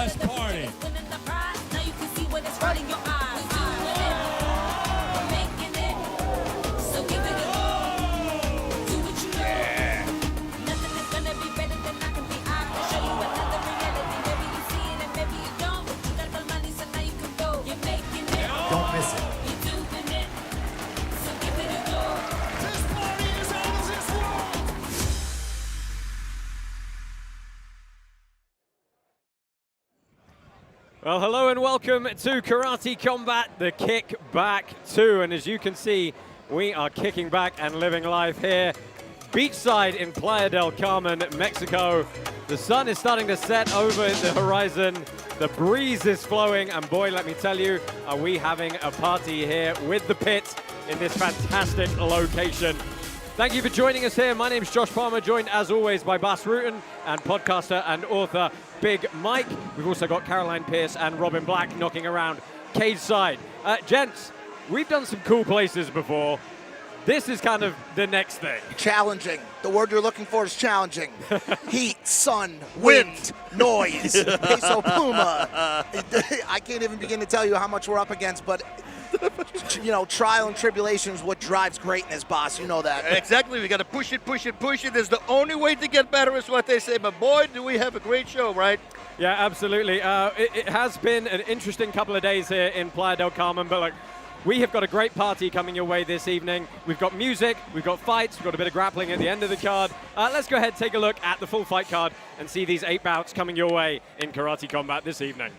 Let's party. Don't miss it. Well, hello and welcome to Karate Combat, the Kickback 2. And as you can see, we are kicking back and living life here, beachside in Playa del Carmen, Mexico. The sun is starting to set over the horizon. The breeze is flowing, and boy, let me tell you, are we having a party here with the pit in this fantastic location. Thank you for joining us here. My name's Josh Palmer, joined as always by Bas Rutten and podcaster and author Big Mike. We've also got Caroline Pierce and Robin Black knocking around cage side. Gents, we've done some cool places before. This is kind of the next thing. Challenging. The word you're looking for is challenging. Heat, sun, wind, noise, peso pluma. I can't even begin to tell you how much we're up against, but you know, trial and tribulation is what drives greatness, boss. You know that. Exactly. We got to push it, push it, push it. It's the only way to get better is what they say. But boy, do we have a great show, right? Yeah, absolutely. It has been an interesting couple of days here in Playa del Carmen, but like, we have got a great party coming your way this evening. We've got music, we've got fights, we've got a bit of grappling at the end of the card. Let's go ahead and take a look at the full fight card and see these 8 bouts coming your way in Karate Combat this evening.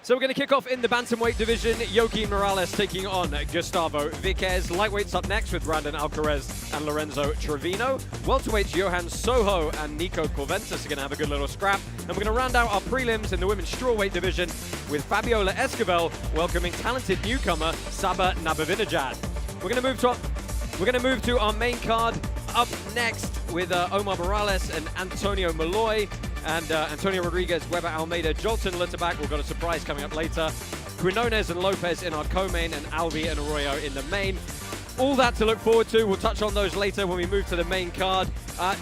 So we're going to kick off in the bantamweight division. Joaquin Morales taking on Gustavo Viquez. Lightweights up next with Brandon Alcaraz and Lorenzo Trevino. Welterweights Johan Sojo and Niko Korventaus are going to have a good little scrap. And we're going to round out our prelims in the women's strawweight division with Fabiola Esquivel welcoming talented newcomer Saba Nabavinejad. We're going to move to our main card. Up next with Omar Morales and Antonio Molloy. And Antonio Rodriguez, Weber Almeida, Joilton, Lutterbach. We've got a surprise coming up later. Quinonez and Lopez in our co-main, and Albi and Arroyo in the main. All that to look forward to. We'll touch on those later when we move to the main card.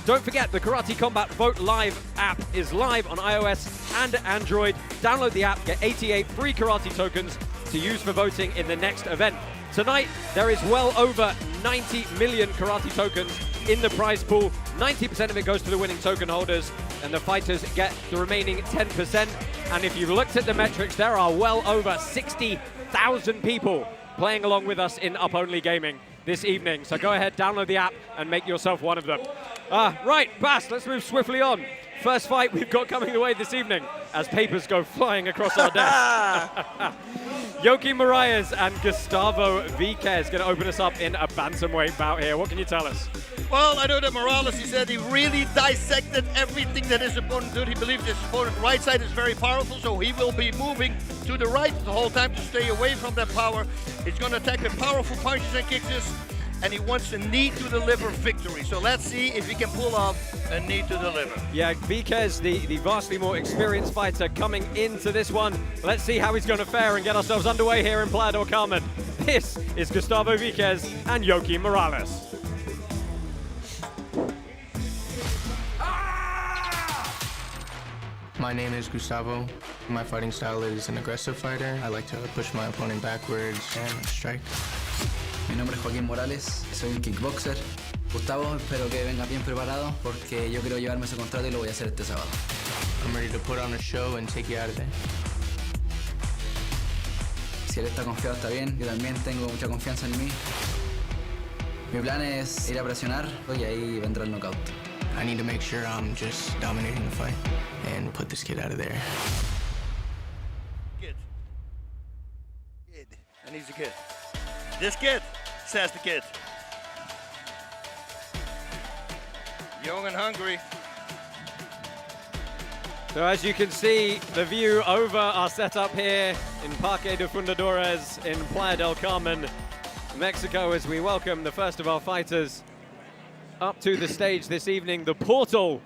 Don't forget, the Karate Combat Vote Live app is live on iOS and Android. Download the app, get 88 free karate tokens to use for voting in the next event. Tonight, there is well over 90 million karate tokens in the prize pool. 90% of it goes to the winning token holders, and the fighters get the remaining 10%. And if you've looked at the metrics, there are well over 60,000 people playing along with us in Up Only Gaming this evening. So go ahead, download the app, and make yourself one of them. Right, Bas, let's move swiftly on. First fight we've got coming the way this evening as papers go flying across our desk. Joaquin Morales and Gustavo Viquez going to open us up in a bantamweight bout here. What can you tell us? Well, I know that Morales, he said he really dissected everything that his opponent did. He believes his opponent's right side is very powerful, so he will be moving to the right the whole time to stay away from that power. He's going to attack with powerful punches and kicks, and he wants a knee to deliver victory. So let's see if he can pull off a knee to deliver. Yeah, Viquez, the vastly more experienced fighter coming into this one. Let's see how he's going to fare and get ourselves underway here in Playa del Carmen. This is Gustavo Viquez and Joaquin Morales. My name is Gustavo. My fighting style is an aggressive fighter. I like to push my opponent backwards and strike. Mi nombre es Joaquin Morales, soy un kickboxer. Gustavo, espero que venga bien preparado porque yo quiero llevarme ese contrato y lo voy a hacer este sábado. I'm ready to put on a show and take you out of there. Si él está confiado está bien, yo también tengo mucha confianza en mí. Mi plan es ir a presionar y ahí vendrá el knockout. I need to make sure I'm just dominating the fight and put this kid out of there. Kid. And he's a kid. This kid, says the kid. Young and hungry. So as you can see, the view over our setup here in Parque de Fundadores in Playa del Carmen, Mexico, as we welcome the first of our fighters up to the stage this evening. The portal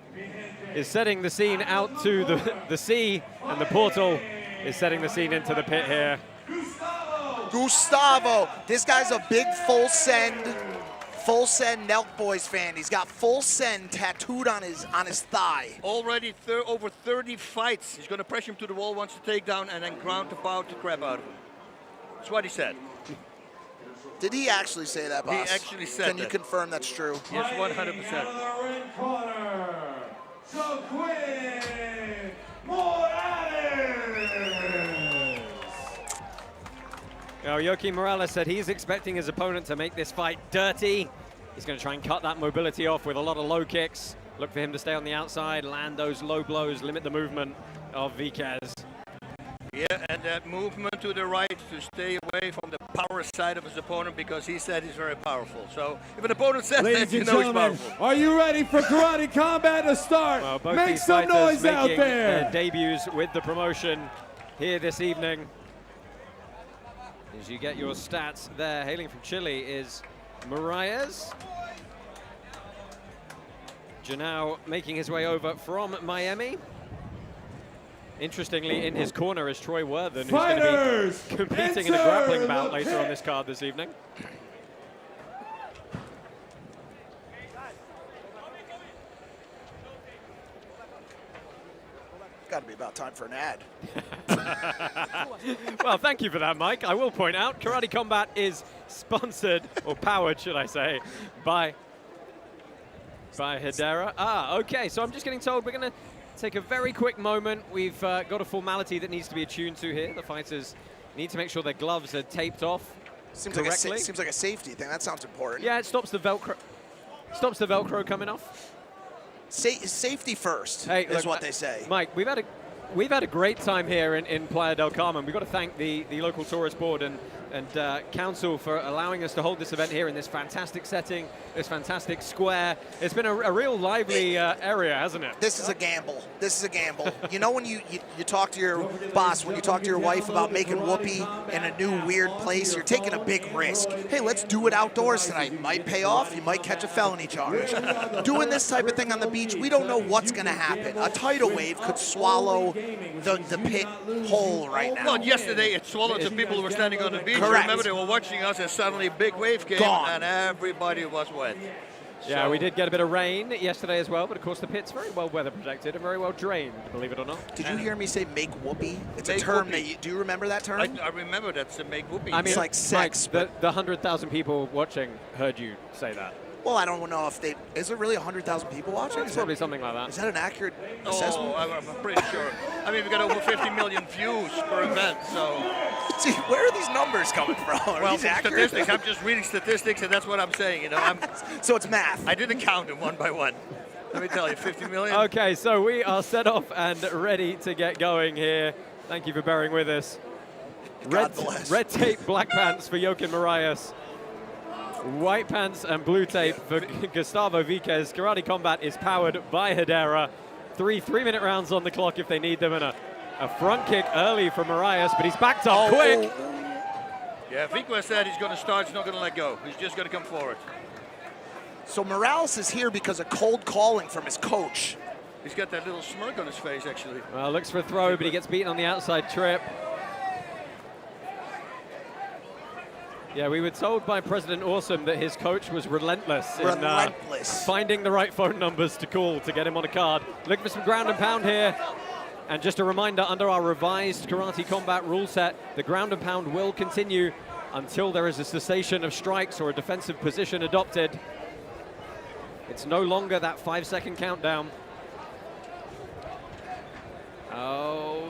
is setting the scene out to the sea, and the portal is setting the scene into the pit here. Gustavo, this guy's a big full send Full Send Nelk Boys fan. He's got Full Send tattooed on his thigh. Already over 30 fights. He's going to press him to the wall, wants to take down, and then ground the pound to crap out of him. That's what he said. Did he actually say that, boss? He actually said Can you confirm that's true? Yes, 100%. Now, Joaquin Morales said he's expecting his opponent to make this fight dirty. He's going to try and cut that mobility off with a lot of low kicks. Look for him to stay on the outside, land those low blows, limit the movement of Viquez. Yeah, and that movement to the right to stay away from the power side of his opponent, because he said he's very powerful. So if an opponent says that, you know he's powerful. Are you ready for Karate Combat to start? Well, both Make these some fighters noise out making there. their debuts with the promotion here this evening. As you get your stats there, hailing from Chile is Moraes. Janao making his way over from Miami. Interestingly, in his corner is Troy Worthen, who's going to be competing in a grappling bout later on this card this evening. Got to be about time for an ad. Well, thank you for that, Mike. I will point out, Karate Combat is sponsored, or powered, should I say, by Hedera. Okay, so I'm just getting told we're going to take a very quick moment. We've got a formality that needs to be attuned to here. The fighters need to make sure their gloves are taped off correctly. Seems like a safety thing. That sounds important. Yeah, it stops the Velcro. Stops the Velcro coming off. Safety first is look, what they say. Mike, we've had a great time here in Playa del Carmen. We've got to thank the local tourist board and council for allowing us to hold this event here in this fantastic setting, this fantastic square. It's been a real lively area, hasn't it? This is a gamble. This is a gamble. You know when you talk to your boss, when you talk to your wife about making whoopee in a new weird place, you're taking a big risk. Hey, let's do it outdoors tonight. Might pay off. You might catch a felony charge. Doing this type of thing on the beach, we don't know what's going to happen. A tidal wave could swallow the pit whole right now. Well, yesterday it swallowed the people who were standing on the beach. Correct. Remember, they were watching us, and suddenly a big wave came, and everybody was wet. Yeah, So we did get a bit of rain yesterday as well, but of course the pit's very well weather protected and very well drained, believe it or not. Did you hear me say make whoopee? It's a Make term whoopee. do you remember that term? I remember that's the make whoopee. I mean, It's like sex, Mike, the 100,000 people watching heard you say that. Well, I don't know if is there really 100,000 people watching? It's probably something like Is that. that an accurate assessment? I'm pretty sure. I mean, we got over 50 million views per event, so. See, where are these numbers coming from? Are Well, these from accurate? statistics, I'm just reading statistics, and that's what I'm saying. You know, So it's math. I didn't count them one by one. Let me tell you, 50 million. Okay, so we are set off and ready to get going here. Thank you for bearing with us. God bless. Red tape, black pants for Joaquin Moraes. White pants and blue tape for Gustavo Viquez. Karate Combat is powered by Hedera. 3-minute rounds on the clock if they need them, and a front kick early from Moraes, but he's backed up quick. Yeah, Viquez said he's going to start, he's not going to let go. He's just going to come forward. So Morales is here because of cold calling from his coach. He's got that little smirk on his face, actually. Well, looks for a throw, but he gets beaten on the outside trip. Yeah, we were told by President Awesome that his coach was relentless in finding the right phone numbers to call to get him on a card. Looking for some ground and pound here. And just a reminder, under our revised Karate Combat rule set, the ground and pound will continue until there is a cessation of strikes or a defensive position adopted. It's no longer that 5-second countdown. Oh,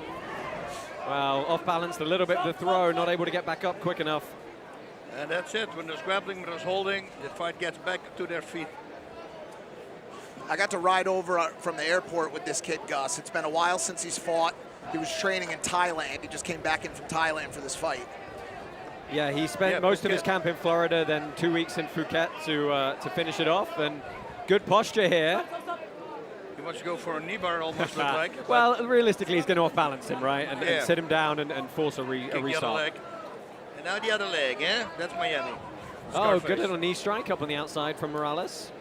well, off balanced a little bit with the throw, not able to get back up quick enough. And that's it. When there's grappling, when there's holding, the fight gets back to their feet. I got to ride over from the airport with this kid, Gus. It's been a while since he's fought. He was training in Thailand. He just came back in from Thailand for this fight. Yeah, he spent most of his camp in Florida, then 2 weeks in Phuket to finish it off. And good posture here. He wants to go for a knee bar, almost look like. Well, realistically, he's going to off-balance him, right? And sit him down and force a restart. The other leg. And now the other leg, eh? That's Miami. Oh, good little knee strike up on the outside from Morales.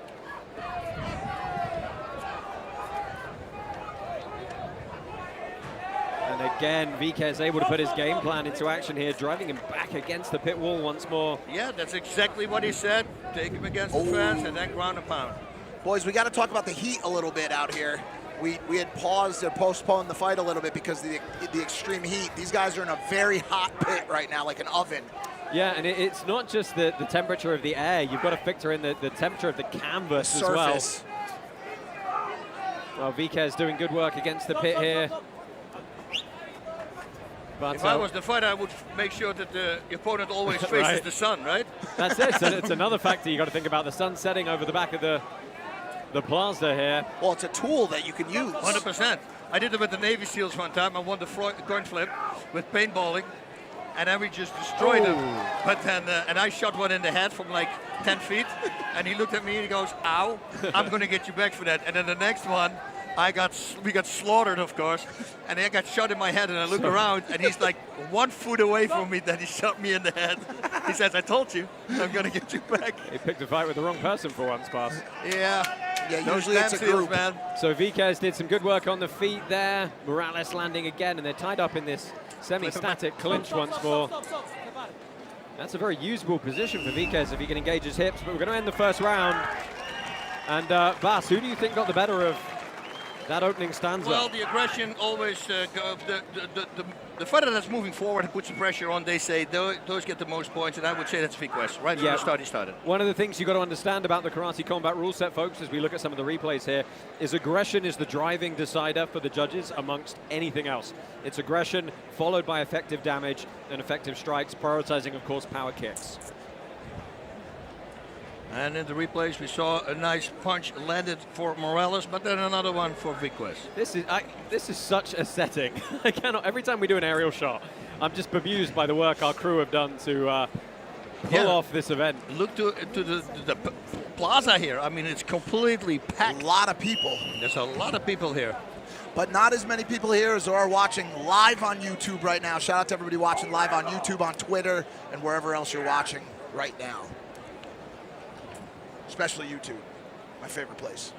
And And again, Viquez able to put his game plan into action here, driving him back against the pit wall once more. Yeah, that's exactly what he said. Take him against the fence and then ground and pound. Boys, we got to talk about the heat a little bit out here. We had paused or postponed the fight a little bit because of the extreme heat. These guys are in a very hot pit right now, like an oven. Yeah, and it's not just the temperature of the air. You've got to factor in the temperature of the canvas as well. Well, Viquez doing good work against the pit here. But if I was the fighter, I would make sure that the opponent always faces the sun, right? That's it. So it's another factor you got to think about, the sun setting over the back of the plaza here. Well, it's a tool that you can use. 100%. I did it with the Navy SEALs one time. I won the coin flip with paintballing, and then we just destroyed him. But then, and I shot one in the head from like 10 feet, and he looked at me and he goes, "Ow, I'm going to get you back for that." And then the next one, we got slaughtered, of course, and I got shot in my head, and I looked around, and he's like 1 foot away from me, then he shot me in the head. He says, "I told you, I'm gonna get you back." He picked a fight with the wrong person for once, Boss. Yeah, usually it's a group. Man. So Viquez did some good work on the feet there. Morales landing again, and they're tied up in this semi-static clinch once more. That's a very usable position for Viquez if he can engage his hips, but we're going to end the first round. And Bas, who do you think got the better of that opening stanza? Well, the aggression always, the fighter that's moving forward and puts the pressure on, they say those get the most points, and I would say that's Viquez. Right from the start he started. One of the things you've got to understand about the Karate Combat rule set, folks, as we look at some of the replays here, is aggression is the driving decider for the judges amongst anything else. It's aggression followed by effective damage and effective strikes, prioritizing, of course, power kicks. And in the replays, we saw a nice punch landed for Morales, but then another one for Viquez. This is such a setting. I cannot. Every time we do an aerial shot, I'm just bemused by the work our crew have done to pull off this event. Look to the plaza here. I mean, it's completely packed. A lot of people. There's a lot of people here. But not as many people here as are watching live on YouTube right now. Shout out to everybody watching live on YouTube, on Twitter, and wherever else you're watching right now. Especially YouTube, my favorite place.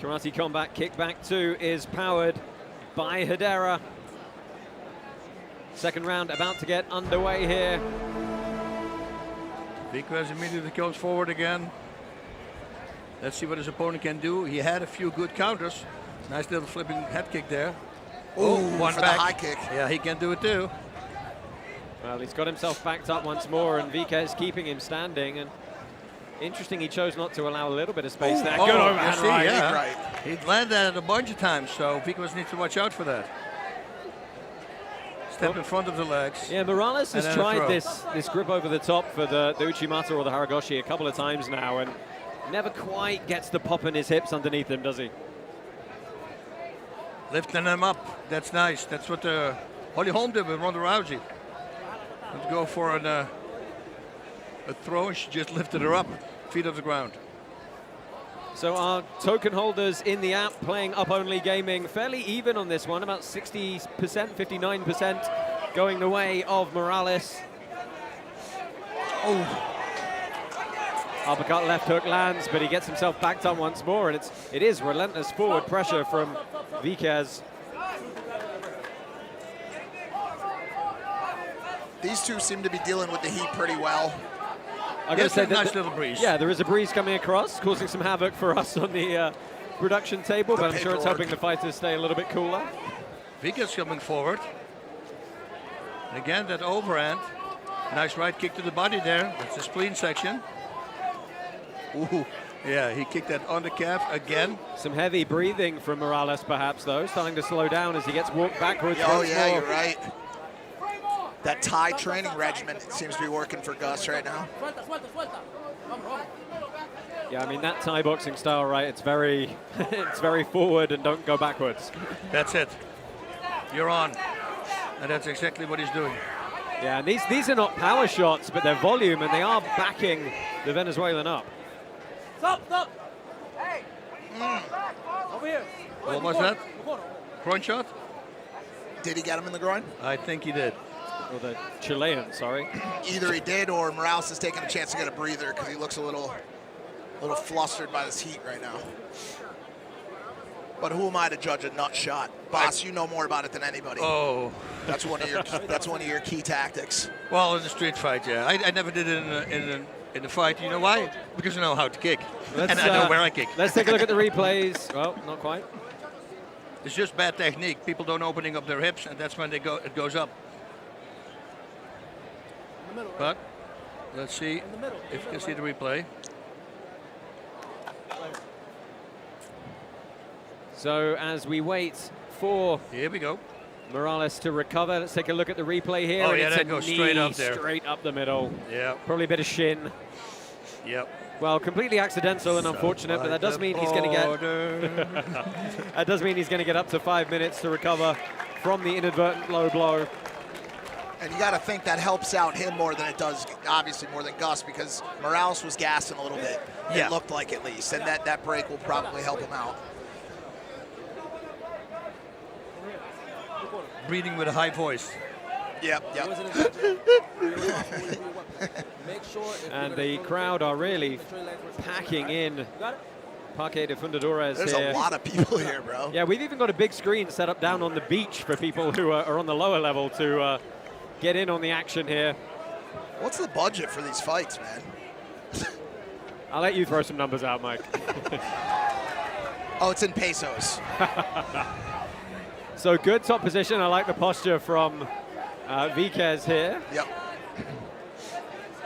Karate Combat Kickback 2 is powered by Hedera. Second round about to get underway here. Viquez immediately goes forward again. Let's see what his opponent can do. He had a few good counters. Nice little flipping head kick there. Oh, one for back. the high kick. Yeah, he can do it too. Well, he's got himself backed up once more, and Viquez keeping him standing. And interesting, he chose not to allow a little bit of space there. Good overhand right. Yeah. He landed that a bunch of times, so Viquez needs to watch out for that. Step in front of the legs. Yeah, Morales has tried this grip over the top for the Uchimata or the Haragoshi a couple of times now, and never quite gets the pop in his hips underneath him, does he? Lifting him up. That's nice. That's what Holly Holm did with Ronda Rousey. Let's go for a throw, and she just lifted her up, feet off the ground. So our token holders in the app playing Up Only Gaming fairly even on this one, about 60%, 59% going the way of Morales. Oh. Uppercut left hook lands, but he gets himself backed up once more, and it is relentless forward pressure from Viquez. These two seem to be dealing with the heat pretty well. I'm going to say nice little breeze. Yeah, there is a breeze coming across, causing some havoc for us on the production table, but I'm sure it's helping the fighters stay a little bit cooler. Viquez coming forward. And again, that overhand. Nice right kick to the body there. That's the spleen section. Ooh, yeah, he kicked that on the calf again. Some heavy breathing from Morales, perhaps, though, starting to slow down as he gets walked backwards. Oh, yeah, you're right. That Thai training regimen seems to be working for Gus right now. Yeah, I mean, that Thai boxing style, right, it's very forward and don't go backwards. That's it. You're on. And that's exactly what he's doing. Yeah, and these are not power shots, but they're volume, and they are backing the Venezuelan up. Stop! Hey! Over here. What was that? Groin shot? Did he get him in the groin? I think he did. Or the Chilean, sorry. Either he did, or Morales is taking a chance to get a breather because he looks a little flustered by this heat right now. But who am I to judge a nut shot? Boss, you know more about it than anybody. Oh. That's one of your key tactics. Well, in the street fight, yeah. I never did it in a fight. You know why? Because I know how to kick. And I know where I kick. Let's take a look at the replays. Well, not quite. It's just bad technique. People don't opening up their hips, and that's when it goes up. But let's see if you can see the replay. So as we wait for Here we go. Morales to recover, let's take a look at the replay here. Oh, and yeah, it's that a goes knee straight up there. straight up the middle. Yeah. Probably a bit of shin. Yep. Well, completely accidental and unfortunate, but that does mean he's going to get. That does mean he's going to get up to 5 minutes to recover from the inadvertent low blow. And you got to think that helps out him more than it does, obviously, more than Gus, because Morales was gassing a little bit. Yeah. It looked like, at least, and that break will probably help him out. Breathing with a high voice. Yep. And the crowd are really packing in Parque de Fundadores. There's here. a lot of people here, bro. Yeah, we've even got a big screen set up down on the beach for people who are on the lower level to get in on the action here. What's the budget for these fights, man? I'll let you throw some numbers out, Mike. Oh, it's in pesos. So good top position. I like the posture from Viquez here. Yep.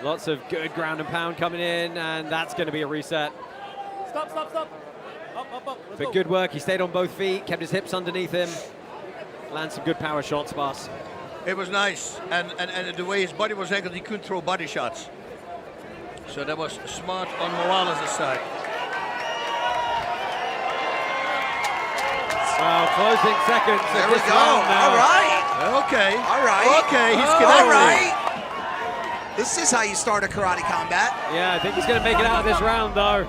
Lots of good ground and pound coming in, and that's going to be a reset. Stop. Up. Let's But go. good work. He stayed on both feet, kept his hips underneath him. Lands some good power shots, boss. It was nice, and the way his body was angled, he couldn't throw body shots. So that was smart on Morales' side. Well, closing seconds of There we this go. round now. All right. Okay. All right. Okay, he's All connecting. right. This is how you start a karate combat. Yeah, I think he's going to make it out of this round, though.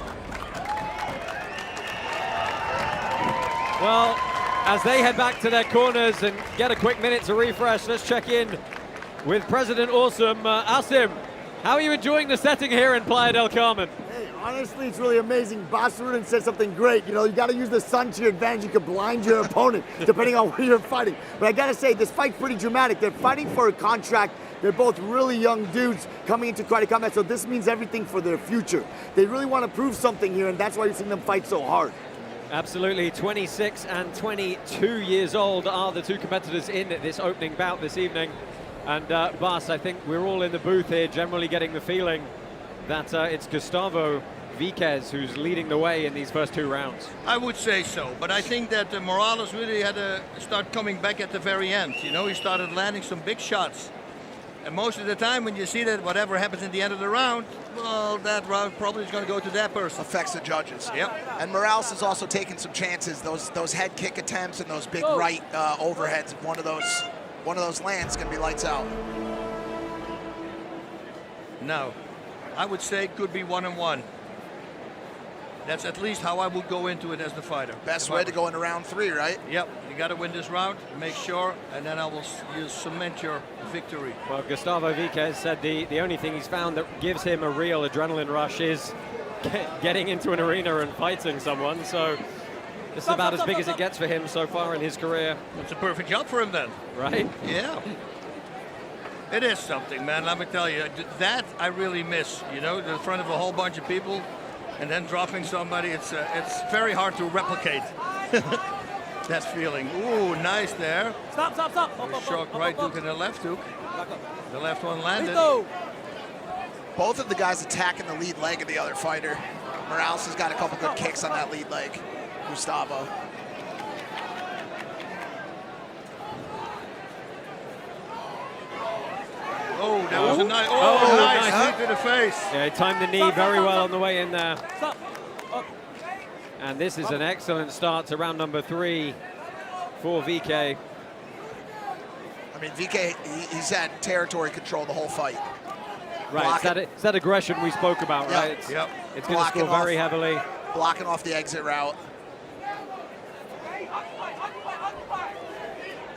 Well, as they head back to their corners and get a quick minute to refresh, let's check in with President Awesome. Asim, how are you enjoying the setting here in Playa del Carmen? Hey, honestly, it's really amazing. Boss Rudin said something great. You know, you got to use the sun to your advantage. You can blind your opponent depending on where you're fighting. But I got to say, this fight's pretty dramatic. They're fighting for a contract. They're both really young dudes coming into karate combat, so this means everything for their future. They really want to prove something here, and that's why you're seeing them fight so hard. Absolutely. 26 and 22 years old are the two competitors in this opening bout this evening. And Bas, I think we're all in the booth here generally getting the feeling that it's Gustavo Viquez who's leading the way in these first two rounds. I would say so, but I think that Morales really had to start coming back at the very end. You know, he started landing some big shots. And most of the time when you see that whatever happens in the end of the round, well, that round probably is going to go to that person. Affects the judges. Yep. And Morales is also taking some chances. Those head kick attempts and those big right overheads. If one of those lands is going to be lights out. No, I would say it could be 1-1. That's at least how I would go into it as the fighter. Best way to go into round 3, right? Yep, you got to win this round, make sure, and then you cement your victory. Well, Gustavo Viquez said the only thing he's found that gives him a real adrenaline rush is getting into an arena and fighting someone. So it's about as big as it gets for him so far in his career. It's a perfect job for him then. Right? Yeah. It is something, man, let me tell you. That I really miss, you know, in front of a whole bunch of people and then dropping somebody. It's very hard to replicate that feeling. Ooh, nice there. Stop. Up, Short right hook and a left hook. The left one landed. Both of the guys attacking the lead leg of the other fighter. Morales has got a couple good kicks on that lead leg. Gustavo. Oh, that was a nice, nice nice. knee to the face. Yeah, he timed the knee very well on the way in there. And this is an excellent start to round number 3 for VK. I mean, VK, he's had territory control the whole fight. Right, it's that aggression we spoke about, Yep. right? Yep. It's going to score very heavily. Blocking off the exit route.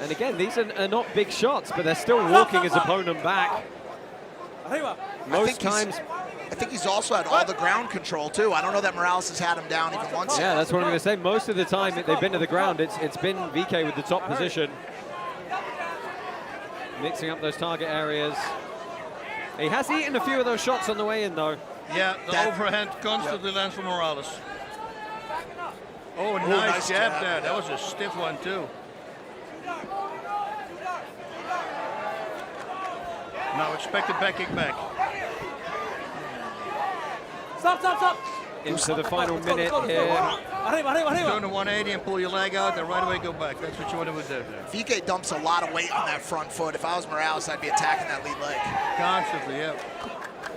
And again, these are not big shots, but they're still walking his opponent back. Most times, I think he's also had all the ground control too. I don't know that Morales has had him down even once. Yeah, that's what I'm going to say. Most of the time that they've been to the ground, it's been Viquez with the top position. Mixing up those target areas. He has eaten a few of those shots on the way in, though. Yeah, the overhand constantly lands for Morales. Oh, nice jab there. That was a stiff one, too. Now expected back kick back. Stop. Into the final minute here. Turn to 180 and pull your leg out, and right away go back. That's what you want to do. Viquez dumps a lot of weight on that front foot. If I was Morales, I'd be attacking that lead leg. Constantly, yeah.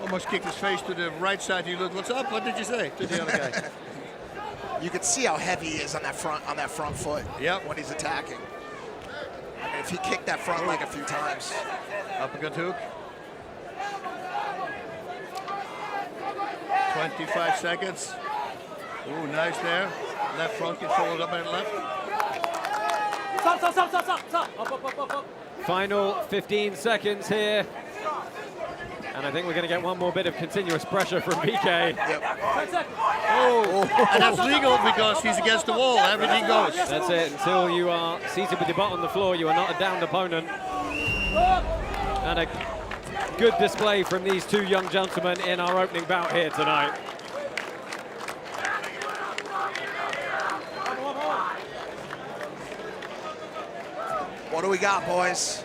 Almost kicked his face to the right side. You look, what's up? What did you say to the other guy? You can see how heavy he is on that front foot. Yep. When he's attacking. I mean, if he kicked that front leg a few times. Uppercut hook. 25 seconds. Ooh, nice there. Left front get followed up and left. Stop. Up. Final 15 seconds here. And I think we're going to get one more bit of continuous pressure from Viquez. Oh, and that's legal because he's against the wall. Everything goes. That's it. Until you are seated with your butt on the floor, you are not a downed opponent. And a good display from these two young gentlemen in our opening bout here tonight. What do we got, boys?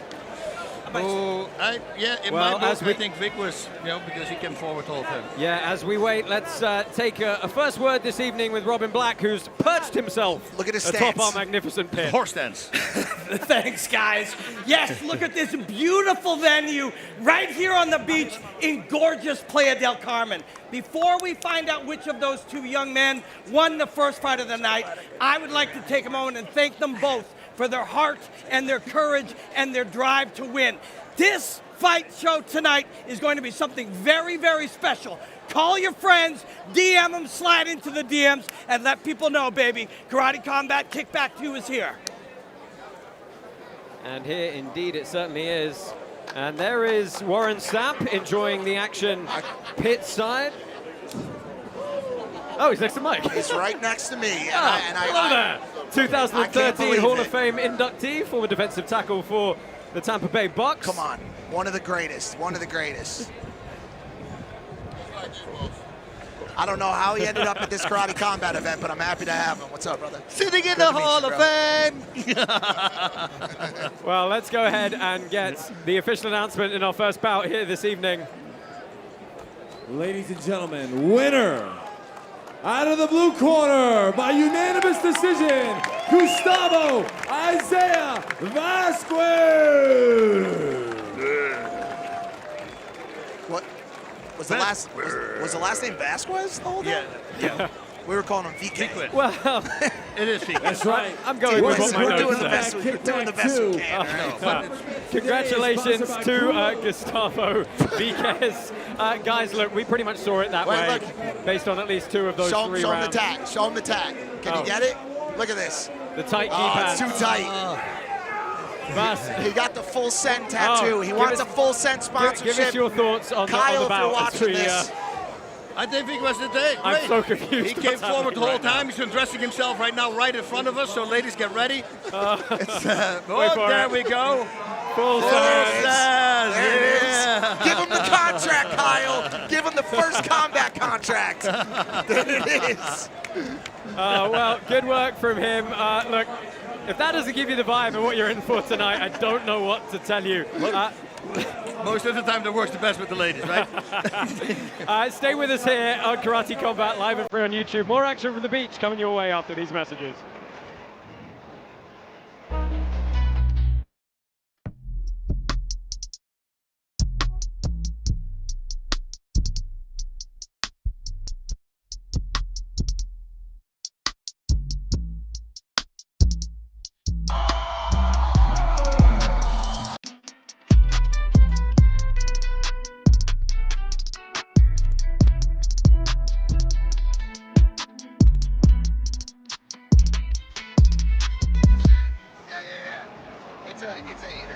Oh, it Well, might as be. I think Vic was, because he came forward the whole time. Yeah, as we wait, let's take a first word this evening with Robin Black, who's perched himself Look at his atop stance. our magnificent pit. Horse stance. Thanks, guys. Yes, look at this beautiful venue right here on the beach in gorgeous Playa del Carmen. Before we find out which of those two young men won the first fight of the night, I would like to take a moment and thank them both for their heart and their courage and their drive to win. This fight show tonight is going to be something very, very special. Call your friends, DM them, slide into the DMs, and let people know, baby, Karate Combat Kickback 2 is here. And here, indeed, it certainly is. And there is Warren Sapp enjoying the action pit side. Oh, he's next to Mike. He's right next to me. Hello there. 2013 Hall of Fame inductee, former defensive tackle for the Tampa Bay Bucks. Come on, one of the greatest. I don't know how he ended up at this Karate Combat event, but I'm happy to have him. What's up, brother? Sitting in the Hall of Fame. Well, let's go ahead and get the official announcement in our first bout here this evening. Ladies and gentlemen, winner out of the blue corner by unanimous decision, Gustavo Isaiah Vasquez. What was the last? Was the last name Vasquez the whole time? Yeah. We were calling him Viquez. Well, It is Vic. That's right. I'm going with what my We're doing notes the best. say. We're doing the best we can. Right? Congratulations to Gustavo Viquez. Guys, look, we pretty much saw it that way, based on at least two of those three Show him rounds. the tag. Show him the tag. Can you get it? Look at this. The tight knee Oh, pads. it's too tight. He got the full send tattoo. He wants a full send sponsorship. Give us your thoughts on Kyle, the if you're bout. watching this. I think Vic was the day. I'm so confused. He came what's forward the happening whole right time. He's undressing himself right now, right in front of us. So, ladies, get ready. Wait for There it. we go. Full There send. it is. There it is. Give him the contract, Kyle. Give him the first combat contract. There it is. Well, good work from him. Look, if that doesn't give you the vibe of what you're in for tonight, I don't know what to tell you. Most of the time, that works the best with the ladies, right? Stay with us here on Karate Combat live and free on YouTube. More action from the beach coming your way after these messages.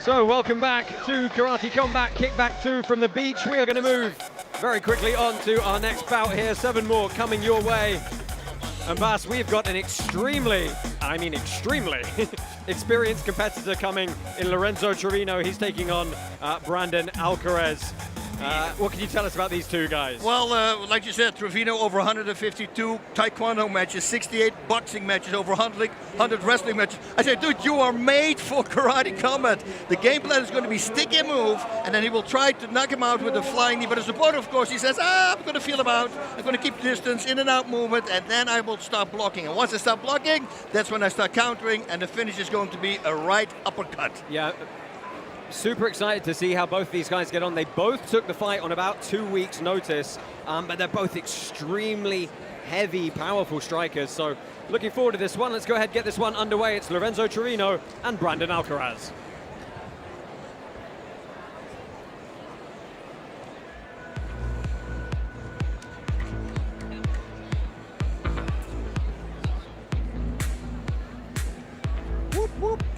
So welcome back to Karate Combat Kickback 2 from the beach. We are going to move Very quickly on to our next bout here. 7 more coming your way. And Bas, we've got an extremely experienced competitor coming in Lorenzo Trevino. He's taking on Brandon Alcaraz. What can you tell us about these two guys? Well, like you said, Trevino over 152 taekwondo matches, 68 boxing matches, over 100 wrestling matches. I said, dude, you are made for karate combat. The game plan is going to be stick and move, and then he will try to knock him out with a flying knee. But as a opponent, of course, he says, I'm going to feel him out. I'm going to keep distance, in and out movement, and then I will start blocking. And once I start blocking, that's when I start countering, and the finish is going to be a right uppercut. Yeah. Super excited to see how both these guys get on. They both took the fight on about 2 weeks' notice, but they're both extremely heavy, powerful strikers. So looking forward to this one. Let's go ahead and get this one underway. It's Lorenzo Trevino and Brandon Alcaraz.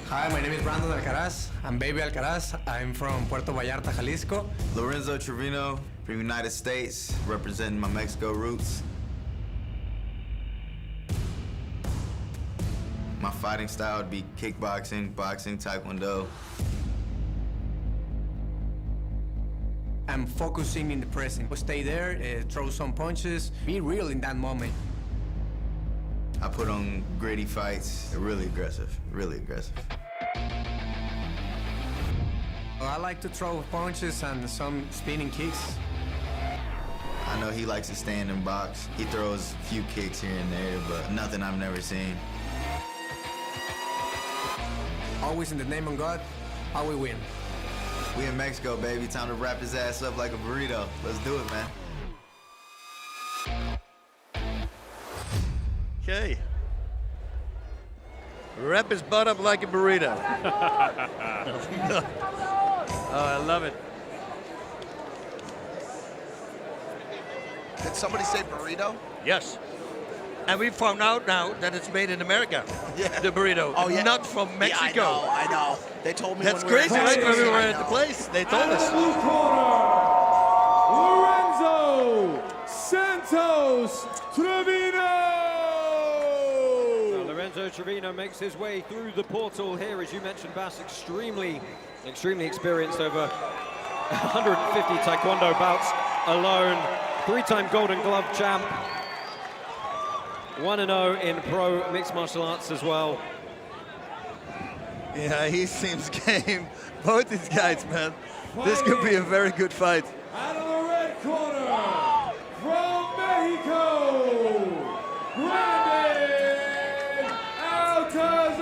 Hi, my name is Brandon Alcaraz. I'm Baby Alcaraz. I'm from Puerto Vallarta, Jalisco. Lorenzo Trevino from the United States, representing my Mexico roots. My fighting style would be kickboxing, boxing, taekwondo. I'm focusing in the present. Stay there, throw some punches, be real in that moment. I put on gritty fights. They're really aggressive, really aggressive. I like to throw punches and some spinning kicks. I know he likes to stand and box. He throws a few kicks here and there, but nothing I've never seen. Always in the name of God, how we win. We in Mexico, baby. Time to wrap his ass up like a burrito. Let's do it, man. Okay. Wrap his butt up like a burrito. Oh, I love it. Did somebody say burrito? Yes. And we found out now that it's made in America. Yeah. The burrito. Oh, yeah. Not from Mexico. Yeah, I know. They told me That's when we were crazy, in right? When we Mexico. were I at the know. place, they told us. Blue corner, Lorenzo Santos Trevino. Lorenzo Trevino makes his way through the portal here, as you mentioned, Bas, extremely experienced, over 150 taekwondo bouts alone, 3-time Golden Glove champ, 1-0 in pro mixed martial arts as well. Yeah, he seems game. Both these guys, man. This could be a very good fight. Out of the red corner, from Mexico, Brandon Alcaraz.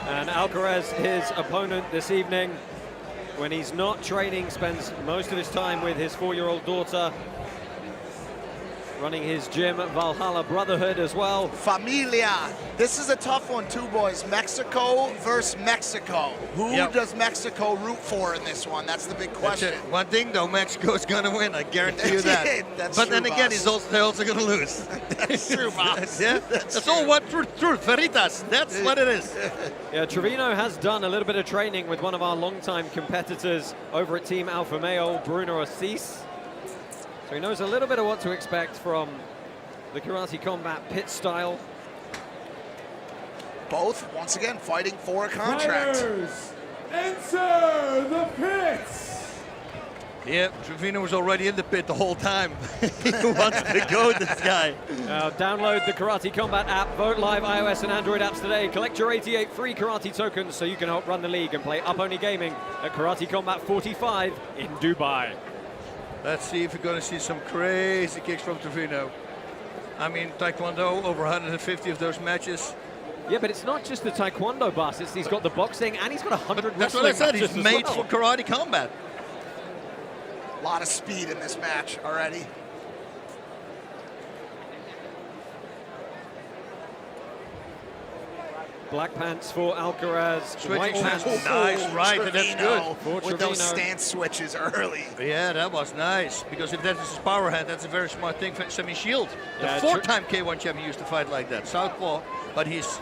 And Alcaraz, his opponent this evening, when he's not training, spends most of his time with his 4-year-old daughter, running his gym, Valhalla Brotherhood as well. Familia. This is a tough one too, boys. Mexico versus Mexico. Who does Mexico root for in this one? That's the big question. One thing though, Mexico is going to win. I guarantee you that. That's but true, then again, boss. they're also going to lose. That's true, boss. Yeah, that's all what truth, veritas. That's what it is. Yeah, Trevino has done a little bit of training with one of our longtime competitors over at Team Alpha Male, Bruno Assis. So he knows a little bit of what to expect from the karate combat pit style. Both, once again, fighting for a contract. Fighters, enter the pits. Yeah, Trevino was already in the pit the whole time. He wants to go, this guy. Now download the Karate Combat app, vote live iOS and Android apps today. Collect your 88 free karate tokens so you can help run the league and play Up Only Gaming at Karate Combat 45 in Dubai. Let's see if we're going to see some crazy kicks from Trevino. I mean, Taekwondo, over 150 of those matches. Yeah, but it's not just the Taekwondo, Bas. He's got the boxing and he's got 100 That's what I said. matches He's as made well. for karate combat. A lot of speed in this match already. Black pants for Alcaraz. White pants. Nice, right, and that's good. For With those Trevino. stance switches early. Yeah, that was nice. Because if that is his power hand, that's a very smart thing for Semi Shield. The Yeah, 4-time K1 champion used to fight like that. Southpaw, but he's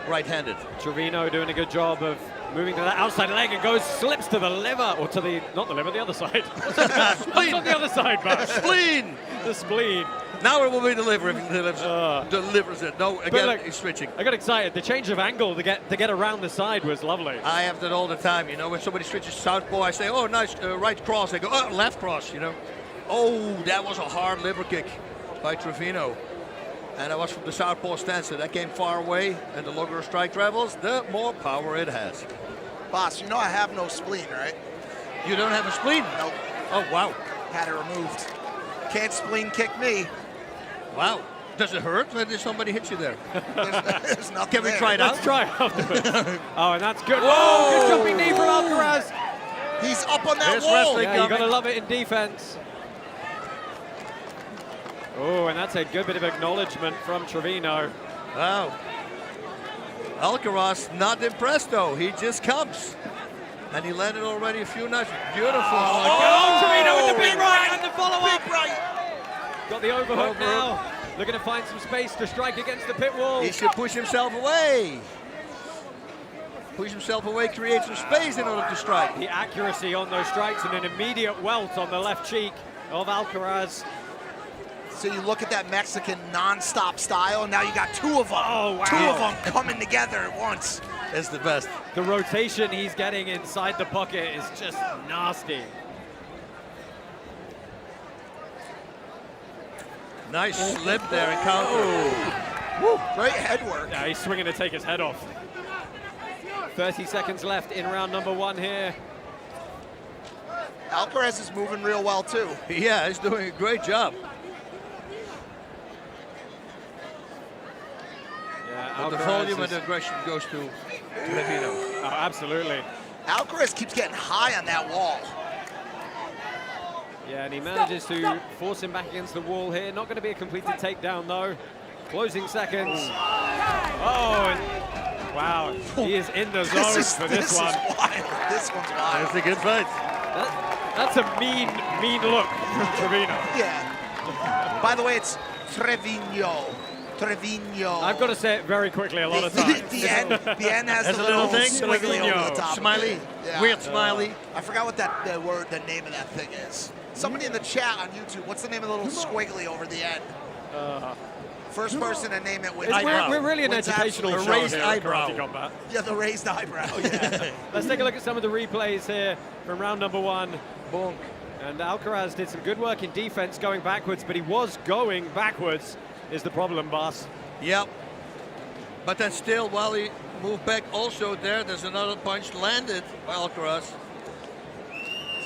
right-handed. Trevino doing a good job of Moving to that outside leg and goes, slips to the liver, or to the, not the liver, the other side. What's on the other side, Bas? Spleen! The spleen. Now it will be delivered if he delivers it. No, again, look, he's switching. I got excited. The change of angle to get around the side was lovely. I have that all the time, you know, when somebody switches southpaw, I say, oh, nice right cross. They go, oh, left cross, you know. Oh, that was a hard liver kick by Trevino. And that was from the southpaw stance, so that came far away. And the longer a strike travels, the more power it has. Boss, you know I have no spleen, right? You don't have a spleen? Nope. Oh, wow. Had it removed. Can't spleen kick me. Wow. Does it hurt when somebody hits you there? There's nothing Can we there. try it out? Let's try it afterwards. Oh, and that's good. Whoa! Good jumping knee from Alcaraz. He's up on that There's wall. wrestling Yeah, you coming. gotta love it in defense. Oh, and that's a good bit of acknowledgement from Trevino. Wow. Alcaraz not impressed though. He just comes. And he landed already a few knives. Beautiful. Oh, Trevino with the big right and the follow-up. Big right. Got the overhook now. Looking to find some space to strike against the pit wall. He should push himself away. Push himself away, create some space in order to strike. The accuracy on those strikes and an immediate welt on the left cheek of Alcaraz. So you look at that Mexican non-stop style, and now you got two of them. Oh, wow. Two of them coming together at once. It's the best. The rotation he's getting inside the pocket is just nasty. Nice slip there and counter. Woo, great head work. Yeah, he's swinging to take his head off. 30 seconds left in round number 1 here. Alcaraz is moving real well, too. Yeah, he's doing a great job. Yeah, But the Alcaraz volume is- and the aggression goes to Trevino. Oh, absolutely. Alcaraz keeps getting high on that wall. Yeah, and he manages to force him back against the wall here. Not going to be a completed takedown, though. Closing seconds. Oh, and wow. He is in the zone for this one. Is wild. This one's wild. That's a good fight. That's a mean look from Trevino. Yeah. By the way, it's Trevino. Trevino. I've got to say it very quickly a lot of times. The N has There's the a little thing. squiggly over the top. Smiley. Yeah. Weird smiley. I forgot what the name of that thing is. Somebody in the chat on YouTube, what's the name of the little squiggly over the end? First person to name it with eyebrow. We're really an Wins educational show absolutely. raised here at eyebrow. Karate Combat. Yeah, the raised eyebrow. Yeah. Let's take a look at some of the replays here from round number 1. Bonk. And Alcaraz did some good work in defense going backwards, but he was going backwards is the problem, boss. Yep. But then still, while he moved back also there's another punch landed by Alcaraz.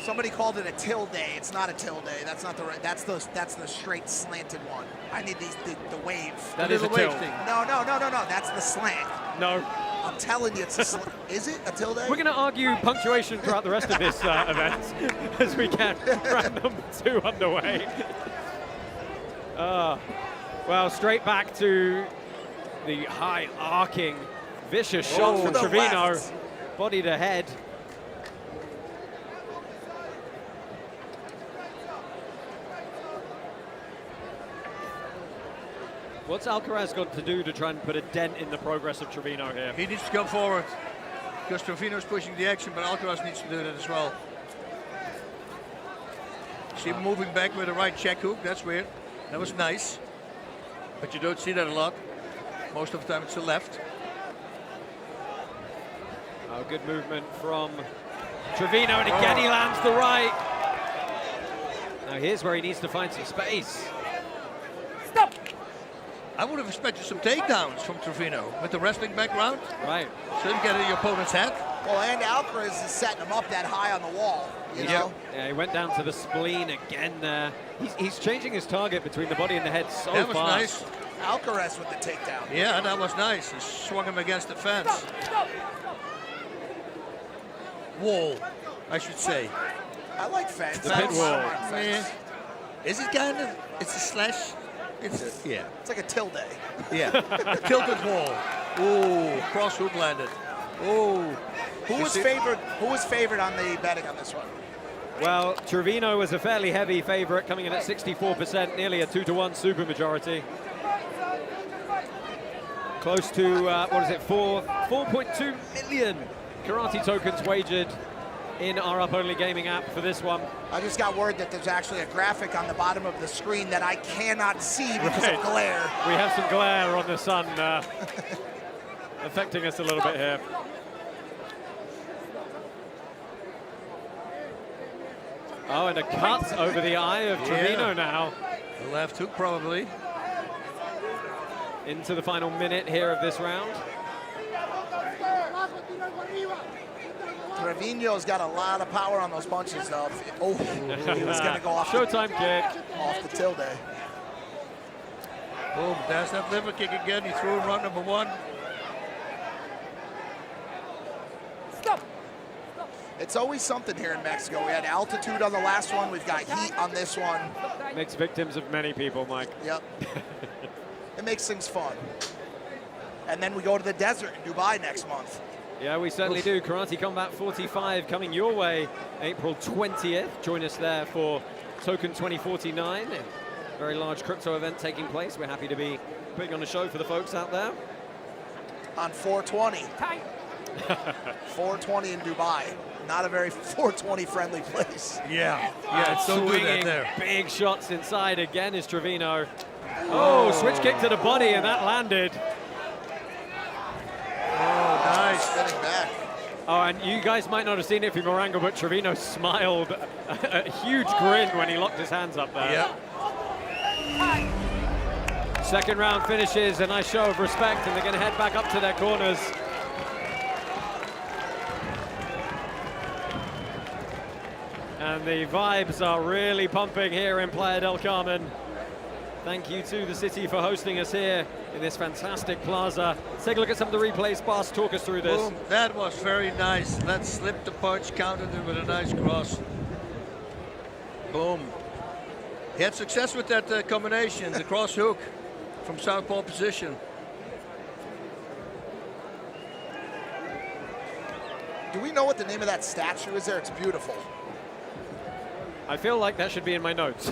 Somebody called it a tilde. It's not a tilde. That's not the right. That's the straight slanted one. I need the wave. That is a wave tilt. thing. No. That's the slant. No. I'm telling you, it's a slant. Is it a tilde? We're going to argue punctuation throughout the rest of this event as we get round number 2 underway. Well, straight back to the high arcing, vicious shots from the Trevino, left. body to head. What's Alcaraz got to do to try and put a dent in the progress of Trevino here? He needs to come forward because Trevino's pushing the action, but Alcaraz needs to do that as well. See him moving back with a right check hook. That's weird. That was nice, but you don't see that a lot. Most of the time it's the left. Oh, good movement from Trevino, and again he lands the right. Now here's where he needs to find some space. Stop! I would have expected some takedowns from Trevino with the wrestling background. Right. Shouldn't get in your opponent's head. Well, and Alcaraz is setting him up that high on the wall. You know? Yeah, he went down to the spleen again there. He's changing his target between the body and the head so That was fast. nice. Alcaraz with the takedown. Yeah, that was nice. He swung him against the fence. Wall, I should say. I like fence. The pit wall. Fence. Is it kind of? It's a slash. It's yeah. It's like a tilde. Yeah. Tilted wall. Ooh, cross hook landed. Ooh. Who was favored on the betting on this one? Well, Trevino was a fairly heavy favorite, coming in at 64%, nearly a 2-to-1 super majority. Close to, 4.2 million karate tokens wagered in our Up Only Gaming app for this one. I just got word that there's actually a graphic on the bottom of the screen that I cannot see because of glare. We have some glare on the sun affecting us a little bit here. Oh, and a cut over the eye of Trevino now. The left hook probably. Into the final minute here of this round. Trevino's got a lot of power on those punches, though. Oh, he was going to go off. Showtime kick. Off the tilde. Boom, that's that liver kick again. He threw him round number 1. Stop. It's always something here in Mexico. We had altitude on the last one. We've got heat on this one. Makes victims of many people, Mike. Yep. It makes things fun. And then we go to the desert in Dubai next month. Yeah, we certainly do. Karate Combat 45 coming your way April 20th. Join us there for Token 2049. A very large crypto event taking place. We're happy to be putting on a show for the folks out there. On 420. 420 in Dubai. Not a very 420 friendly place. Yeah, it's so good out there. Big shots inside again is Trevino. Oh, switch kick to the body and that landed. Oh, nice. Spinning back. Oh, and you guys might not have seen it from Morango, but Trevino smiled a huge grin when he locked his hands up there. Yep. Second round finishes, a nice show of respect, and they're going to head back up to their corners. And the vibes are really pumping here in Playa del Carmen. Thank you to the city for hosting us here in this fantastic plaza. Let's take a look at some of the replays. Boss, talk us through this. Boom, that was very nice. That slipped the punch, countered it with a nice cross. Boom. He had success with that combination, the cross hook from southpaw position. Do we know what the name of that statue is there? It's beautiful. I feel like that should be in my notes.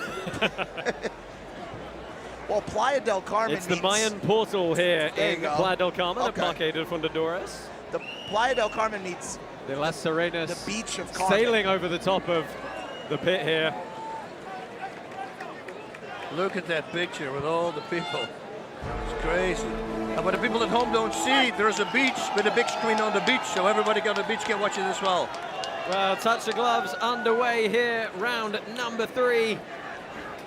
Well, Playa del Carmen It's the Mayan portal here in Playa del Carmen, Okay. at Parque de Fundadores. The Playa del Carmen meets De las Serenas, the beach of Carmen. sailing over the top of the pit here. Look at that picture with all the people. It's crazy. And what the people at home don't see, there's a beach with a big screen on the beach, so everybody on the beach can watch it as well. Well, touch the gloves underway here, round number 3.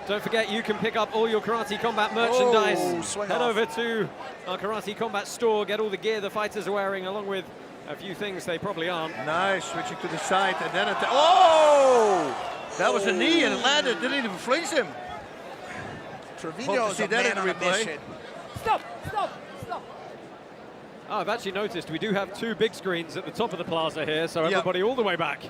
Don't forget, you can pick up all your Karate Combat merchandise. Head over to our Karate Combat store, get all the gear the fighters are wearing, along with a few things they probably aren't. Nice, switching to the side, and then oh! That was a knee, and it landed, didn't even flinch him. Trevino's a man on a mission. Stop. Oh, I've actually noticed we do have 2 big screens at the top of the plaza here, so everybody all the way back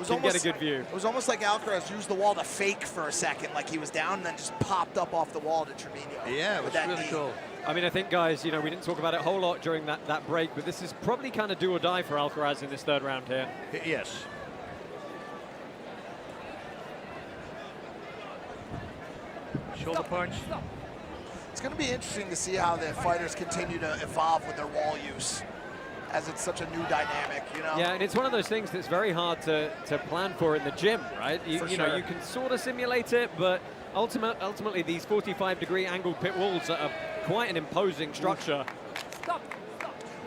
can get a good view. It was almost like Alcaraz used the wall to fake for a second, like he was down, and then just popped up off the wall to Trevino. Yeah, it was really cool. I mean, I think, guys, you know, we didn't talk about it a whole lot during that break, but this is probably kind of do or die for Alcaraz in this third round here. Yes. Shoulder punch. It's going to be interesting to see how the fighters continue to evolve with their wall use, as it's such a new dynamic, you know? Yeah, and it's one of those things that's very hard to plan for in the gym, right? You know, you can sort of simulate it, but ultimately these 45-degree angled pit walls are quite an imposing structure.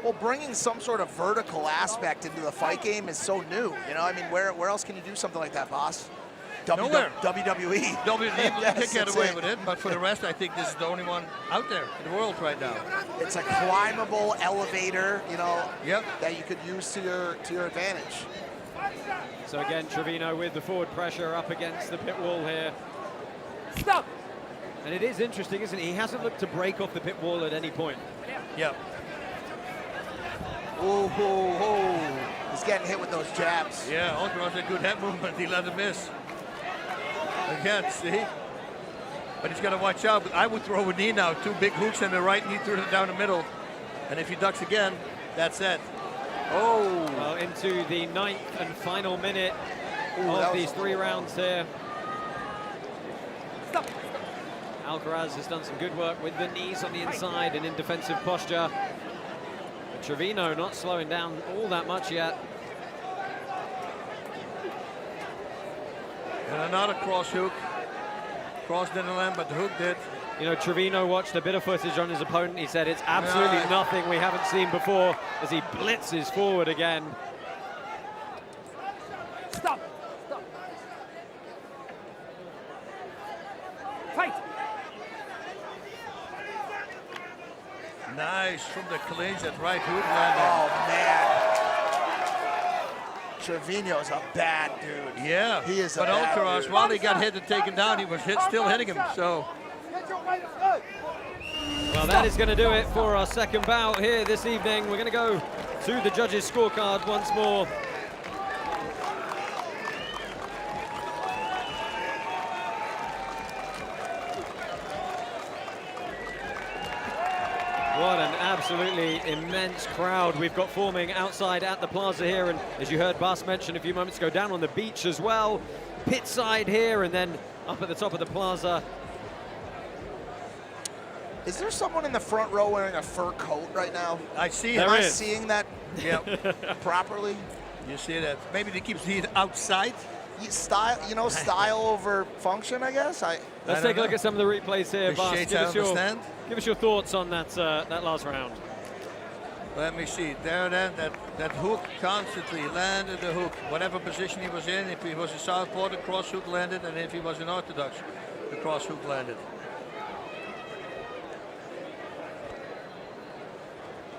Well, bringing some sort of vertical aspect into the fight game is so new, you know? I mean, where else can you do something like that, boss? Nowhere. WWE. Can't get away with it, but for the rest, I think this is the only one out there in the world right now. It's a climbable elevator, you know, Yep. that you could use to your advantage. So again, Trevino with the forward pressure up against the pit wall here. Stop. And it is interesting, isn't it? He hasn't looked to break off the pit wall at any point. Yep. He's getting hit with those jabs. Yeah, Alcaraz had good head movement. He let him miss. Again, see? But he's got to watch out. I would throw a knee now. 2 big hooks and the right knee through down the middle. And if he ducks again, that's it. Oh! Well, into the 9th and final minute of these 3 rounds here. Stop. Alcaraz has done some good work with the knees on the inside and in defensive posture. Trevino not slowing down all that much yet. And another cross hook. Cross didn't land, but the hook did. You know, Trevino watched a bit of footage on his opponent. He said it's absolutely nothing we haven't seen before as he blitzes forward again. Stop. Stop. Fight. Nice from the clinch, that right hook landed. Oh, man. Trevino's a bad dude. Yeah, he is a but bad Alcaraz, dude. while he got hit and taken down, he was still hitting him, so. Well, that is going to do it for our second bout here this evening. We're going to go to the judges' scorecard once more. What an absolutely immense crowd we've got forming outside at the plaza here, and as you heard Bas mention a few moments ago, down on the beach as well, pit side here, and then up at the top of the plaza. Is there someone in the front row wearing a fur coat right now? I see. Am I seeing that properly? You see that? Maybe they keep the heat outside. Style, you know, style over function, I guess. Let's take a look at some of the replays here, Bas. Give us your thoughts on that that last round. Let me see. There, then that hook constantly landed the hook. Whatever position he was in, if he was a southpaw, the cross hook landed, and if he was an orthodox, the cross hook landed.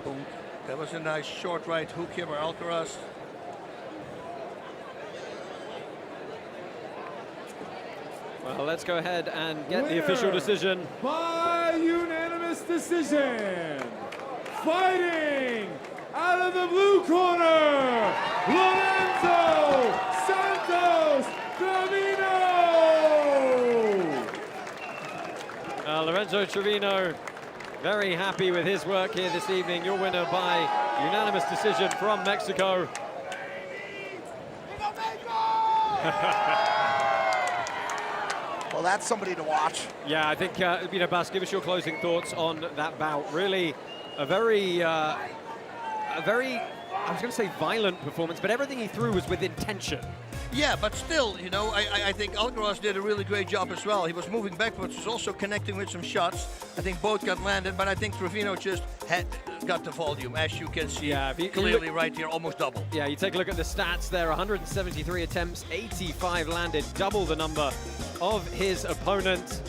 Boom. That was a nice short right hook here by Alcaraz. Well, let's go ahead and get the official decision. By unanimous decision, fighting out of the blue corner, Lorenzo Santos Trevino. Lorenzo Trevino, very happy with his work here this evening. Your winner by unanimous decision from Mexico. Well, that's somebody to watch. Yeah, I think, you know, Bas, give us your closing thoughts on that bout. Really a very, I was going to say violent performance, but everything he threw was with intention. Yeah, but still, you know, I think Alcaraz did a really great job as well. He was moving backwards, was also connecting with some shots. I think both got landed, but I think Trevino just got the volume, as you can see clearly right here, almost double. Yeah, you take a look at the stats there, 173 attempts, 85 landed, double the number of his opponent.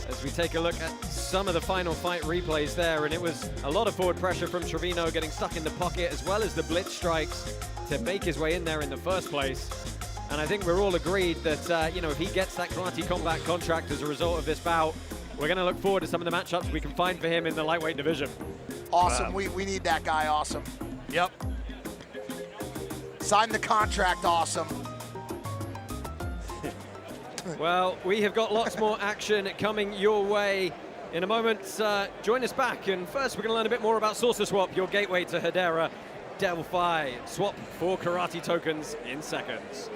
As we take a look at some of the final fight replays there, and it was a lot of forward pressure from Trevino, getting stuck in the pocket, as well as the blitz strikes to make his way in there in the first place. And I think we're all agreed that, you know, if he gets that Karate Combat contract as a result of this bout, we're going to look forward to some of the matchups we can find for him in the lightweight division. Awesome. We need that guy. Awesome. Yep. Sign the contract. Awesome. Well, we have got lots more action coming your way. In a moment, join us back. And first, we're going to learn a bit more about Saucer Swap, your gateway to Hedera, Delphi. Swap 4 karate tokens in seconds.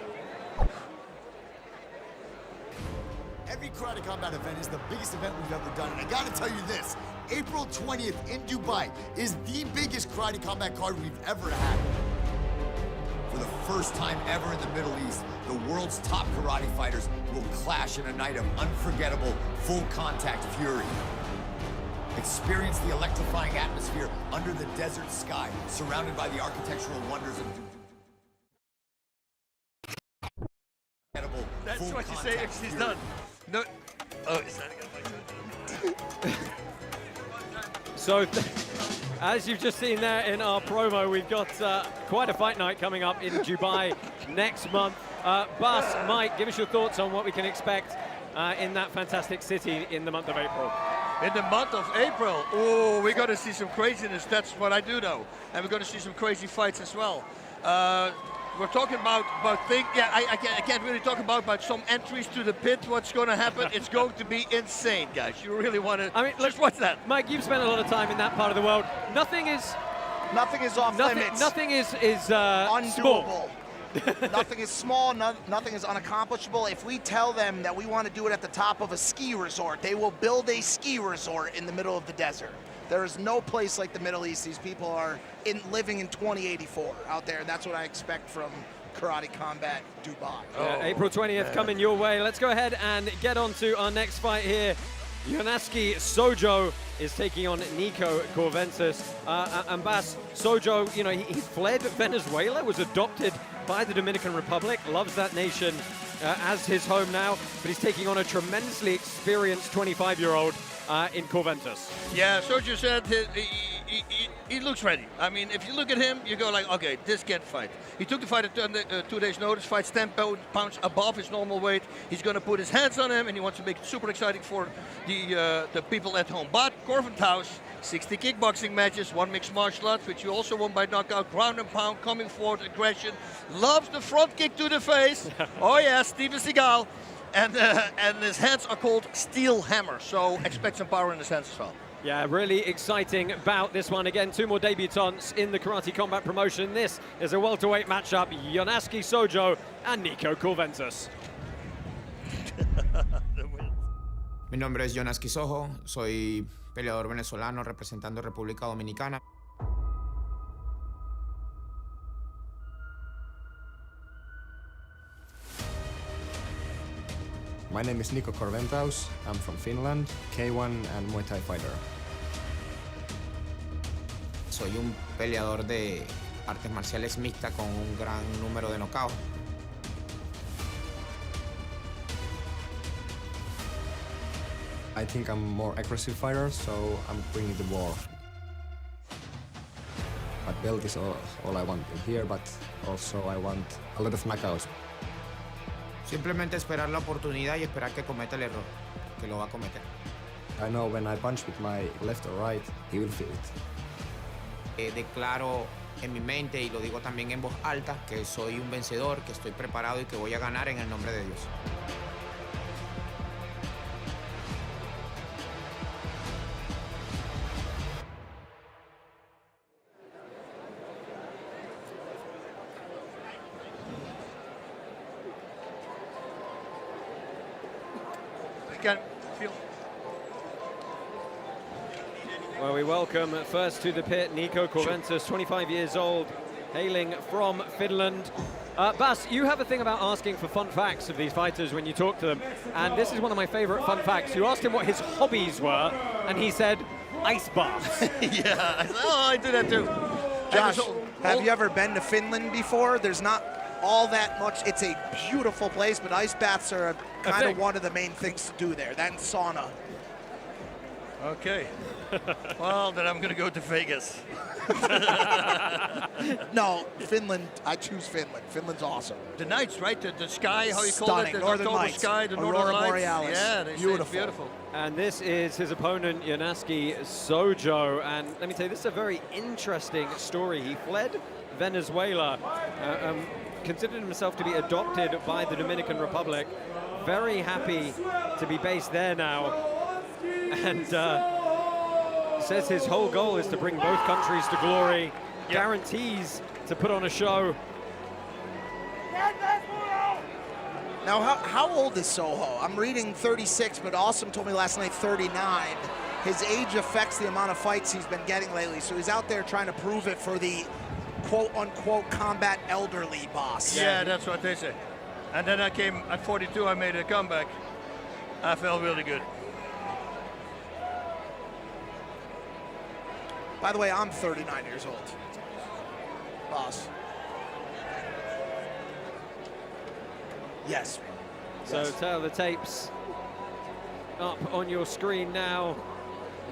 Every Karate Combat event is the biggest event we've ever done, and I gotta tell you this, April 20th in Dubai is the biggest Karate Combat card we've ever had. For the first time ever in the Middle East, the world's top karate fighters will clash in a night of unforgettable, full-contact fury. Experience the electrifying atmosphere under the desert sky, surrounded by the architectural wonders of That's what you say if she's done. No. Oh, is that again? So, as you've just seen there in our promo, we've got quite a fight night coming up in Dubai next month. Bas, Mike, give us your thoughts on what we can expect in that fantastic city in the month of April. In the month of April, oh, we're going to see some craziness. That's what I do know. And we're going to see some crazy fights as well. We're talking about things. Yeah, I can't really talk about some entries to the pit. What's going to happen? It's going to be insane, guys. You really want to? I mean, just watch that. Mike, you've spent a lot of time in that part of the world. Nothing is off limits. Nothing is undoable. Nothing is small. Nothing is unaccomplishable. If we tell them that we want to do it at the top of a ski resort, they will build a ski resort in the middle of the desert. There is no place like the Middle East. These people are living in 2084 out there, and that's what I expect from Karate Combat Dubai. April 20th coming your way. Let's go ahead and get on to our next fight here. Jhonasky Sojo is taking on Niko Korventaus. And Bas, Sojo, you know, he fled Venezuela, was adopted by the Dominican Republic, loves that nation as his home now, but he's taking on a tremendously experienced 25-year-old in Korventaus. Yeah, Sojo said he looks ready. I mean, if you look at him, you go like, okay, this can fight. He took the fight at 2 days' notice, fights 10 pounds above his normal weight. He's going to put his hands on him, and he wants to make it super exciting for the people at home. But Korventaus, 60 kickboxing matches, 1 mixed martial arts, which you also won by knockout, ground and pound, coming forward, aggression, loves the front kick to the face. Oh yeah, Steven Seagal. And his hands are called steel hammer, so expect some power in his hands as well. Yeah, really exciting bout, this one. Again, 2 more debutants in the Karate Combat promotion. This is a welterweight matchup, Jhonasky Sojo and Niko Korventaus. Mi nombre es Jhonasky Sojo, soy peleador venezolano representando República Dominicana. My name is Niko Korventaus. I'm from Finland, K1 and Muay Thai fighter. Soy un peleador de artes marciales mixtas con un gran número de knockouts. I think I'm more aggressive fighter, so I'm bringing the war. My belt is all I want in here, but also I want a lot of knockouts. Simplemente esperar la oportunidad y esperar que cometa el error, que lo va a cometer. I know when I punch with my left or right, he will feel it. Declaro en mi mente, y lo digo también en voz alta, que soy un vencedor, que estoy preparado y que voy a ganar en el nombre de Dios. Well, we welcome first to the pit Niko Korventaus, 25 years old, hailing from Finland. Bas, you have a thing about asking for fun facts of these fighters when you talk to them, and this is one of my favorite fun facts. You asked him what his hobbies were, and he said, ice baths. Yeah, I do that too. Josh, have you ever been to Finland before? There's not all that much. It's a beautiful place, but ice baths are kind of one of the main things to do there. That and sauna. Okay. Well, then I'm going to go to Vegas. No, Finland. I choose Finland. Finland's awesome. The nights, right? The sky, how you call Stunning. it? The Northern October Lights. sky, the Aurora Northern Lights. Borealis. Yeah, they say it's beautiful. And this is his opponent, Jhonasky Sojo. And let me tell you, this is a very interesting story. He fled Venezuela, considered himself to be adopted by the Dominican Republic. Very happy to be based there now. And says his whole goal is to bring both countries to glory, guarantees to put on a show. Now, how old is Soho? I'm reading 36, but Awesome told me last night 39. His age affects the amount of fights he's been getting lately, so he's out there trying to prove it for the quote-unquote combat elderly boss. Yeah, that's what they say. And then I came at 42, I made a comeback. I felt really good. By the way, I'm 39 years old. Boss. Yes. So tell the tapes up on your screen now.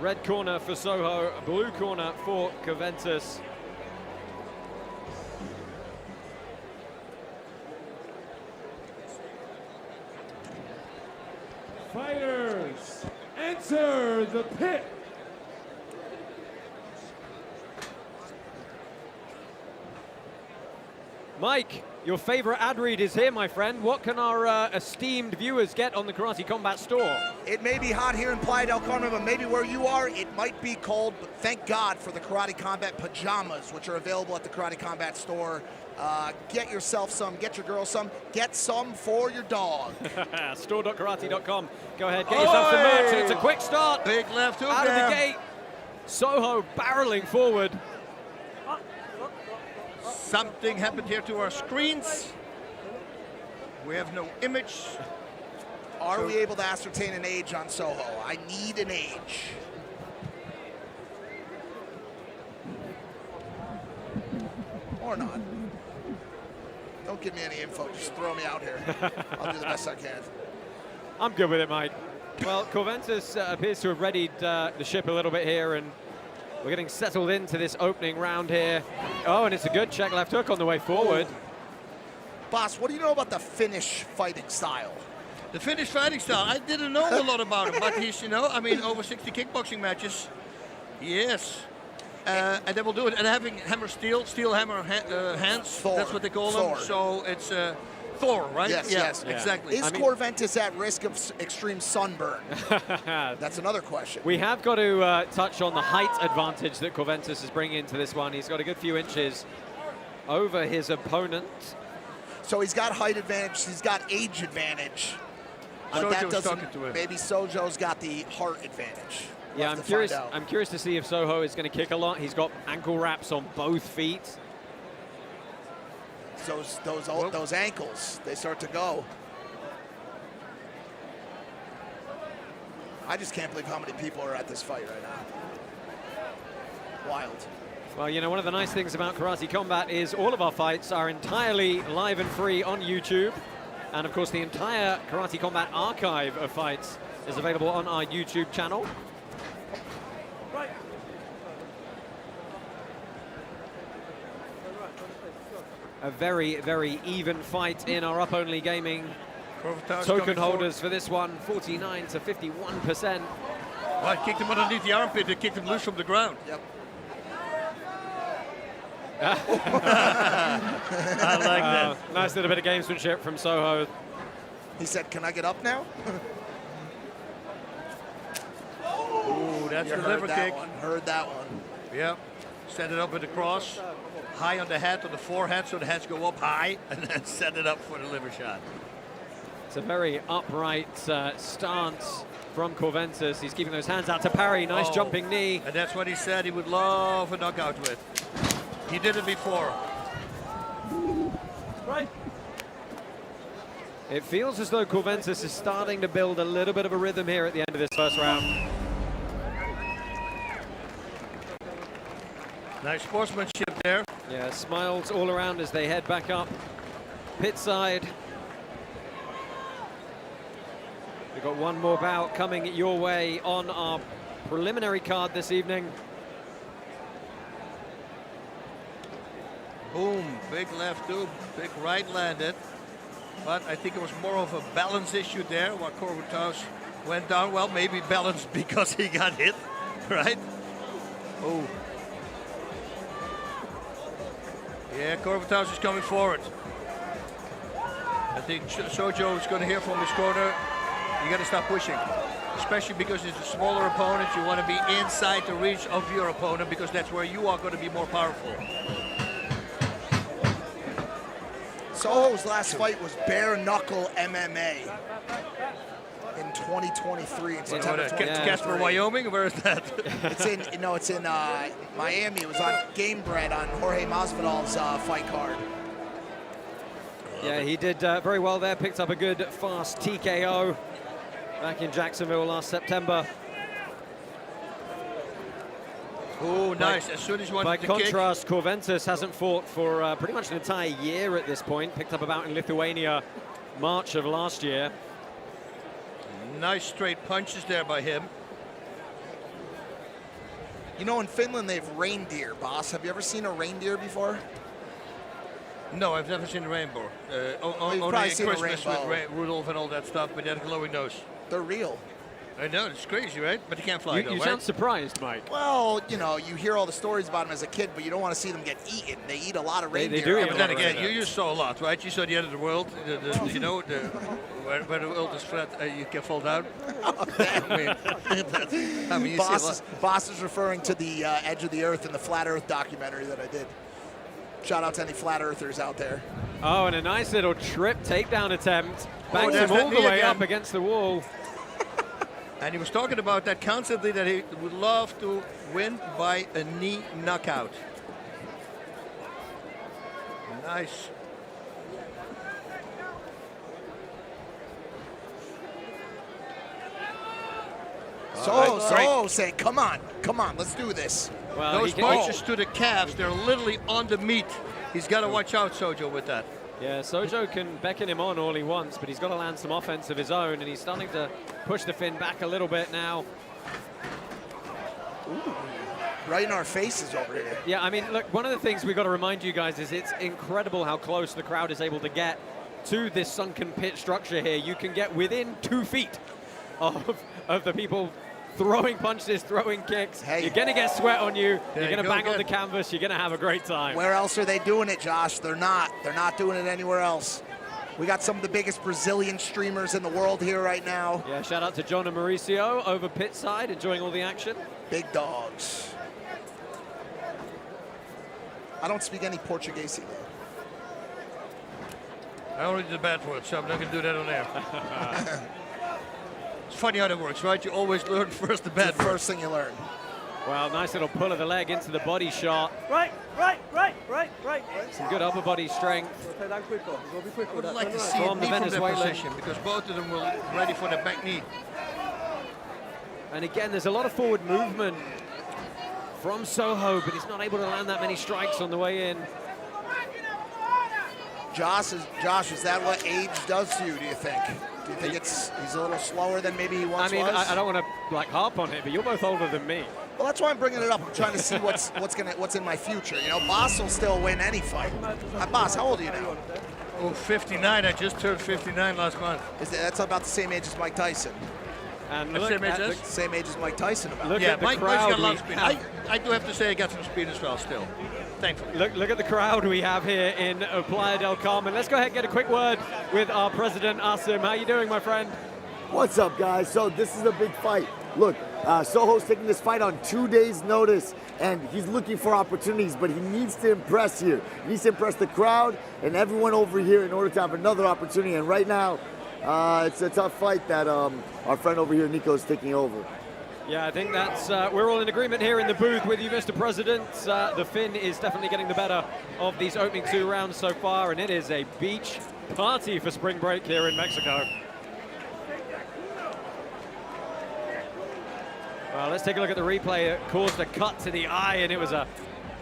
Red corner for Soho, blue corner for Korventaus. Fighters, enter the pit. Mike, your favorite ad read is here, my friend. What can our esteemed viewers get on the Karate Combat store? It may be hot here in Playa del Carmen, but maybe where you are, it might be cold. But thank God for the Karate Combat pajamas, which are available at the Karate Combat store. Get yourself some, get your girl some, get some for your dog. Store.karate.com. Go ahead, get yourself some merch. It's a quick start. Big left hook out there. of the gate. Sojo barreling forward. Something happened here to our screens. We have no image. Are we able to ascertain an age on Sojo? I need an age. Or not. Don't give me any info, just throw me out here. I'll do the best I can. I'm good with it, Mike. Well, Korventaus appears to have readied the ship a little bit here, and we're getting settled into this opening round here. Oh, and it's a good check left hook on the way forward. Boss, what do you know about the Finnish fighting style? The Finnish fighting style, I didn't know a lot about him, but he's, you know, I mean, over 60 kickboxing matches. Yes. And then we'll do it. And having steel hammer hands, Thor. that's what they call Thor. them. So it's Thor, right? Yes, yeah, yes. Exactly. Is Korventaus at risk of extreme sunburn? That's another question. We have got to touch on the height advantage that Korventaus is bringing into this one. He's got a good few inches over his opponent. So he's got height advantage, he's got age advantage. But that doesn't, maybe Sojo's got the heart advantage. Yeah, I'm curious to see if Sojo is going to kick a lot. He's got ankle wraps on both feet. Those ankles, they start to go. I just can't believe how many people are at this fight right now. Wild. Well, you know, one of the nice things about Karate Combat is all of our fights are entirely live and free on YouTube. And of course, the entire Karate Combat archive of fights is available on our YouTube channel. Right. A very, very even fight in our up-only gaming Korventaus token holders for this one, 49 to 51%. Well, I kicked him underneath the armpit, it kicked him loose from the ground. Yep. I like that. Nice little bit of gamesmanship from Sojo. He said, "Can I get up now?" Ooh, that's a liver kick. Heard that one. Yep. Set it up with the cross. High on the head, on the forehead, so the heads go up high, and then set it up for the liver shot. It's a very upright stance from Korventaus. He's keeping those hands out to parry. Nice jumping knee. And that's what he said he would love a knockout with. He did it before. Right. It feels as though Korventaus is starting to build a little bit of a rhythm here at the end of this first round. Nice sportsmanship there. Yeah, smiles all around as they head back up pit side. We've got one more bout coming your way on our preliminary card this evening. Boom, big left hook, big right landed. But I think it was more of a balance issue there, while Korventaus went down. Well, maybe balanced because he got hit, right? Oh. Yeah, Korventaus is coming forward. I think Sojo is going to hear from his corner, you got to stop pushing. Especially because it's a smaller opponent, you want to be inside the reach of your opponent because that's where you are going to be more powerful. Sojo's last fight was bare knuckle MMA in 2023 in September. Casper, Wyoming. Where is that? It's in Miami. It was on Game Bread on Jorge Masvidal's fight card. Yeah, he did very well there. Picked up a good fast TKO back in Jacksonville last September. Oh, nice. As soon as you want By to contrast, Korventaus hasn't fought for pretty much an entire year at this point. Picked up about in Lithuania March of last year. Nice straight punches there by him. You know, in Finland, they have reindeer, boss. Have you ever seen a reindeer before? No, I've never seen a rainbow. You've Only probably seen a Christmas rainbow. with Rudolph and all that stuff, but that glowing nose. They're real. I know, it's crazy, right? But they can't fly, though, You right? sound surprised, Mike. Well, you know, you hear all the stories about them as a kid, but you don't want to see them get eaten. They eat a lot of reindeer. They do eat But then again, you saw a lot, right? You saw the end of the world, you know, where the world is flat, you can fall down. I mean, you see a lot. Boss is referring to the Edge of the Earth and the Flat Earth documentary that I did. Shout out to any flat earthers out there. Oh, and a nice little trip takedown attempt. Backs there's him all that the knee way again. up against the wall. And he was talking about that constantly, that he would love to win by a knee knockout. Nice. So say, come on, let's do this. Well, those punches to the calves, they're literally on the meat. He's got to watch out, Sojo, with that. Yeah, Sojo can beckon him on all he wants, but he's got to land some offense of his own, and he's starting to push the Finn back a little bit now. Ooh, right in our faces over here. Yeah, I mean, look, one of the things we've got to remind you guys is it's incredible how close the crowd is able to get to this sunken pit structure here. You can get within 2 feet of the people throwing punches, throwing kicks. Hey. You're going to get sweat on you. You're going to bang on the canvas. You're going to have a great time. Where else are they doing it, Josh? They're not. They're not doing it anywhere else. We got some of the biggest Brazilian streamers in the world here right now. Yeah, shout out to John and Mauricio over pit side, enjoying all the action. Big dogs. I don't speak any Portuguese either. I only did the bad words, so I'm not going to do that on air. It's funny how that works, right? You always learn first the bad words. First thing you learn. Well, nice little pull of the leg into the body shot. Right. Some good upper body strength. I would like to see from the Venezuelan position, because both of them were ready for the back knee. And again, there's a lot of forward movement from Sojo, but he's not able to land that many strikes on the way in. Josh, is that what age does to you, do you think? Do you think he's a little slower than maybe he once was? I don't want to like harp on it, but you're both older than me. Well, that's why I'm bringing it up. I'm trying to see what's in my future. You know, Boss will still win any fight. Boss, how old are you now? Oh, 59. I just turned 59 last month. That's about the same age as Mike Tyson. And look at same age as Mike Tyson. About. Yeah, Mike's got a lot of speed. I do have to say I got some speed as well still. Thankfully. Look at the crowd we have here in Playa del Carmen. Let's go ahead and get a quick word with our president, Asim. How you doing, my friend? What's up, guys? So this is a big fight. Look, Sojo's taking this fight on 2 days' notice, and he's looking for opportunities, but he needs to impress here. He needs to impress the crowd and everyone over here in order to have another opportunity. And right now, it's a tough fight that our friend over here, Niko, is taking over. Yeah, I think that's, we're all in agreement here in the booth with you, Mr. President. The Finn is definitely getting the better of these opening 2 rounds so far, and it is a beach party for spring break here in Mexico. Well, let's take a look at the replay. It caused a cut to the eye, and it was a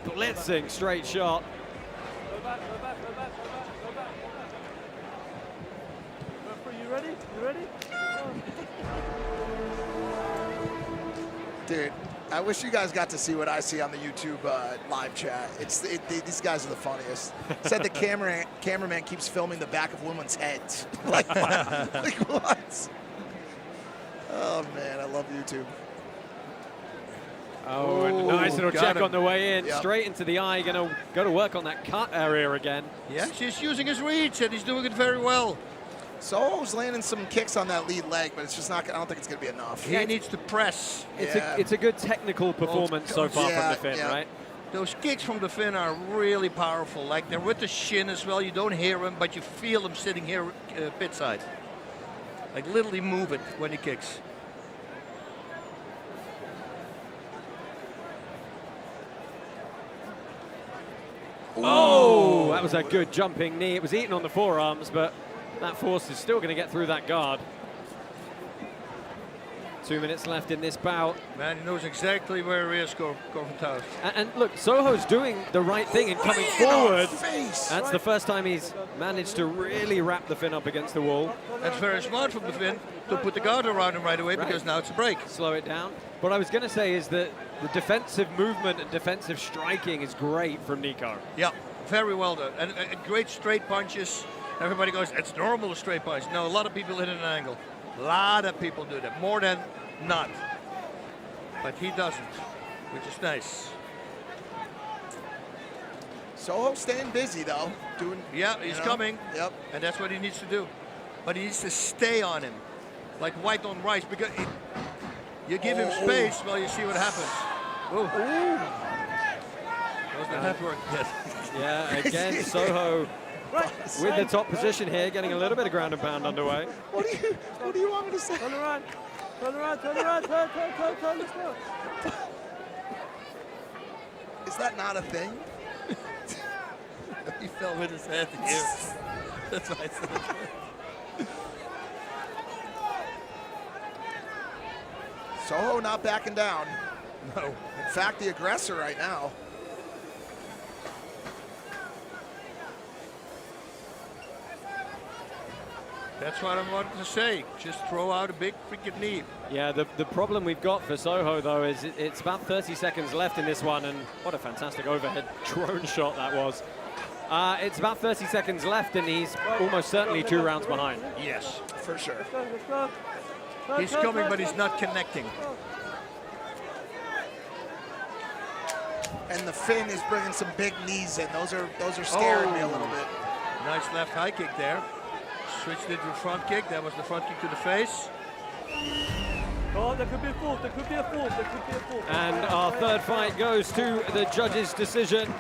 blitzing straight shot. You ready? Dude, I wish you guys got to see what I see on the YouTube live chat. These guys are the funniest. Said the cameraman keeps filming the back of women's heads. like what? Oh man, I love YouTube. Oh, and a nice little check him. on the way in, Yep. straight into the eye. Gonna go to work on that cut area again. Yeah, he's using his reach, and he's doing it very well. Sojo's landing some kicks on that lead leg, but it's just not. I don't think it's gonna be enough. He needs to press. It's a good technical performance so far from the Finn, right? Those kicks from the Finn are really powerful. Like, they're with the shin as well. You don't hear him, but you feel him sitting here pit side. Like, literally move it when he kicks. Oh, that was a good jumping knee. It was eaten on the forearms, but that force is still going to get through that guard. 2 minutes left in this bout. Man, he knows exactly where he is, Korventaus. And look, Sojo's doing the right thing in coming forward. That's the first time he's managed to really wrap the Finn up against the wall. That's very smart from the Finn to put the guard around him right away, because now it's a break. Slow it down. What I was going to say is that the defensive movement and defensive striking is great from Niko. Yeah, very well done. And great straight punches. Everybody goes, it's normal to straight punch. No, a lot of people hit at an angle. A lot of people do that, more than not. But he doesn't, which is nice. Sojo staying busy though. Yeah, he's coming. Yep. And that's what he needs to do. But he needs to stay on him, like white on rice, because you give him space, well, you see what happens. Ooh. Doesn't have work yet. Yeah, again, Sojo with the top position here, getting a little bit of ground and pound underway. What do you want me to say? On the run. Turn around, turn, let's go. Is that not a thing? He fell with his head here. That's what I said. Sojo not backing down. No. In fact, the aggressor right now. That's what I wanted to say. Just throw out a big freaking knee. Yeah, the problem we've got for Sojo, though, is it's about 30 seconds left in this one, and what a fantastic overhead drone shot that was. It's about 30 seconds left, and he's almost certainly 2 rounds behind. Yes, for sure. Let's go. He's coming, but he's not connecting. And the Finn is bringing some big knees in. Those are scaring me a little bit. Nice left high kick there. Switched into a front kick. That was the front kick to the face. Oh, there could be a fourth. There could be a fourth. There could be a fourth. And our third fight goes to the judges' decision.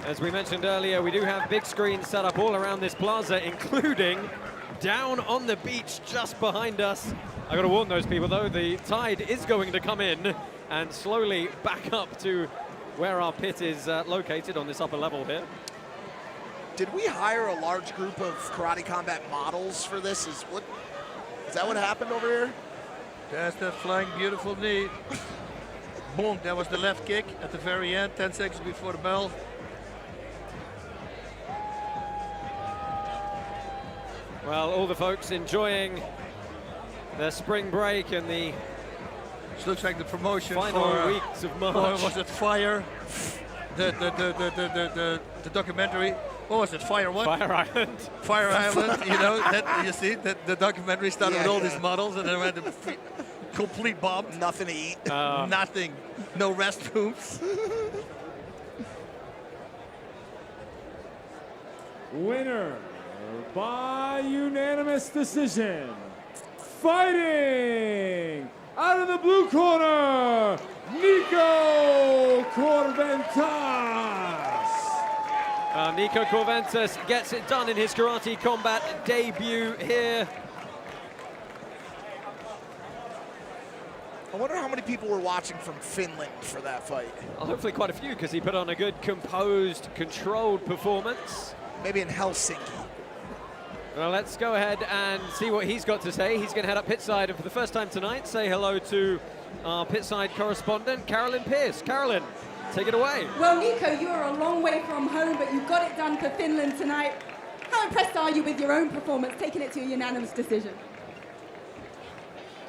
As we mentioned earlier, we do have big screens set up all around this plaza, including down on the beach just behind us. I got to warn those people, though, the tide is going to come in and slowly back up to where our pit is located on this upper level here. Did we hire a large group of Karate Combat models for this? Is that what happened over here? There's that flying beautiful knee. Boom, that was the left kick at the very end, 10 seconds before the bell. Well, all the folks enjoying their spring break and the This looks like the promotion final for weeks of March. Or was it Fire? The documentary. What was it? Fire what? Fire Island. Fire Island. You know, that, you see that the documentary started with all these models, and then went to complete bomb. Nothing to eat. Nothing. No restrooms. Winner by unanimous decision, fighting out of the blue corner, Niko Korventaus. Niko Korventaus gets it done in his Karate Combat debut here. I wonder how many people were watching from Finland for that fight. Well, hopefully quite a few, because he put on a good, composed, controlled performance. Maybe in Helsinki. Well, let's go ahead and see what he's got to say. He's going to head up pit side, and for the first time tonight, say hello to our pit side correspondent, Carolyn Pierce. Carolyn, take it away. Well, Niko, you are a long way from home, but you got it done for Finland tonight. How impressed are you with your own performance, taking it to a unanimous decision?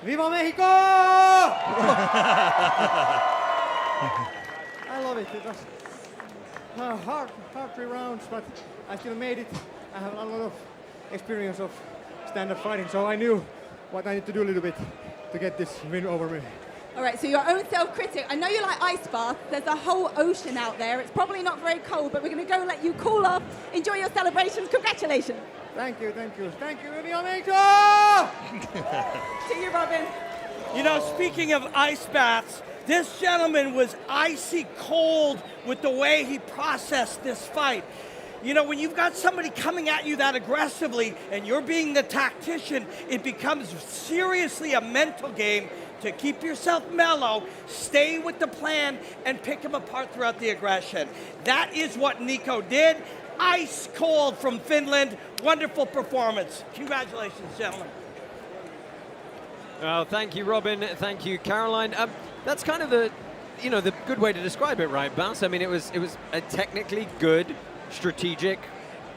Viva Mexico! I love it. It was hard 3 rounds, but I still made it. I have a lot of experience of stand-up fighting, so I knew what I need to do a little bit to get this win over me. All right, so your own self-critic. I know you like ice baths. There's a whole ocean out there. It's probably not very cold, but we're going to go let you cool off. Enjoy your celebrations. Congratulations. Thank you, thank you. Thank you, Viva Mexico! To you, Robin. You know, speaking of ice baths, this gentleman was icy cold with the way he processed this fight. You know, when you've got somebody coming at you that aggressively and you're being the tactician, it becomes seriously a mental game to keep yourself mellow, stay with the plan, and pick him apart throughout the aggression. That is what Niko did. Ice cold from Finland. Wonderful performance. Congratulations, gentlemen. Well, thank you, Robin. Thank you, Caroline. That's kind of the good way to describe it, right, Bass? I mean, it was a technically good, strategic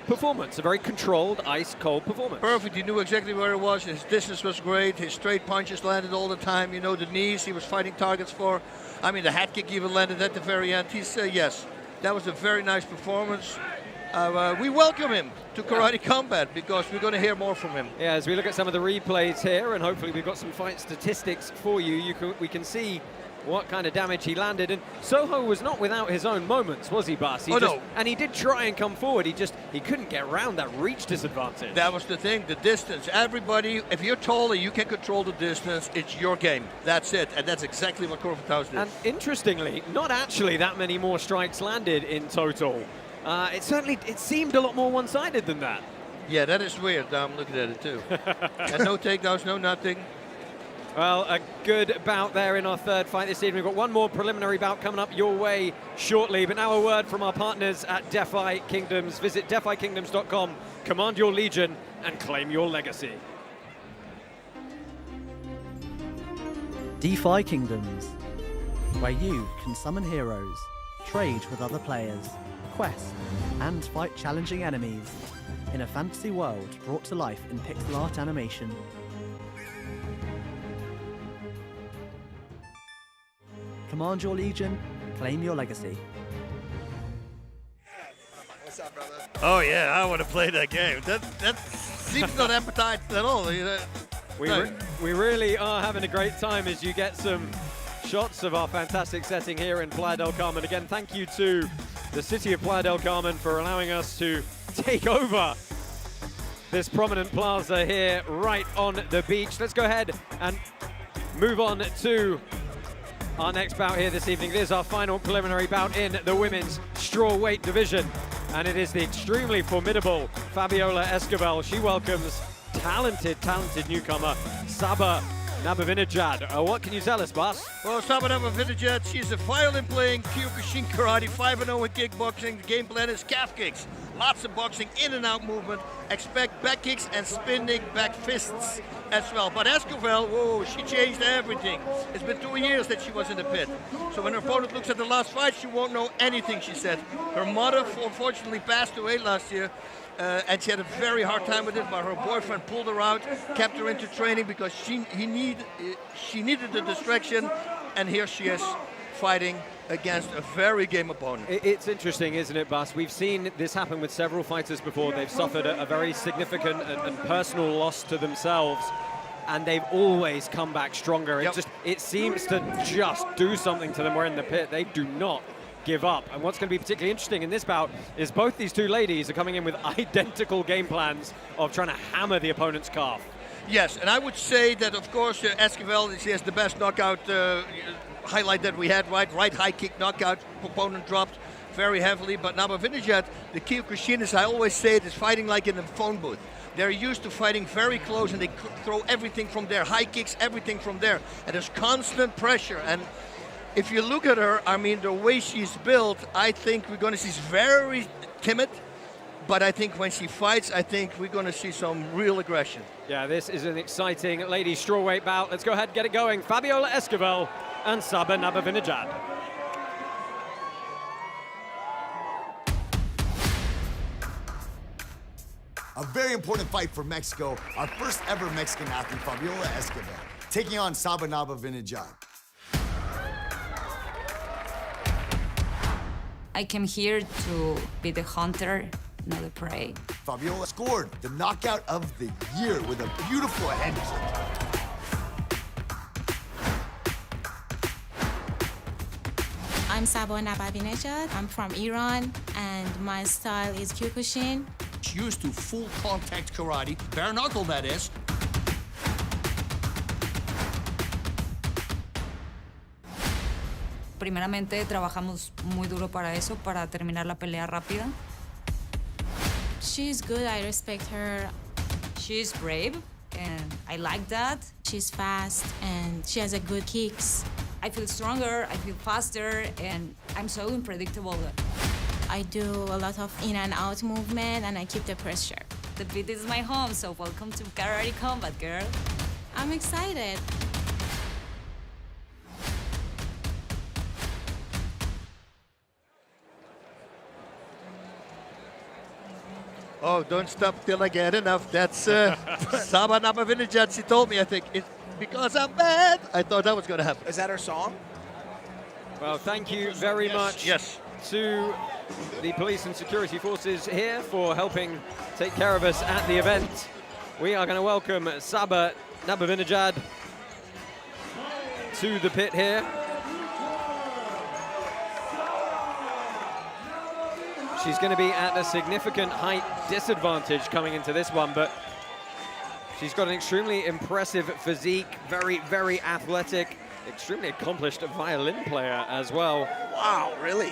performance, a very controlled, ice-cold performance. Perfect. He knew exactly where it was. His distance was great. His straight punches landed all the time. You know, the knees he was fighting targets for. I mean, the head kick even landed at the very end. He's yes, that was a very nice performance. We welcome him to Karate Combat because we're going to hear more from him. Yeah, as we look at some of the replays here, and hopefully we've got some fight statistics for you, we can see what kind of damage he landed. And Sojo was not without his own moments, was he, Bas? No. And he did try and come forward. He couldn't get around that reach disadvantage. That was the thing, the distance. Everybody, if you're taller, you can control the distance. It's your game. That's it. And that's exactly what Korventaus did. And interestingly, not actually that many more strikes landed in total. It seemed a lot more one-sided than that. Yeah, that is weird. I'm looking at it too. And no takedowns, no nothing. Well, a good bout there in our third fight this evening. We've got one more preliminary bout coming up your way shortly. But now a word from our partners at DeFi Kingdoms. Visit defykingdoms.com, command your legion, and claim your legacy. DeFi Kingdoms, where you can summon heroes, trade with other players, quest, and fight challenging enemies in a fantasy world brought to life in pixel art animation. Command your legion, claim your legacy. What's up, brother? Oh yeah, I want to play that game. That seems not appetizing at all. We really are having a great time as you get some shots of our fantastic setting here in Playa del Carmen. Again, thank you to the city of Playa del Carmen for allowing us to take over this prominent plaza here right on the beach. Let's go ahead and move on to our next bout here this evening. This is our final preliminary bout in the women's strawweight division, and it is the extremely formidable Fabiola Esquivel. She welcomes talented newcomer Saba Nabavinejad. What can you tell us, boss? Well, Saba Nabavinejad, she's a violin-playing Kyokushin karate, 5-0 in kickboxing. The game plan is calf kicks. Lots of boxing, in and out movement. Expect back kicks and spinning back fists as well. But Esquivel, whoa, she changed everything. It's been 2 years that she was in the pit. So when her opponent looks at the last fight, she won't know anything, she said. Her mother, unfortunately, passed away last year. And she had a very hard time with it, but her boyfriend pulled her out, kept her into training because she needed the distraction, and here she is fighting against a very game opponent. It's interesting, isn't it, Bas? We've seen this happen with several fighters before. They've suffered a very significant and personal loss to themselves, and they've always come back stronger. Yep. It seems to just do something to them. We're in the pit. They do not give up. And what's going to be particularly interesting in this bout is both these two ladies are coming in with identical game plans of trying to hammer the opponent's calf. Yes, and I would say that, of course, Esquivel, she has the best knockout highlight that we had, right high kick knockout. Opponent dropped very heavily, but Nabavinejad, the Kyokushin, as I always say, it is fighting like in a phone booth. They're used to fighting very close, and they throw everything from there, high kicks, everything from there, and there's constant pressure. And if you look at her, I mean, the way she's built, I think we're going to see she's very timid, but I think when she fights, I think we're going to see some real aggression. Yeah, this is an exciting ladies strawweight bout. Let's go ahead and get it going. Fabiola Esquivel and Saba Nabavinejad. A very important fight for Mexico. Our first ever Mexican athlete, Fabiola Esquivel, taking on Saba Nabavinejad. I came here to be the hunter, not the prey. Fabiola scored the knockout of the year with a beautiful head kick. I'm Saba Nabavinejad. I'm from Iran, and my style is Kyokushin. She used to full contact karate, bare knuckle that is. Primeramente trabajamos muy duro para eso, para terminar la pelea rápida. She's good, I respect her. She's brave, and I like that. She's fast, and she has a good kicks. I feel stronger, I feel faster, and I'm so unpredictable. I do a lot of in and out movement, and I keep the pressure. The pit is my home, so welcome to Karate Combat, girl. I'm excited. Oh, don't stop till I get enough. That's Saba Nabavinejad. She told me, I think, it's because I'm bad. I thought that was going to happen. Is that her song? Well, thank you very much to the police and security forces here for helping take care of us at the event. We are going to welcome Saba Nabavinejad to the pit here. She's going to be at a significant height disadvantage coming into this one, but she's got an extremely impressive physique, very athletic, extremely accomplished violin player as well. Wow, really?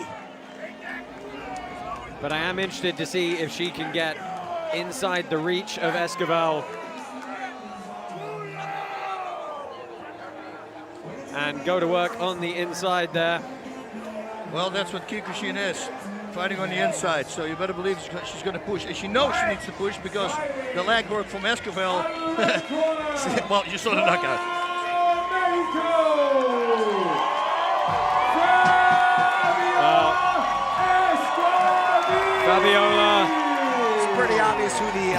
But I am interested to see if she can get inside the reach of Esquivel. and go to work on the inside there. Well, that's what Kyokushin is, fighting on the inside. So you better believe she's going to push. And she knows she needs to push because the leg work from Esquivel. Well, you saw the knockout. Fabiola. It's pretty obvious who the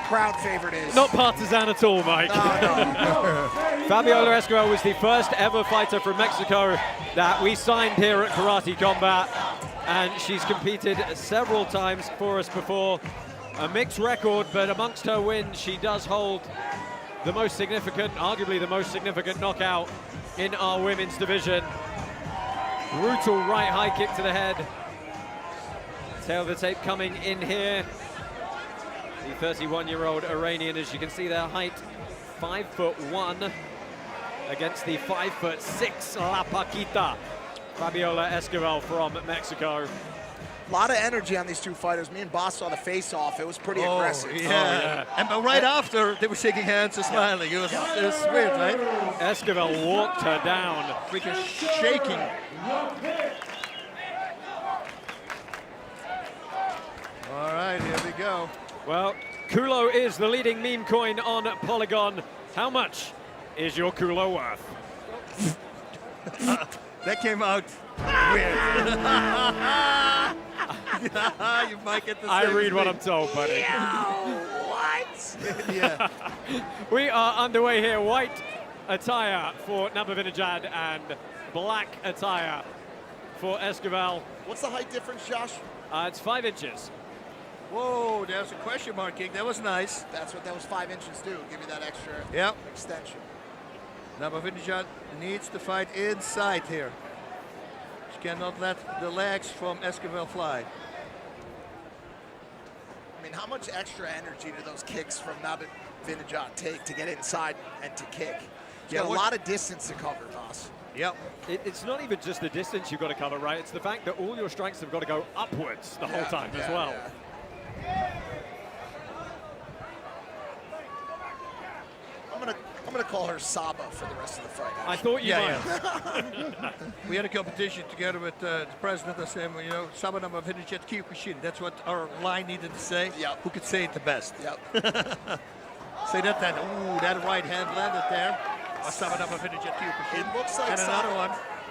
crowd favorite is. Not partisan at all, Mike. No. Fabiola Esquivel was the first ever fighter from Mexico that we signed here at Karate Combat, and she's competed several times for us before. A mixed record, but amongst her wins, she does hold the most significant, arguably the most significant knockout in our women's division. Brutal right high kick to the head. Tail of the tape coming in here. The 31-year-old Iranian, as you can see their height, 5'1" against the 5'6" La Paquita, Fabiola Esquivel from Mexico. A lot of energy on these two fighters. Me and Boss saw the face-off. It was pretty aggressive. Yeah. But right after, they were shaking hands and smiling. It was weird, right? Esquivel walked her down. Freaking shaking. All right, here we go. Well, Kulo is the leading meme coin on Polygon. How much is your Kulo worth? That came out weird. You might get the I same read what thing. I'm told, buddy. What? Yeah. We are underway here. White attire for Nabavinejad and black attire for Esquivel. What's the height difference, Josh? It's 5 inches. Whoa, there's a question mark kick. That was nice. That's what those 5 inches do. Give you that extra extension. Nabavinejad needs to fight inside here. She cannot let the legs from Esquivel fly. I mean, how much extra energy do those kicks from Nabavinejad take to get inside and to kick? You got a lot of distance to cover, Boss. Yep. It's not even just the distance you've got to cover, right? It's the fact that all your strikes have got to go upwards the whole time as well. I'm gonna call her Saba for the rest of the fight. I thought you might. We had a competition together with the president. I said, well, you know, Saba Nabavinejad Kyokushin. That's what our line needed to say. Yep. Who could say it the best? Yep. Say that then. Ooh, that right hand landed there. Saba Nabavinejad Kyokushin. It looks like and another one.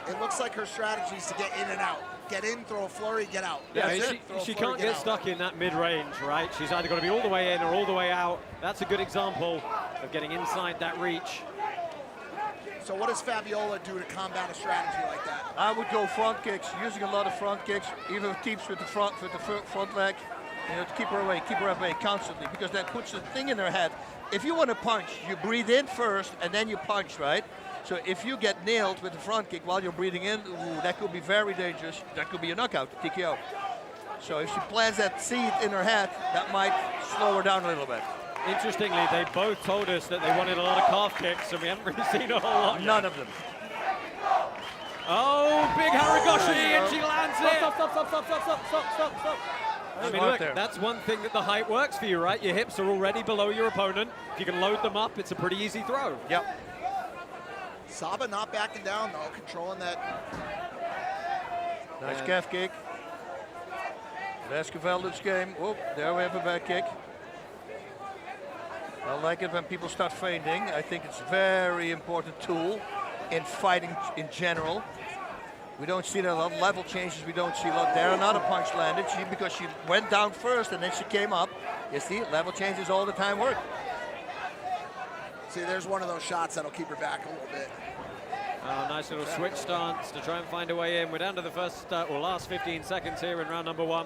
It looks like her strategy is to get in and out. Get in, throw a flurry, get out. Yeah, she can't get stuck in that mid-range, right? She's either got to be all the way in or all the way out. That's a good example of getting inside that reach. So what does Fabiola do to combat a strategy like that? I would go front kicks, using a lot of front kicks, even teeps with the front leg, you know, to keep her away constantly, because that puts the thing in her head. If you want to punch, you breathe in first and then you punch, right? So if you get nailed with the front kick while you're breathing in, ooh, that could be very dangerous. That could be a knockout, TKO. So if she plants that seed in her head, that might slow her down a little bit. Interestingly, they both told us that they wanted a lot of calf kicks, and we haven't really seen a whole lot. None of them. Oh, big Haragoshi, and she lands it. Stop. I mean, look, that's one thing that the height works for you, right? Your hips are already below your opponent. If you can load them up, it's a pretty easy throw. Yep. Saba not backing down, though, controlling that. Nice calf kick. Esquivel this game. Oh, there we have a back kick. I like it when people start feinting. I think it's a very important tool in fighting in general. We don't see a lot of level changes. We don't see a lot. There another punch landed. Because she went down first and then she came up. You see, level changes all the time work. See, there's one of those shots that'll keep her back a little bit. Oh, nice little switch stance to try and find a way in. We're down to the first or last 15 seconds here in round number 1.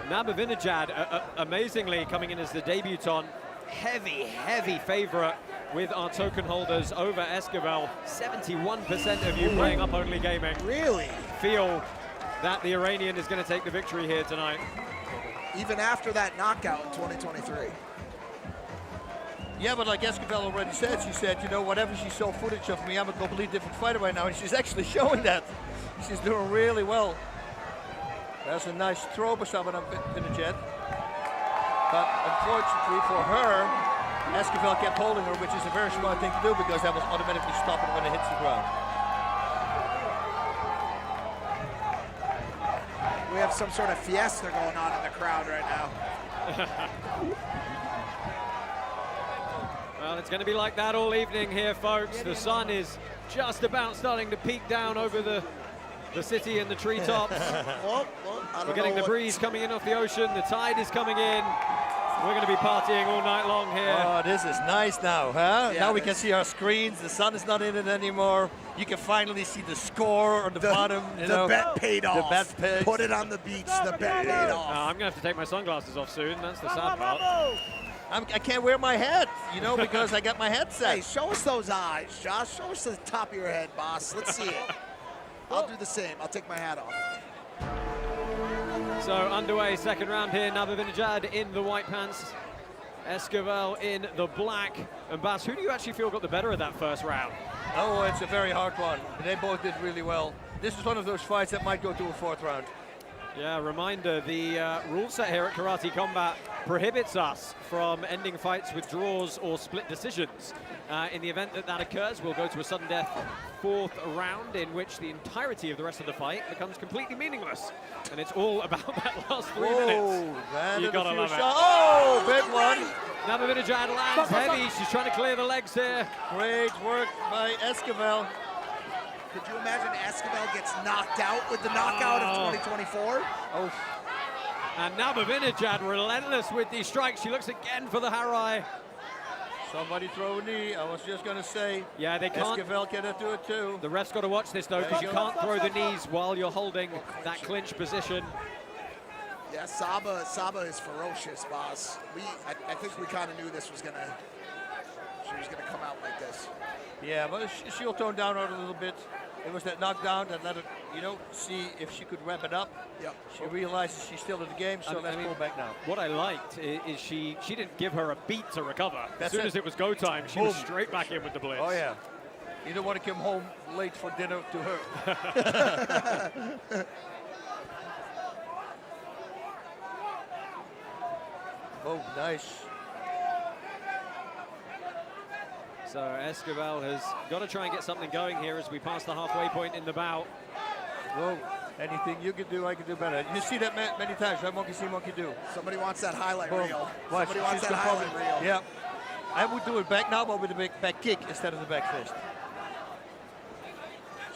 Nabavinejad, amazingly coming in as the debutant, heavy favorite with our token holders over Esquivel. 71% of you playing up only gaming. Really? Feel that the Iranian is going to take the victory here tonight. Even after that knockout in 2023. Yeah, but like Esquivel already said, she said, you know, whatever she saw footage of me, I'm a completely different fighter right now, and she's actually showing that. She's doing really well. That's a nice throw by Saba Nabavinejad. But unfortunately for her, Esquivel kept holding her, which is a very smart thing to do because that will automatically stop it when it hits the ground. We have some sort of fiesta going on in the crowd right now. Well, it's going to be like that all evening here, folks. The sun is just about starting to peek down over the city and the treetops. We're getting the breeze coming in off the ocean. The tide is coming in. We're going to be partying all night long here. Oh, this is nice now, huh? Yeah, now we can see our screens. The sun is not in it anymore. You can finally see the score on the bottom. The bet paid off. The bet paid. Put it on the beach. The bet paid off. I'm going to have to take my sunglasses off soon. That's the sad part. I can't wear my hat, you know, because I got my headset. Hey, show us those eyes, Josh. Show us the top of your head, boss. Let's see it. I'll do the same. I'll take my hat off. So underway, second round here. Nabavinejad in the white pants. Esquivel in the black. And Bas, who do you actually feel got the better of that first round? Oh, it's a very hard one. They both did really well. This is one of those fights that might go to a fourth round. Yeah, reminder, the rule set here at Karate Combat prohibits us from ending fights with draws or split decisions. In the event that that occurs, we'll go to a sudden death fourth round in which the entirety of the rest of the fight becomes completely meaningless. And it's all about that last 3 minutes. You gotta love it. Oh, big one. Nabavinejad lands heavy. She's trying to clear the legs here. Great work by Esquivel. Could you imagine Esquivel gets knocked out with the knockout of 2024? Oh. And Nabavinejad relentless with these strikes. She looks again for the Harai. Somebody throw a knee. I was just going to say. Yeah, they can't. Esquivel cannot do it too. The ref's got to watch this though, because you can't throw the knees while you're holding that clinch position. Yeah, Saba is ferocious, boss. I think we kind of knew this was she was gonna come out like this. Yeah, but she'll tone down a little bit. It was that knockdown that let her, see if she could wrap it up. Yep. She realizes she's still in the game, so let's pull back now. What I liked is she didn't give her a beat to recover. As soon as it was go time, she Boom. was straight back in with the blitz. Oh yeah. You don't want to come home late for dinner to her. Oh, nice. So Esquivel has got to try and get something going here as we pass the halfway point in the bout. Whoa, anything you can do, I can do better. You see that many times, right? Monkey see, monkey do. Somebody wants that highlight Boom. reel. Watch, Somebody wants that highlight reel. Yeah. I would do it back now, but with a big back kick instead of the back fist.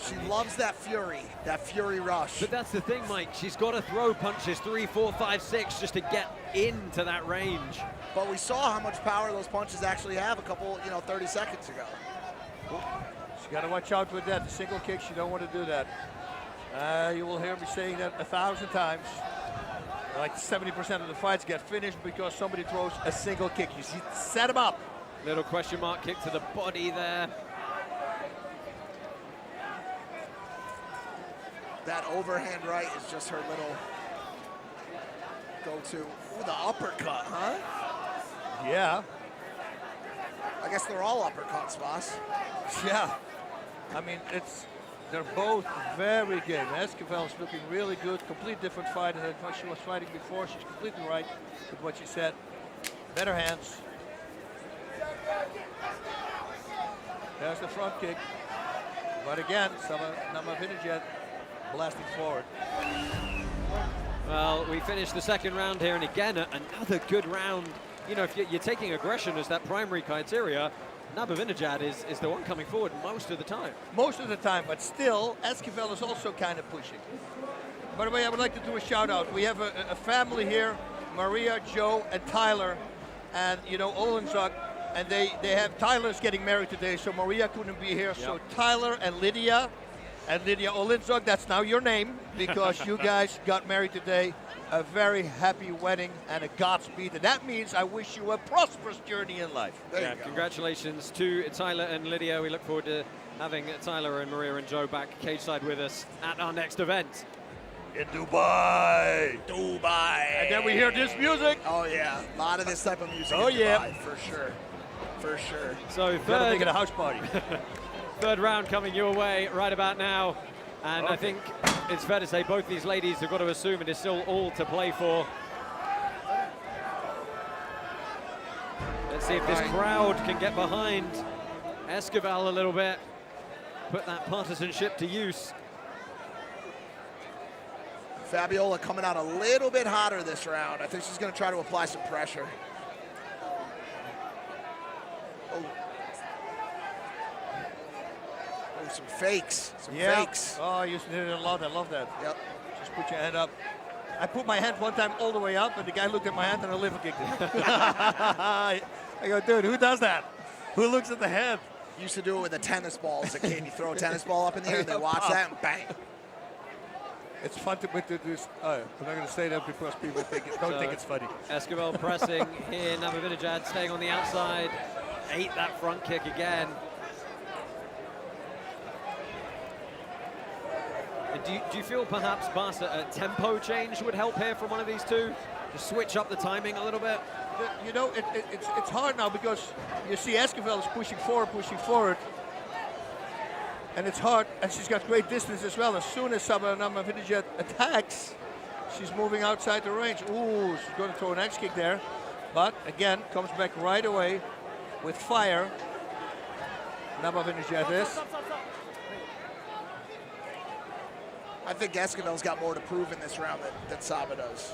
She loves that fury rush. But that's the thing, Mike. She's got to throw punches 3, 4, 5, 6 just to get into that range. But we saw how much power those punches actually have a couple, 30 seconds ago. She got to watch out with that. The single kicks, you don't want to do that. You will hear me saying that 1,000 times. Like 70% of the fights get finished because somebody throws a single kick. You see, set him up. Little question mark kick to the body there. That overhand right is just her little go-to. Ooh, the uppercut, huh? Yeah. I guess they're all uppercuts, boss. Yeah. I mean, they're both very game. Esquivel is looking really good. Complete different fight than what she was fighting before. She's completely right with what she said. Better hands. There's the front kick. But again, Nabavinejad blasting forward. Well, we finished the second round here, and again, another good round. If you're taking aggression as that primary criteria, Nabavinejad is the one coming forward most of the time. Most of the time, but still, Esquivel is also kind of pushing. By the way, I would like to do a shout out. We have a family here, Maria, Joe, and Tyler, and Olenzak, and they have Tyler's getting married today, so Maria couldn't be here. Yep. So Tyler and Lydia Olenzak, that's now your name, because you guys got married today. A very happy wedding and a Godspeed, and that means I wish you a prosperous journey in life. Yeah, congratulations to Tyler and Lydia. We look forward to having Tyler and Maria and Joe back cage side with us at our next event. In Dubai. And then we hear this music. Oh yeah, a lot of this type of music. Oh yeah, Dubai, for sure. So gotta make it a house party. Third round coming your way right about now. And I think it's fair to say both these ladies have got to assume it is still all to play for. Let's see if this crowd can get behind Esquivel a little bit, put that partisanship to use. Fabiola coming out a little bit hotter this round. I think she's going to try to apply some pressure. Oh, some fakes. Some fakes. Oh, you did it a lot. I love that. Yep. Just put your hand up. I put my hand one time all the way up, and the guy looked at my hand and I liver kicked him. I go, dude, who does that? Who looks at the head? Used to do it with a tennis ball as a kid. You throw a tennis ball up in the air, and they watch that, and bang. It's fun to do this. I'm not going to say that because people don't think it's funny. Esquivel pressing here. Nabavinejad staying on the outside. Ate that front kick again. Do you feel perhaps, Barca, a tempo change would help here from one of these two? To switch up the timing a little bit? You know, it's hard now because you see Esquivel is pushing forward. And it's hard, and she's got great distance as well. As soon as Saba Nabavinejad attacks, she's moving outside the range. Ooh, she's going to throw an X kick there. But again, comes back right away with fire. Nabavinejad is. I think Esquivel's got more to prove in this round than Saba does.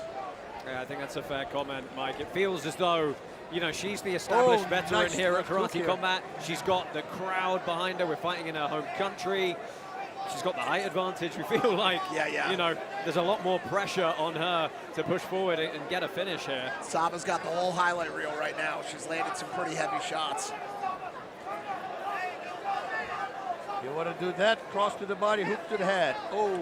Yeah, I think that's a fair comment, Mike. It feels as though, you know, she's the established veteran here at Karate Combat. She's got the crowd behind her. We're fighting in her home country. She's got the height advantage. We feel like, you know, there's a lot more pressure on her to push forward and get a finish here. Saba's got the whole highlight reel right now. She's landed some pretty heavy shots. You want to do that? Cross to the body, hook to the head. Oh.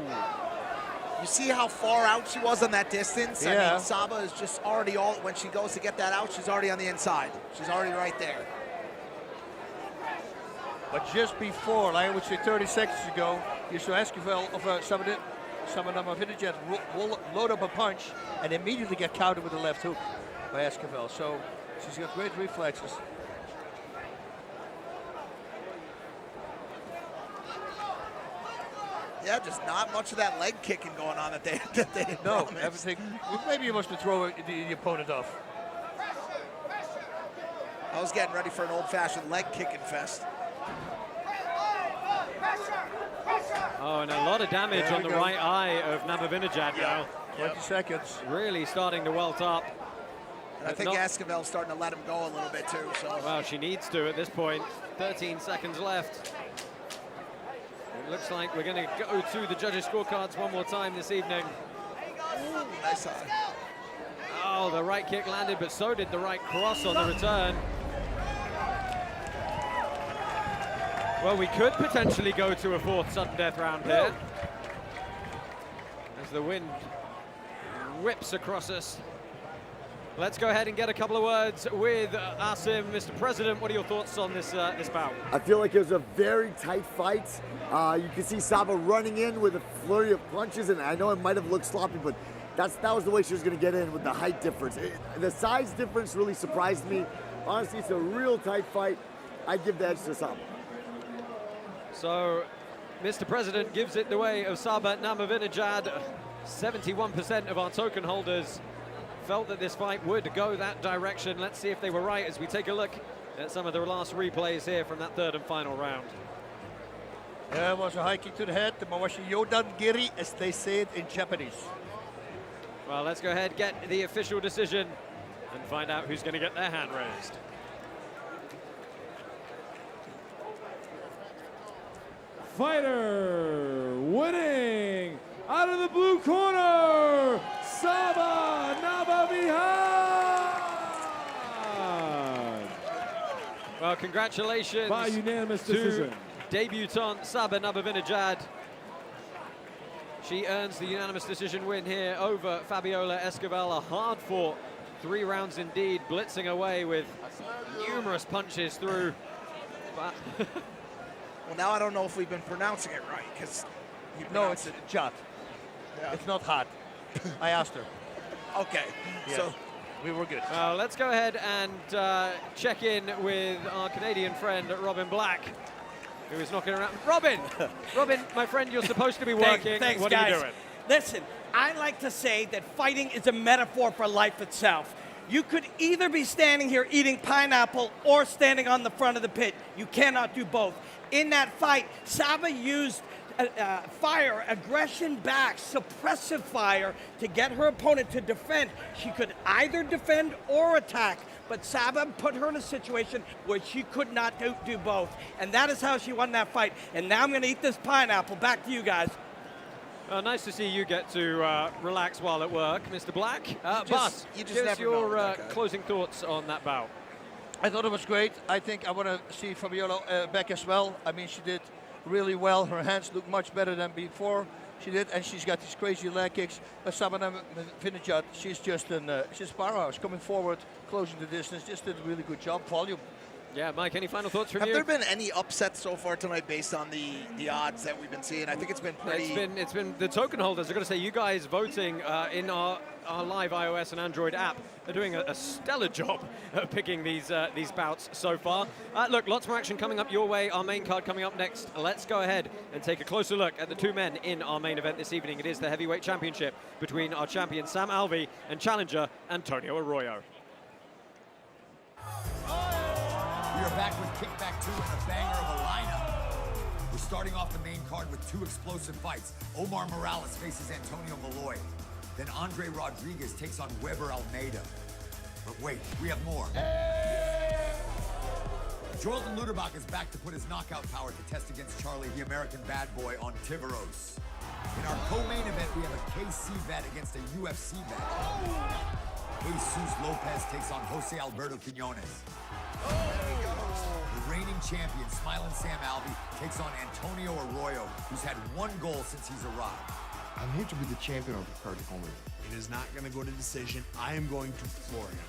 You see how far out she was on that distance? Yeah. I mean, Saba is just already when she goes to get that out, she's already on the inside. She's already right there. But just before, like I would say 30 seconds ago, you saw Esquivel of Saba Nabavinejad load up a punch and immediately get countered with the left hook by Esquivel. So she's got great reflexes. Yeah, just not much of that leg kicking going on that they No, promised. everything. Maybe he wants to throw the opponent off. I was getting ready for an old-fashioned leg kicking fest. Oh, and a lot of damage on the right eye of Nabavinejad now. 20 seconds. Really starting to welt up. And I think Esquivel's starting to let him go a little bit too. So. Well, she needs to at this point. 13 seconds left. It looks like we're going to go to the judges' scorecards one more time this evening. Ooh, nice eye. Oh, the right kick landed, but so did the right cross on the return. Well, we could potentially go to a fourth sudden death round here. As the wind whips across us. Let's go ahead and get a couple of words with Asim. Mr. President, what are your thoughts on this this bout? I feel like it was a very tight fight. You can see Saba running in with a flurry of punches, and I know it might have looked sloppy, but that was the way she was going to get in with the height difference. The size difference really surprised me. Honestly, it's a real tight fight. I'd give the edge to Saba. So, Mr. President gives it the way of Saba Nabavinejad. 71% of our token holders felt that this fight would go that direction. Let's see if they were right as we take a look at some of the last replays here from that third and final round. Yeah, it was a high kick to the head. The Mawashi Yodan Giri, as they say it in Japanese. Well, let's go ahead, get the official decision and find out who's going to get their hand raised. Fighter winning out of the blue corner, Saba Nabavinejad. Well, congratulations by unanimous to decision. Debutante Saba Nabavinejad. She earns the unanimous decision win here over Fabiola Esquivel. A hard-fought 3 rounds indeed, blitzing away with numerous punches through. Well, now I don't know if we've been pronouncing it right, because No, it's Jat. Yeah. It's not hot. I asked her. Okay, Yes. so we were good. Let's go ahead and check in with our Canadian friend, Robin Black, who is knocking around. Robin, my friend, you're supposed to be working. Thanks, what guys. are you doing? Listen, I like to say that fighting is a metaphor for life itself. You could either be standing here eating pineapple or standing on the front of the pit. You cannot do both. In that fight, Saba used fire, aggression back, suppressive fire to get her opponent to defend. She could either defend or attack, but Saba put her in a situation where she could not do both. And that is how she won that fight. And now I'm going to eat this pineapple. Back to you guys. Nice to see you get to relax while at work, Mr. Black. Bas, give us your closing thoughts on that bout. I thought it was great. I think I want to see Fabiola back as well. I mean, she did really well. Her hands look much better than before she did, and she's got these crazy leg kicks. But Nabavinejad, she's just she's a powerhouse, coming forward, closing the distance. Just did a really good job. Volume. Yeah, Mike, any final thoughts from Have you? there been any upsets so far tonight based on the odds that we've been seeing? I think it's been pretty... It's been the token holders. I've got to say, you guys voting in our live iOS and Android app are doing a stellar job of picking these bouts so far. Look, lots more action coming up your way. Our main card coming up next. Let's go ahead and take a closer look at the two men in our main event this evening. It is the heavyweight championship between our champion Sam Alvey and challenger Antonio Arroyo. We are back with Kickback 2 and a banger of a lineup. We're starting off the main card with two explosive fights. Omar Morales faces Antonio Molloy. Then Andre Rodriguez takes on Weber Almeida. But wait, we have more. Joilton Lutterbach is back to put his knockout power to test against Charlie, the American bad boy, on Tiveros. In our co-main event, we have a KC vet against a UFC vet. Jesus Lopez takes on Jose Alberto Quinonez. The reigning champion, Smiling Sam Alvey, takes on Antonio Arroyo, who's had one goal since he's arrived. I'm here to be the champion of the card only. It is not going to go to decision. I am going to floor him.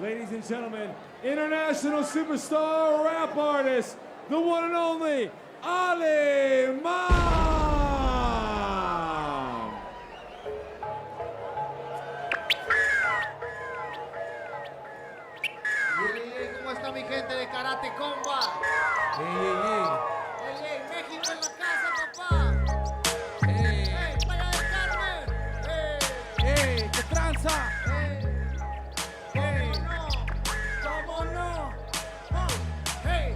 Ladies and gentlemen, international superstar rap artist, the one and only Almeida. ¿Cómo está mi gente de Karate Combat? Ey, México en la casa, papá. Ey, Playa del Carmen. ¡Ey, qué tranza! ¿Cómo no? Hey,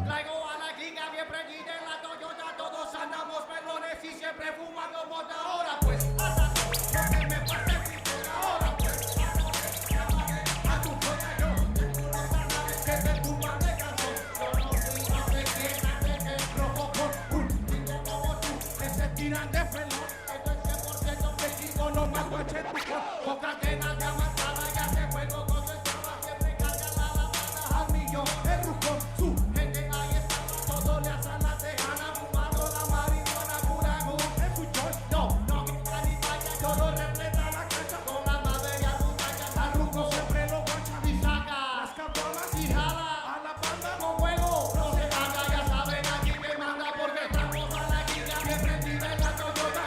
traigo a la giga bien prendida en la Toyota. Todos andamos pelones y siempre fumando mota. Ahora pues, pasa lo que me pasa en mi zona. Ahora pues, a tu zona yo. Que te tumban de calzón. Yo no sé quién hace el rojo con un tipo como tú. Que se tiran de felón. Esto es 100% México, no más guachetuco. Con cadenas de amasada ya se juego con su esclava. Siempre carga la lavada al millón. El ruco, su gente ahí está. Todo le hacen la tejana. Fumando la marihuana pura en su choy. No, ni vaya. Yo lo repleta la cancha con la madera muchachas. Al ruco siempre lo guacha y saca las campanas y jala a la banda con fuego. No se haga, ya saben aquí me manda porque estamos a la guía. Bien prendida en la Toyota.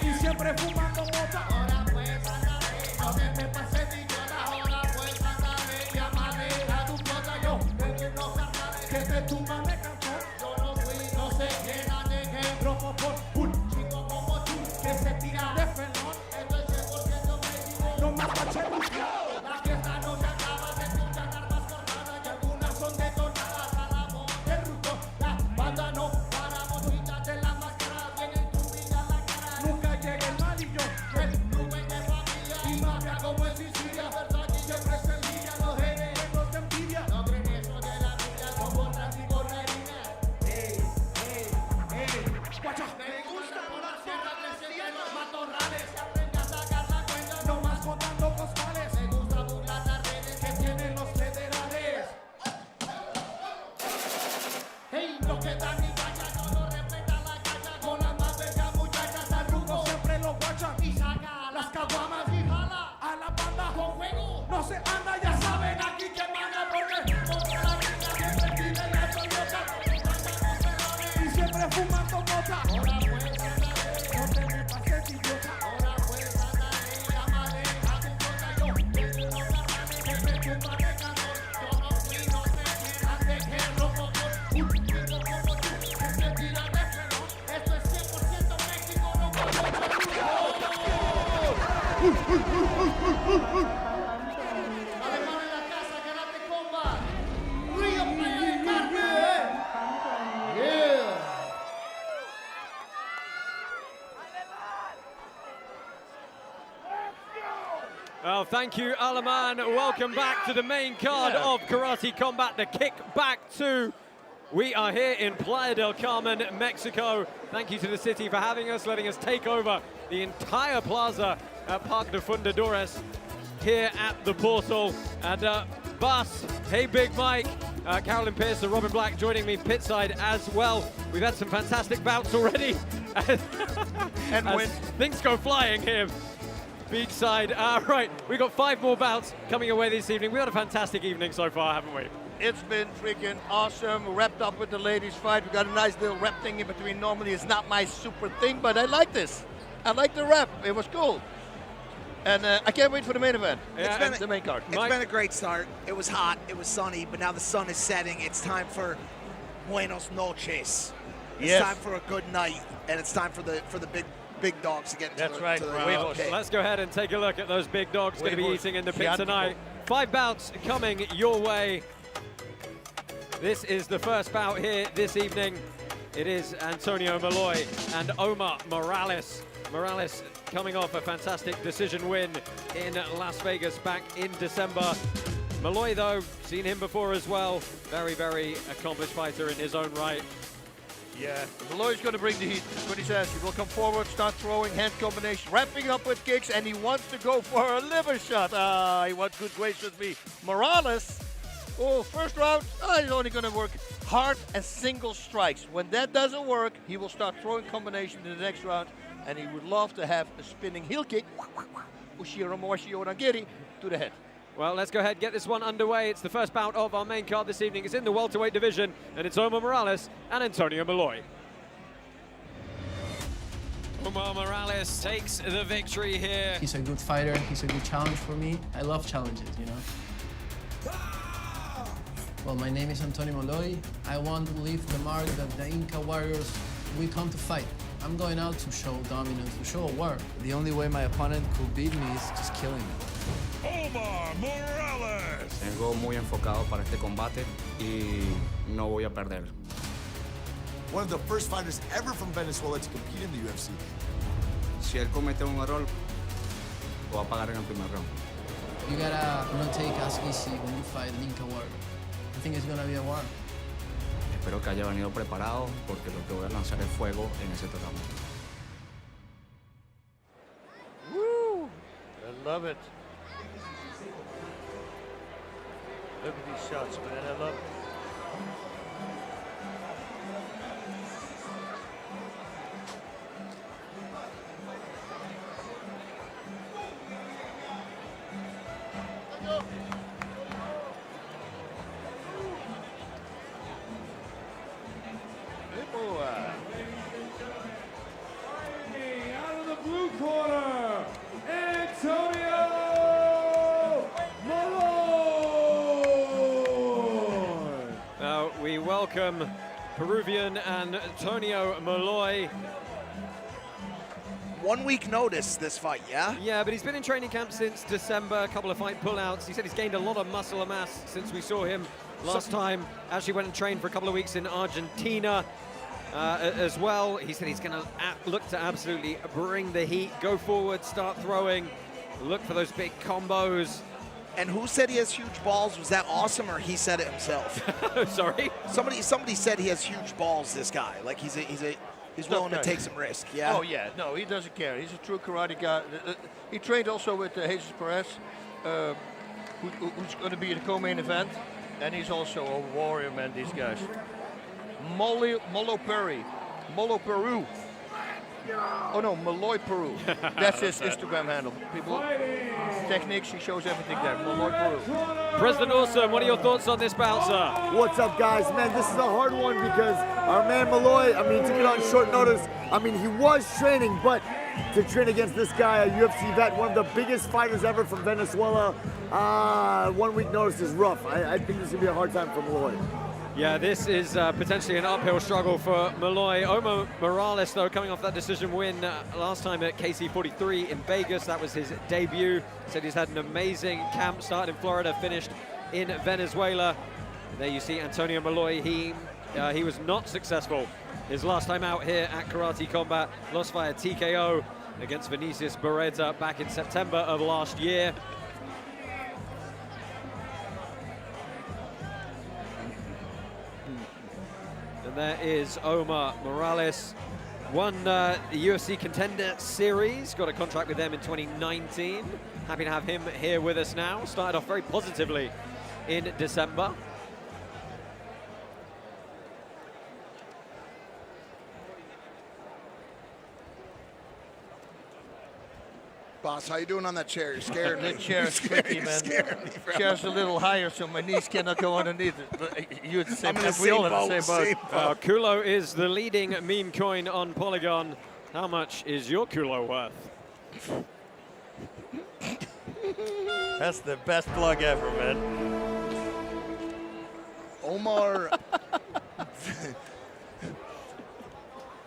Y siempre fumando mota. Ahora pues ándale, no te me pases ni idiota. Ahora pues ándale, llámale a tu flota. Yo, que no carnales, que te tumban de cantón. Yo no fui, no sé quién ande que rojo por un chico como tú que se tira de felón. Esto es 100% México, no más pachetuco. La fiesta no se acaba, se escuchan armas cortadas y algunas son detonadas a la voz del ruto. La banda no paramos, quítate la máscara, viene tu vida a la cara. Nunca llega el malillo, el Rubén de familia y mafia como en Sicilia. Verdad que siempre se envidia, los genes los de envidia. No creen eso de la Biblia, como tráfico de harina. Guacha. Me gusta por la sierra creciendo en los matorrales. Se aprende a sacar la cuenta, no más contando costales. Well, thank you, Alaman. Welcome back to the main card of Karate Combat, the Kickback 2. We are here in Playa del Carmen, Mexico. Thank you to the city for having us, letting us take over the entire plaza at Parque de Fundadores here at the portal. And Bus, hey Big Mike, Carolyn Pierce and Robin Black joining me pitside as well. We've had some fantastic bouts already. And when things go flying here beachside. Right, we've got 5 more bouts coming away this evening. We've had a fantastic evening so far, haven't we? It's been freaking awesome. Wrapped up with the ladies fight. We got a nice little rep thing in between. Normally it's not my super thing, but I like this. I like the rep. It was cool. And I can't wait for the main event. Yeah, It's the main card. It's been a great start. It was hot, it was sunny, but now the sun is setting. It's time for buenos noches. It's time for a good night, and it's time for the big dogs to get into the pit. Let's go ahead and take a look at those big dogs going to be eating in the pit tonight. 5 bouts coming your way. This is the first bout here this evening. It is Antonio Molloy and Omar Morales. Morales coming off a fantastic decision win in Las Vegas back in December. Molloy, though, seen him before as well. Very, very accomplished fighter in his own right. Yeah, Molloy's going to bring the heat. That's what he says. He will come forward, start throwing hand combination, wrapping up with kicks, and he wants to go for a liver shot. He wants good grace with me. Morales, first round, he's only going to work hard as single strikes. When that doesn't work, he will start throwing combination in the next round, and he would love to have a spinning heel kick, to the head. Well, let's go ahead and get this one underway. It's the first bout of our main card this evening. It's in the welterweight division, and it's Omar Morales and Antonio Molloy. Omar Morales takes the victory here. He's a good fighter. He's a good challenge for me. I love challenges, you know. Well, my name is Antonio Molloy. I want to leave the mark that the Inca warriors, we come to fight. I'm going out to show dominance, to show a war. The only way my opponent could beat me is just killing me. Omar Morales. Vengo muy enfocado para este combate y no voy a perder. One of the first fighters ever from Venezuela to compete in the UFC. Si él comete un error, lo va a pagar en el primer round. You gotta not take as easy when you fight an Inca warrior. I think it's gonna be a war. Espero que haya venido preparado porque lo que voy a lanzar es fuego en ese tatami. Woo! I love it. Look at these shots, man. I love it. Out of the blue corner, Antonio Molloy. Now we welcome Peruvian Antonio Molloy. 1 week notice this fight, yeah? Yeah, but he's been in training camp since December, a couple of fight pullouts. He said he's gained a lot of muscle and mass since we saw him last time. Actually went and trained for a couple of weeks in Argentina as well. He said he's going to look to absolutely bring the heat, go forward, start throwing, look for those big combos. And who said he has huge balls? Was that awesome, or he said it himself? Sorry? Somebody said he has huge balls, this guy. Like he's willing to take some risk, yeah? Oh, yeah. No, he doesn't care. He's a true karate guy. He trained also with Jesus Perez, who's going to be the co-main event. And he's also a warrior, man, these guys. Molloy Peru. Oh, no, Molloy Peru. That's his Instagram handle. People, techniques, he shows everything there. Molloy Peru. President Awesome, what are your thoughts on this bout, sir? What's up, guys? Man, this is a hard one because our man Molloy, took it on short notice. He was training, but to train against this guy, a UFC vet, one of the biggest fighters ever from Venezuela, 1 week notice is rough. I think this is going to be a hard time for Molloy. Yeah, this is potentially an uphill struggle for Molloy. Omar Morales, though, coming off that decision win last time at KC43 in Vegas. That was his debut. Said he's had an amazing camp, started in Florida, finished in Venezuela. And there you see Antonio Molloy. He was not successful his last time out here at Karate Combat. Lost via TKO against Vinicius Beretta back in September of last year. And there is Omar Morales. Won the UFC Contender Series, got a contract with them in 2019. Happy to have him here with us now. Started off very positively in December. Boss, how you doing on that chair? You're scaring me. The chair's tricky, man. Chair's a little higher, so my knees cannot go underneath it. You're the same. We all have the same boat. Kulo is the leading meme coin on Polygon. How much is your Kulo worth? That's the best plug ever, man.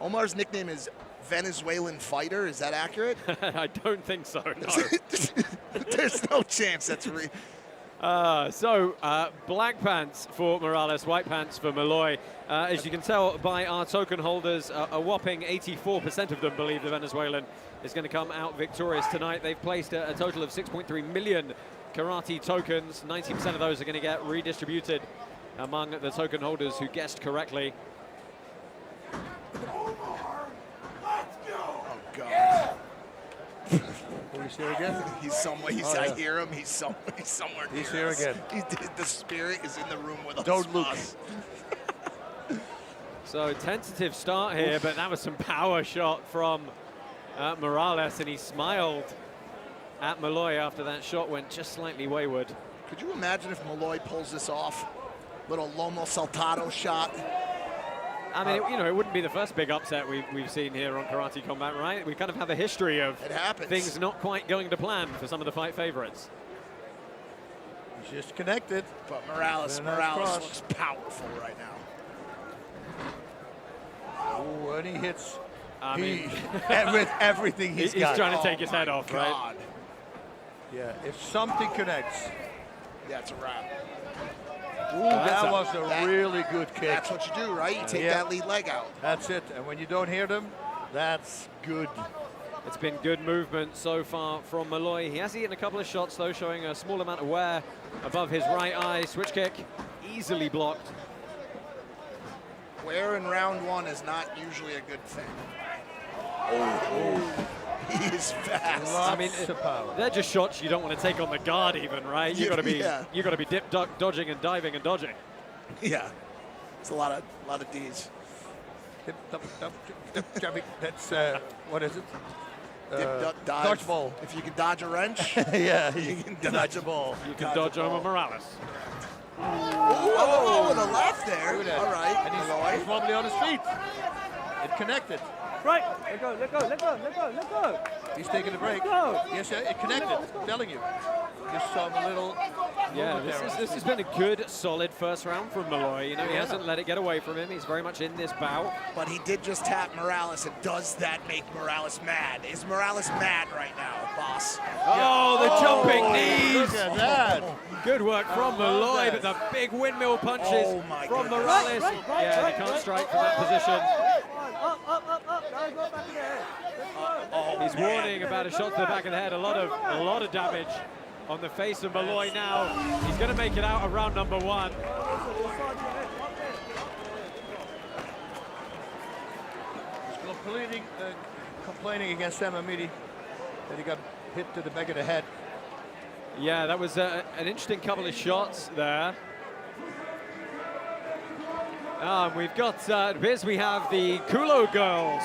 Omar's nickname is Venezuelan Fighter. Is that accurate? I don't think so, no. There's no chance that's real. Black pants for Morales, white pants for Molloy. As you can tell by our token holders, a whopping 84% of them believe the Venezuelan is going to come out victorious tonight. They've placed a total of 6.3 million karate tokens. 90% of those are going to get redistributed among the token holders who guessed correctly. God. He's here again? He's somewhere. I hear him. He's somewhere near He's here us. again. The spirit is in the room with us. Don't look. So tentative start here, but that was some power shot from Morales, and he smiled at Molloy after that shot went just slightly wayward. Could you imagine if Molloy pulls this off? Little Lomo Saltado shot. I mean, it wouldn't be the first big upset we've seen here on Karate Combat, right? We kind of have a history of things not quite going to plan for some of the fight favorites. He's just connected. But Morales looks powerful right now. Ooh, and he hits. With everything he's got. He's trying to take his head off, right? Yeah, if something connects. Yeah, it's a wrap. Ooh, that was a really good kick. That's what you do, right? You take that lead leg out. That's it. And when you don't hear them, that's good. It's been good movement so far from Molloy. He has eaten a couple of shots, though, showing a small amount of wear above his right eye. Switch kick, easily blocked. Wear in round one is not usually a good thing. Oh. He is fast. I mean, they're just shots you don't want to take on the guard, even, right? You got to be dip, duck, dodging, and diving and dodging. Yeah, it's a lot of D's. Dip, jumping. That's what is it? Dip, duck, dive. Dodgeball. If you can dodge a wrench, yeah, you can dodge a ball. You can dodge Omar Morales. Oh, the left there. All right. And he's probably on his feet. It connected. Right, let go. He's taking a break. Yes, it connected. I'm telling you. Just saw him a little. Yeah, this has been a good, solid first round from Molloy. He hasn't let it get away from him. He's very much in this bout. But he did just tap Morales, and does that make Morales mad? Is Morales mad right now, boss? Oh, the jumping knees. Look at that. Good work from Molloy, but the big windmill punches from Morales. Yeah, they can't strike from that position. He's warning about a shot to the back of the head. A lot of damage on the face of Molloy now. He's going to make it out of round number one. He's complaining against Sam Amidi that he got hit to the back of the head. Yeah, that was an interesting couple of shots there. We've got, we have the Kulo girls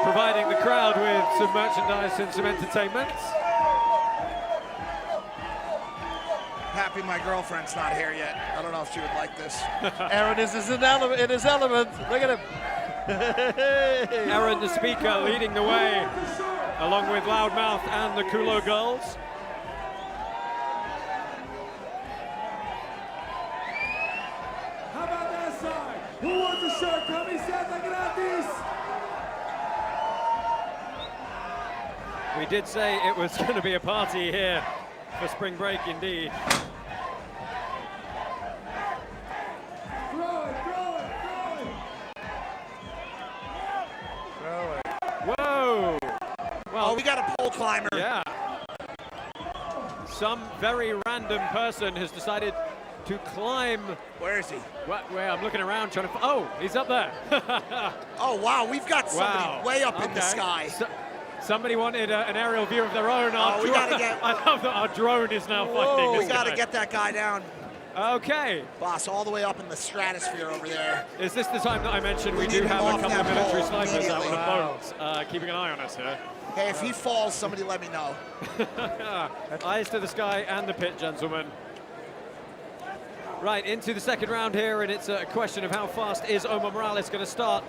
providing the crowd with some merchandise and some entertainment. Happy my girlfriend's not here yet. I don't know if she would like this. Aaron is in his element. Look at him. Aaron, the speaker, leading the way, along with Loudmouth and the Kulo girls. shirt, camiseta gratis. We did say it was going to be a party here for spring break, indeed. Whoa! Well, we got a pole climber. Yeah. Some very random person has decided to climb. Where is he? Where I'm looking around trying to. Oh, he's up there. Oh wow, we've got somebody way up in the sky. Somebody wanted an aerial view of their own. We gotta get. I love that our drone is now finding this We gotta guy. get that guy down. Okay. Boss, all the way up in the stratosphere over there. Is this the time that I mentioned we do need have him a off couple that of military pole snipers out on the immediately. boats keeping an eye on us here? Hey, if he falls, somebody let me know. Eyes to the sky and the pit, gentlemen. Right, into the second round here, and it's a question of how fast is Omar Morales going to start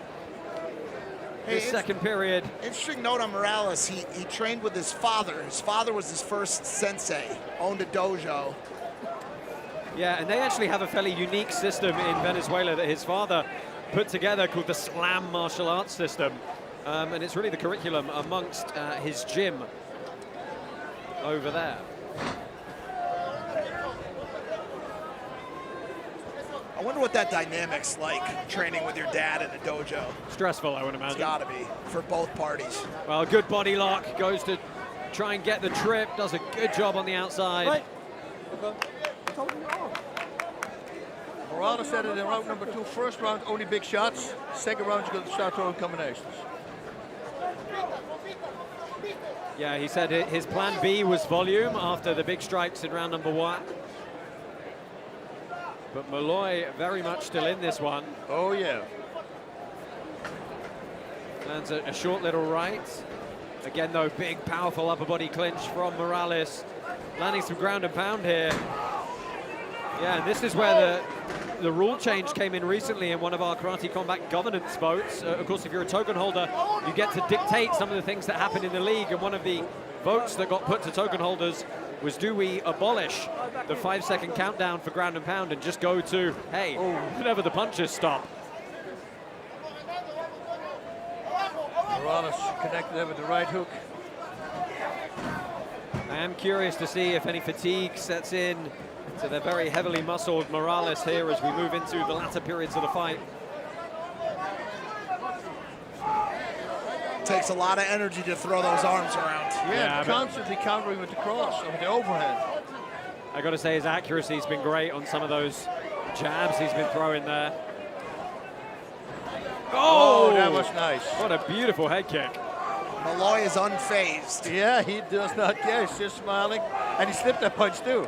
this second period. Interesting note on Morales, he trained with his father. His father was his first sensei, owned a dojo. Yeah, and they actually have a fairly unique system in Venezuela that his father put together called the Slam martial arts system. And it's really the curriculum amongst his gym over there. I wonder what that dynamic's like, training with your dad in a dojo. Stressful, I would imagine. It's gotta be, for both parties. Well, good body lock, goes to try and get the trip, does a good job on the outside. Right. Morales said it in round number 2. First round, only big shots. Second round, you're going to start throwing combinations. Yeah, he said his plan B was volume after the big strikes in round number 1. But Molloy very much still in this one. Oh, yeah. Lands a short little right. Again, though, big, powerful upper body clinch from Morales. Landing some ground and pound here. Yeah, and this is where the rule change came in recently in one of our Karate Combat governance votes. Of course, if you're a token holder, you get to dictate some of the things that happen in the league. And one of the votes that got put to token holders was, do we abolish the 5-second countdown for ground and pound and just go to, hey, whenever the punches stop? Morales connected there with the right hook. I am curious to see if any fatigue sets in to the very heavily muscled Morales here as we move into the latter periods of the fight. Takes a lot of energy to throw those arms around. Yeah, constantly countering with the cross or with the overhand. I got to say his accuracy's been great on some of those jabs he's been throwing there. Oh, that was nice. What a beautiful head kick. Molloy is unfazed. Yeah, he does not care. He's just smiling. And he slipped that punch, too.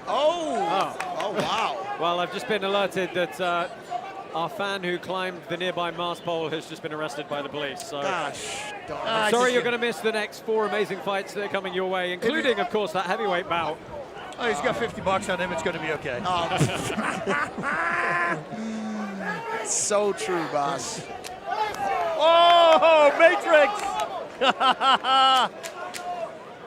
Oh, wow. Well, I've just been alerted that our fan who climbed the nearby mast pole has just been arrested by the police. So Gosh, darn. I'm sorry you're going to miss the next 4 amazing fights that are coming your way, including, of course, that heavyweight bout. Oh, he's got $50 on him. It's going to be okay. So true, boss. Oh, Matrix!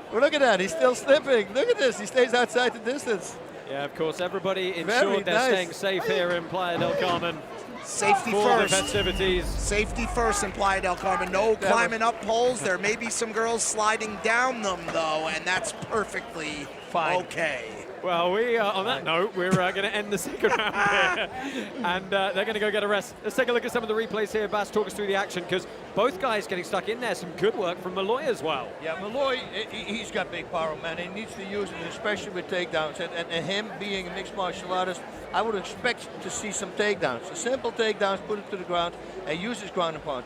Well, look at that. He's still slipping. Look at this. He stays outside the distance. Yeah, of course, everybody Very ensured they're nice. staying safe here in Playa del Carmen. Safety for first. the festivities. Safety first in Playa del Carmen. No climbing up poles. There may be some girls sliding down them, though, and that's perfectly fine. Okay. Well, we on that note, we're going to end the second round here, and they're going to go get a rest. Let's take a look at some of the replays here. Bass, talk us through the action, because both guys getting stuck in there. Some good work from Molloy as well. Yeah, Molloy, he's got big power, man. He needs to use it, especially with takedowns. And him being a mixed martial artist, I would expect to see some takedowns. Simple takedowns, put it to the ground, and use his ground and pound.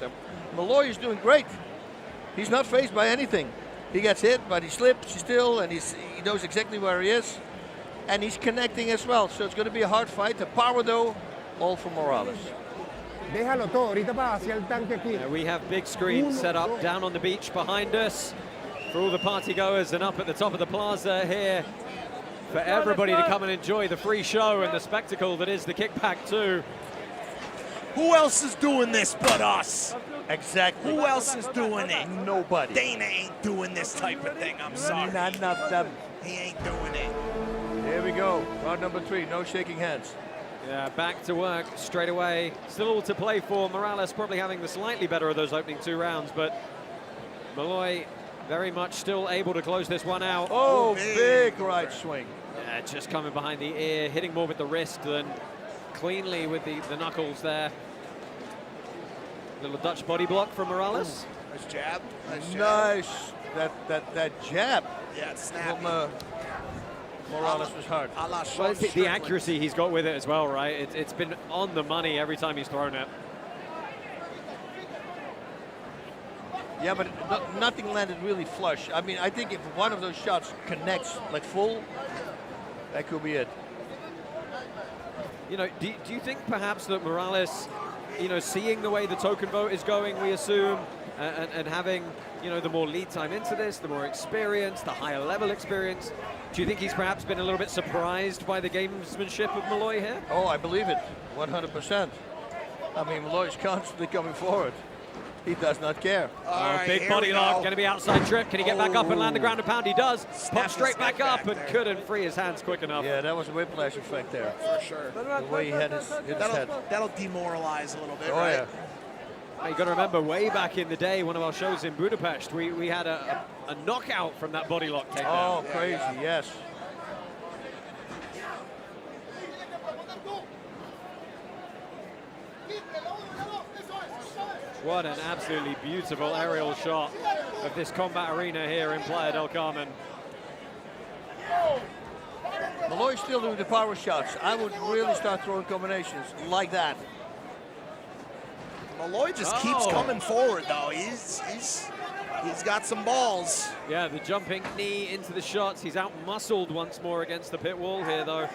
Molloy is doing great. He's not fazed by anything. He gets hit, but he slips still, and he knows exactly where he is. And he's connecting as well, so it's going to be a hard fight. The power, though, all for Morales. Yeah, we have big screens set up down on the beach behind us for all the party goers, and up at the top of the plaza here for everybody to come and enjoy the free show and the spectacle that is the Kickback 2. Who else is doing this but us? Exactly. Who else is doing it? Nobody. Dana ain't doing this type of thing, I'm sorry. None of them. He ain't doing it. Here we go. Round number 3, no shaking hands. Yeah, back to work straight away. Still all to play for. Morales probably having the slightly better of those opening 2 rounds, but Molloy very much still able to close this one out. Oh, big right swing. Yeah, just coming behind the ear, hitting more with the wrist than cleanly with the knuckles there. Little Dutch body block from Morales. Nice jab. Nice. That jab. Yeah, snap. Morales was hard. Well, it's the accuracy he's got with it as well, right? It's been on the money every time he's thrown it. Yeah, but nothing landed really flush. I mean, I think if one of those shots connects like full, that could be it. You know, do you think perhaps that Morales, you know, seeing the way the token vote is going, we assume, and having, you know, the more lead time into this, the more experience, the higher level experience, do you think he's perhaps been a little bit surprised by the gamesmanship of Molloy here? Oh, I believe it, 100%. I mean, Molloy's constantly coming forward. He does not care. Oh, big body lock, going to be outside trip. Can he get back up and land the ground and pound? He does. Pop straight back up and couldn't free his hands quick enough. Yeah, that was a whiplash effect there. For sure. The way he had his head. That'll demoralize a little bit, Oh, right? yeah. You got to remember, way back in the day, one of our shows in Budapest, we had a knockout from that body lock takedown. Oh, crazy, yes. What an absolutely beautiful aerial shot of this combat arena here in Playa del Carmen. Molloy's still doing the power shots. I would really start throwing combinations like that. Molloy just keeps coming forward, though. He's got some balls. Yeah, the jumping knee into the shots. He's out-muscled once more against the pit wall here, though.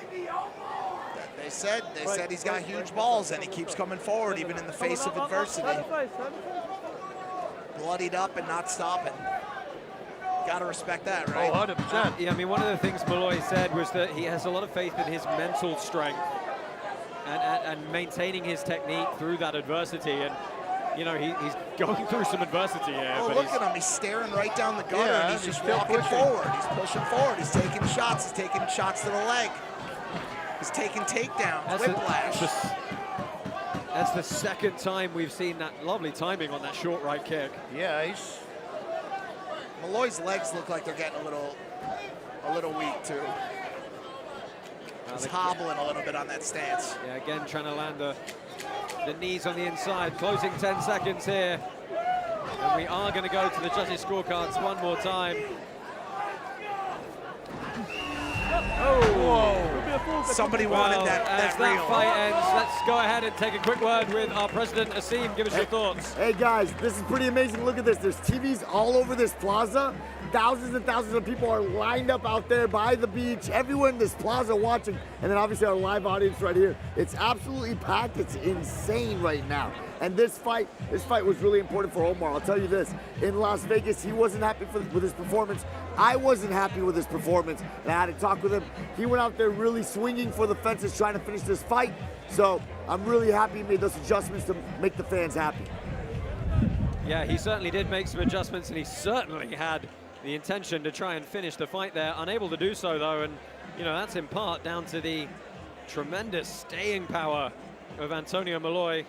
They said he's got huge balls, and he keeps coming forward even in the face of adversity. Bloodied up and not stopping. Got to respect that, right? Oh, 100%. Yeah, I mean, one of the things Molloy said was that he has a lot of faith in his mental strength and maintaining his technique through that adversity. And, you know, he's going through some adversity here. Oh, but look at him. He's staring right down the gutter, Yeah, and he's just still walking pushing. forward. He's pushing forward. He's taking shots. He's taking shots to the leg. He's taking takedowns, whiplash. That's the second time we've seen that lovely timing on that short right kick. Yeah, Molloy's legs look like they're getting a little weak too. He's hobbling a little bit on that stance. Yeah, again trying to land the knees on the inside. Closing 10 seconds here. And we are going to go to the judges' scorecards one more time. Oh! Whoa. Somebody wanted that As that fight ends, let's go ahead and take a quick word with our president, Asim. Give us your thoughts. Hey guys, this is pretty amazing. Look at this. There's TVs all over this plaza. Thousands and thousands of people are lined up out there by the beach, everywhere in this plaza watching. And then obviously our live audience right here. It's absolutely packed. It's insane right now. And this fight was really important for Omar. I'll tell you this, in Las Vegas, he wasn't happy with his performance. I wasn't happy with his performance, and I had to talk with him. He went out there really swinging for the fences, trying to finish this fight. So I'm really happy he made those adjustments to make the fans happy. Yeah, he certainly did make some adjustments, and he certainly had the intention to try and finish the fight there. Unable to do so, though, and you know that's in part down to the tremendous staying power of Antonio Molloy.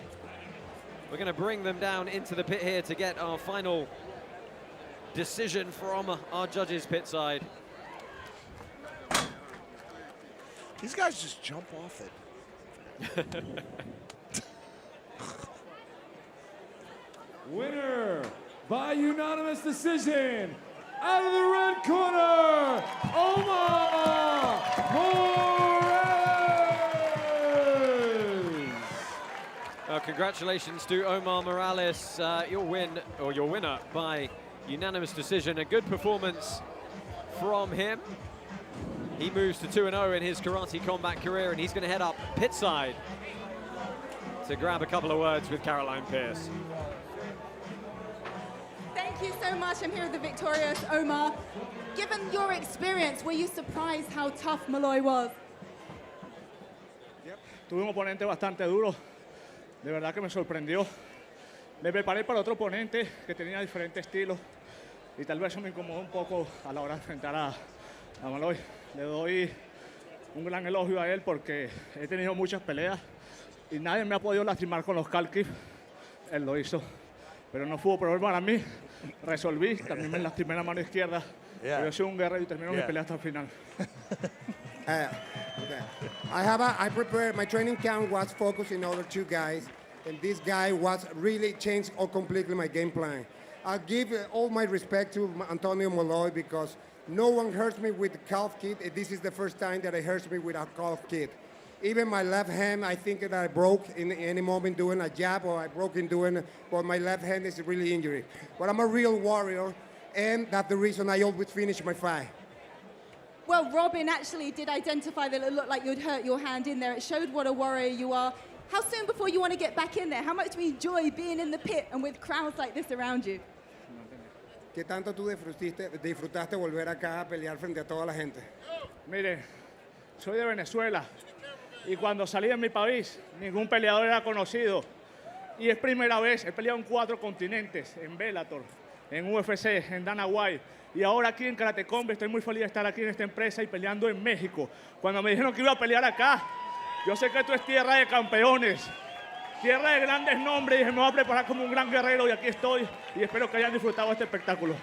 We're going to bring them down into the pit here to get our final decision from our judges' pit side. These guys just jump off it. Winner by unanimous decision, out of the red corner, Omar Morales! Congratulations to Omar Morales, your winner by unanimous decision. A good performance from him. He moves to 2-0 in his karate combat career, and he's going to head up pit side to grab a couple of words with Caroline Pierce. Thank you so much. I'm here with the victorious Omar. Given your experience, were you surprised how tough Molloy was? Tuve un oponente bastante duro. De verdad que me sorprendió. Me preparé para otro oponente que tenía diferente estilo y tal vez eso me incomodó un poco a la hora de enfrentar a Molloy. Le doy un gran elogio a él porque he tenido muchas peleas y nadie me ha podido lastimar con los calkis. Él lo hizo, pero no fue problema para mí. Resolví, también me lastimé la mano izquierda. Pero yo soy un guerrero y termino mi pelea hasta el final. I prepared, my training camp was focused in other two guys, and this guy was really changed completely my game plan. I'll give all my respect to Antonio Molloy because no one hurts me with the calf kick. This is the first time that it hurts me with a calf kick. Even my left hand, I think that I broke in any moment doing a jab, or I broke in doing, but my left hand is really injured. But I'm a real warrior, and that's the reason I always finish my fight. Well, Robin actually did identify that it looked like you'd hurt your hand in there. It showed what a warrior you are. How soon before you want to get back in there? How much do you enjoy being in the pit and with crowds like this around you? ¿Qué tanto tú disfrutaste volver acá a pelear frente a toda la gente? Mire, soy de Venezuela y cuando salí de mi país ningún peleador era conocido. Y es primera vez, he peleado en 4 continentes, en Bellator, en UFC, en Dana White. Y ahora aquí en Karate Combat estoy muy feliz de estar aquí en esta empresa y peleando en México. Cuando me dijeron que iba a pelear acá, yo sé que esto es tierra de campeones, tierra de grandes nombres, y dije, me voy a preparar como un gran guerrero y aquí estoy y espero que hayan disfrutado este espectáculo.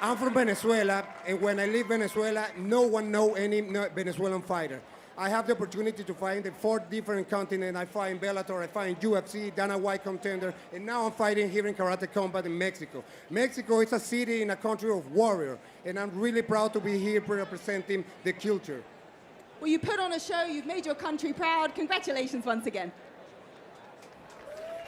I'm from Venezuela, and when I leave Venezuela, no one knows any Venezuelan fighter. I have the opportunity to fight in the 4 different continents. I fight in Bellator, I fight in UFC, Dana White contender, and now I'm fighting here in Karate Combat in Mexico. Mexico is a city in a country of warriors, and I'm really proud to be here representing the culture. Well, you put on a show, you've made your country proud. Congratulations once again.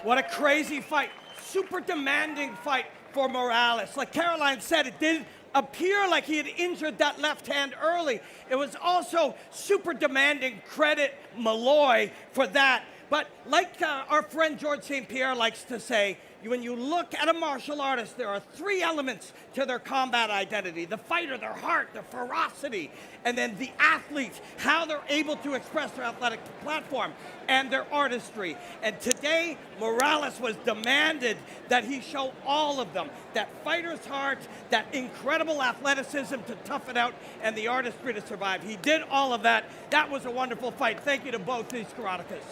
What a crazy fight. Super demanding fight for Morales. Like Caroline said, it did appear like he had injured that left hand early. It was also super demanding. Credit Molloy for that. But like our friend George St. Pierre likes to say, when you look at a martial artist, there are 3 elements to their combat identity. The fighter, their heart, their ferocity, and then the athlete, how they're able to express their athletic platform, and their artistry. And today, Morales was demanded that he show all of them. That fighter's heart, that incredible athleticism to tough it out, and the artistry to survive. He did all of that. That was a wonderful fight. Thank you to both these karatekas.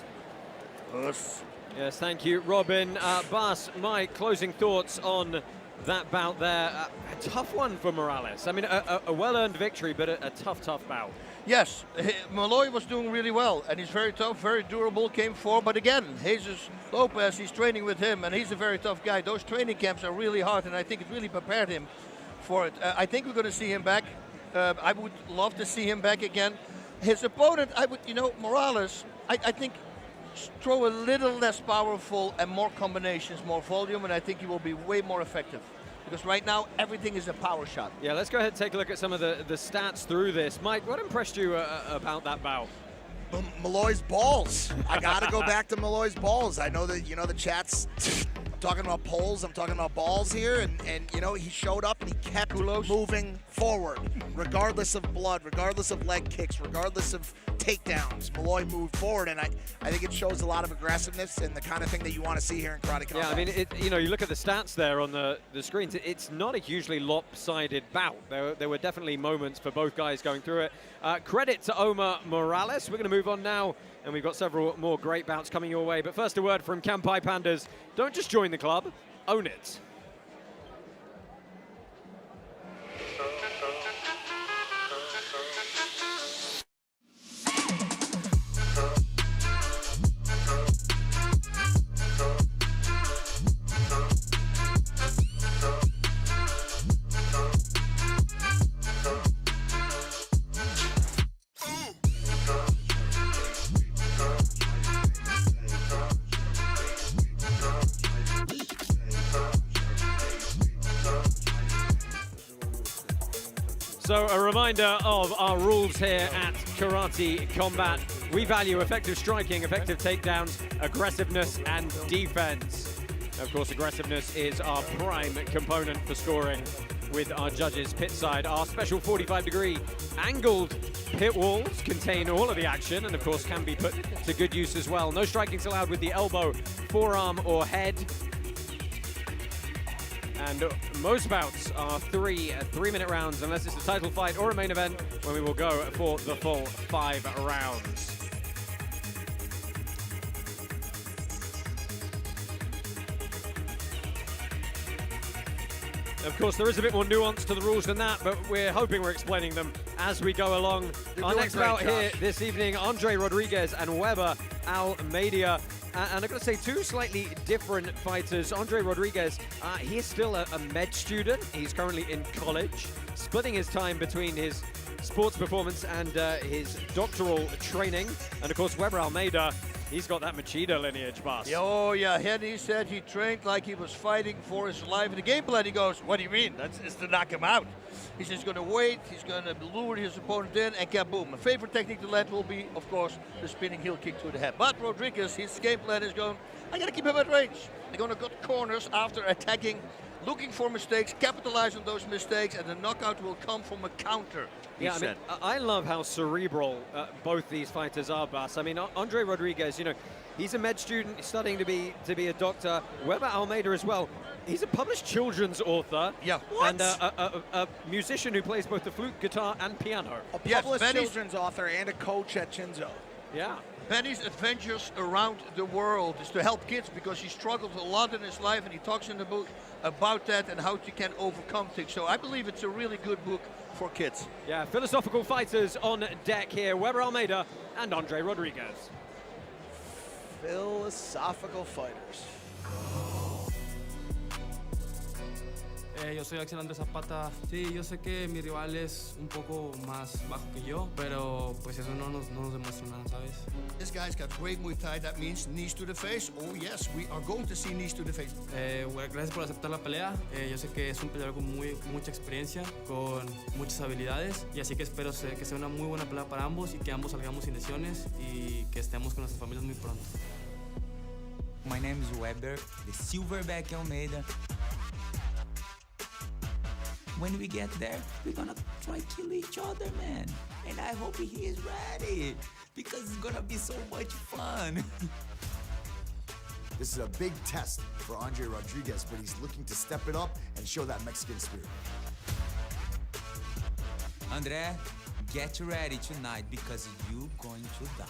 Yes, thank you, Robin. Bas, my closing thoughts on that bout there. A tough one for Morales. I mean, a well-earned victory, but a tough bout. Yes, Molloy was doing really well, and he's very tough, very durable, came forward. But again, Jesus Lopez, he's training with him, and he's a very tough guy. Those training camps are really hard, and I think it really prepared him for it. I think we're going to see him back. I would love to see him back again. His opponent, Morales, I think, throw a little less powerful and more combinations, more volume, and I think he will be way more effective. Because right now, everything is a power shot. Yeah, let's go ahead and take a look at some of the stats through this. Mike, what impressed you about that bout? Molloy's balls. I got to go back to Molloy's balls. I know that, the chat's talking about poles, I'm talking about balls here, and he showed up and he kept moving forward, regardless of blood, regardless of leg kicks, regardless of takedowns. Molloy moved forward, and I think it shows a lot of aggressiveness and the kind of thing that you want to see here in Karate Combat. Yeah, I mean, you look at the stats there on the screens, it's not a hugely lopsided bout. There were definitely moments for both guys going through it. Credit to Omar Morales. We're going to move on now, and we've got several more great bouts coming your way. But first, a word from Kampai Pandas. Don't just join the club, own it. So a reminder of our rules here at Karate Combat. We value effective striking, effective takedowns, aggressiveness, and defense. Of course, aggressiveness is our prime component for scoring with our judges pit side. Our special 45-degree angled pit walls contain all of the action and, of course, can be put to good use as well. No striking's allowed with the elbow, forearm, or head. And most bouts are three-minute rounds, unless it's a title fight or a main event, when we will go for the full 5 rounds. Of course, there is a bit more nuance to the rules than that, but we're hoping we're explaining them as we go along. Our next bout here this evening, Andre Rodriguez and Weber Almeida. And I've got to say, two slightly different fighters. Andre Rodriguez, he is still a med student. He's currently in college, splitting his time between his sports performance and his doctoral training. And of course, Weber Almeida, he's got that Machida lineage, boss. Oh, yeah. He said he trained like he was fighting for his life. In the game plan, he goes, what do you mean? It's to knock him out. He's just going to wait. He's going to lure his opponent in, and kaboom. My favorite technique to land will be, of course, the spinning heel kick to the head. But Rodriguez, his game plan is going, I got to keep him at range. They're going to cut corners after attacking, looking for mistakes, capitalize on those mistakes, and the knockout will come from a counter. Yeah, I mean, I love how cerebral both these fighters are, Bas. I mean, Andre Rodriguez, you know, he's a med student, he's studying to be a doctor. Weber Almeida as well. He's a published children's author. Yeah. And a musician who plays both the flute, guitar, and piano. A published children's author and a coach at Shinzo. Yeah. Benny's adventures around the world is to help kids because he struggled a lot in his life, and he talks in the book about that and how you can overcome things. So I believe it's a really good book for kids. Yeah, philosophical fighters on deck here. Weber Almeida and Andre Rodriguez. Philosophical fighters. Yo soy Axel Andrés Zapata. Sí, yo sé que mi rival es un poco más bajo que yo, pero pues eso no nos demuestra nada, ¿sabes? This guy's got great Muay Thai. That means knees to the face. Oh yes, we are going to see knees to the face. Gracias por aceptar la pelea. Yo sé que es un peleador con mucha experiencia, con muchas habilidades, y así que espero que sea una muy buena pelea para ambos y que ambos salgamos sin lesiones y que estemos con nuestras familias muy pronto. My name is Weber, the Silverback Almeida. When we get there, we're gonna try to kill each other, man. And I hope he is ready, because it's gonna be so much fun. This is a big test for Andre Rodriguez, but he's looking to step it up and show that Mexican spirit. Andre, get ready tonight, because you're going to die.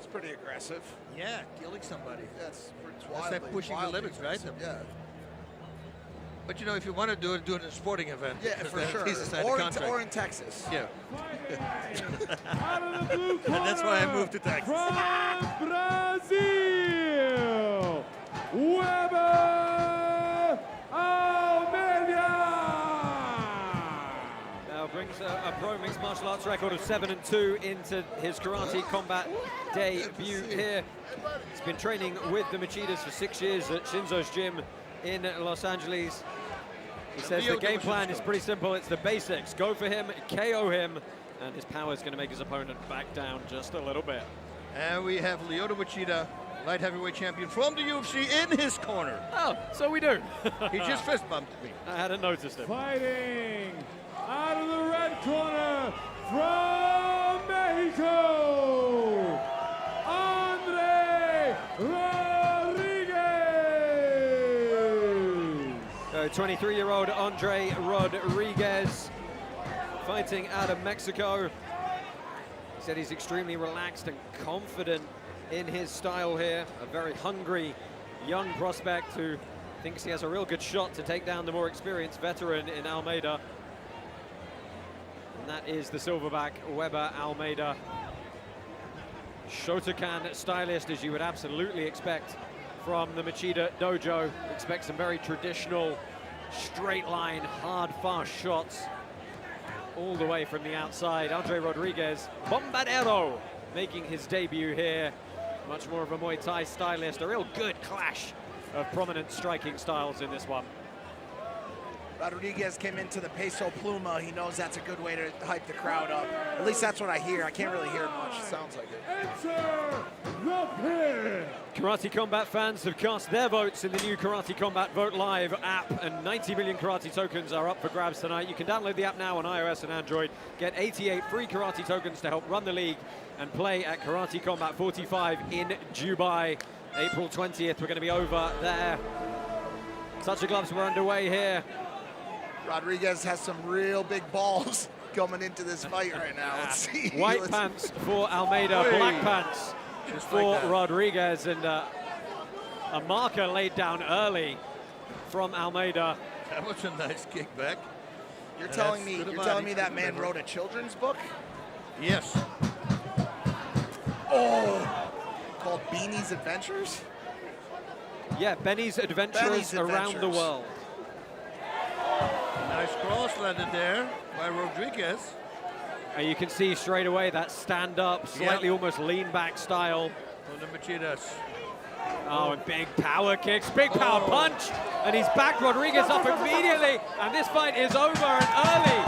Pretty aggressive. Yeah, killing somebody. That's like pushing the limits, right? Yeah. But you know, if you want to do it in a sporting event. Yeah, for sure. Or in Texas. Yeah. Out of the blue corner, and that's why I moved to Texas. From Brazil, Weber Almeida. Now brings a pro mixed martial arts record of 7-2 into his karate combat debut here. He's been training with the Machidas for 6 years at Shinzo's gym in Los Angeles. He says the game plan is pretty simple. It's the basics. Go for him, KO him, and his power is going to make his opponent back down just a little bit. And we have Lyoto Machida, light heavyweight champion from the UFC, in his corner. Oh, so we do. He just fist bumped me. I hadn't noticed it. Fighting out of the red corner from Mexico, Andre Rodriguez. 23-year-old Andre Rodriguez fighting out of Mexico. He said he's extremely relaxed and confident in his style here. A very hungry young prospect who thinks he has a real good shot to take down the more experienced veteran in Almeida. And that is the silverback Weber Almeida. Shotokan stylist, as you would absolutely expect from the Machida dojo. Expect some very traditional, straight line, hard, fast shots all the way from the outside. Andre Rodriguez, Bombadero, making his debut here. Much more of a Muay Thai stylist. A real good clash of prominent striking styles in this one. Rodriguez came into the Peso Pluma. He knows that's a good way to hype the crowd up. At least that's what I hear. I can't really hear much. It sounds like it. Enter the pit. Karate Combat fans have cast their votes in the new Karate Combat Vote Live app, and 90 million karate tokens are up for grabs tonight. You can download the app now on iOS and Android. Get 88 free karate tokens to help run the league and play at Karate Combat 45 in Dubai. April 20th, we're going to be over there. Touch of gloves, we're underway here. Rodriguez has some real big balls coming into this fight right now. Let's see. White pants for Almeida, black pants for Rodriguez, and a marker laid down early from Almeida. That was a nice kickback. You're telling me that man wrote a children's book? Yes. Oh, called Beanie's Adventures? Yeah, Benny's Adventures Around the World. Nice cross landed there by Rodriguez. And you can see straight away that stand-up, slightly almost lean-back style. From the Machidas. Oh, and big power kicks, big power punch. And he's backed Rodriguez up immediately. And this fight is over and early.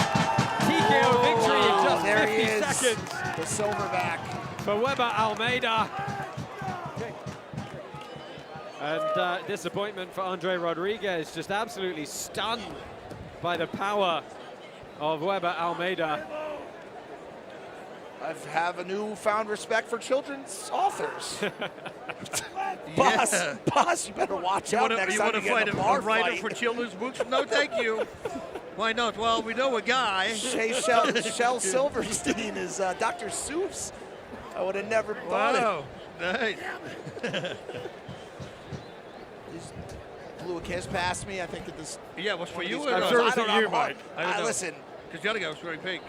TKO victory in just there 50 he is, seconds. the silverback. For Weber Almeida. And disappointment for Andre Rodriguez, just absolutely stunned by the power of Weber Almeida. I have a newfound respect for children's authors. Yeah. Boss, you better watch out next time you get in a bar writer fight. for children's books? No, thank you. Why not? Well, we know a guy. Shel Silverstein is Dr. Seuss. I would have never thought it. Wow, nice. Blew a kiss past me. I think it was. Yeah, it was for you. I'm sure it was for you, Mike. I don't know. Listen, because the other guy was very big.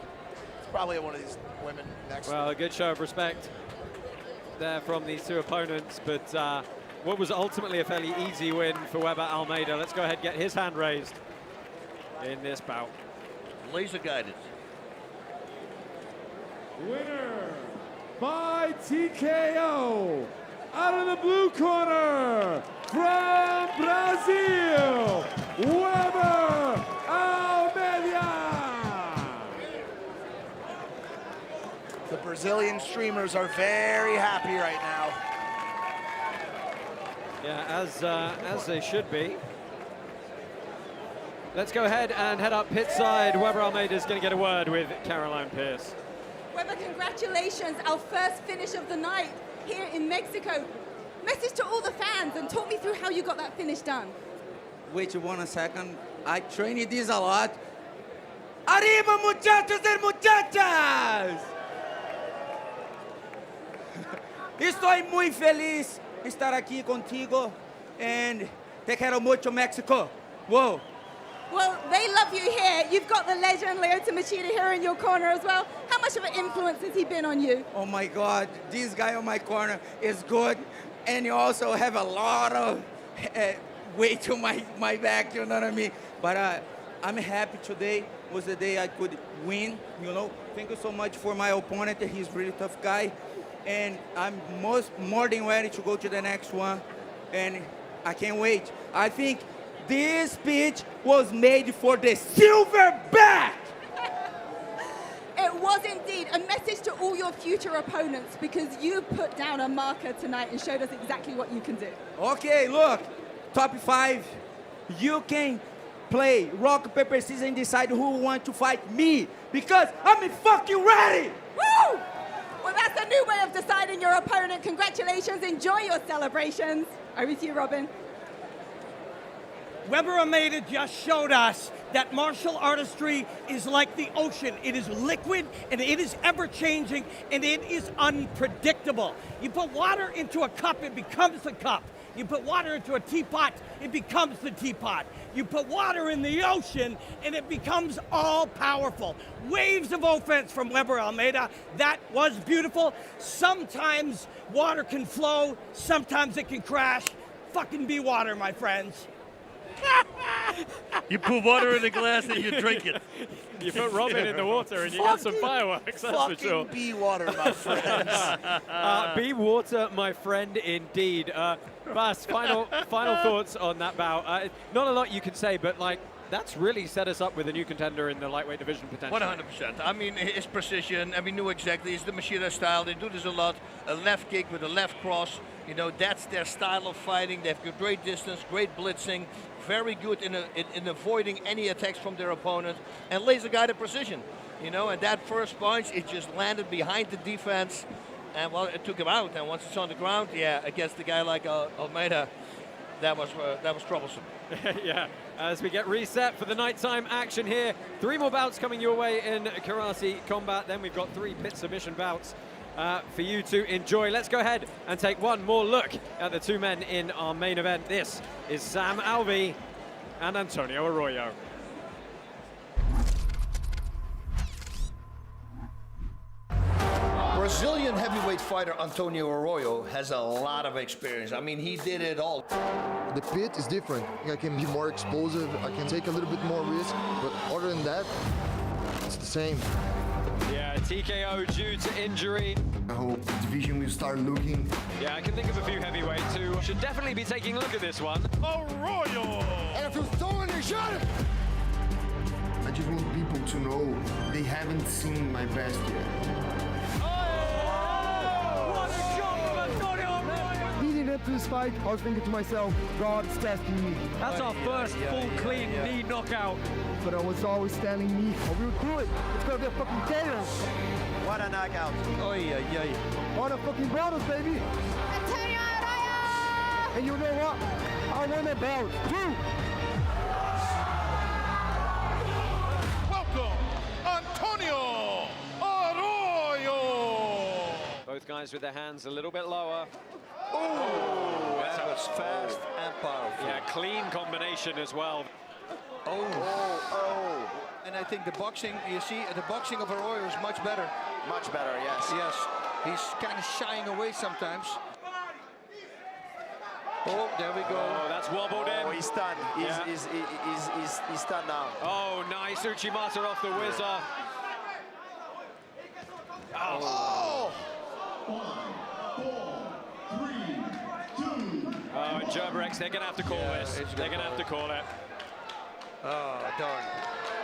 It's probably one of these women next. Well, a good show of respect there from these two opponents, but what was ultimately a fairly easy win for Weber Almeida. Let's go ahead and get his hand raised in this bout. Laser guided. Winner by TKO, out of the blue corner, from Brazil, Weber Almeida. The Brazilian streamers are very happy right now. Yeah, as they should be. Let's go ahead and head up pit side. Weber Almeida is going to get a word with Caroline Pierce. Weber, congratulations, our first finish of the night here in Mexico. Message to all the fans and talk me through how you got that finish done. Wait 1 second. I trained this a lot. Arriba, muchachos and muchachas! Estoy muy feliz estar aquí contigo and te quiero mucho, Mexico. Whoa. Well, they love you here. You've got the legend Lyoto Machida here in your corner as well. How much of an influence has he been on you? Oh my God, this guy on my corner is good, and you also have a lot of weight to my back, you know what I mean? But I'm happy today was the day I could win, you know. Thank you so much for my opponent. He's a really tough guy, and I'm more than ready to go to the next one, and I can't wait. I think this speech was made for the silverback. It was indeed a message to all your future opponents because you put down a marker tonight and showed us exactly what you can do. Okay, look, top 5. You can play rock, paper, scissors and decide who wants to fight me because I'm fucking ready. Woo! Well, that's a new way of deciding your opponent. Congratulations. Enjoy your celebrations. Over to you, Robin. Weber Almeida just showed us that martial artistry is like the ocean. It is liquid, and it is ever-changing, and it is unpredictable. You put water into a cup, it becomes a cup. You put water into a teapot, it becomes the teapot. You put water in the ocean, and it becomes all-powerful. Waves of offense from Weber Almeida. That was beautiful. Sometimes water can flow, sometimes it can crash. Fucking be water, my friends. You put water in a glass and you drink it. You put Robin in the water and you get some fireworks, that's for sure. Be water, my friends. Be water, my friend, indeed. Bas, final thoughts on that bout. Not a lot you can say, but like that's really set us up with a new contender in the lightweight division potentially. 100%. I mean, his precision, and we knew exactly, it's the Machida style. They do this a lot. A left kick with a left cross. You know, that's their style of fighting. They have great distance, great blitzing. Very good in avoiding any attacks from their opponent, and laser-guided precision, you know, and that first punch, it just landed behind the defense. And well, it took him out. And once it's on the ground, yeah, against a guy like Almeida, that was troublesome. Yeah, as we get reset for the nighttime action here. 3 more bouts coming your way in Karate Combat. Then we've got 3 pit submission bouts for you to enjoy. Let's go ahead and take one more look at the 2 men in our main event. This is Sam Alvey and Antonio Arroyo. Brazilian heavyweight fighter Antonio Arroyo has a lot of experience. I mean, he did it all. The pit is different. I can be more explosive. I can take a little bit more risk. But other than that, it's the same. Yeah, TKO due to injury. I hope the division will start looking. Yeah, I can think of a few heavyweights who should definitely be taking a look at this one. Arroyo! And if you're throwing a shot, I just want people to know they haven't seen my best yet. Leading up to this fight, I was thinking to myself, God's testing me. That's our first full clean knee knockout. But I was always telling me, oh, we'll do it. It's gonna be a fucking chaos. What a knockout. Oy, oy, oy. What a fucking brothers, baby. Antonio Arroyo! And you know what? I won a belt, too. Welcome, Antonio Arroyo! Both guys with their hands a little bit lower. Oh, that was fast and powerful. Yeah, clean combination as well. Oh. And I think the boxing, you see, the boxing of Arroyo is much better. Much better, yes. Yes, he's kind of shying away sometimes. Oh, there we go. Oh, that's wobbled in. Oh, he's stunned. He's stunned now. Oh, nice. Uchimata off the whizzer. Oh. Oh, and Gerberex, they're going to have to call this. They're going to have to call it. Oh, darn.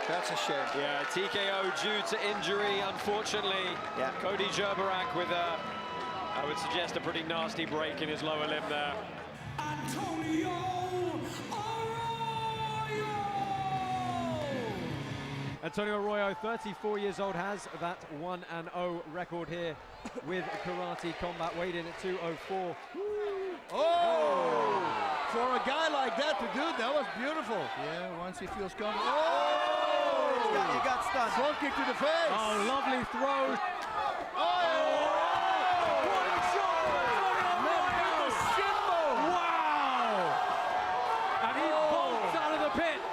That's a shame. Yeah, TKO due to injury, unfortunately. Yeah. Cody Gerberex with a, I would suggest, a pretty nasty break in his lower limb there. Antonio Arroyo! Antonio Arroyo, 34 years old, has that 1-0 record here with Karate Combat, weighed in at 204. Oh! For a guy like that to do, that was beautiful. Yeah, once he feels comfortable. Oh! You got stunned. Front kick to the face. Oh, lovely throw. Oh! What a shot! Wow! And he bolts out of the pit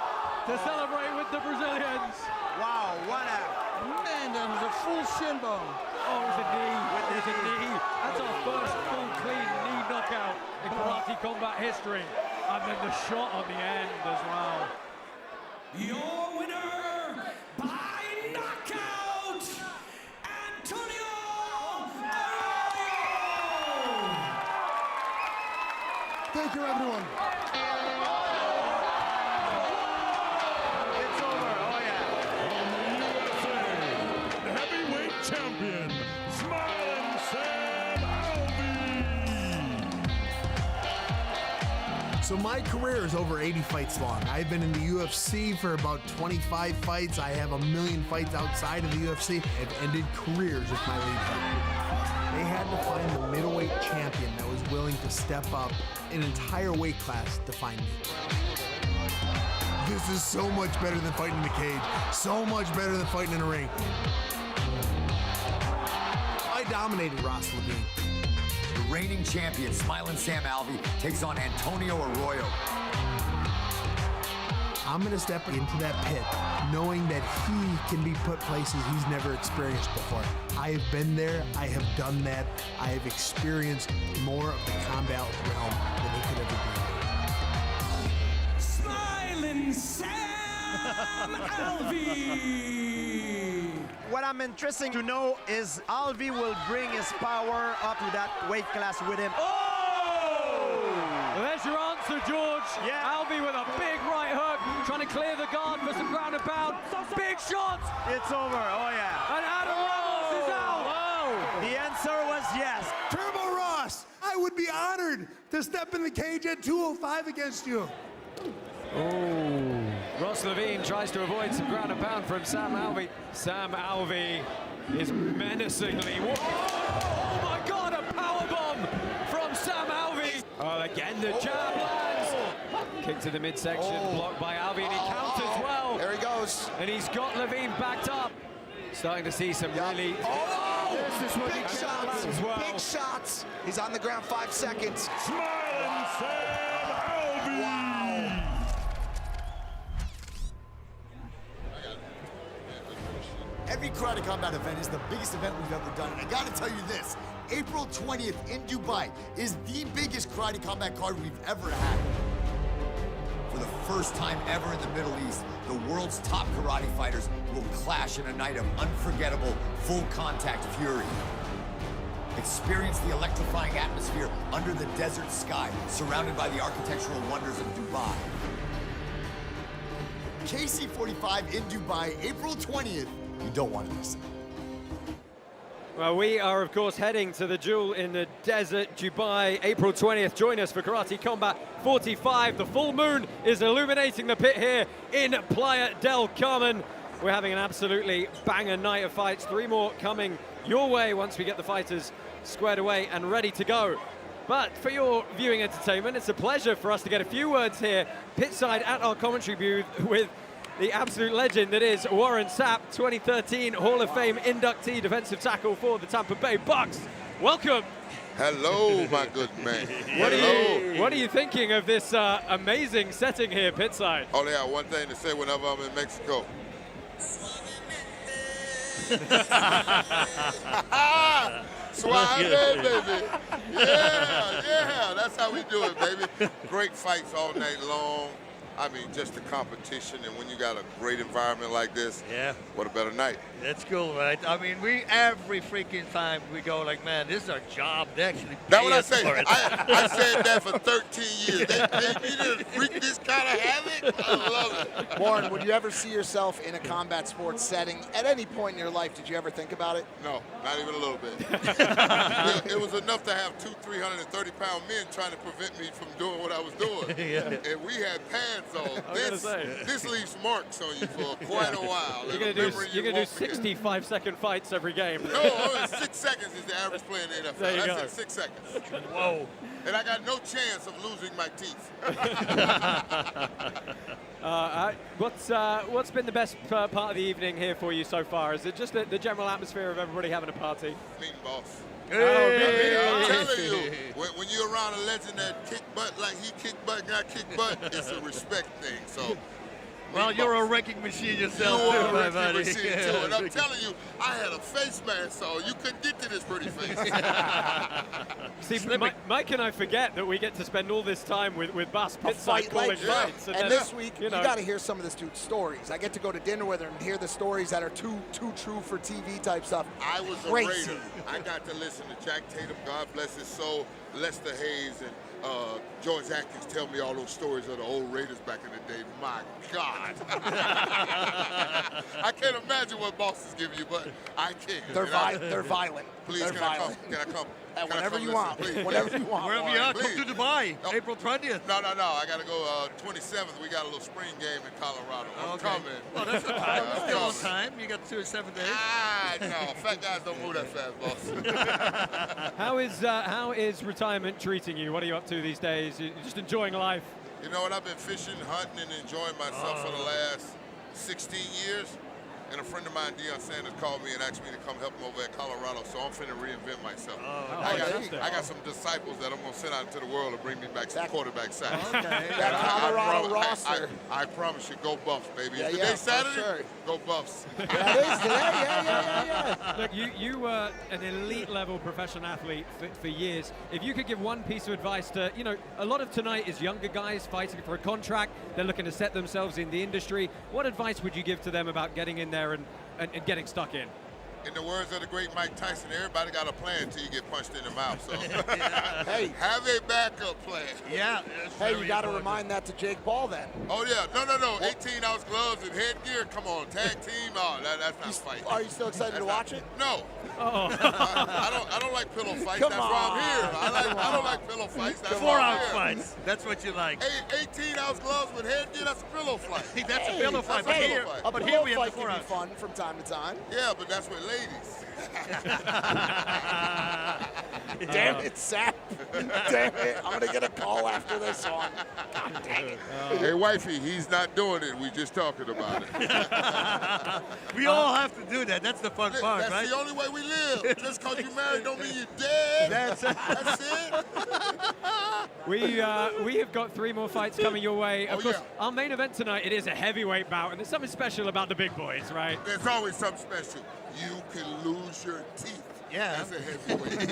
to celebrate with the Brazilians. Wow, what a... Man, that was a full shin bone. Oh, it was a knee. It was a knee. That's our first full clean knee knockout in Karate Combat history. And then the shot on the end as well. Your winner by knockout, Antonio Arroyo! Thank you, everyone. It's over, oh yeah. The heavyweight champion, Smiling Sam Alvey. So my career is over 80 fights long. I've been in the UFC for about 25 fights. I have a million fights outside of the UFC. I've ended careers with my lead fight. They had to find the middleweight champion that was willing to step up an entire weight class to find me. This is so much better than fighting in the cage. So much better than fighting in a ring. I dominated Ross Levine. The reigning champion, Smiling Sam Alvey, takes on Antonio Arroyo. I'm gonna step into that pit knowing that he can be put places he's never experienced before. I have been there, I have done that, I have experienced more of the combat realm than he could ever be. Smiling Sam Alvey! What I'm interested to know is Alvey will bring his power up to that weight class with him. Oh! Well, there's your answer, George. Yeah. Alvey with a big right hook, trying to clear the guard for some ground and pound. Big shot! It's over, oh yeah. And Adam Ramos is out! Whoa. The answer was yes. Turbo Ross, I would be honored to step in the cage at 205 against you. Oh. Ross Levine tries to avoid some ground and pound from Sam Alvey. Sam Alvey is menacingly. Whoa. Oh my God! Oh, again, the jab lands. Kick to the midsection, blocked by Alvin. He counters well. There he goes. And he's got Levine backed up. Starting to see some really... This is what big shots as well. Big shots. He's on the ground 5 seconds. Smiling Sam Alvin. Wow. Every Karate Combat event is the biggest event we've ever done. And I gotta tell you this, April 20th in Dubai is the biggest Karate Combat card we've ever had. For the first time ever in the Middle East, the world's top karate fighters will clash in a night of unforgettable, full-contact fury. Experience the electrifying atmosphere under the desert sky, surrounded by the architectural wonders of Dubai. KC45 in Dubai, April 20th. You don't want to miss it. Well, we are, of course, heading to the duel in the desert, Dubai, April 20th. Join us for Karate Combat 45. The full moon is illuminating the pit here in Playa del Carmen. We're having an absolutely banger night of fights. 3 more coming your way once we get the fighters squared away and ready to go. But for your viewing entertainment, it's a pleasure for us to get a few words here, pitside at our commentary booth with the absolute legend that is Warren Sapp, 2013 Hall of Fame inductee, defensive tackle for the Tampa Bay Bucks. Welcome. Hello, my good man. What are you thinking of this amazing setting here, pitside? Only have one thing to say whenever I'm in Mexico. Suave, baby. Yeah, that's how we do it, baby. Great fights all night long. I mean, just the competition, and when you got a great environment like this, what a better night. That's cool, right? I mean, every freaking time we go like, man, this is our job. They actually That's pay what I us say. for it. I said that for 13 years. They didn't freak this kind of havoc. I love it. Warren, would you ever see yourself in a combat sports setting at any point in your life? Did you ever think about it? No, not even a little bit. It was enough to have 330-pound men trying to prevent me from doing what I was doing. And we had pads on. This leaves marks on you for quite a while. You're going to do 65-second fights every game. No, only 6 seconds is the average play in the NFL. There you That's go. it, 6 seconds. Whoa. And I got no chance of losing my teeth. What's been the best part of the evening here for you so far? Is it just the general atmosphere of everybody having a party? Meeting boss. Hey. I'm telling you, when you're around a legend that kick butt like he kick butt and I kick butt, it's a respect thing. So. Well, you're a wrecking machine yourself, You too, are a my wrecking buddy. machine, too. And I'm telling you, I had a face mask on. You couldn't get to this pretty face. See, Mike and I forget that we get to spend all this time with Bas pitside calling fights. And this week, you got to hear some of this dude's stories. I get to go to dinner with him and hear the stories that are too true for TV type stuff. I was a Crazy. Raider. I got to listen to Jack Tatum, God bless his soul, Lester Hayes, and George Atkins tell me all those stories of the old Raiders back in the day. My God. I can't imagine what bosses give you, but I can. They're violent. Please, They're can violent. I come? Can I Whenever come you listen, want. please? Whenever you want. Wherever you are, come Please. to Dubai, April 20th. No. I got to go 27th. We got a little spring game in Colorado. I'm coming. Well, that's on time. That's still on time. You got 2 or 7 days. No, fat guys don't move that fast, boss. How is retirement treating you? What are you up to these days? You're just enjoying life? You know what? I've been fishing, hunting, and enjoying myself for the last 16 years. And a friend of mine, Deion Sanders, called me and asked me to come help him over at Colorado, so I'm finna reinvent myself. I got some disciples that I'm gonna send out into the world to bring me back some quarterback sacks. That Colorado roster. I promise you, go Buffs, baby. Yeah, Is today Saturday? Go Buffs. That is today, yeah. Look, you were an elite level professional athlete for years. If you could give one piece of advice to, a lot of tonight is younger guys fighting for a contract. They're looking to set themselves in the industry. What advice would you give to them about getting in there and getting stuck in? In the words of the great Mike Tyson, everybody got a plan until you get punched in the mouth. So, Hey, have a backup plan. Yeah. Hey, you got to remind that to Jake Paul then. Oh yeah, no. 18-ounce gloves and headgear. Come on, tag team. Oh, that's not fight. Are you still excited to watch it? No. Oh. I don't like pillow fights. Come That's why I'm here. on. I don't like pillow fights. That's 4 why I'm ounce here. fights. That's what you like. 18-ounce gloves with headgear. That's a pillow fight. That's a pillow fight. That's But a here, pillow fight. but here we have the fight 4 can be ounce. fun from time to time. Yeah, but that's with ladies. Damn it, Sap. Damn it. I'm going to get a call after this one. God dang it. Hey, wifey, he's not doing it. We just talking about it. We all have to do that. That's the fun part, That's right? the only way we live. Just because you're married don't mean you're dead. That's it. We have got 3 more fights coming your way. Of course, our main event tonight, it is a heavyweight bout, and there's something special about the big boys, right? There's always something special. You can lose your teeth. Yeah. As a heavyweight.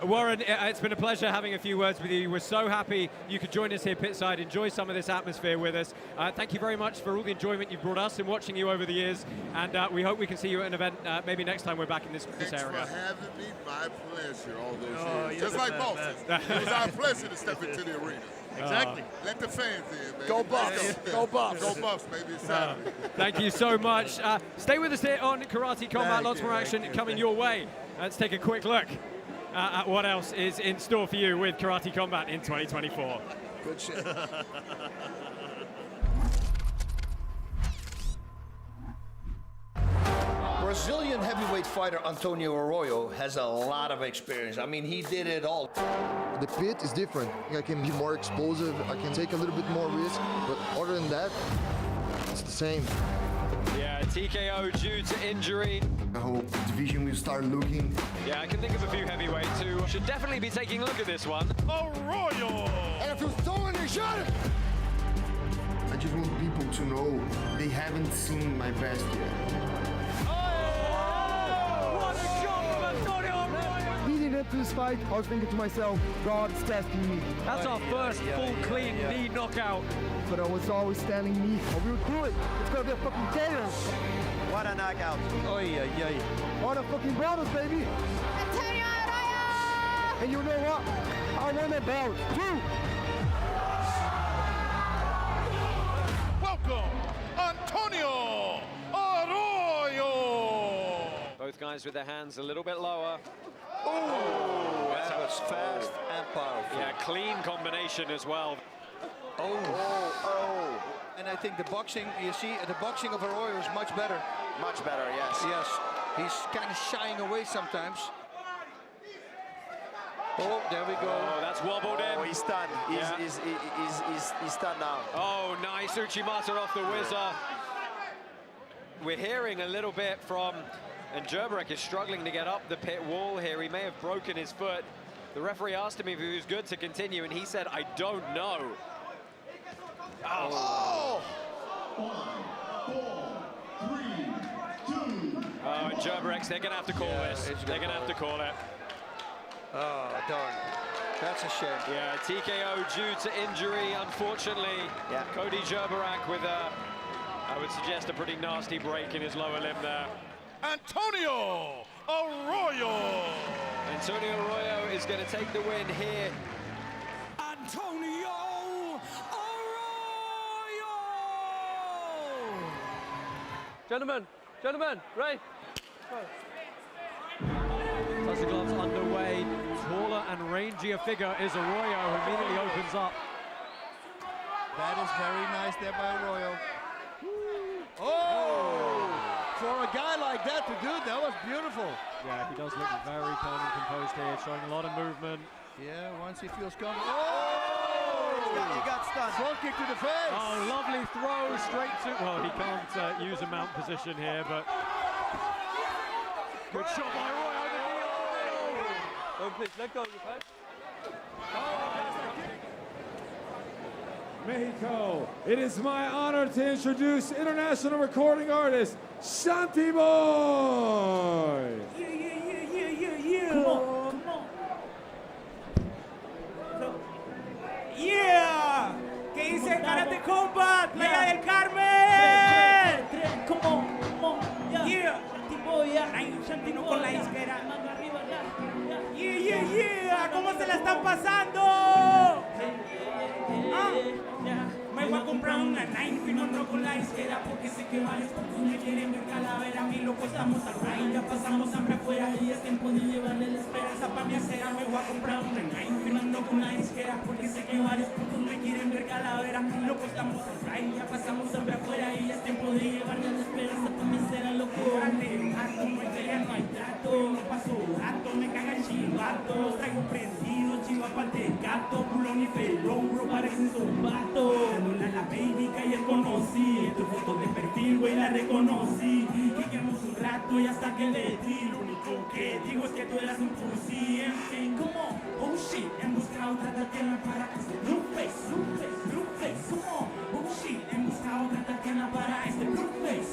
Warren, it's been a pleasure having a few words with you. We're so happy you could join us here pitside, enjoy some of this atmosphere with us. Thank you very much for all the enjoyment you've brought us and watching you over the years. And we hope we can see you at an event maybe next time we're back in this area. Thanks for having me. My pleasure all those years. you're Just the like best, bosses. man. It was our pleasure to step into the arena. Exactly. Let the fans in, man. Go Buffs. Go Buffs. Go Buffs, maybe it's Saturday. Thank you so much. Stay with us here on Karate Combat. Thank Lots you, more thank action you. coming your way. Let's take a quick look at what else is in store for you with Karate Combat in 2024. Good shit. Brazilian heavyweight fighter Antonio Arroyo has a lot of experience. I mean, he did it all. The pit is different. I can be more explosive. I can take a little bit more risk. But other than that, it's the same. Yeah, TKO due to injury. I hope the division will start looking. Yeah, I can think of a few heavyweights who should definitely be taking a look at this one. Arroyo! And if you're throwing your shot, I just want people to know they haven't seen my best yet. Leading into this fight, I was thinking to myself, God's testing me. That's our first full clean knee knockout. But I was always standing knee. I will do it. It's gonna be a fucking chaos. What a knockout. Oy, oy, oy. All the fucking brothers, baby. Antonio Arroyo! And you know what? I won a belt, too. Welcome, Antonio Arroyo! Both guys with their hands a little bit lower. Oh, that was fast and powerful. Yeah, clean combination as well. Oh. And I think the boxing, you see, the boxing of Arroyo is much better. Much better, yes. Yes. He's kind of shying away sometimes. Oh, there we go. Oh, that's wobbled in. Oh, he's stunned. He's stunned now. Oh, nice. Uchimata off the whizzer. We're hearing a little bit from, and Lutterbach is struggling to get up the pit wall here. He may have broken his foot. The referee asked him if he was good to continue, and he said, I don't know. Oh, and Lutterbach, they're going to have to call this. They're going to have to call it. Oh, darn. That's a shame. Yeah, TKO due to injury, unfortunately. Yeah. Cody Lutterbach with a, I would suggest, a pretty nasty break in his lower limb there. Antonio Arroyo! Antonio Arroyo is going to take the win here. Antonio Arroyo! Gentlemen, Ray. Toss the gloves underway. Taller and rangier figure is Arroyo, who immediately opens up. That is very nice there by Arroyo. Oh! For a guy like that to do, that was beautiful. Yeah, he does look very calm and composed here, showing a lot of movement. Yeah, once he feels comfortable. Oh! He got stunned. Front kick to the face. Oh, lovely throw straight to, well, he can't use a mount position here, but good shot by Arroyo. Oh, please, let go of the face. Mexico, it is my honor to introduce international recording artist, Shanty Boy. Yeah. Come on. Yeah. ¿Qué dice Karate Combat? Playa del Carmen. Come on. Yeah. No con la isquera. Yeah. ¿Cómo se la están pasando? Me voy a comprar una Nike y no ando con la izquierda porque sé que vale poco. Me quieren ver calavera, mi loco estamos al rain. Ya pasamos hambre afuera y es tiempo de llevarle la esperanza para mi acera. Me voy a comprar una Nike y no ando con la izquierda porque sé que vale poco. Me quieren ver calavera. calavera. Loco, estamos al ride, ya pasamos hambre afuera y es tiempo de llevarle la esperanza también será loco. Grande, mato, no hay pelea, no hay trato. No paso rato, me caga el chivato. Los traigo prendidos, chiva pa'l gato. Culón y pelón, bro, parecen zapatos. Anula la baby que ayer conocí. Tu foto de perfil, güey, la reconocí. Quedamos un rato y hasta que le di. Lo único que digo es que tú eras un pussy. En fin, como, oh shit, en busca otra Tatiana para este Blueface, Blueface, Blueface. Como, oh shit, en busca otra Tatiana para este Blueface.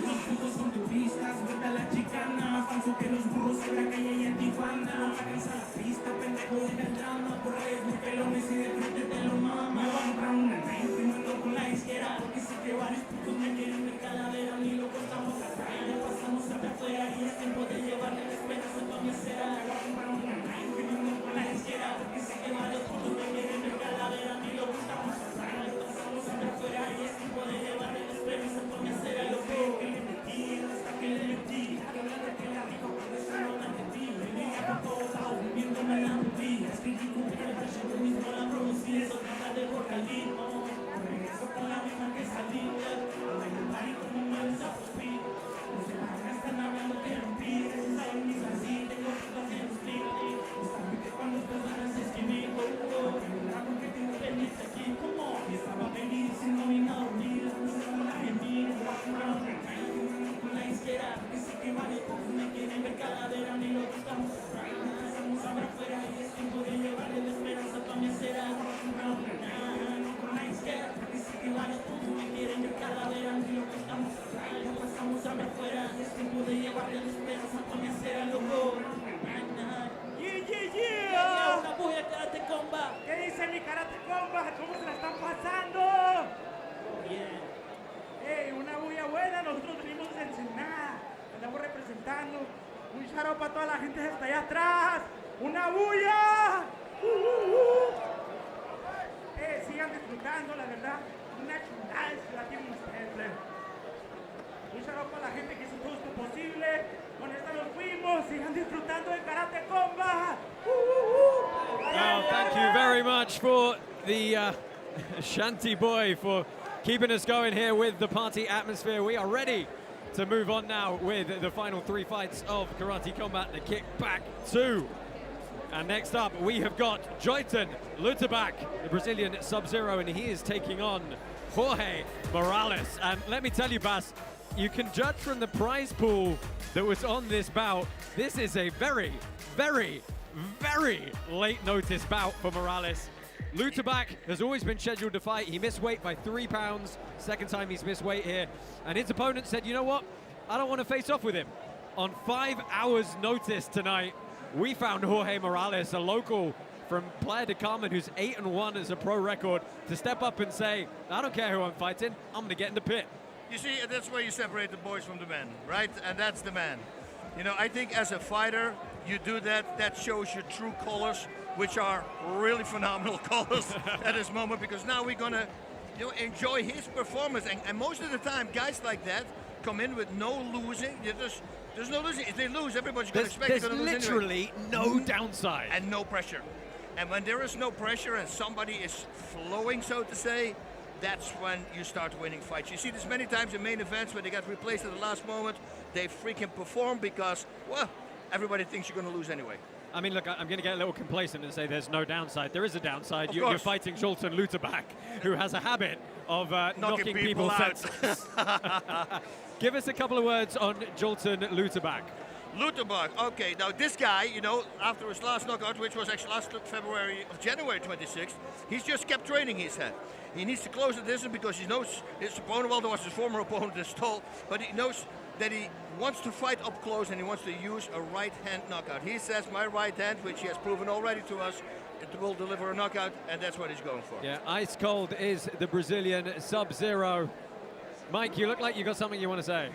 Los putos son turistas, vuelta a la chicana. Falso que los burros en la calle y en Tijuana. No hagas a la pista, pendejo en el drama. Por redes muy pelones y de frente te lo mama. Me voy a comprar una nave y me ando con la izquierda. Porque sé que varios putos me quieren ver calavera. Ni lo cortamos atrás, ya pasamos hasta afuera. Y es tiempo de llevarle la esperanza a mi acera. Me voy a comprar una nave y me ando con la izquierda. Porque sé que varios putos me quieren ver calavera. Ni lo cortamos atrás, ya pasamos hasta afuera. Y es tiempo de llevarle la esperanza a mi acera. Lo veo que le metí, hasta que le metí. Hablar de que la rico cuando eso no me metí. Vivía por todos lados, viviéndome la movida. Escribí con que el precio yo mismo la producí. Eso trata de vocalismo. Regreso con la misma que salí. El party como un buen zapospí. No se van, están hablando que rompí. Saben mis así, tengo putas en los clips. Saben que cuando estás ganas es que me tocó. Porque tengo pendiente aquí como. Y estaba feliz sin no vine a dormir. No se van a gemir. Voy a comprar un con la izquierda. Porque sé que varios pocos me quieren ver calavera. Ni lo que estamos estamos afuera y es tiempo de llevarle la esperanza pa' mi acera. Voy a comprar un con la izquierda. Porque sé que varios pocos me quieren ver calavera. Ni lo que estamos ya pasamos afuera y es tiempo de llevarle la esperanza pa' mi acera, loco. Yeah. Una bulla karate combat. ¿Qué dice mi karate combat? ¿Cómo se la están pasando? Bien. Hey, una bulla buena, nosotros venimos de Ensenada, andamos representando. Un shout out para toda la gente que está allá atrás. ¡Una bulla! Sigan disfrutando, la verdad. Una chulada que la tienen ustedes, plebe. Un shout out para la gente que hizo todo esto posible. Con esta nos fuimos. Sigan disfrutando de Karate Combat. Well, thank you very much for the Shanty boy for keeping us going here with the party atmosphere. We are ready to move on now with the final 3 fights of Karate Combat, the Kickback 2. And next up, we have got Joilton Lutterbach, the Brazilian Sub-Zero, and he is taking on Jorge Morales. And let me tell you, Bas, you can judge from the prize pool that was on this bout. This is a very, very, very late notice bout for Morales. Lutterbach has always been scheduled to fight. He missed weight by 3 pounds. Second time he's missed weight here. And his opponent said, you know what? I don't want to face off with him. On 5 hours notice tonight, we found Jorge Morales, a local from Playa del Carmen who's 8-1 as a pro record, to step up and say, I don't care who I'm fighting, I'm going to get in the pit. You see, that's where you separate the boys from the men, right? And that's the man. You know, I think as a fighter, you do that, that shows your true colors, which are really phenomenal colors at this moment, because now we're gonna enjoy his performance. And most of the time, guys like that come in with no losing. There's no losing. If they lose, everybody's gonna expect they're gonna lose anyway. There's literally no downside. And no pressure. And when there is no pressure and somebody is flowing, so to say, that's when you start winning fights. You see this many times in main events where they got replaced at the last moment. They freaking perform because, well, everybody thinks you're going to lose anyway. I mean, look, I'm going to get a little complacent and say there's no downside. There is a downside. You're fighting Joilton Lutterbach, who has a habit of knocking people senseless. Give us a couple of words on Joilton Lutterbach. Lutterbach, okay, now this guy, you know, after his last knockout, which was actually last January 26th, he's just kept training, he said. He needs to close the distance because he knows his opponent, well, there was his former opponent, is tall, but he knows that he wants to fight up close and he wants to use a right-hand knockout. He says, my right hand, which he has proven already to us, it will deliver a knockout, and that's what he's going for. Yeah, ice cold is the Brazilian Sub-Zero. Mike, you look like you got something you want to say.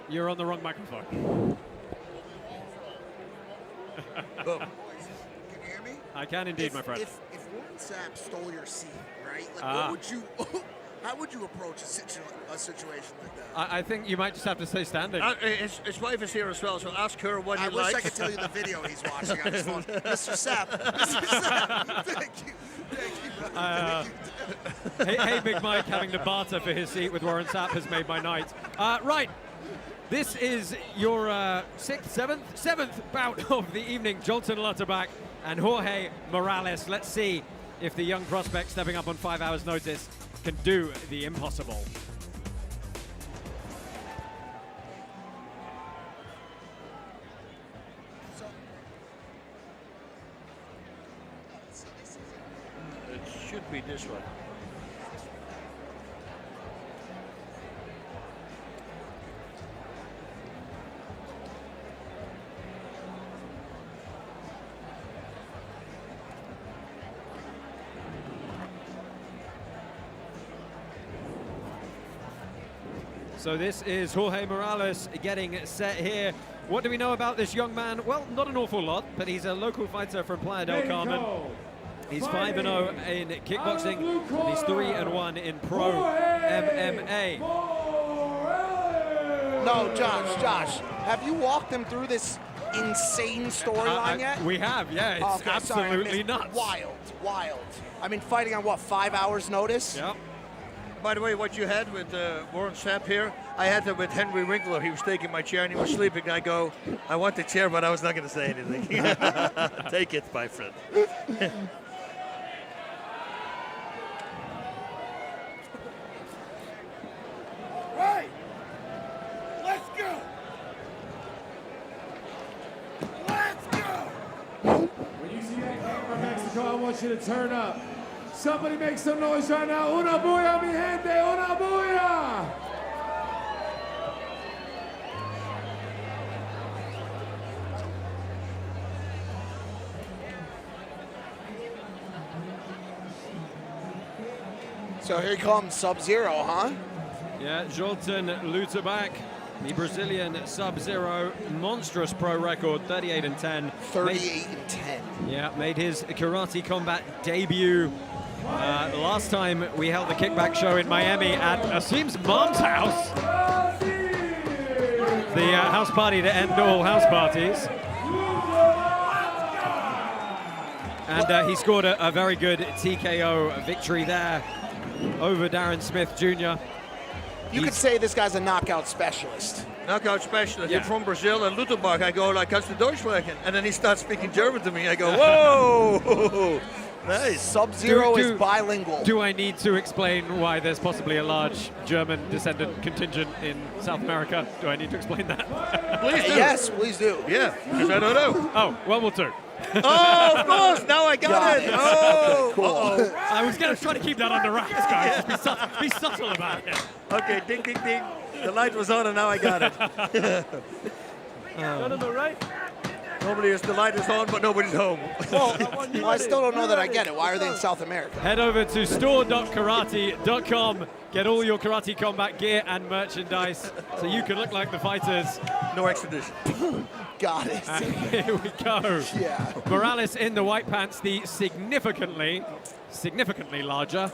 You're on the wrong microphone. Boom. Can you hear me? I can indeed, my friend. If Warren Sapp stole your seat, right? Like, how would you approach a situation like that? I think you might just have to stay standing. His wife is here as well, so ask her what he likes. I wish I could tell you the video he's watching on his phone. Mr. Sapp, Mr. Sapp, thank you. Thank you, Hey, Big Mike having to barter for his seat with Warren Sapp has made my night. Right. This is your seventh bout of the evening. Joilton Lutterbach and Jorge Morales. Let's see if the young prospect stepping up on 5 hours notice can do the impossible. It should be this one. So this is Jorge Morales getting set here. What do we know about this young man? Well, not an awful lot, but he's a local fighter from Playa del Carmen. He's 5-0 in kickboxing, and he's 3-1 in pro MMA. No, Josh, have you walked them through this insane storyline yet? We have, yeah. It's absolutely nuts. Wild. I mean, fighting on what, 5 hours notice? Yep. By the way, what you had with Warren Sapp here, I had that with Henry Winkler. He was taking my chair and he was sleeping. I go, I want the chair, but I was not going to say anything. Take it, my friend. Right. Let's go. Let's go. When you see that camera, Mexico, I want you to turn up. Somebody make some noise right now. Una bulla, mi gente, una bulla. So here comes Sub-Zero, huh? Yeah, Joilton Lutterbach, the Brazilian Sub-Zero, monstrous pro record, 38-10. 38-10. Yeah, made his karate combat debut last time we held the Kickback show in Miami at Asim's mom's house. The house party to end all house parties. And he scored a very good TKO victory there over Darren Smith Jr. You could say this guy's a knockout specialist. Knockout specialist. Yeah. He's from Brazil and Lutterbach. I go, like, kannst du Deutsch sprechen? And then he starts speaking German to me. I go, whoa! Nice. Sub-Zero is bilingual. Do I need to explain why there's possibly a large German descendant contingent in South America? Do I need to explain that? Please do. Yes, please do. Yeah, because I don't know. Oh, World War II. Oh, of course! Now I got it. Oh, Okay, cool. uh-oh. I was going to try to keep that under wraps, guys. Be subtle about it. Okay, ding, ding, ding. The light was on and now I got it. Got on the right. Normally it's the light is on, but nobody's home. Well, I still don't know that I get it. Why are they in South America? Head over to store.karate.com. Get all your karate combat gear and merchandise so you can look like the fighters. No extradition. Got it. And here we go. Yeah. Morales in the white pants, the significantly larger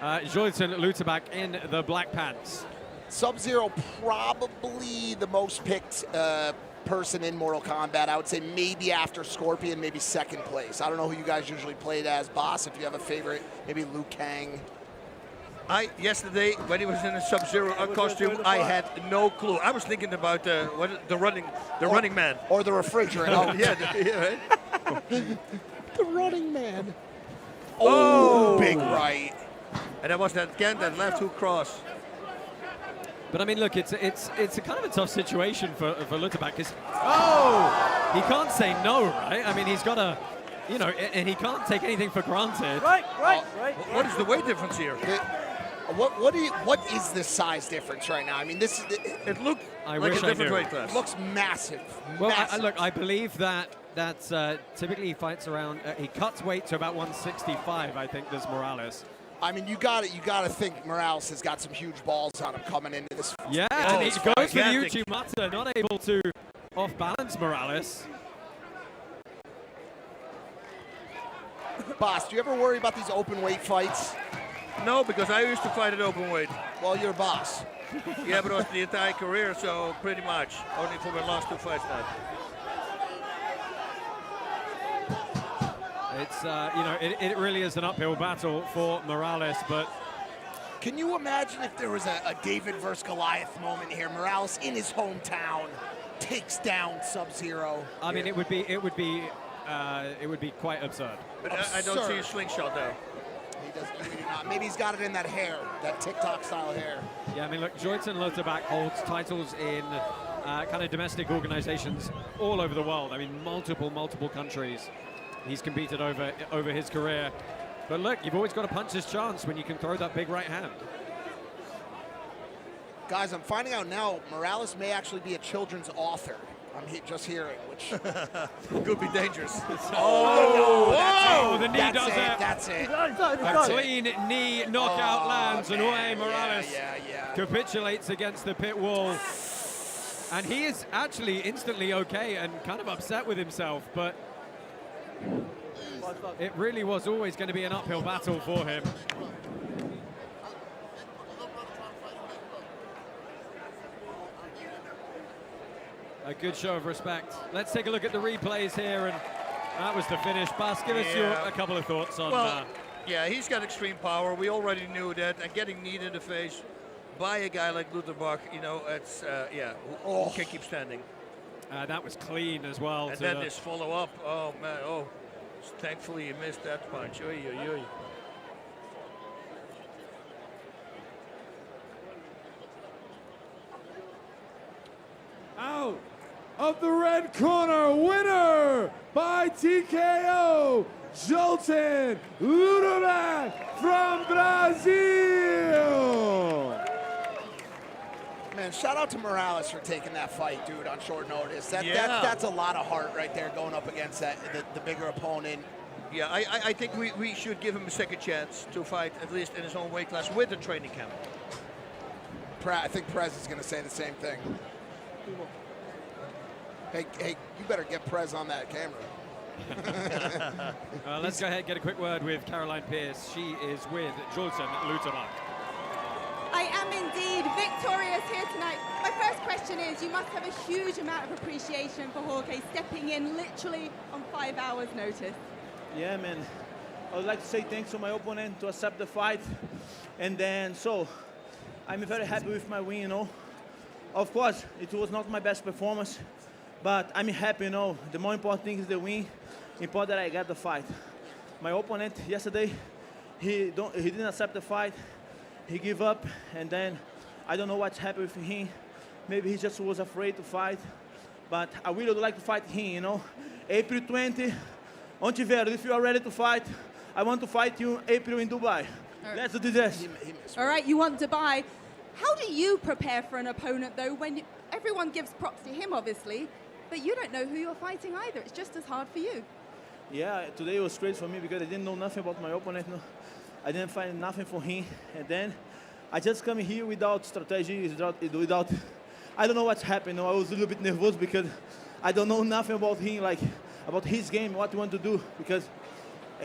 Joilton Lutterbach in the black pants. Sub-Zero probably the most picked person in Mortal Kombat. I would say maybe after Scorpion, maybe second place. I don't know who you guys usually played as, boss. If you have a favorite, maybe Liu Kang. Yesterday, when he was in a Sub-Zero costume, I had no clue. I was thinking about the running man. Or the refrigerator. Yeah, right? The running man. Oh, big right. And that was that left hook cross. But I mean, look, it's a kind of a tough situation for Lutterbach because he can't say no, right? I mean, he's got to, and he can't take anything for granted. Right. What is the weight difference here? What is the size difference right now? I mean, this is it looked I like wish a I different knew. weight class. It looks massive. Well, massive. look, I believe that typically he fights around. He cuts weight to about 165. I think does Morales. I mean, you got to think Morales has got some huge balls on him coming into this. Yeah, and he goes with Uchimata, not able to off-balance Morales. Boss, do you ever worry about these open weight fights? No, because I used to fight at open weight. Well, you're a boss. Yeah, but it was the entire career, so pretty much. Only for my last two fights now. It's, it really is an uphill battle for Morales, but can you imagine if there was a David versus Goliath moment here? Morales in his hometown takes down Sub-Zero. I mean, it would be quite absurd. But I don't see a slingshot though. He does really not. Maybe he's got it in that hair, that TikTok-style hair. Yeah, I mean, look, Joilton Lutterbach holds titles in kind of domestic organizations all over the world. I mean, multiple countries he's competed over his career. But look, you've always got to punch his chance when you can throw that big right hand. Guys, I'm finding out now Morales may actually be a children's author. I'm just hearing, which could be dangerous. The knee does it. That's it. A clean knee knockout lands, and Jorge Morales capitulates against the pit wall. And he is actually instantly okay and kind of upset with himself, but it really was always going to be an uphill battle for him. A good show of respect. Let's take a look at the replays here, and that was the finish. Bas, give us a couple of thoughts on yeah, he's got extreme power. We already knew that, and getting kneed in the face by a guy like Lutterbach, it's, who can keep standing. That was clean as well. And then this follow-up, oh, man, thankfully he missed that punch. Oy, oy, oy. Out of the red corner, winner by TKO, Joilton Lutterbach from Brazil. Man, shout out to Morales for taking that fight, dude, on short notice. That's a lot of heart right there going up against the bigger opponent. Yeah, I think we should give him a second chance to fight, at least in his own weight class, with the training camp. I think Prez is going to say the same thing. Hey, you better get Prez on that camera. Let's go ahead and get a quick word with Caroline Pierce. She is with Joilton Lutterbach. I am indeed victorious here tonight. My first question is, you must have a huge amount of appreciation for Jorge stepping in literally on 5 hours' notice. Yeah, man. I would like to say thanks to my opponent to accept the fight. And then, I'm very happy with my win, Of course, it was not my best performance, but I'm happy, The more important thing is the win. Important that I got the fight. My opponent yesterday, he didn't accept the fight. He gave up, and then I don't know what's happened with him. Maybe he just was afraid to fight, but I really would like to fight him, April 20, Ontiveros, if you are ready to fight, I want to fight you April in Dubai. Let's do this. All right, you want Dubai. How do you prepare for an opponent, though, when everyone gives props to him, obviously, but you don't know who you're fighting either? It's just as hard for you. Yeah, today was great for me because I didn't know nothing about my opponent. I didn't find nothing for him. And then I just come here without strategy, without I don't know what's happened. I was a little bit nervous because I don't know nothing about him, like about his game, what he want to do. Because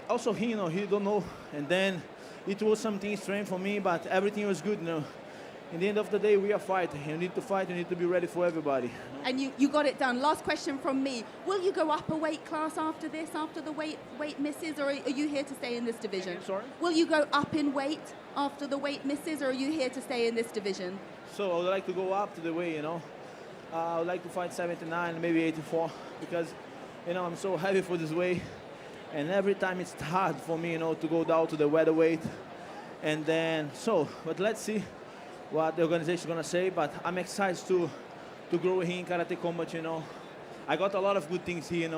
also he don't know. And then it was something strange for me, but everything was good, In the end of the day, we are fighting. You need to fight. You need to be ready for everybody. And you got it done. Last question from me. Will you go up a weight class after this, after the weight misses, or are you here to stay in this division? Sorry? Will you go up in weight after the weight misses, or are you here to stay in this division? So I would like to go up to the weight, I would like to fight 79, maybe 84, because, I'm so heavy for this weight. And every time it's hard for me, to go down to the welterweight. And then, but let's see what the organization is going to say, but I'm excited to grow here in Karate Combat, I got a lot of good things here,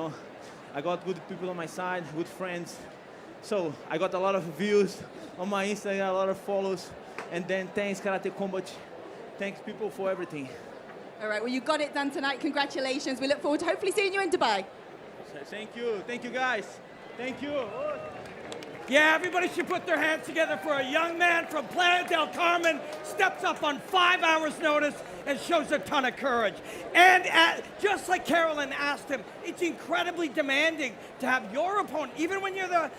I got good people on my side, good friends. So I got a lot of views on my Instagram, a lot of follows. And then thanks Karate Combat, thanks people for everything. All right, well, you got it done tonight. Congratulations. We look forward to hopefully seeing you in Dubai. Thank you guys. Thank you. Yeah, everybody should put their hands together for a young man from Playa del Carmen, steps up on 5 hours' notice and shows a ton of courage. And just like Carolyn asked him, it's incredibly demanding to have your opponent, even when you're the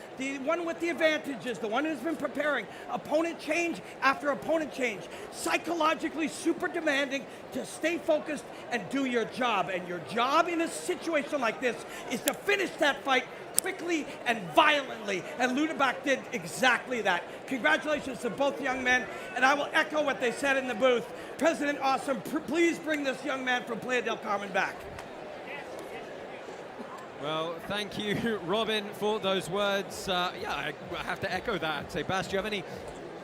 one with the advantages, the one who's been preparing, opponent change after opponent change, psychologically super demanding to stay focused and do your job. And your job in a situation like this is to finish that fight quickly and violently, and Lutterbach did exactly that. Congratulations to both young men, and I will echo what they said in the booth. President Awesome, please bring this young man from Playa del Carmen back. Well, thank you, Robin, for those words. Yeah, I have to echo that. Say, Bas, do you have any?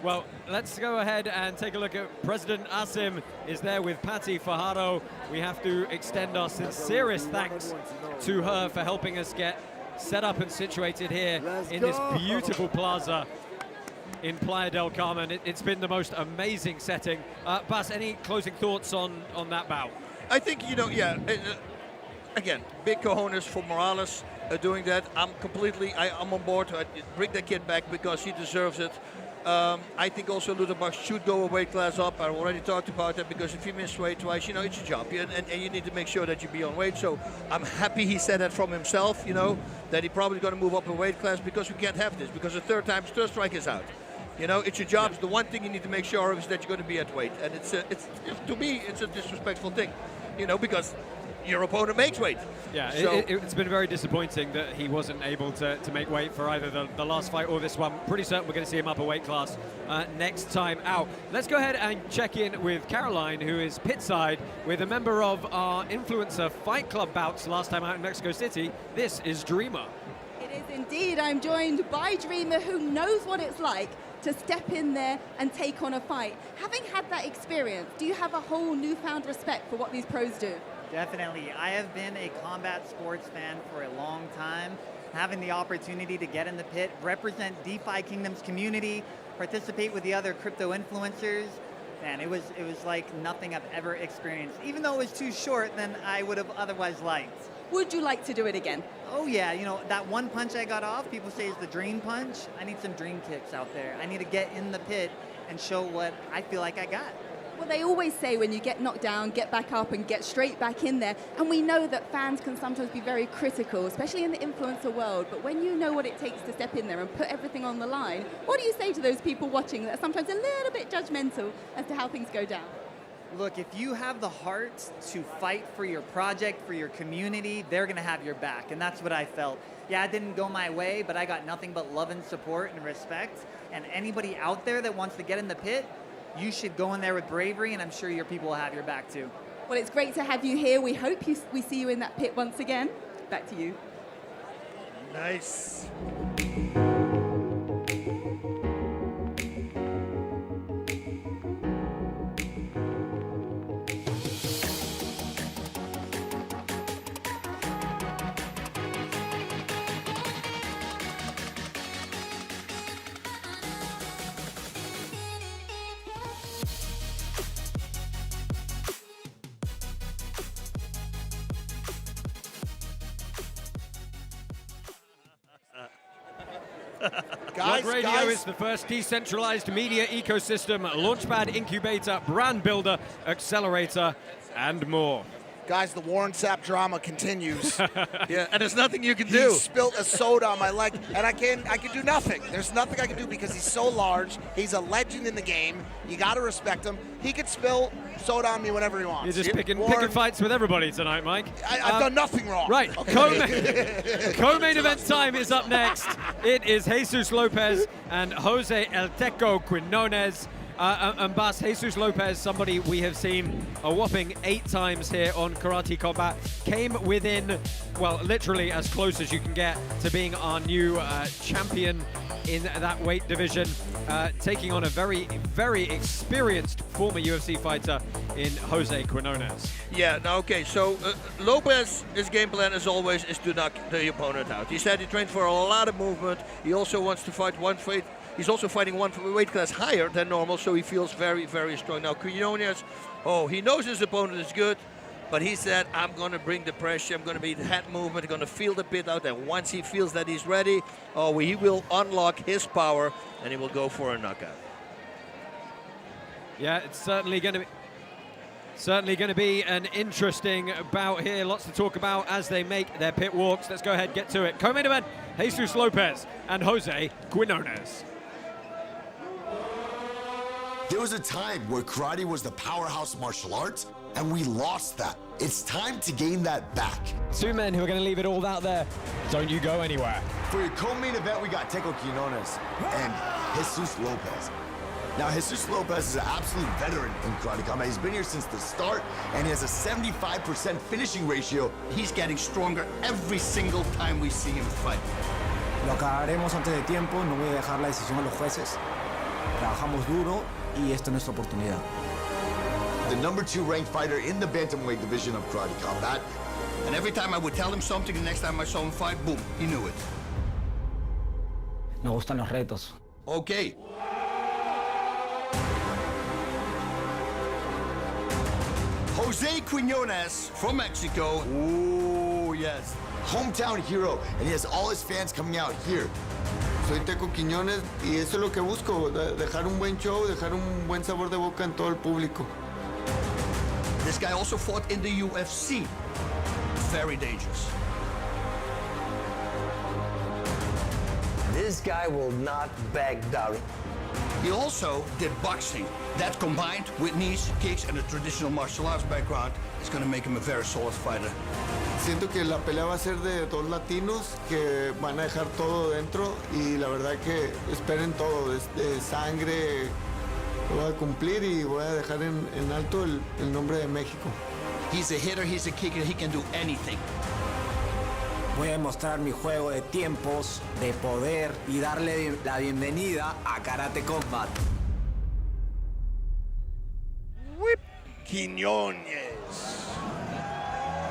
Well, let's go ahead and take a look at President Asim is there with Patty Fajardo. We have to extend our sincerest thanks to her for helping us get set up and situated here in this beautiful plaza in Playa del Carmen. It's been the most amazing setting. Bas, any closing thoughts on that bout? I think, yeah, again, big cojones for Morales doing that. I'm on board. Bring the kid back because he deserves it. I think also Lutterbach should go a weight class up. I already talked about that because if you miss weight twice, it's your job. And you need to make sure that you be on weight. So I'm happy he said that from himself, that he probably going to move up a weight class because we can't have this. Because the third strike is out. It's your job. The one thing you need to make sure of is that you're going to be at weight. And it's to me, it's a disrespectful thing, because your opponent makes weight. Yeah, so it's been very disappointing that he wasn't able to make weight for either the last fight or this one. Pretty certain we're going to see him up a weight class next time out. Let's go ahead and check in with Caroline, who is pitside with a member of our Influencer Fight Club bouts last time out in Mexico City. This is Dreamer. It is indeed. I'm joined by Dreamer, who knows what it's like to step in there and take on a fight. Having had that experience, do you have a whole newfound respect for what these pros do? Definitely. I have been a combat sports fan for a long time. Having the opportunity to get in the pit, represent DeFi Kingdom's community, participate with the other crypto influencers, man, it was like nothing I've ever experienced. Even though it was too short than I would have otherwise liked. Would you like to do it again? Oh yeah, that one punch I got off, people say is the dream punch. I need some dream kicks out there. I need to get in the pit and show what I feel like I got. Well, they always say when you get knocked down, get back up and get straight back in there. And we know that fans can sometimes be very critical, especially in the influencer world. But when you know what it takes to step in there and put everything on the line, what do you say to those people watching that are sometimes a little bit judgmental as to how things go down? Look, if you have the heart to fight for your project, for your community, they're going to have your back. And that's what I felt. Yeah, it didn't go my way, but I got nothing but love and support and respect. And anybody out there that wants to get in the pit, you should go in there with bravery, and I'm sure your people will have your back too. Well, it's great to have you here. We hope we see you in that pit once again. Back to you. Nice. Web Radio is the first decentralized media ecosystem, launchpad, incubator, brand builder, accelerator, and more. Guys, the Warren Sapp drama continues. Yeah, and there's nothing you can do. He spilled a soda on my leg, and I can do nothing. There's nothing I can do because he's so large. He's a legend in the game. You got to respect him. He could spill soda on me whenever he wants. You're just picking fights with everybody tonight, Mike. I've done nothing wrong. Right, Okay. co-main event time is up next. It is Jesus Lopez and Jose El Teco Quinonez. And Bas, Jesus Lopez, somebody we have seen a whopping 8 times here on Karate Combat, came within, well, literally as close as you can get to being our new champion in that weight division, taking on a very, very experienced former UFC fighter in Jose Quinonez. Yeah, now, okay, so Lopez, his game plan, as always, is to knock the opponent out. He said he trained for a lot of movement. He also wants to fight one fight. He's also fighting one weight class higher than normal, so he feels very, very strong. Now, Quinonez, he knows his opponent is good, but he said, I'm going to bring the pressure, I'm going to be the head movement, I'm going to feel the pit out, and once he feels that he's ready, he will unlock his power, and he will go for a knockout. Yeah, it's certainly going to be an interesting bout here. Lots to talk about as they make their pit walks. Let's go ahead, get to it. Co-main event, Jesus Lopez and Jose Quinonez. There was a time where karate was the powerhouse martial art, and we lost that. It's time to gain that back. Two men who are going to leave it all out there. Don't you go anywhere. For your co-main event, we got Quinonez and Jesus Lopez. Now, Jesus Lopez is an absolute veteran in Karate Combat. He's been here since the start, and he has a 75% finishing ratio. He's getting stronger every single time we see him fight. Lo acabaremos antes de tiempo, no voy a dejar la decisión a los jueces. Trabajamos duro y esta es nuestra oportunidad. The #2 ranked fighter in the bantamweight division of Karate Combat. And every time I would tell him something, the next time I saw him fight, boom, he knew it. Nos gustan los retos. Okay. Jose Quinonez from Mexico. Ooh, yes. Hometown hero, and he has all his fans coming out here. Soy Teco Quinonez y eso es lo que busco, dejar un buen show, dejar un buen sabor de boca en todo el público. This guy also fought in the UFC. Very dangerous. This guy will not back down. He also did boxing. That combined with knees, kicks, and a traditional martial arts background is going to make him a very solid fighter. Siento que la pelea va a ser de dos latinos que van a dejar todo dentro y la verdad que esperen todo, de sangre, lo voy a cumplir y voy a dejar en alto el nombre de México. He's a hitter, he's a kicker, he can do anything. Voy a demostrar mi juego de tiempos, de poder y darle la bienvenida a Karate Combat. Whip Quinonez.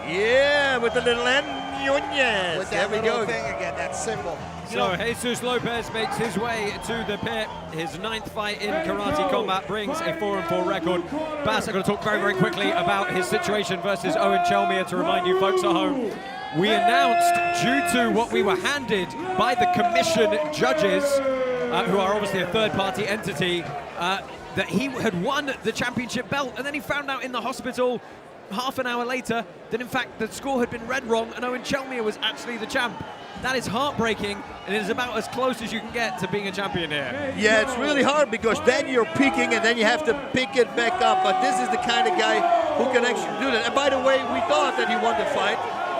Yeah, with the little Quinonez. With There that we little go. thing again, that symbol. So Jesus Lopez makes his way to the pit. His 9th fight in Karate Combat brings a 4-4 record. Bass, I'm going to talk very, very quickly about his situation versus Owen Chelmier to remind you folks at home. We announced, due to what we were handed by the commission judges, who are obviously a third-party entity, that he had won the championship belt, and then he found out in the hospital half an hour later that in fact the score had been read wrong and Owen Chelmier was actually the champ. That is heartbreaking, and it is about as close as you can get to being a champion here. Yeah, it's really hard because then you're peaking and then you have to pick it back up. But this is the kind of guy who can actually do that. And by the way, we thought that he won the fight.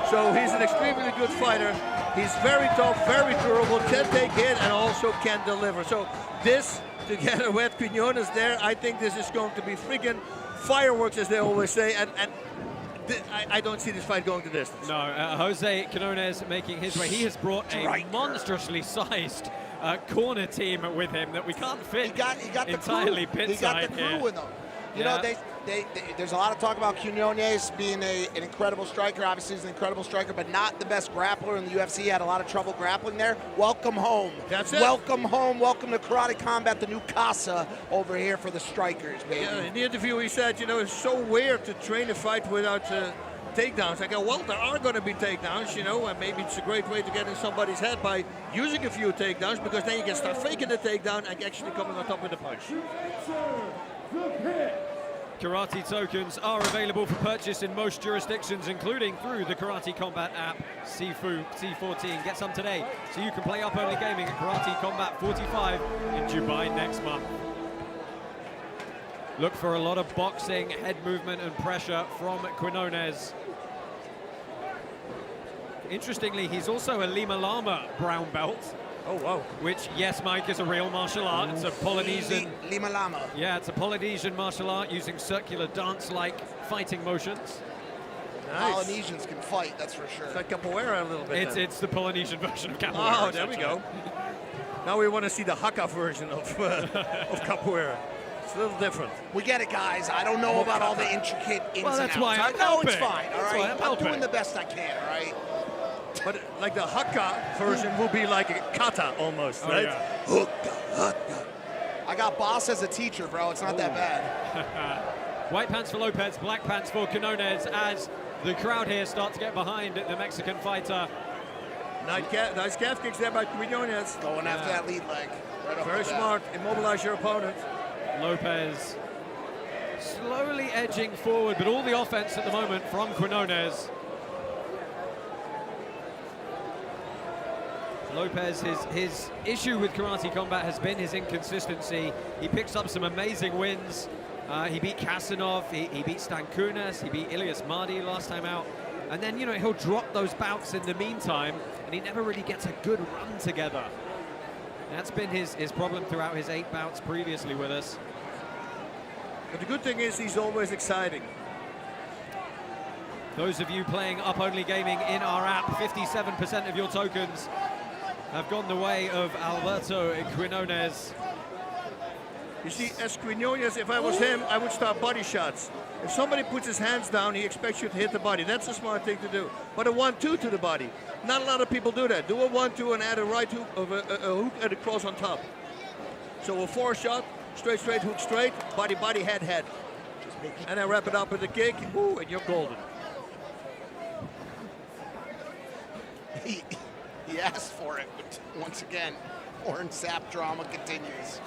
So he's an extremely good fighter. He's very tough, very durable, can take hit and also can deliver. So this, together with Quinonez there, I think this is going to be freaking fireworks, as they always say. And I don't see this fight going the distance. No, Jose Quinonez making his way. He has brought a monstrously sized corner team with him that we can't fit entirely pit He got side the crew here. with him. You know, there's a lot of talk about Quinonez being an incredible striker. Obviously, he's an incredible striker, but not the best grappler in the UFC. He had a lot of trouble grappling there. Welcome home. That's it. Welcome home. Welcome to Karate Combat, the new casa over here for the strikers, baby. Yeah, in the interview, he said, you know, it's so weird to train a fight without takedowns. I go, well, there are going to be takedowns, you know, and maybe it's a great way to get in somebody's head by using a few takedowns, because then you can start faking the takedown and actually coming on top with the punch. Karate tokens are available for purchase in most jurisdictions, including through the Karate Combat app, Sifu C14. Get some today so you can play up-only gaming at Karate Combat 45 in Dubai next month. Look for a lot of boxing, head movement and pressure from Quinonez. Interestingly, he's also a Lima Lama brown belt. Oh, wow. Which, yes, Mike, is a real martial art. It's a Polynesian... Lima Lama. Yeah, it's a Polynesian martial art using circular dance-like fighting motions. Nice. Polynesians can fight, that's for sure. It's like capoeira a little bit. It's the Polynesian version of capoeira. Oh, there we go. Now we want to see the Haka version of capoeira. It's a little different. We get it, guys. I don't know about all the intricate ins Well, that's and why outs. I'm No, it's helping. fine, all That's right? why I'm I'm helping. doing the best I can, all right? But like the Haka version will be like a kata almost, Oh, right? yeah. Haka. I got boss as a teacher, bro. It's not that bad. White pants for Lopez, black pants for Quinonez as the crowd here start to get behind the Mexican fighter. Nice calf kicks there by Quinonez. Going after that lead leg. Right off Very the bat. smart. Immobilize your opponent. Lopez slowly edging forward, but all the offense at the moment from Quinonez. Lopez, his issue with Karate Combat has been his inconsistency. He picks up some amazing wins, He beat Kasanov, he beat Stankunas, he beat Ilias Mardi last time out. And then, he'll drop those bouts in the meantime, and he never really gets a good run together. That's been his problem throughout his 8 bouts previously with us. But the good thing is he's always exciting. Those of you playing Up Only Gaming in our app, 57% of your tokens have gone the way of Alberto Quinonez. You see, as Quinonez, if I was him, I would start body shots. If somebody puts his hands down, he expects you to hit the body. That's a smart thing to do. But a 1-2 to the body. Not a lot of people do that. Do a 1-2 and add a right hook, of a hook and a cross on top. So a 4-shot, straight, hook straight, body, head. And then wrap it up with a kick, ooh, and you're golden. He asked for it, but once again, Warren Sapp drama continues.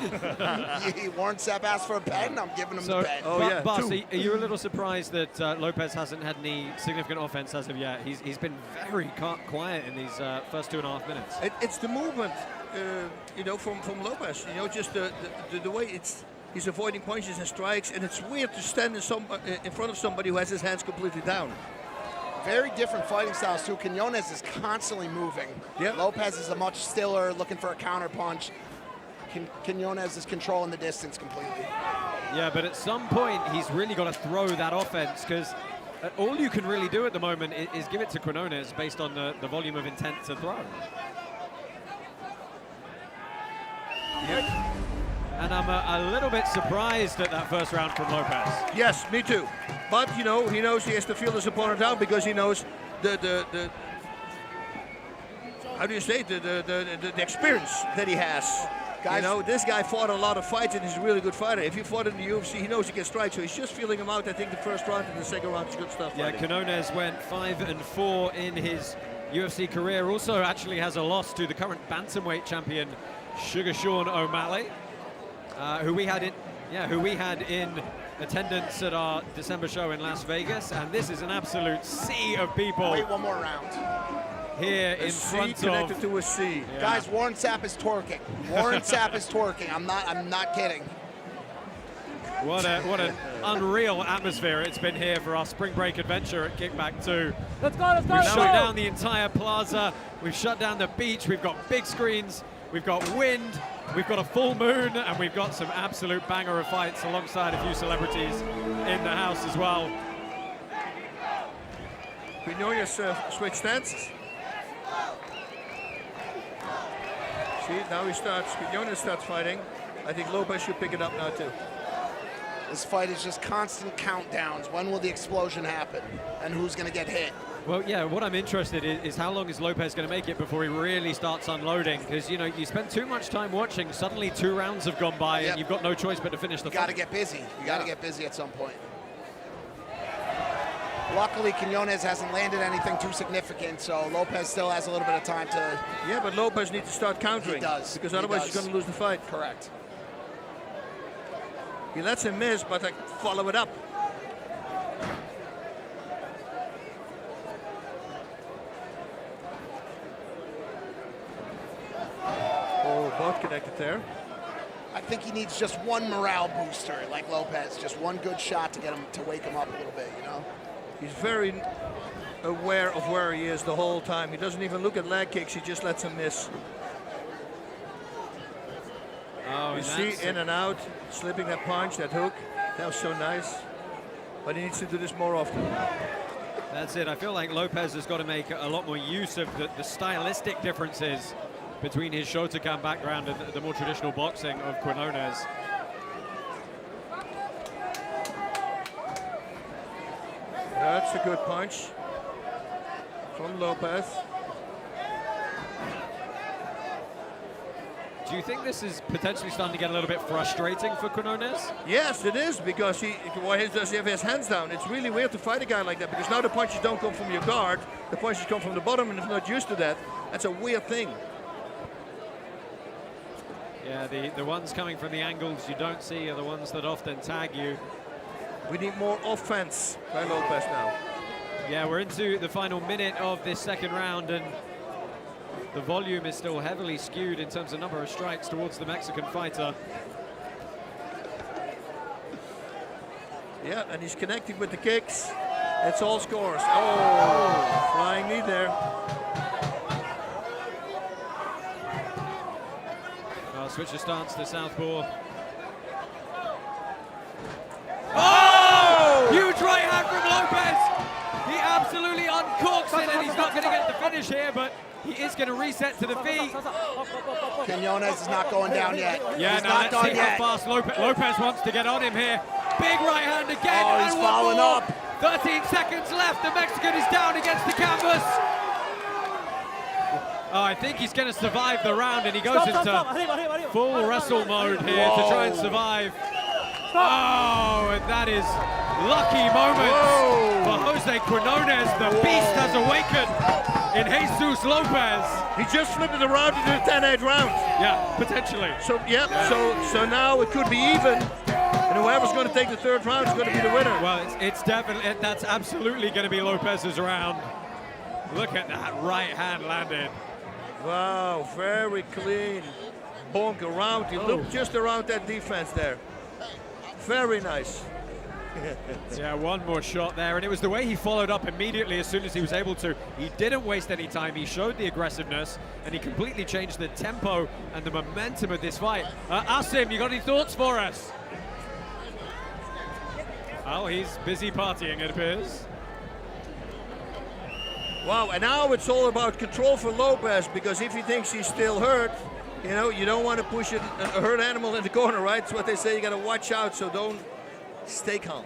Warren Sapp asked for a pen, I'm giving him the pen. Boss, are you a little surprised that Lopez hasn't had any significant offense as of yet? He's been very quiet in these first 2.5 minutes. It's the movement, from Lopez. Just the way he's avoiding punches and strikes, and it's weird to stand in front of somebody who has his hands completely down. Very different fighting styles too. Quinonez is constantly moving. Yep. Lopez is a much stiller, looking for a counter punch. Quinonez is controlling the distance completely. Yeah, but at some point, he's really got to throw that offense, because all you can really do at the moment is give it to Quinonez based on the volume of intent to throw. Yep. And I'm a little bit surprised at that first round from Lopez. Yes, me too. But, he knows he has to feel his opponent out, because he knows the how do you say, the experience that he has. Guys, this guy fought a lot of fights and he's a really good fighter. If he fought in the UFC, he knows he can strike, so he's just feeling him out. I think the first round and the second round is good stuff. Yeah, Quinonez went 5-4 in his UFC career. Also actually has a loss to the current bantamweight champion, Sugar Sean O'Malley, who we had in attendance at our December show in Las Vegas. And this is an absolute sea of people. Wait one more round. Here in front of, connected to a C. Yeah. Guys, Warren Sapp is twerking. Warren Sapp is twerking. I'm not kidding. What an unreal atmosphere it's been here for our spring break adventure at Kickback 2. Let's go. We've shut down the entire plaza. We've shut down the beach. We've got big screens. We've got wind. We've got a full moon, and we've got some absolute banger of fights alongside a few celebrities in the house as well. Quinonez switch stances. See, now Quinonez starts fighting. I think Lopez should pick it up now too. This fight is just constant countdowns. When will the explosion happen? And who's going to get hit? Well, yeah, what I'm interested in is how long is Lopez going to make it before he really starts unloading? Because, you spend too much time watching, suddenly 2 rounds have gone by, and you've got no choice but to finish the fight. You got to get busy. You got to get busy at some point. Luckily, Quinonez hasn't landed anything too significant, so Lopez still has a little bit of time to... Yeah, but Lopez needs to start countering. He does. Because otherwise he's going to lose the fight. Correct. He lets him miss, but follow it up. Oh, both connected there. I think he needs just one morale booster, like Lopez. Just one good shot to get him to wake him up a little bit, He's very aware of where he is the whole time. He doesn't even look at leg kicks, he just lets him miss. Oh, you see, in and out, slipping that punch, that hook. That was so nice. But he needs to do this more often. That's it. I feel like Lopez has got to make a lot more use of the stylistic differences between his Shotokan background and the more traditional boxing of Quinonez. That's a good punch from Lopez. Do you think this is potentially starting to get a little bit frustrating for Quinonez? Yes, it is, because why does he have his hands down? It's really weird to fight a guy like that, because now the punches don't come from your guard, the punches come from the bottom, and if you're not used to that, that's a weird thing. Yeah, the ones coming from the angles you don't see are the ones that often tag you. We need more offense by Lopez now. Yeah, we're into the final minute of this second round, and the volume is still heavily skewed in terms of number of strikes towards the Mexican fighter. Yeah, and he's connecting with the kicks. It's all scores. Oh, flying knee there. Well, switch the stance to southpaw. Oh! Huge right hand from Lopez. He absolutely uncorks it, and he's not going to get the finish here, but he is going to reset to the feet. Quinonez is not going down yet. Yeah, he's now not let's done see yet. how fast Lopez wants to get on him here. Big right hand again. Oh, he's and one following more. up. 13 seconds left. The Mexican is down against the canvas. Oh, I think he's going to survive the round, and he goes into full wrestle mode here to try and survive. Oh, and that is lucky moment for Jose Quinonez. The beast has awakened in Jesus Lopez. He just flipped it around into a 10-8 round. Yeah, potentially. So, so now it could be even. And whoever's going to take the third round is going to be the winner. Well, it's definitely, that's absolutely going to be Lopez's round. Look at that right hand landed. Wow, very clean. Bonk around. He looked just around that defense there. Very nice. Yeah, one more shot there, and it was the way he followed up immediately as soon as he was able to. He didn't waste any time. He showed the aggressiveness, and he completely changed the tempo and the momentum of this fight. Asim, you got any thoughts for us? Oh, he's busy partying, it appears. Wow, and now it's all about control for Lopez, because if he thinks he's still hurt, you know, you don't want to push a hurt animal in the corner, right? That's what they say, you got to watch out, so don't stay calm.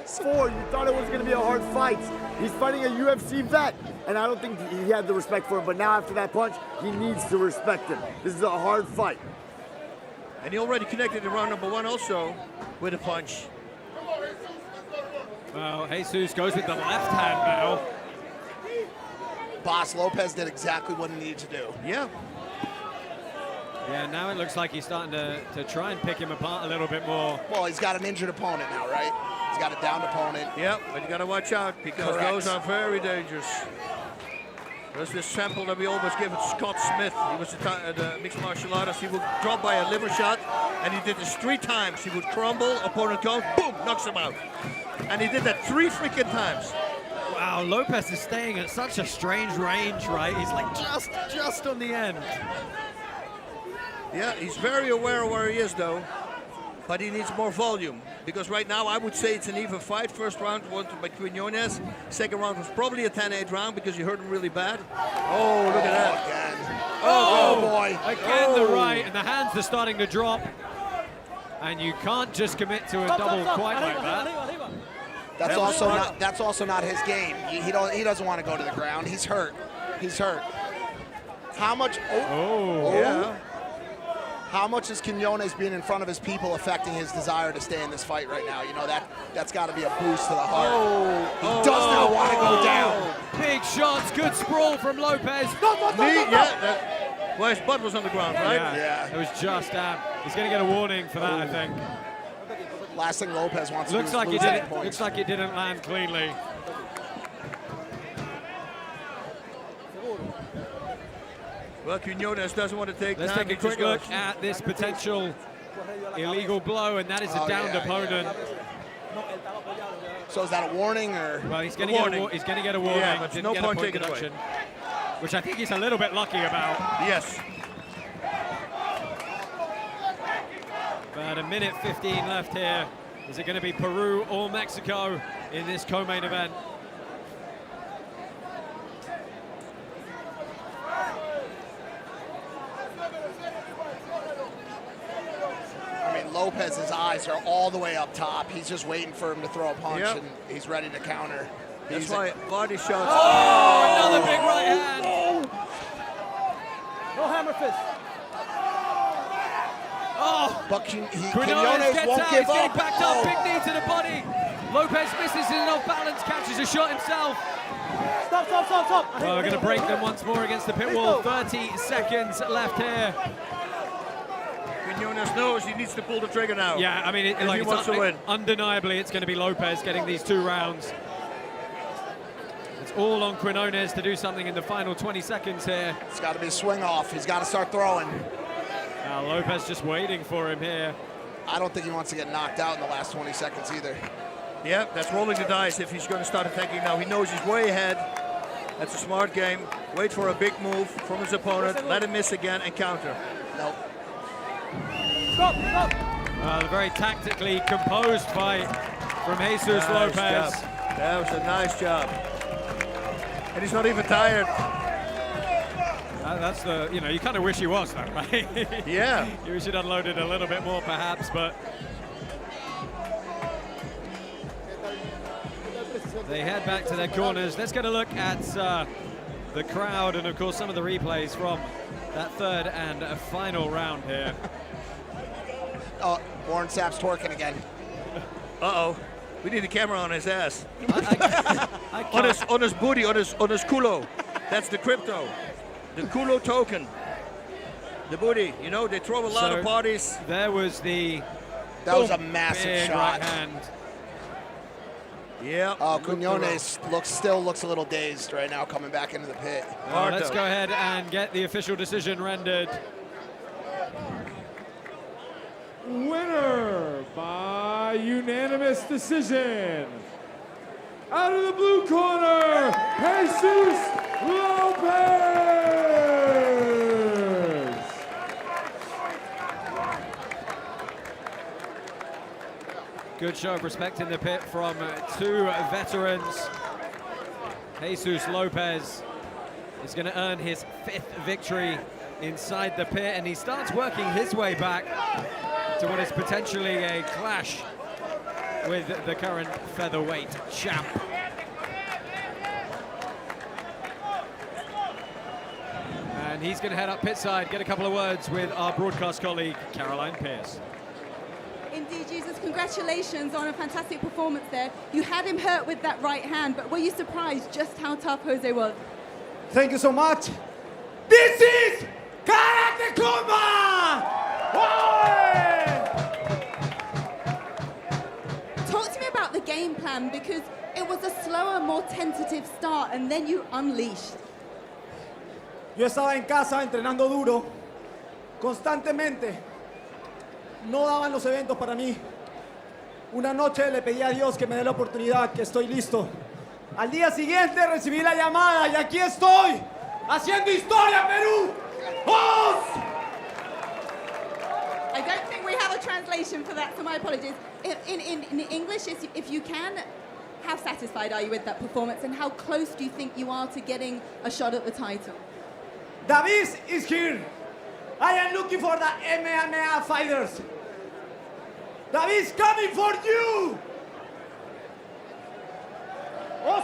You thought it was going to be a hard fight. He's fighting a UFC vet, and I don't think he had the respect for him, but now after that punch, he needs to respect him. This is a hard fight. And he already connected in round number 1 also with a punch. Well, Jesus goes with the left hand now. Boss Lopez did exactly what he needed to do. Yeah. Yeah, now it looks like he's starting to try and pick him apart a little bit more. Well, he's got an injured opponent now, right? He's got a downed opponent. Yeah, but you got to watch out, because those are very dangerous. There's this sample that we always give at Scott Smith. He was the mixed martial artist. He would drop by a liver shot, and he did this 3 times. He would crumble, opponent goes, boom, knocks him out. And he did that 3 freaking times. Wow, Lopez is staying at such a strange range, right? He's like just on the end. Yeah, he's very aware of where he is, though. But he needs more volume, because right now I would say it's an even fight. First round won by Quinonez. Second round was probably a 10-8 round because you hurt him really bad. Oh, look at that. Again. Oh, boy. Again, the right, and the hands are starting to drop. And you can't just commit to a double quite like that. That's also not his game. He doesn't want to go to the ground. He's hurt. He's hurt. How much? Yeah. How much is Quinonez being in front of his people affecting his desire to stay in this fight right now? You know, that's got to be a boost to the heart. He does not want to go down. Big shots, good sprawl from Lopez. Well, his butt was on the ground, right? Yeah. It was just he's going to get a warning for that, I think. Last thing Lopez wants to do is lose lose any points. Looks like it didn't land cleanly. Well, Quinonez doesn't want to take Let's time. take a quick look at this potential illegal blow, and that is a downed opponent. So is that a warning, or? Well, he's going to get a warning. Yeah, but Didn't no get a point point taken away. deduction, which I think he's a little bit lucky about. Yes. About a minute 15 left here. Is it going to be Peru or Mexico in this co-main event? I mean, Lopez's eyes are all the way up top. He's just waiting for him to throw a punch, Yep. and he's ready to counter. That's why body shots. Oh, another big right hand. No hammer fist. Oh, but Quinonez Quinonez won't out. give He's up. getting backed up, big knee to the body. Lopez misses in off balance, catches a shot himself. Stop. Well, we're going to break them once more against the pit wall. 30 seconds left here. Quinonez knows he needs to pull the trigger now. Yeah, I mean, if he wants to win. Undeniably, it's going to be Lopez getting these 2 rounds. It's all on Quinonez to do something in the final 20 seconds here. It's got to be a swing off. He's got to start throwing. Lopez just waiting for him here. I don't think he wants to get knocked out in the last 20 seconds either. Yeah, that's rolling the dice if he's going to start attacking now. He knows he's way ahead. That's a smart game. Wait for a big move from his opponent, let him miss again, and counter. Nope. Stop, stop. Very tactically composed fight from Jesus Lopez. Job. That was a nice job. And he's not even tired. That's the, you kind of wish he was though, right? Yeah. You wish he'd unloaded a little bit more perhaps, but they head back to their corners. Let's get a look at the crowd and of course some of the replays from that third and final round here. Oh, Warren Sapp's twerking again. Uh-oh. We need a camera on his ass. on his booty, on his culo. That's the crypto. The culo token. The booty. You know, they throw a lot of parties. There was the... That was a massive shot. Right hand. Yeah. Oh, Quinonez still looks a little dazed right now coming back into the pit. Let's go ahead and get the official decision rendered. Winner by unanimous decision. Out of the blue corner, Jesus Lopez. Good show of respect in the pit from two veterans. Jesus Lopez is going to earn his 5th victory inside the pit, and he starts working his way back to what is potentially a clash with the current featherweight champ. And he's going to head up pit side, get a couple of words with our broadcast colleague, Caroline Pierce. Indeed, Jesus, congratulations on a fantastic performance there. You had him hurt with that right hand, but were you surprised just how tough Jose was? Thank you so much. This is Karate Combat! Talk to me about the game plan, because it was a slower, more tentative start, and then you unleashed. Yo estaba en casa entrenando duro, constantemente. No daban los eventos para mí. Una noche le pedí a Dios que me dé la oportunidad, que estoy listo. Al día siguiente recibí la llamada y aquí estoy, haciendo historia, Perú. ¡Vos! I don't think we have a translation for that, so my apologies. In English, if you can, how satisfied are you with that performance, and how close do you think you are to getting a shot at the title? David is here. I am looking for the MMA fighters. David's coming for you. Vos.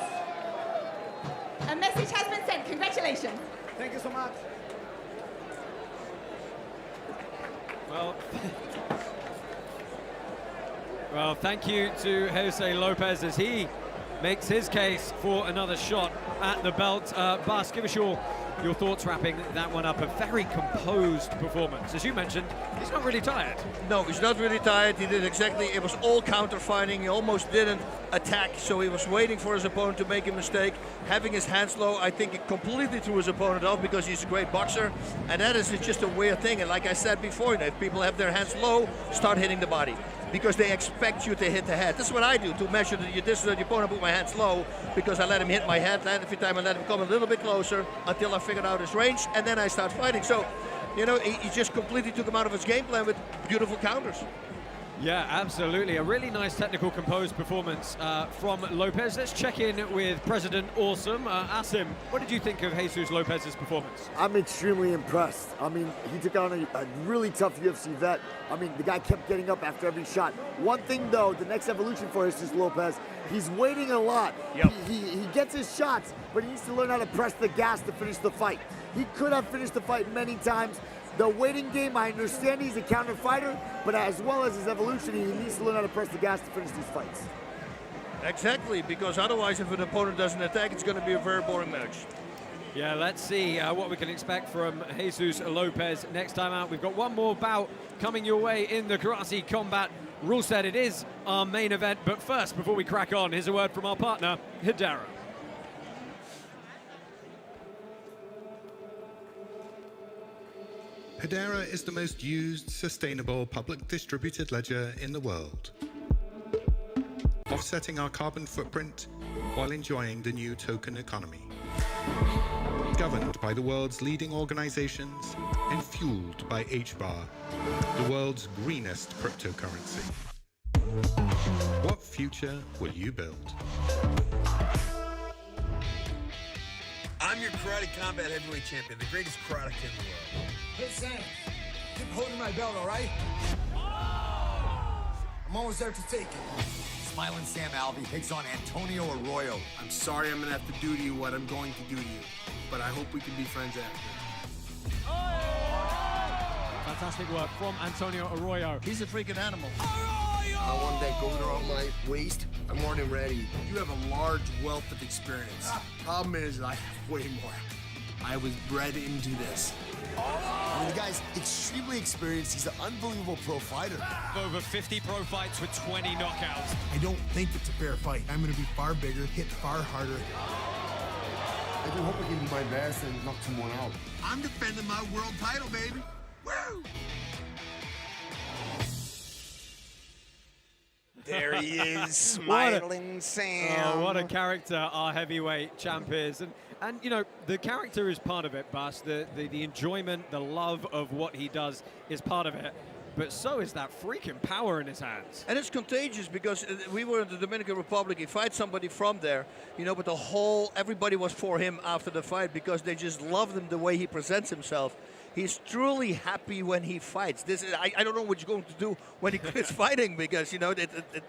A message has been sent. Congratulations. Thank you so much. Well, thank you to Jose Lopez as he makes his case for another shot at the belt. Bas, give us your thoughts wrapping that one up. A very composed performance. As you mentioned, he's not really tired. No, he's not really tired. He did exactly, it was all counter fighting. He almost didn't attack, so he was waiting for his opponent to make a mistake. Having his hands low, I think it completely threw his opponent off because he's a great boxer. And that is just a weird thing. And like I said before, if people have their hands low, start hitting the body, because they expect you to hit the head. This is what I do to measure the distance of the opponent. Put my hands low because I let him hit my head. And every time I let him come a little bit closer until I figured out his range, and then I start fighting. So, you know, he just completely took him out of his game plan with beautiful counters. Yeah, absolutely. A really nice technical composed performance from Lopez. Let's check in with President Awesome. Asim, what did you think of Jesus Lopez's performance? I'm extremely impressed. I mean, he took on a really tough UFC vet. I mean, the guy kept getting up after every shot. One thing, though, the next evolution for Jesus Lopez, he's waiting a lot. Yep. He gets his shots, but he needs to learn how to press the gas to finish the fight. He could have finished the fight many times. The waiting game, I understand he's a counter fighter, but as well as his evolution, he needs to learn how to press the gas to finish these fights. Exactly, because otherwise if an opponent doesn't attack, it's going to be a very boring match. Yeah, let's see what we can expect from Jesus Lopez next time out. We've got one more bout coming your way in the Gracie Combat rule set. It is our main event, but first, before we crack on, here's a word from our partner, Hidara. Hedera is the most used, sustainable, public distributed ledger in the world, offsetting our carbon footprint while enjoying the new token economy. Governed by the world's leading organizations and fueled by HBAR, the world's greenest cryptocurrency. What future will you build? I'm your Karate Combat Heavyweight Champion, the greatest karate kid in the world. Hey, Sam. Keep holding my belt, all right? I'm almost there to take it. Smiling Sam Alvey takes on Antonio Arroyo. I'm sorry I'm gonna have to do to you what I'm going to do to you, but I hope we can be friends after. Fantastic work from Antonio Arroyo. He's a freaking animal. I want that goes around my waist. I'm more than ready. You have a large wealth of experience. Problem is, I have way more. I was bred into this. I mean, the guy's extremely experienced. He's an unbelievable pro fighter. Over 50 pro fights with 20 knockouts. I don't think it's a fair fight. I'm gonna be far bigger, hit far harder. I do hope I can do my best and knock someone out. I'm defending my world title, baby. Woo! There he is, smiling Sam. Oh, what a character our heavyweight champ is. And you know, the character is part of it, Bas. The enjoyment, the love of what he does is part of it. But so is that freaking power in his hands. And it's contagious because we were in the Dominican Republic. He fights somebody from there, you know, but everybody was for him after the fight because they just loved him the way he presents himself. He's truly happy when he fights. I don't know what he's going to do when he quits fighting because, you know,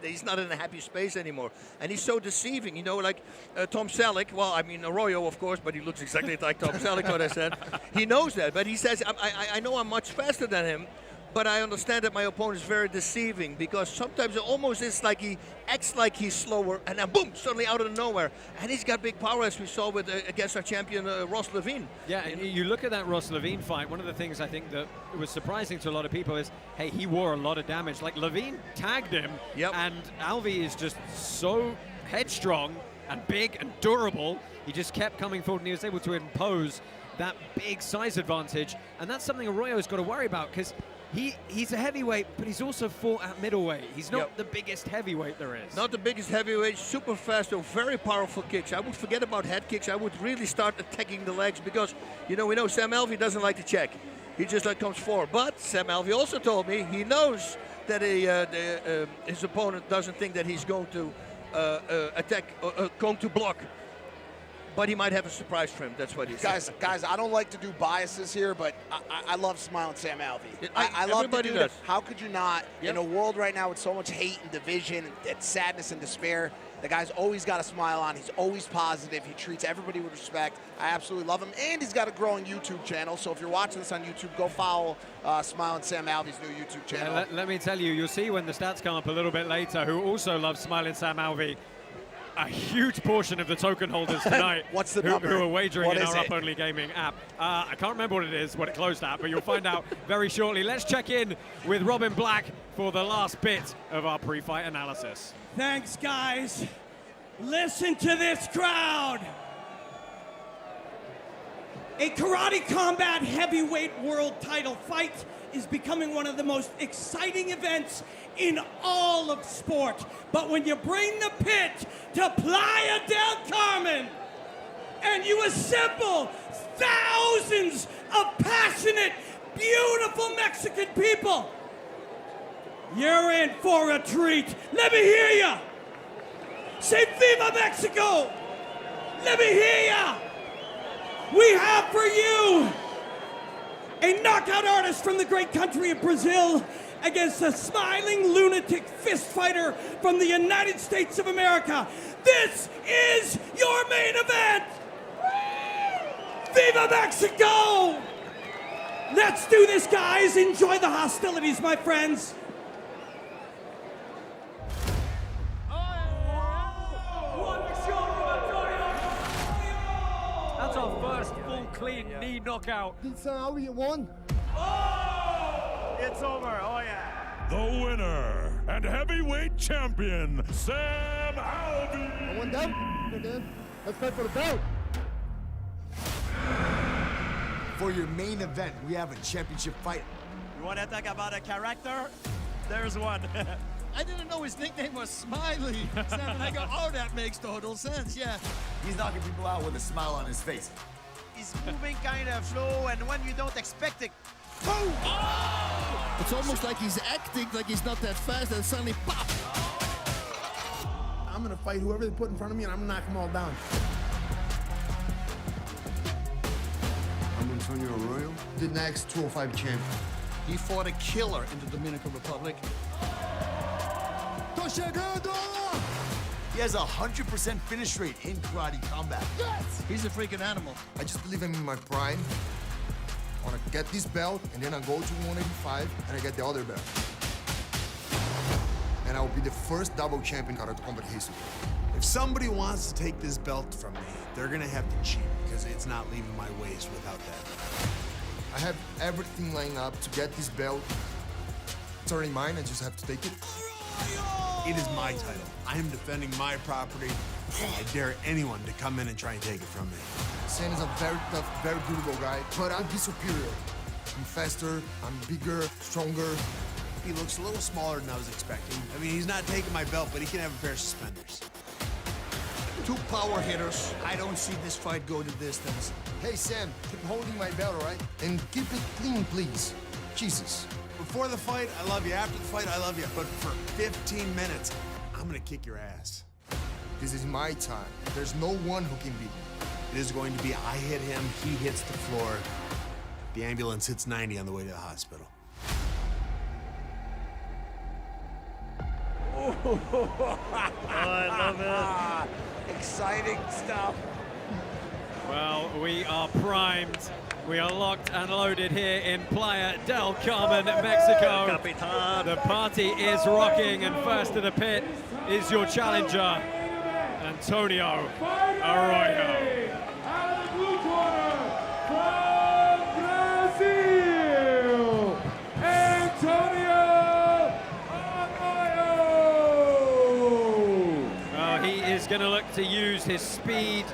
he's not in a happy space anymore. And he's so deceiving, you know, like Tom Selleck. Well, I mean, Arroyo, of course, but he looks exactly like Tom Selleck, what I said. He knows that, but he says, I know I'm much faster than him, but I understand that my opponent is very deceiving because sometimes it almost is like he acts like he's slower and then boom, suddenly out of nowhere. And he's got big power as we saw with against our champion Ross Levine. Yeah, and you look at that Ross Levine fight, one of the things I think that was surprising to a lot of people is, hey, he wore a lot of damage. Like Levine tagged him, and Alvey is just so headstrong and big and durable. He just kept coming forward and he was able to impose that big size advantage. And that's something Arroyo's got to worry about because he's a heavyweight, but he's also fought at middleweight. He's not the biggest heavyweight there is. Not the biggest heavyweight, super fast, though, very powerful kicks. I would forget about head kicks. I would really start attacking the legs because, you know, we know Sam Alvey doesn't like to check. He just like comes forward. But Sam Alvey also told me he knows that his opponent doesn't think that he's going to attack, going to block. But he might have a surprise for him. That's what he said. Guys, I don't like to do biases here, but I love smiling Sam Alvey. I love everybody the dude. does. How could you not? In a world right now with so much hate and division and sadness and despair, the guy's always got a smile on. He's always positive. He treats everybody with respect. I absolutely love him. And he's got a growing YouTube channel. So if you're watching this on YouTube, go follow Smiling Sam Alvey's new YouTube channel. Yeah, let me tell you, you'll see when the stats come up a little bit later, who also loves Smiling Sam Alvey. A huge portion of the token holders tonight What's the number? who are wagering in What our is it? Up-Only Gaming app. I can't remember what it is, what it closed at, but you'll find out very shortly. Let's check in with Robin Black for the last bit of our pre-fight analysis. Thanks, guys. Listen to this crowd. A Karate Combat Heavyweight World Title fight is becoming one of the most exciting events in all of sport. But when you bring the pit to Playa del Carmen and you assemble thousands of passionate, beautiful Mexican people, you're in for a treat. Let me hear ya. Say Viva Mexico. Let me hear ya. We have for you a knockout artist from the great country of Brazil against a smiling lunatic fist fighter from the United States of America. This is your main event. Viva Mexico! Let's do this, guys. Enjoy the hostilities, my friends. That's our first full clean knee knockout. Did Alvey won? It's over, oh yeah. The winner and heavyweight champion, Sam Alvey. I won down again. Let's fight for the belt. For your main event, we have a championship fight. You want to talk about a character? There's one. I didn't know his nickname was Smiley. And I go, oh, that makes total sense, yeah. He's knocking people out with a smile on his face. He's moving kind of slow, and when you don't expect it, boom! Oh! It's almost like he's acting like he's not that fast, and suddenly pop! I'm gonna fight whoever they put in front of me, and I'm gonna knock them all down. I'm Antonio Arroyo, the next 205 champion. He fought a killer in the Dominican Republic. He has a 100% finish rate in karate combat. Yes! He's a freaking animal. I just believe I'm in my prime. I want to get this belt, and then I go to 185, and I get the other belt. And I will be the first double champion out of combat history. If somebody wants to take this belt from me, they're gonna have to cheat, because it's not leaving my waist without that. I have everything lined up to get this belt. It's already mine, I just have to take it. It is my title. I am defending my property. I dare anyone to come in and try and take it from me. Sam is a very tough, very durable guy, but I'll be superior. I'm faster, I'm bigger, stronger. He looks a little smaller than I was expecting. I mean, he's not taking my belt, but he can have a pair of suspenders. Two power hitters. I don't see this fight go the distance. Hey, Sam, keep holding my belt, all right? And keep it clean, please. Jesus. Before the fight, I love you. After the fight, I love you. But for 15 minutes, I'm gonna kick your ass. This is my time. There's no one who can beat me. It is going to be I hit him, he hits the floor. The ambulance hits 90 on the way to the hospital. I love it. Exciting stuff. Well, we are primed. We are locked and loaded here in Playa del Carmen, Mexico. Capitan. The party is rocking, and first to the pit is your challenger, Antonio Arroyo. Out of the blue corner, from Brazil, Antonio Arroyo. Well, he is going to look to use his speed.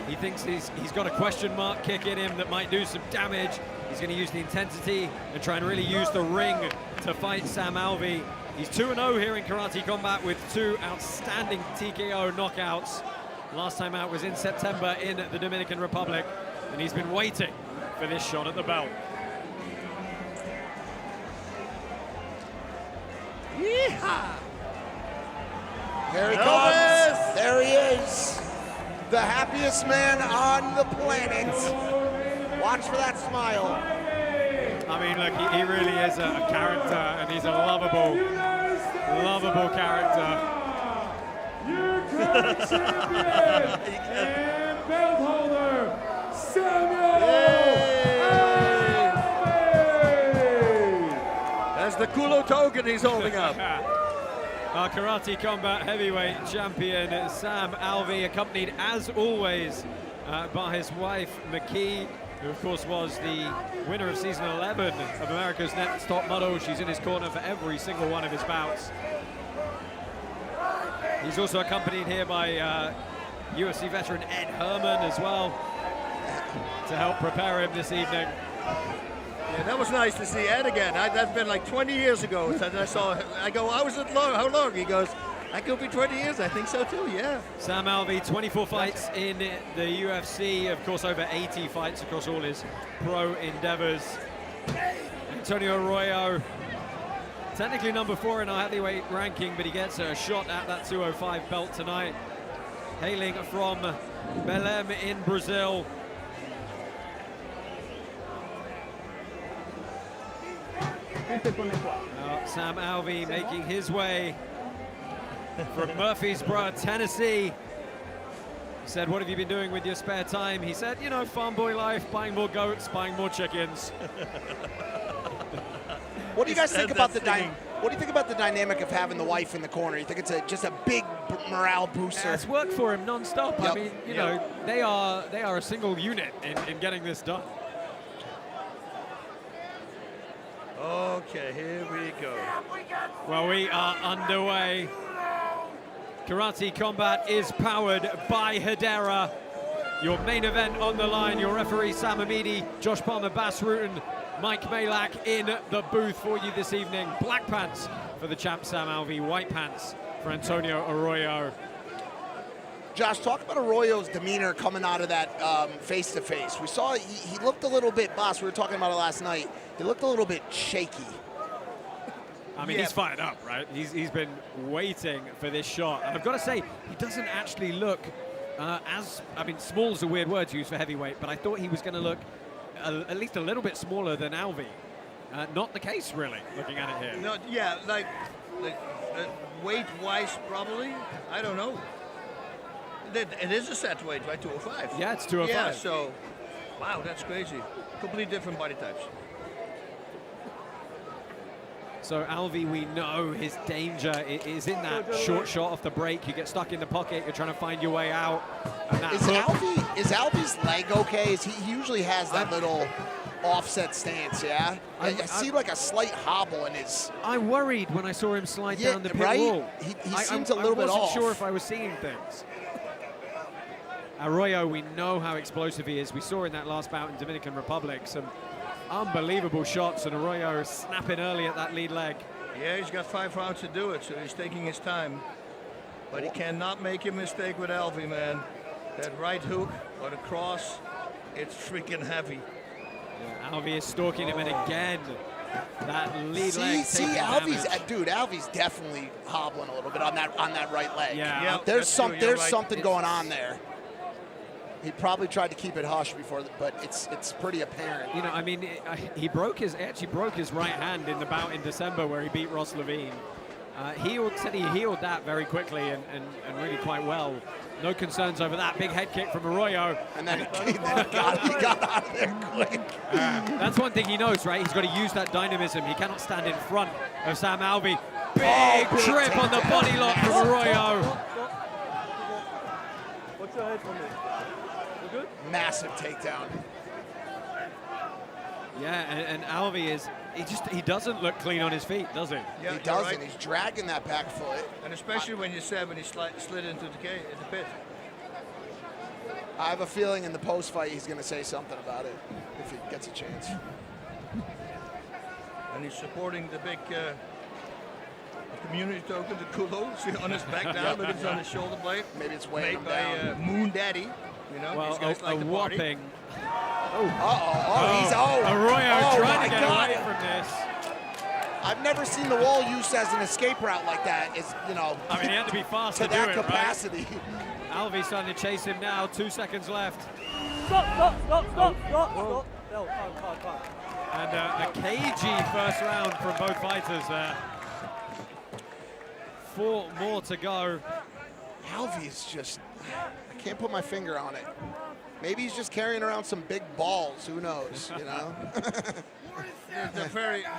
He thinks he's got a question mark kick in him that might do some damage. He's going to use the intensity and try and really use the ring to fight Sam Alvey. He's 2-0 here in Karate Combat with 2 outstanding TKO knockouts. Last time out was in September in the Dominican Republic, and he's been waiting for this shot at the belt. Yeehaw! There he comes. There he is. The happiest man on the planet. Watch for that smile. I mean, look, he really is a character, and he's a lovable character. Your current champion and belt holder, Samuel Alvey. That's the Kulo token he's holding up. Our Karate Combat heavyweight champion, Sam Alvey, accompanied as always by his wife, McKee, who of course was the winner of season 11 of America's Next Top Model. She's in his corner for every single one of his bouts. He's also accompanied here by UFC veteran Ed Herman as well to help prepare him this evening. Yeah, that was nice to see Ed again. That's been like 20 years ago. And I go, how was it long? How long? He goes, I could be 20 years. I think so too, yeah. Sam Alvey, 24 fights in the UFC, of course over 80 fights across all his pro endeavors. Antonio Arroyo, technically number 4 in our heavyweight ranking, but he gets a shot at that 205 belt tonight. Hailing from Belém in Brazil. Sam Alvey making his way from Murfreesboro, Tennessee. He said, what have you been doing with your spare time? He said, you know, farm boy life, buying more goats, buying more chickens. What do you guys think about the What do you think about the dynamic of having the wife in the corner? You think it's just a big morale booster? It's worked for him non-stop. Yep. I mean, you know, they are a single unit in getting this done. Okay, here we go. Well, we are underway. Karate Combat is powered by Hedera. Your main event on the line, your referee Sam Amidi, Josh Palmer, Bas Rutten, Mike Malak in the booth for you this evening. Black pants for the champ Sam Alvey, white pants for Antonio Arroyo. Josh, talk about Arroyo's demeanor coming out of that face-to-face. We saw he looked a little bit, Boss, we were talking about it last night, he looked a little bit shaky. I mean, he's fired up, right? He's been waiting for this shot. And I've got to say, he doesn't actually look small's a weird word to use for heavyweight, but I thought he was going to look at least a little bit smaller than Alvey. Not the case, really, looking at it here. No, yeah, like weight-wise, probably. I don't know. It is a set weight, right? 205. Yeah, it's 205. Yeah, so, wow, that's crazy. Completely different body types. So Alvey, we know his danger is in that short shot off the break. You get stuck in the pocket, you're trying to find your way out. And that Is Alvey's leg okay? He usually has that little offset stance, yeah? I see like a slight hobble in his... I worried when I saw him slide down the pit wall. He seems a little bit off. I wasn't sure if I was seeing things. Arroyo, we know how explosive he is. We saw in that last bout in Dominican Republic some unbelievable shots, and Arroyo snapping early at that lead leg. Yeah, he's got 5 rounds to do it, so he's taking his time. But he cannot make a mistake with Alvey, man. That right hook or the cross, it's freaking heavy. Yeah, Alvey is stalking him, and again, that lead leg. Alvey's definitely hobbling a little bit on that right leg. Yeah, there's something going on there. He probably tried to keep it hush before, but it's pretty apparent. You know, I mean, he actually broke his right hand in the bout in December where he beat Ross Levine. He healed that very quickly and really quite well. No concerns over that. Big head kick from Arroyo. And then he got out of there quick. That's one thing he knows, right? He's got to use that dynamism. He cannot stand in front of Sam Alvey. Big trip on the body lock from Arroyo. What's your head from it? You good? Massive takedown. Yeah, and Alvey he doesn't look clean on his feet, does he? Yeah, he doesn't. Right. He's dragging that back foot. And especially when you said when he slid into the pit. I have a feeling in the post-fight he's going to say something about it if he gets a chance. And he's supporting the big community token, the kulo. See on his back now, but it's on his shoulder blade. Maybe it's weighing him by down. Moon Daddy. You know, well, these guys like to party. whopping. Arroyo trying to get away from this. I've never seen the wall used as an escape route like that. I mean, he had to be fast to do that it, capacity. Right? Alvey's starting to chase him now. 2 seconds left. Stop. And a cagey first round from both fighters there. 4 more to go. Alvey's just, I can't put my finger on it. Maybe he's just carrying around some big balls. Who knows, you know?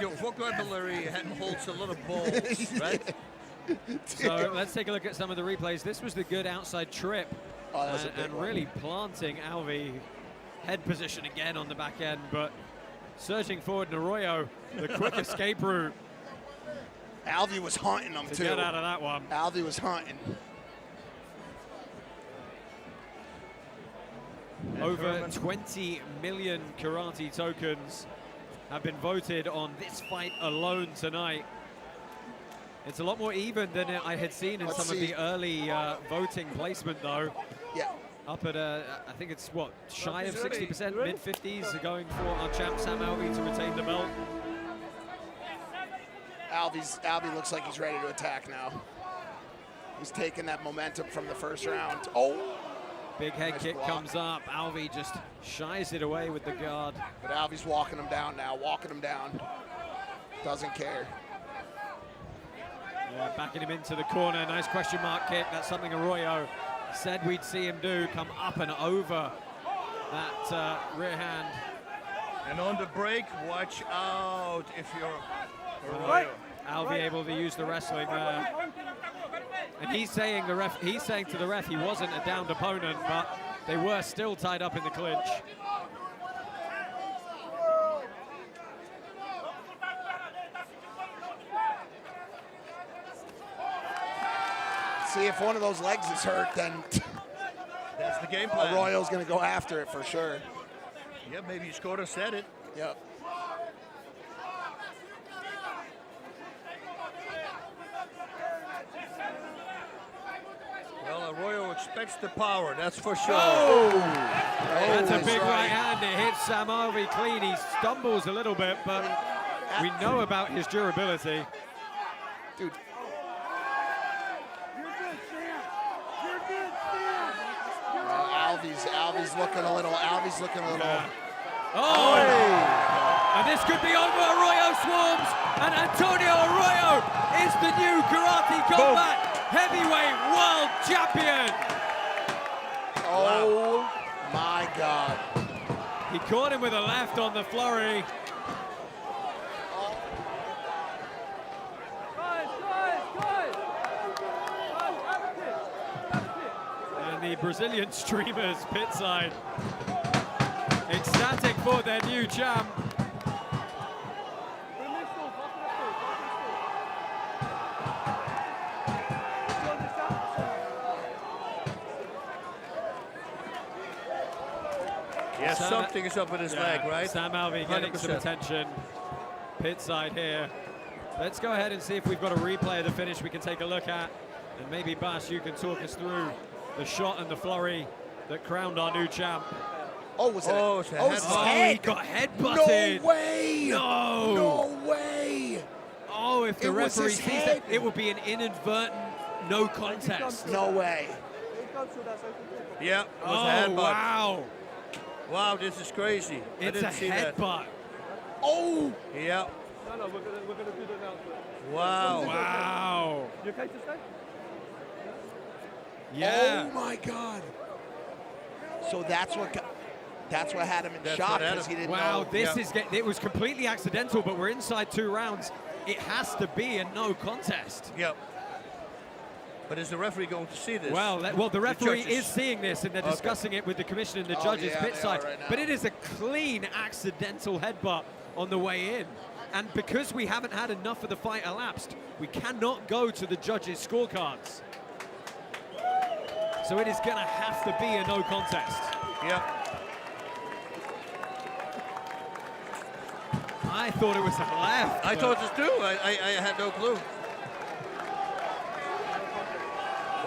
Your vocabulary holds a lot of balls, right? So let's take a look at some of the replays. This was the good outside trip. And really planting Alvey. Head position again on the back end, but surging forward, and Arroyo, the quick escape route. Alvey was hunting him, too. Get out of that one. Alvey was hunting. Over 20 million karate tokens have been voted on this fight alone tonight. It's a lot more even than I had seen in some of the early voting placement, though. Yeah. Up at, I think it's, what, shy of 60%, mid-50s, going for our champ Sam Alvey to retain the belt. Alvey looks like he's ready to attack now. He's taking that momentum from the first round. Oh! Big head kick comes up. Alvey just shies it away with the guard. But Alvey's walking him down now, Doesn't care. Yeah, backing him into the corner. Nice question mark kick. That's something Arroyo said we'd see him do. Come up and over that rear hand. And on the break, watch out if you're Arroyo. Alvey able to use the wrestling there. And he's saying to the ref he wasn't a downed opponent, but they were still tied up in the clinch. See, if one of those legs is hurt, then That's the game plan. Arroyo's going to go after it for sure. Yeah, maybe he scored or set it. Yep. Well, Arroyo expects the power, that's for sure. Oh! That's a big right hand. It hits Sam Alvey clean. He stumbles a little bit, but we know about his durability. Dude. Alvey's looking a little. Oh! And this could be over. Arroyo swarms, and Antonio Arroyo is the new Karate Combat Heavyweight World Champion. Oh my God. He caught him with a left on the flurry. And the Brazilian streamers pit side ecstatic for their new champ. Yeah, something is up with his leg, right? Sam Alvey getting 100%. some attention. Pit side here. Let's go ahead and see if we've got a replay of the finish we can take a look at. And maybe, Bas, you can talk us through the shot and the flurry that crowned our new champ. Oh, was it? Oh, it's a Oh, head. he got headbutted. No way. No. No way. Oh, if the It was referee his sees head. that, it would be an inadvertent no contest. No way. Yeah, it was Oh, a headbutt. wow. Wow, this is crazy. I It's a didn't see that. headbutt. Oh. Yeah. No, we're gonna do the announcement. Wow. Wow. You okay to stay? Yeah. Oh my God. So that's what had him in That's shock what had because he him. didn't Wow, know. this is it was completely accidental, but we're inside 2 rounds. It has to be a no contest. Yep. But is the referee going to see this? Well, the referee judges. is seeing this, and they're Okay. discussing it with the commission and the Oh, judges yeah, pit they side. are right now. But it is a clean accidental headbutt on the way in. And because we haven't had enough of the fight elapsed, we cannot go to the judges' scorecards. So it is going to have to be a no contest. Yep. I thought it was a left. I but- thought this too. I had no clue.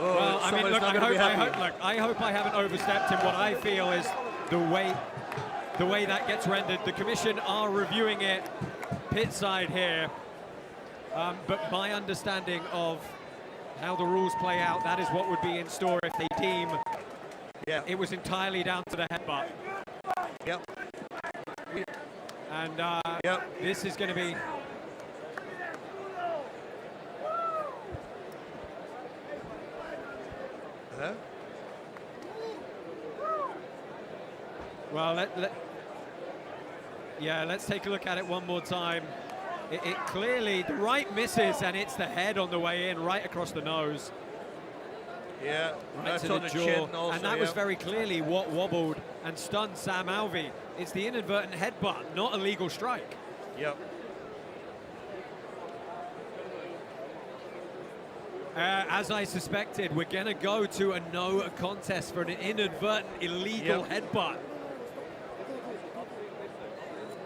Oh, Well, I mean, somebody's look, not gonna be happy. I hope I haven't overstepped in what I feel is the way that gets rendered. The commission are reviewing it pit side here. But my understanding of how the rules play out, that is what would be in store if they deem it was entirely down to the headbutt. Yep. And this is going to be... Huh? Well, let's take a look at it one more time. It clearly, the right misses, and it's the head on the way in, right across the nose. Yeah, Right that's to on the the jaw. chin also. And that was yeah. very clearly what wobbled and stunned Sam Alvey. It's the inadvertent headbutt, not a legal strike. Yep. As I suspected, we're going to go to a no contest for an inadvertent illegal headbutt.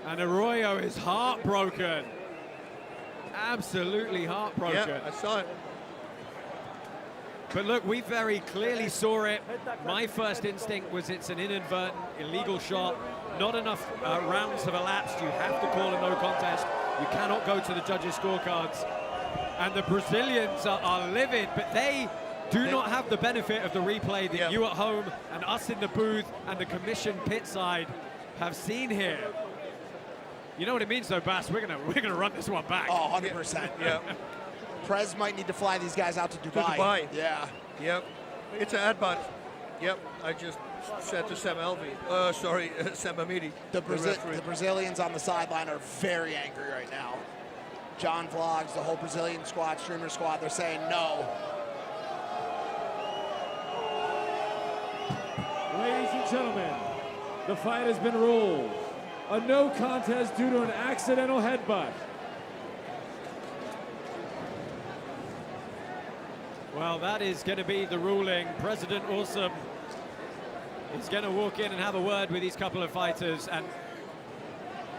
And Arroyo is heartbroken. Absolutely heartbroken. Yeah, I saw it. But look, we very clearly saw it. My first instinct was it's an inadvertent illegal shot. Not enough rounds have elapsed. You have to call a no contest. You cannot go to the judges' scorecards. And the Brazilians are livid, but they do not have the benefit of the replay that you at home and us in the booth and the commission pit side have seen here. You know what it means, though, Bas? We're gonna run this one back. Oh, 100%. Yeah. Prez might need to fly these guys out to To Dubai. Dubai. Yeah. Yep. It's an headbutt. Yep. I just said to Sam Alvey. Sorry, Sam Amidi. The referee. Brazilians on the sideline are very angry right now. John Vlogs, the whole Brazilian squad, streamer squad, they're saying no. Ladies and gentlemen, the fight has been ruled a no contest due to an accidental headbutt. Well, that is going to be the ruling. President Awesome He's going to walk in and have a word with these couple of fighters, and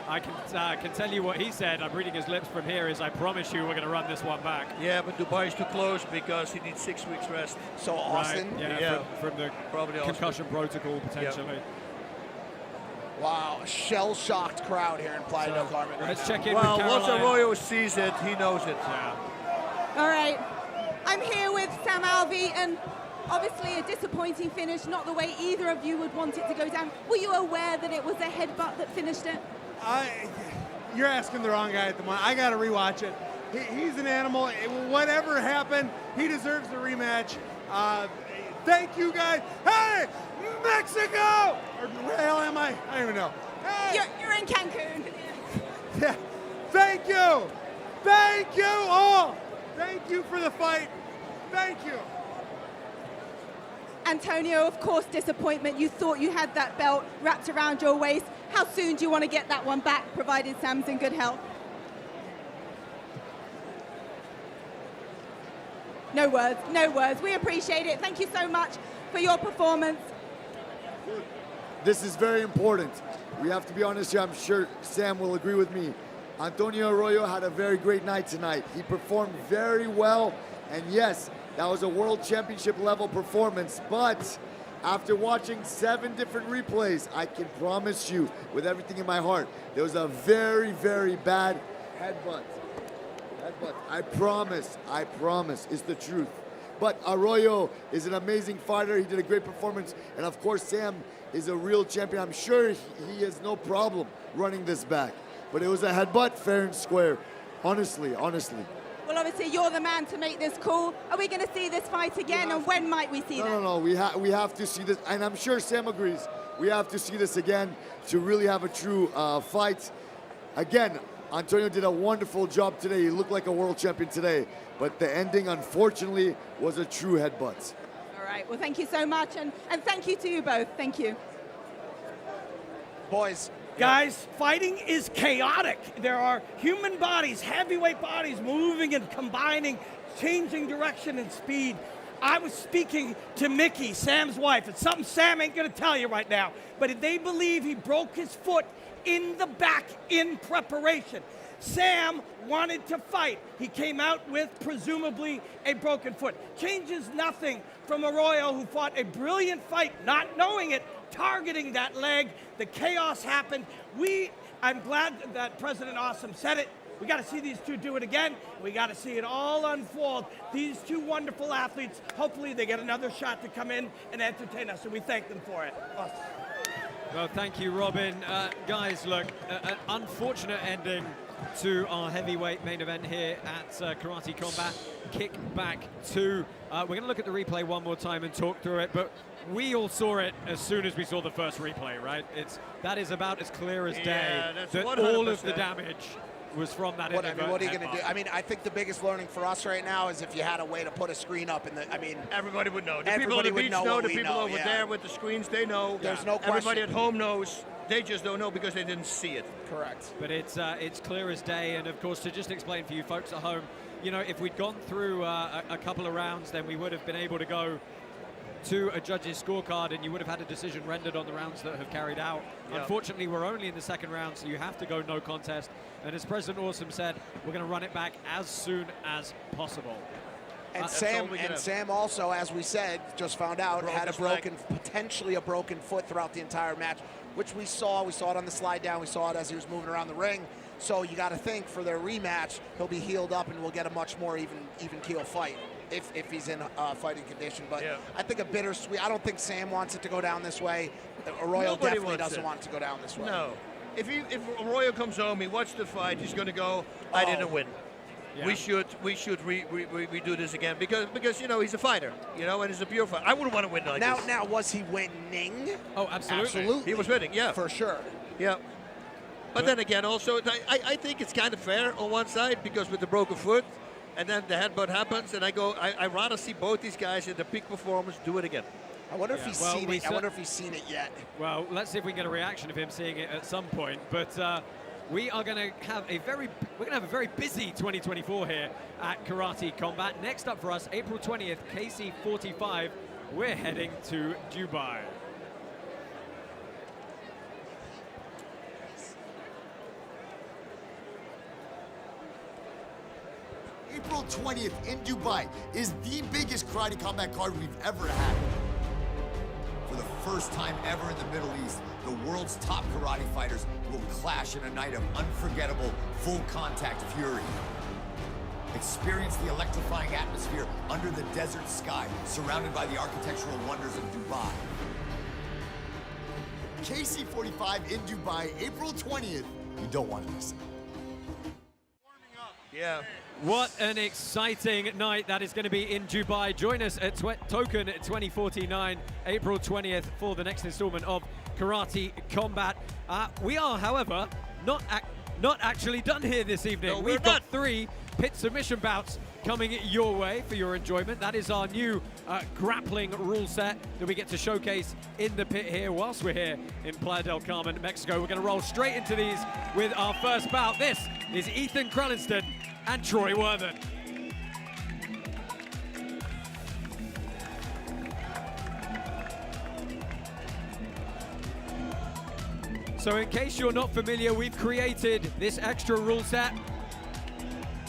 I can tell you what he said. I'm reading his lips from here. Is I promise you we're going to run this one back. Yeah, but Dubai is too close because he needs 6 weeks rest. So Austin, right, yeah, from the probably concussion protocol potentially. Yep. Wow, a shell-shocked crowd here in Playa del Carmen. Let's check in well, with Caroline. once Arroyo sees it, he knows it. Yeah. All right, I'm here with Sam Alvey, and obviously a disappointing finish, not the way either of you would want it to go down. Were you aware that it was a headbutt that finished it? You're asking the wrong guy at the moment. I got to rewatch it. He's an animal. Whatever happened, he deserves the rematch. Thank you, guys. Hey, Mexico! Or where the hell am I? I don't even know. Hey. You're in Cancun. Yeah. Thank you. Thank you all. Thank you for the fight. Thank you. Antonio, of course, disappointment. You thought you had that belt wrapped around your waist. How soon do you want to get that one back, provided Sam's in good health? No words, no words. We appreciate it. Thank you so much for your performance. This is very important. We have to be honest here. I'm sure Sam will agree with me. Antonio Arroyo had a very great night tonight. He performed very well, and yes, that was a world championship level performance, but after watching 7 different replays, I can promise you with everything in my heart, there was a very, very bad headbutt. I promise, it's the truth. But Arroyo is an amazing fighter. He did a great performance. And of course, Sam is a real champion. I'm sure he has no problem running this back. But it was a headbutt, fair and square. Honestly. Well, obviously, you're the man to make this call. Are we going to see this fight again, and when might we see that? No. We have to see this, and I'm sure Sam agrees. We have to see this again to really have a true fight. Again, Antonio did a wonderful job today. He looked like a world champion today. But the ending, unfortunately, was a true headbutt. All right. Well, thank you so much, and thank you to you both. Thank you. Boys. Guys, fighting is chaotic. There are human bodies, heavyweight bodies, moving and combining, changing direction and speed. I was speaking to Mickey, Sam's wife. It's something Sam ain't gonna tell you right now, but they believe he broke his foot in the back in preparation. Sam wanted to fight. He came out with presumably a broken foot. Changes nothing from Arroyo, who fought a brilliant fight, not knowing it, targeting that leg. The chaos happened. I'm glad that President Awesome said it. We got to see these two do it again. We got to see it all unfold. These two wonderful athletes, hopefully they get another shot to come in and entertain us, and we thank them for it. Awesome. Well, thank you, Robin. Guys, look, an unfortunate ending to our heavyweight main event here at Karate Combat Kickback 2. We're going to look at the replay one more time and talk through it, but we all saw it as soon as we saw the first replay, right? That is about as clear as day that 100%. all of the damage was from that. What are you going to do? I mean, I think the biggest learning for us right now is if you had a way to put a screen up in the. I mean, everybody would know. The people on the beach know. The people over there with the screens, they know. There's no question. Everybody at home knows. They just don't know because they didn't see it. Correct. But it's clear as day, and of course, to just explain for you folks at home, you know, if we'd gone through a couple of rounds, then we would have been able to go to a judge's scorecard, and you would have had a decision rendered on the rounds that have carried out. Yep. Unfortunately, we're only in the second round, so you have to go no contest. And as President Awesome said, we're going to run it back as soon as possible. And Sam also, as we said, just found out, had potentially a broken foot throughout the entire match, which we saw. We saw it on the slide down. We saw it as he was moving around the ring. So you got to think for their rematch, he'll be healed up and we'll get a much more even keel fight if he's in fighting condition. But I think a bittersweet. I don't think Sam wants it to go down this way. Arroyo definitely doesn't want it to go down this way. No. If Arroyo comes home, he watched the fight, he's going to go, I didn't win. Yeah. We should redo this again because you know he's a fighter, you know, and he's a pure fighter. I wouldn't want to win like this. Now was he winning? Oh, absolutely. He was winning, yeah, for sure. Yeah, but then again, also I think it's kind of fair on one side because with the broken foot, and then the headbutt happens, and I rather see both these guys in the peak performance do it again. I wonder if he's seen it. I wonder if he's seen it yet. Well, let's see if we can get a reaction of him seeing it at some point. But we are going to have a very busy 2024 here at Karate Combat. Next up for us, April 20th, KC 45. We're heading to Dubai. 20th in Dubai is the biggest karate combat card we've ever had. For the first time ever in the Middle East, the world's top karate fighters will clash in a night of unforgettable full contact fury. Experience the electrifying atmosphere under the desert sky, surrounded by the architectural wonders of Dubai. KC45 in Dubai, April 20th. You don't want to miss it. Yeah. What an exciting night that is going to be in Dubai. Join us at Token 2049, April 20th, for the next installment of Karate Combat. We are, however, not actually done here this evening. No, We've got 3 pit submission bouts coming your way for your enjoyment. That is our new grappling rule set that we get to showcase in the pit here whilst we're here in Playa del Carmen, Mexico. We're going to roll straight into these with our first bout. This is Ethan Crelinsten and Troy Worthen. So in case you're not familiar, we've created this extra rule set.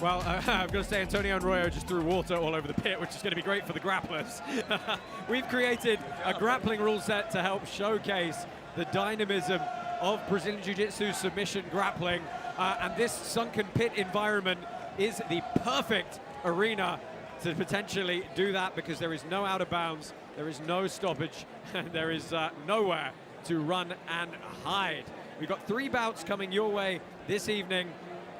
Well, I'm going to say Antonio Arroyo just threw water all over the pit, which is going to be great for the grapplers. We've created a grappling rule set to help showcase the dynamism of Brazilian Jiu-Jitsu submission grappling. And this sunken pit environment is the perfect arena to potentially do that, because there is no out of bounds, there is no stoppage, and there is nowhere to run and hide. We've got 3 bouts coming your way this evening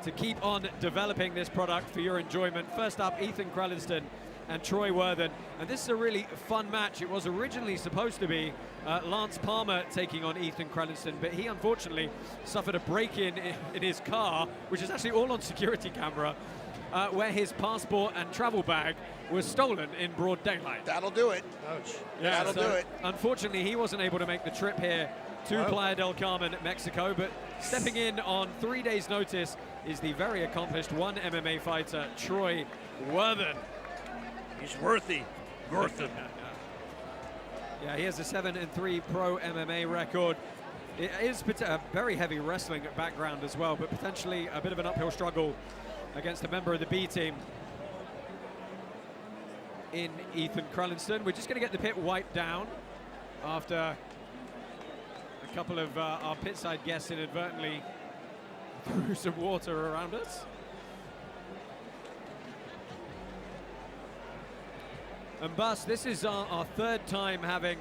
to keep on developing this product for your enjoyment. First up, Ethan Crelinsten and Troy Worthen. And this is a really fun match. It was originally supposed to be Lance Palmer taking on Ethan Crelinsten, but he unfortunately suffered a break-in in his car, which is actually all on security camera, where his passport and travel bag was stolen in broad daylight. That'll do it. Ouch. Yeah, that'll do it. Unfortunately, he wasn't able to make the trip here to Playa del Carmen, Mexico, but stepping in on 3 days' notice is the very accomplished MMA fighter, Troy Worthen. He's worthy. Worthen. Yeah, he has a 7-3 pro MMA record. It is a very heavy wrestling background as well, but potentially a bit of an uphill struggle against a member of the B team in Ethan Crelinsten. We're just going to get the pit wiped down after a couple of our pit side guests inadvertently threw some water around us. And Bus, this is our 3rd time having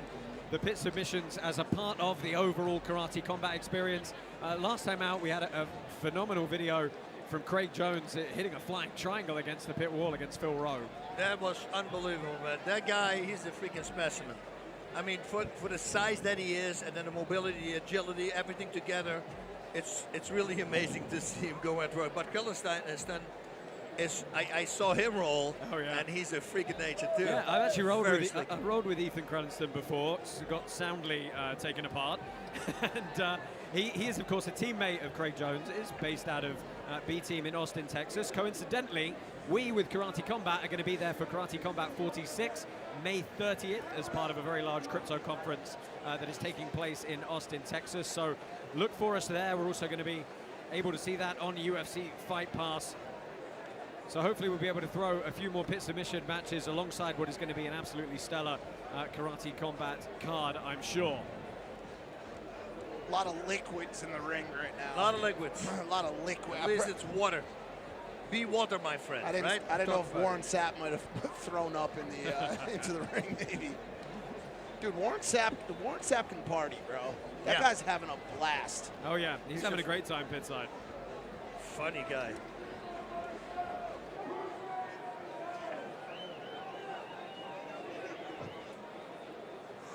the pit submissions as a part of the overall Karate Combat experience. Last time out, we had a phenomenal video from Craig Jones hitting a flying triangle against the pit wall against Phil Rowe. That was unbelievable, man. That guy, he's a freaking specimen. I mean, for the size that he is, and then the mobility, the agility, everything together, it's really amazing to see him go and throw. But Crelinsten I saw him roll, and he's a freak of nature too. Yeah, I've actually rolled with Ethan Crelinsten before. Got soundly taken apart. And he is, of course, a teammate of Craig Jones. Is based out of B Team in Austin, Texas. Coincidentally, we with Karate Combat are going to be there for Karate Combat 46, May 30th, as part of a very large crypto conference that is taking place in Austin, Texas. So look for us there. We're also going to be able to see that on UFC Fight Pass. So hopefully we'll be able to throw a few more pit submission matches alongside what is going to be an absolutely stellar Karate Combat card, I'm sure. A lot of liquids in the ring right now. A lot of liquids. A lot of liquid. At least it's water. Be water, my friend. I didn't, right? I didn't know if Warren Sapp might have thrown up in the into the ring, maybe. Dude, Warren Sapp can party, bro. That guy's having a blast. Oh yeah, he's having a great time pit side. Funny guy.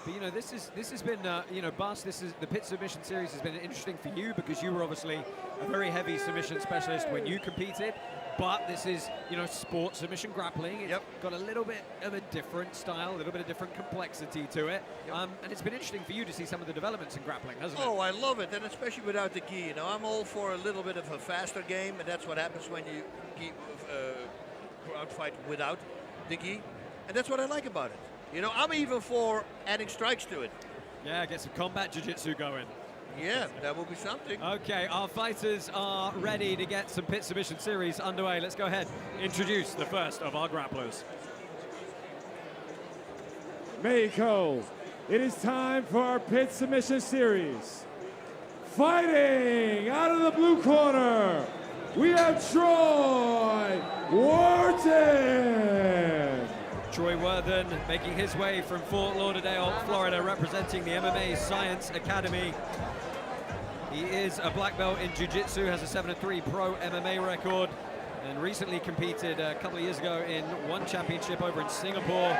But you know, this has been you know, Bas, the pit submission series has been interesting for you because you were obviously a very heavy submission specialist when you competed. But this is, you know, sport submission grappling. It's got a little bit of a different style, a little bit of different complexity to it. And it's been interesting for you to see some of the developments in grappling, hasn't it? Oh, I love it, and especially without the gi. You know, I'm all for a little bit of a faster game, and that's what happens when you crowd fight without the gi. And that's what I like about it. You know, I'm even for adding strikes to it. Yeah, get some combat jiu-jitsu going. Yeah, that will be something. Okay, our fighters are ready to get some pit submission series underway. Let's go ahead, introduce the first of our grapplers. Mexico, it is time for our pit submission series. Fighting out of the blue corner, we have Troy Worthen. Troy Worthen making his way from Fort Lauderdale, Florida, representing the MMA Science Academy. He is a black belt in Jiu-Jitsu, has a 7-3 pro MMA record, and recently competed a couple of years ago in one championship over in Singapore.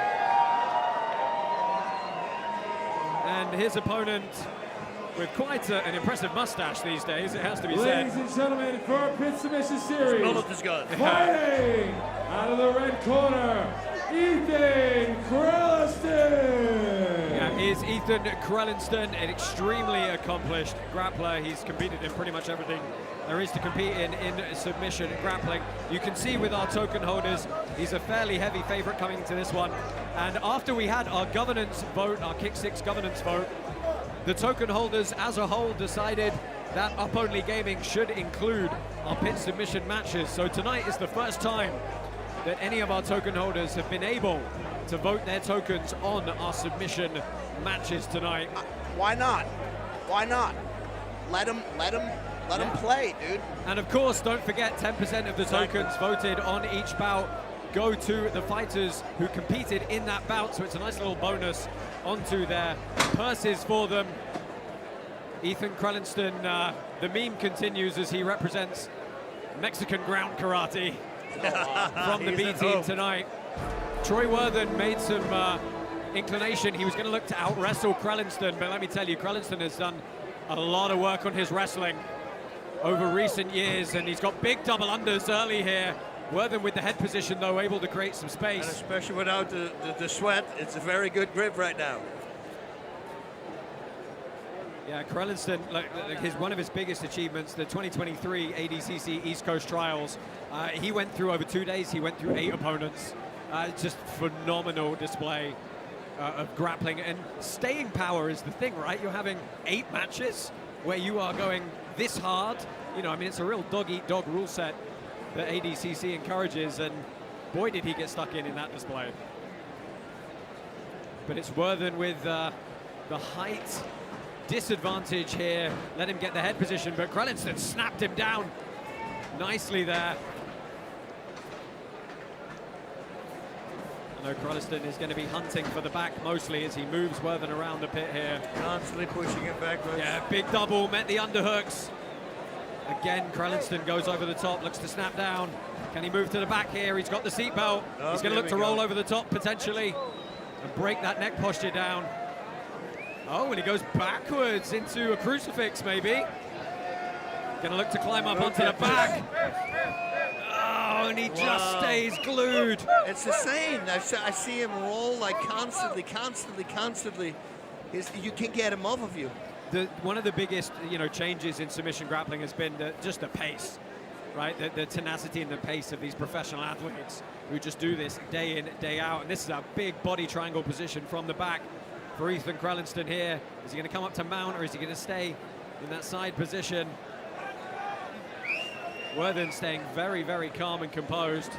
And his opponent, with quite an impressive mustache these days, it has to be said. Ladies and gentlemen, for our pit submission series, Fighting out of the red corner, Ethan Crelinsten. Yeah, is Ethan Crelinsten, an extremely accomplished grappler. He's competed in pretty much everything there is to compete in submission grappling. You can see with our token holders, he's a fairly heavy favorite coming into this one. And after we had our governance vote, our Kick 6 governance vote, the token holders as a whole decided that Up Only Gaming should include our pit submission matches. So tonight is the first time that any of our token holders have been able to vote their tokens on our submission matches tonight. Why not? Why not? Let them play, dude. And of course, don't forget 10% of the tokens voted on each bout go to the fighters who competed in that bout, so it's a nice little bonus onto their purses for them. Ethan Crelinsten, the meme continues as he represents Mexican ground karate from the B team tonight. Troy Worthen made some inclination. He was going to look to out-wrestle Crelinsten, but let me tell you, Crelinsten has done a lot of work on his wrestling over recent years, and he's got big double unders early here. Worthen with the head position, though, able to create some space. And especially without the sweat, it's a very good grip right now. Yeah, Crelinsten, one of his biggest achievements, the 2023 ADCC East Coast Trials. He went through over 2 days, he went through 8 opponents. Just phenomenal display of grappling, and staying power is the thing, right? You're having 8 matches where you are going this hard. You know, I mean, it's a real dog-eat-dog rule set that ADCC encourages, and boy, did he get stuck in that display. But it's Worthen with the height disadvantage here. Let him get the head position, but Crelinsten snapped him down nicely there. I know Crelinsten is going to be hunting for the back mostly as he moves Worthen around the pit here. Constantly pushing it backwards. Yeah, big double, met the underhooks. Again, Crelinsten goes over the top, looks to snap down. Can he move to the back here? He's got the seatbelt. He's going to look to roll over the top potentially and break that neck posture down. Oh, and he goes backwards into a crucifix maybe. Going to look to climb up onto the back. Oh, and he just stays glued. It's insane. I see him roll like constantly. You can't get him off of you. One of the biggest, changes in submission grappling has been just the pace, right? The tenacity and the pace of these professional athletes who just do this day in, day out. And this is a big body triangle position from the back for Ethan Crelinsten here. Is he going to come up to mount, or is he going to stay in that side position? Worthen staying very, very calm and composed.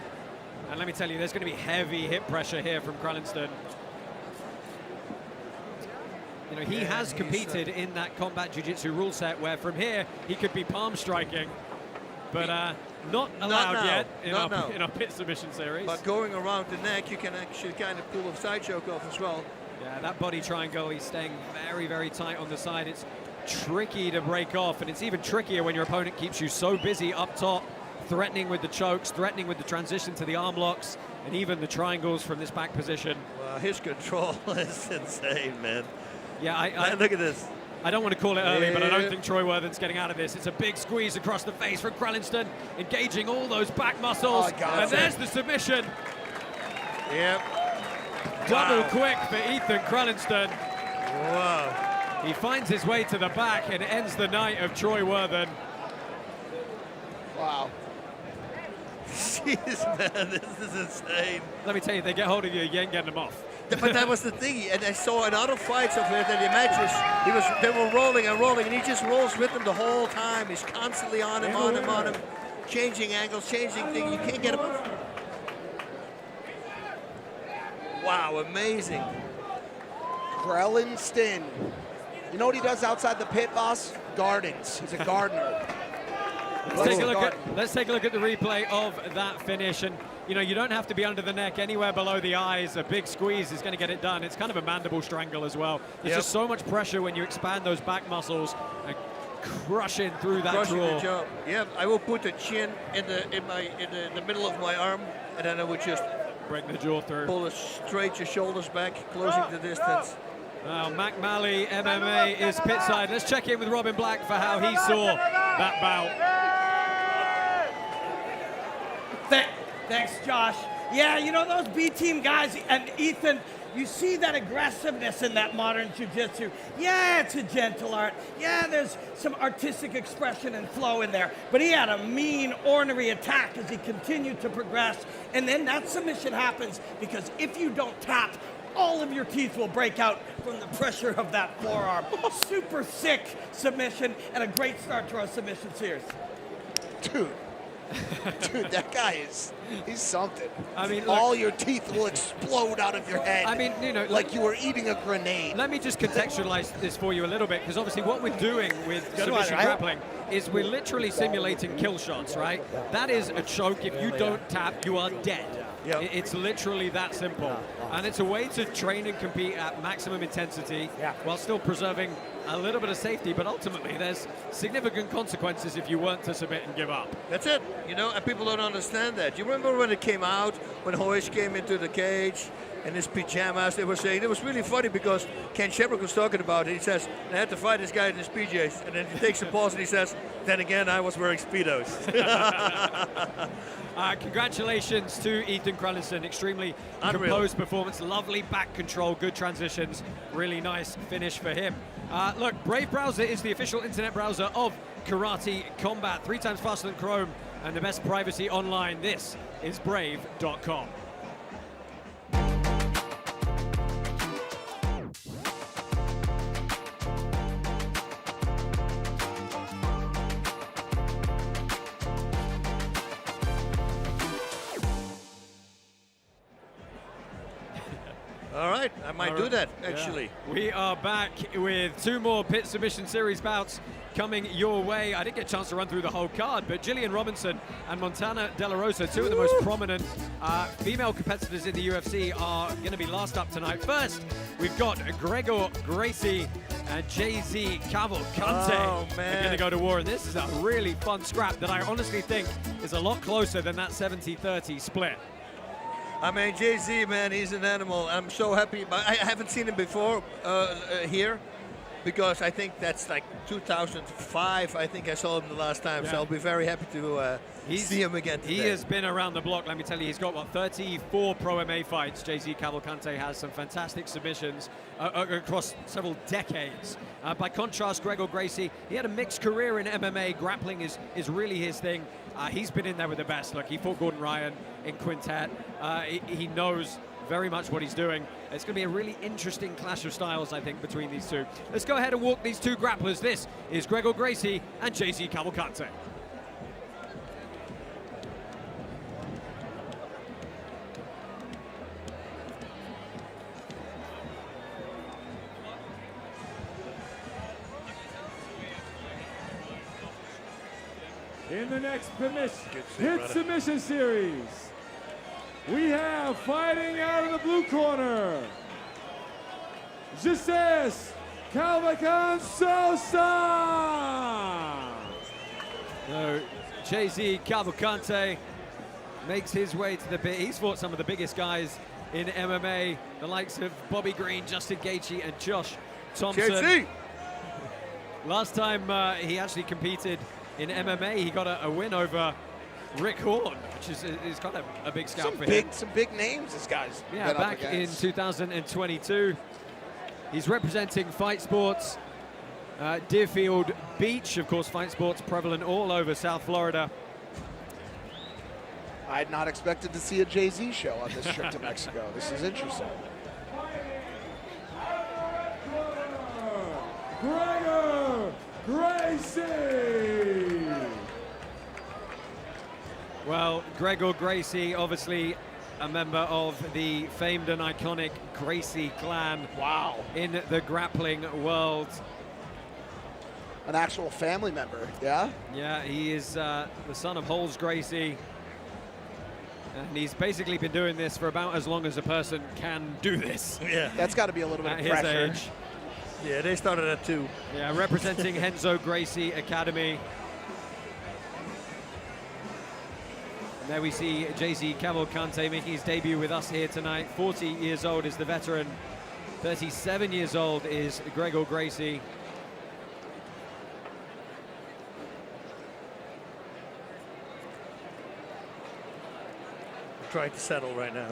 And let me tell you, there's going to be heavy hip pressure here from Crelinsten. He has competed in that combat jiu-jitsu rule set where from here he could be palm striking, but not allowed yet in our pit submission series. But going around the neck, you can actually kind of pull a side choke off as well. Yeah, that body triangle, he's staying very, very tight on the side. It's tricky to break off, and it's even trickier when your opponent keeps you so busy up top, threatening with the chokes, threatening with the transition to the arm locks, and even the triangles from this back position. Well, his control is insane, man. Yeah, look at this. I don't want to call it early, but I don't think Troy Worthen's getting out of this. It's a big squeeze across the face from Crelinsten, engaging all those back muscles. And there's the submission. Yep. Double quick for Ethan Crelinsten. Wow. He finds his way to the back and ends the night of Troy Worthen. Wow. Jeez, man, this is insane. Let me tell you, they get hold of you, you ain't getting them off. But that was the thing, and I saw in other fights of it, that the matches, they were rolling and rolling, and he just rolls with them the whole time. He's constantly on him, changing angles, changing things. You can't get him off. Wow, amazing. Crelinsten. You know what he does outside the pit, boss? Gardens. He's a gardener. Let's take a look at the replay of that finish. And you know, you don't have to be under the neck, anywhere below the eyes. A big squeeze is going to get it done. It's kind of a mandible strangle as well. There's just so much pressure when you expand those back muscles and crushing through that jaw. Yeah, I will put the chin in the middle of my arm, and then I would just break the jaw through. Pull it straight your shoulders back, closing the distance. Well, Mac Malley, MMA, is pitside. Let's check in with Robin Black for how he saw that bout. Thanks, Josh. Yeah, you know, those B-team guys, and Ethan, you see that aggressiveness in that modern jiu-jitsu. Yeah, it's a gentle art. Yeah, there's some artistic expression and flow in there. But he had a mean, ornery attack as he continued to progress. And then that submission happens because if you don't tap, all of your teeth will break out from the pressure of that forearm. Super sick submission and a great start to our submission series. Dude, that guy he's something. I mean, all your teeth will explode out of your head. I mean, you know, like you were eating a grenade. Let me just contextualize this for you a little bit, because obviously what we're doing with submission grappling is we're literally simulating kill shots, right? That is a choke. If you don't tap, you are dead. Yep. It's literally that simple. And it's a way to train and compete at maximum intensity while still preserving a little bit of safety, but ultimately there's significant consequences if you weren't to submit and give up. That's it, you know, and people don't understand that. You remember when it came out, when Hoish came into the cage in his pajamas, they were saying, it was really funny because Ken Shamrock was talking about it. He says, I had to fight this guy in his PJs. And then he takes a pause and he says, then again, I was wearing Speedos. Congratulations to Ethan Crelinsten. Extremely composed performance, lovely back control, good transitions, really nice finish for him. Look, Brave Browser is the official internet browser of Karate Combat, 3 times faster than Chrome and the best privacy online. This is brave.com. All right, I might do that, actually. Yeah. We are back with 2 more Pit Submission Series bouts coming your way. I didn't get a chance to run through the whole card, but Jillian Robinson and Montana De La Rosa, 2 of the most prominent female competitors in the UFC, are going to be last up tonight. First, we've got Gregor, Gracie, and Jay-Z Cavalcante are going to go to war, and this is a really fun scrap that I honestly think is a lot closer than that 70-30 split. I mean, Jay-Z, man, he's an animal. I'm so happy. I haven't seen him before here, because I think that's like 2005. I think I saw him the last time, so I'll be very happy to see him again today. He has been around the block, let me tell you. He's got, 34 Pro MMA fights. Jay-Z Cavalcante has some fantastic submissions across several decades. By contrast, Gregor Gracie, he had a mixed career in MMA. Grappling is really his thing. He's been in there with the best. Look, he fought Gordon Ryan in Quintet. He knows very much what he's doing. It's going to be a really interesting clash of styles, I think, between these two. Let's go ahead and walk these 2 grapplers. This is Gregor Gracie and Jay-Z Cavalcante. In the next Pit Submission Series, we have fighting out of the blue corner, Gesias Cavalcante Sosa. So Jay-Z Cavalcante makes his way to the pit. He's fought some of the biggest guys in MMA, the likes of Bobby Green, Justin Gaethje, and Josh Thompson. Jay-Z! Last time he actually competed in MMA, he got a win over Rick Horn, which is kind of a big scalp for him. Some big names, this guy's been back in 2022. He's representing Fight Sports, Deerfield Beach. Of course, Fight Sports prevalent all over South Florida. I had not expected to see a Jay-Z show on this trip to Mexico. This is interesting. Gregor Gracie! Well, Gregor Gracie, obviously a member of the famed and iconic Gracie clan. Wow. In the grappling world. An actual family member, yeah? Yeah, he is the son of Holes Gracie. And he's basically been doing this for about as long as a person can do this. Yeah. That's got to be a little bit at of his pressure. age. Yeah, they started at 2. Yeah, representing Renzo Gracie Academy. And there we see Jay-Z Cavalcante making his debut with us here tonight. 40 years old is the veteran. 37 years old is Gregor Gracie. Trying to settle right now.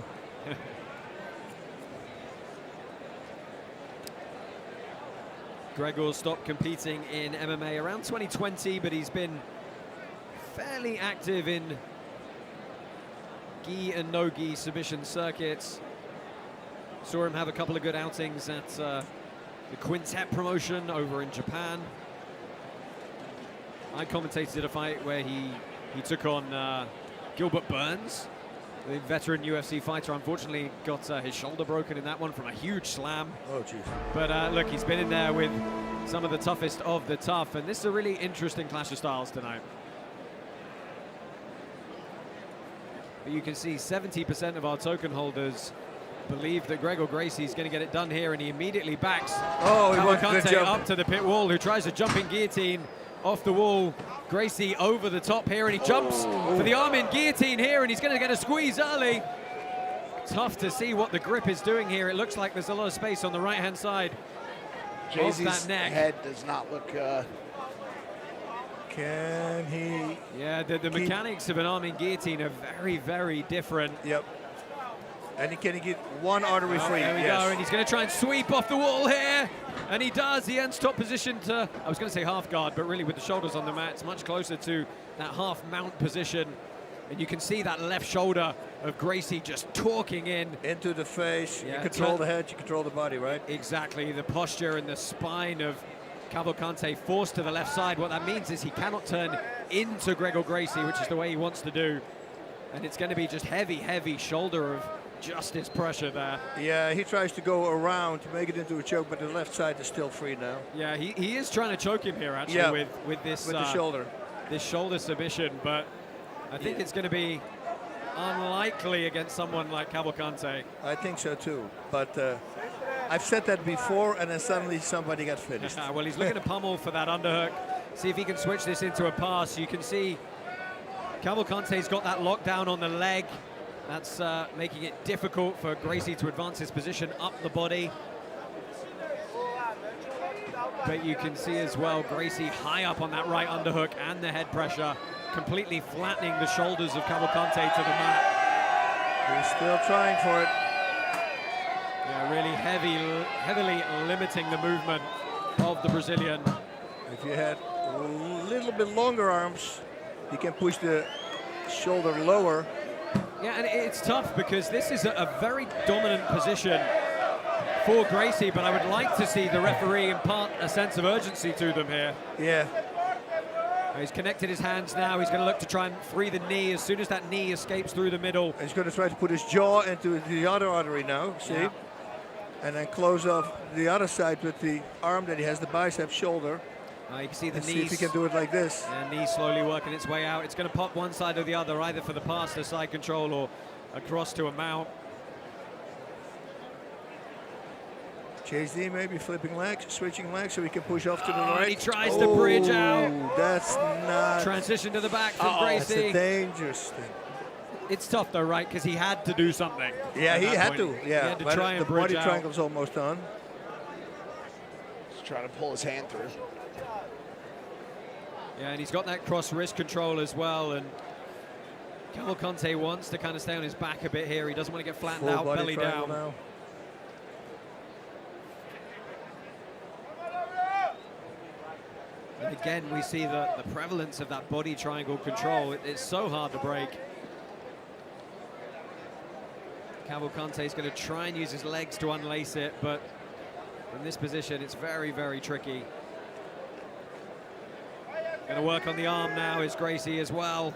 Gregor stopped competing in MMA around 2020, but he's been fairly active in gi and no-gi submission circuits. Saw him have a couple of good outings at the Quintet promotion over in Japan. I commentated a fight where he took on Gilbert Burns, the veteran UFC fighter. Unfortunately got his shoulder broken in that one from a huge slam. Oh, jeez. But look, he's been in there with some of the toughest of the tough, and this is a really interesting clash of styles tonight. But you can see 70% of our token holders believe that Gregor Gracie is going to get it done here, and he immediately backs Cavalcante up to the pit wall, who tries a jumping guillotine off the wall. Gracie over the top here, and he jumps for the arm in guillotine here, and he's going to get a squeeze early. Tough to see what the grip is doing here. It looks like there's a lot of space on the right-hand side of that neck. Head does not look... Can he... Yeah, the mechanics of an arm in guillotine are very, very different. Yep. And can he get one artery free? There we go, and he's going to try and sweep off the wall here. And he does. He ends top position to, I was going to say half guard, but really with the shoulders on the mat, it's much closer to that half mount position. And you can see that left shoulder of Gracie just talking in. Into the face. Yeah, you control the head, you control the body, right? Exactly. The posture and the spine of Cavalcante forced to the left side. What that means is he cannot turn into Gregor Gracie, which is the way he wants to do. And it's going to be just heavy, heavy shoulder of justice pressure there. Yeah, he tries to go around to make it into a choke, but the left side is still free now. Yeah, he is trying to choke him here, actually, yeah, with this the shoulder. This shoulder submission, but I think it's going to be unlikely against someone like Cavalcante. I think so too, but I've said that before, and then suddenly somebody got finished. Well, he's looking to pummel for that underhook. See if he can switch this into a pass. You can see Cavalcante's got that lockdown on the leg. That's making it difficult for Gracie to advance his position up the body. But you can see as well Gracie high up on that right underhook and the head pressure, completely flattening the shoulders of Cavalcante to the mat. He's still trying for it. Yeah, really heavily limiting the movement of the Brazilian. If you had a little bit longer arms, you can push the shoulder lower. Yeah, and it's tough because this is a very dominant position for Gracie, but I would like to see the referee impart a sense of urgency to them here. Yeah. He's connected his hands now. He's going to look to try and free the knee as soon as that knee escapes through the middle. He's going to try to put his jaw into the other artery now, see? Yeah. And then close off the other side with the arm that he has, the bicep shoulder. You can see the knees. See if he can do it like this. And knee slowly working its way out. It's going to pop one side or the other, either for the pass to side control or across to a mount. Jay-Z maybe flipping legs, switching legs so he can push off to the right. And he tries to bridge out. That's not... Transition to the back from Gracie. That's a dangerous thing. It's tough though, right? Because he had to do something. Yeah, he had to. Yeah, he had to try and bridge out. The body triangle's almost done. He's trying to pull his hand through. Yeah, and he's got that cross wrist control as well. And Cavalcante wants to kind of stay on his back a bit here. He doesn't want to get flattened out, belly down. Now. And again, we see the prevalence of that body triangle control. It's so hard to break. Cavalcante is going to try and use his legs to unlace it, but from this position, it's very, very tricky. Going to work on the arm now is Gracie as well.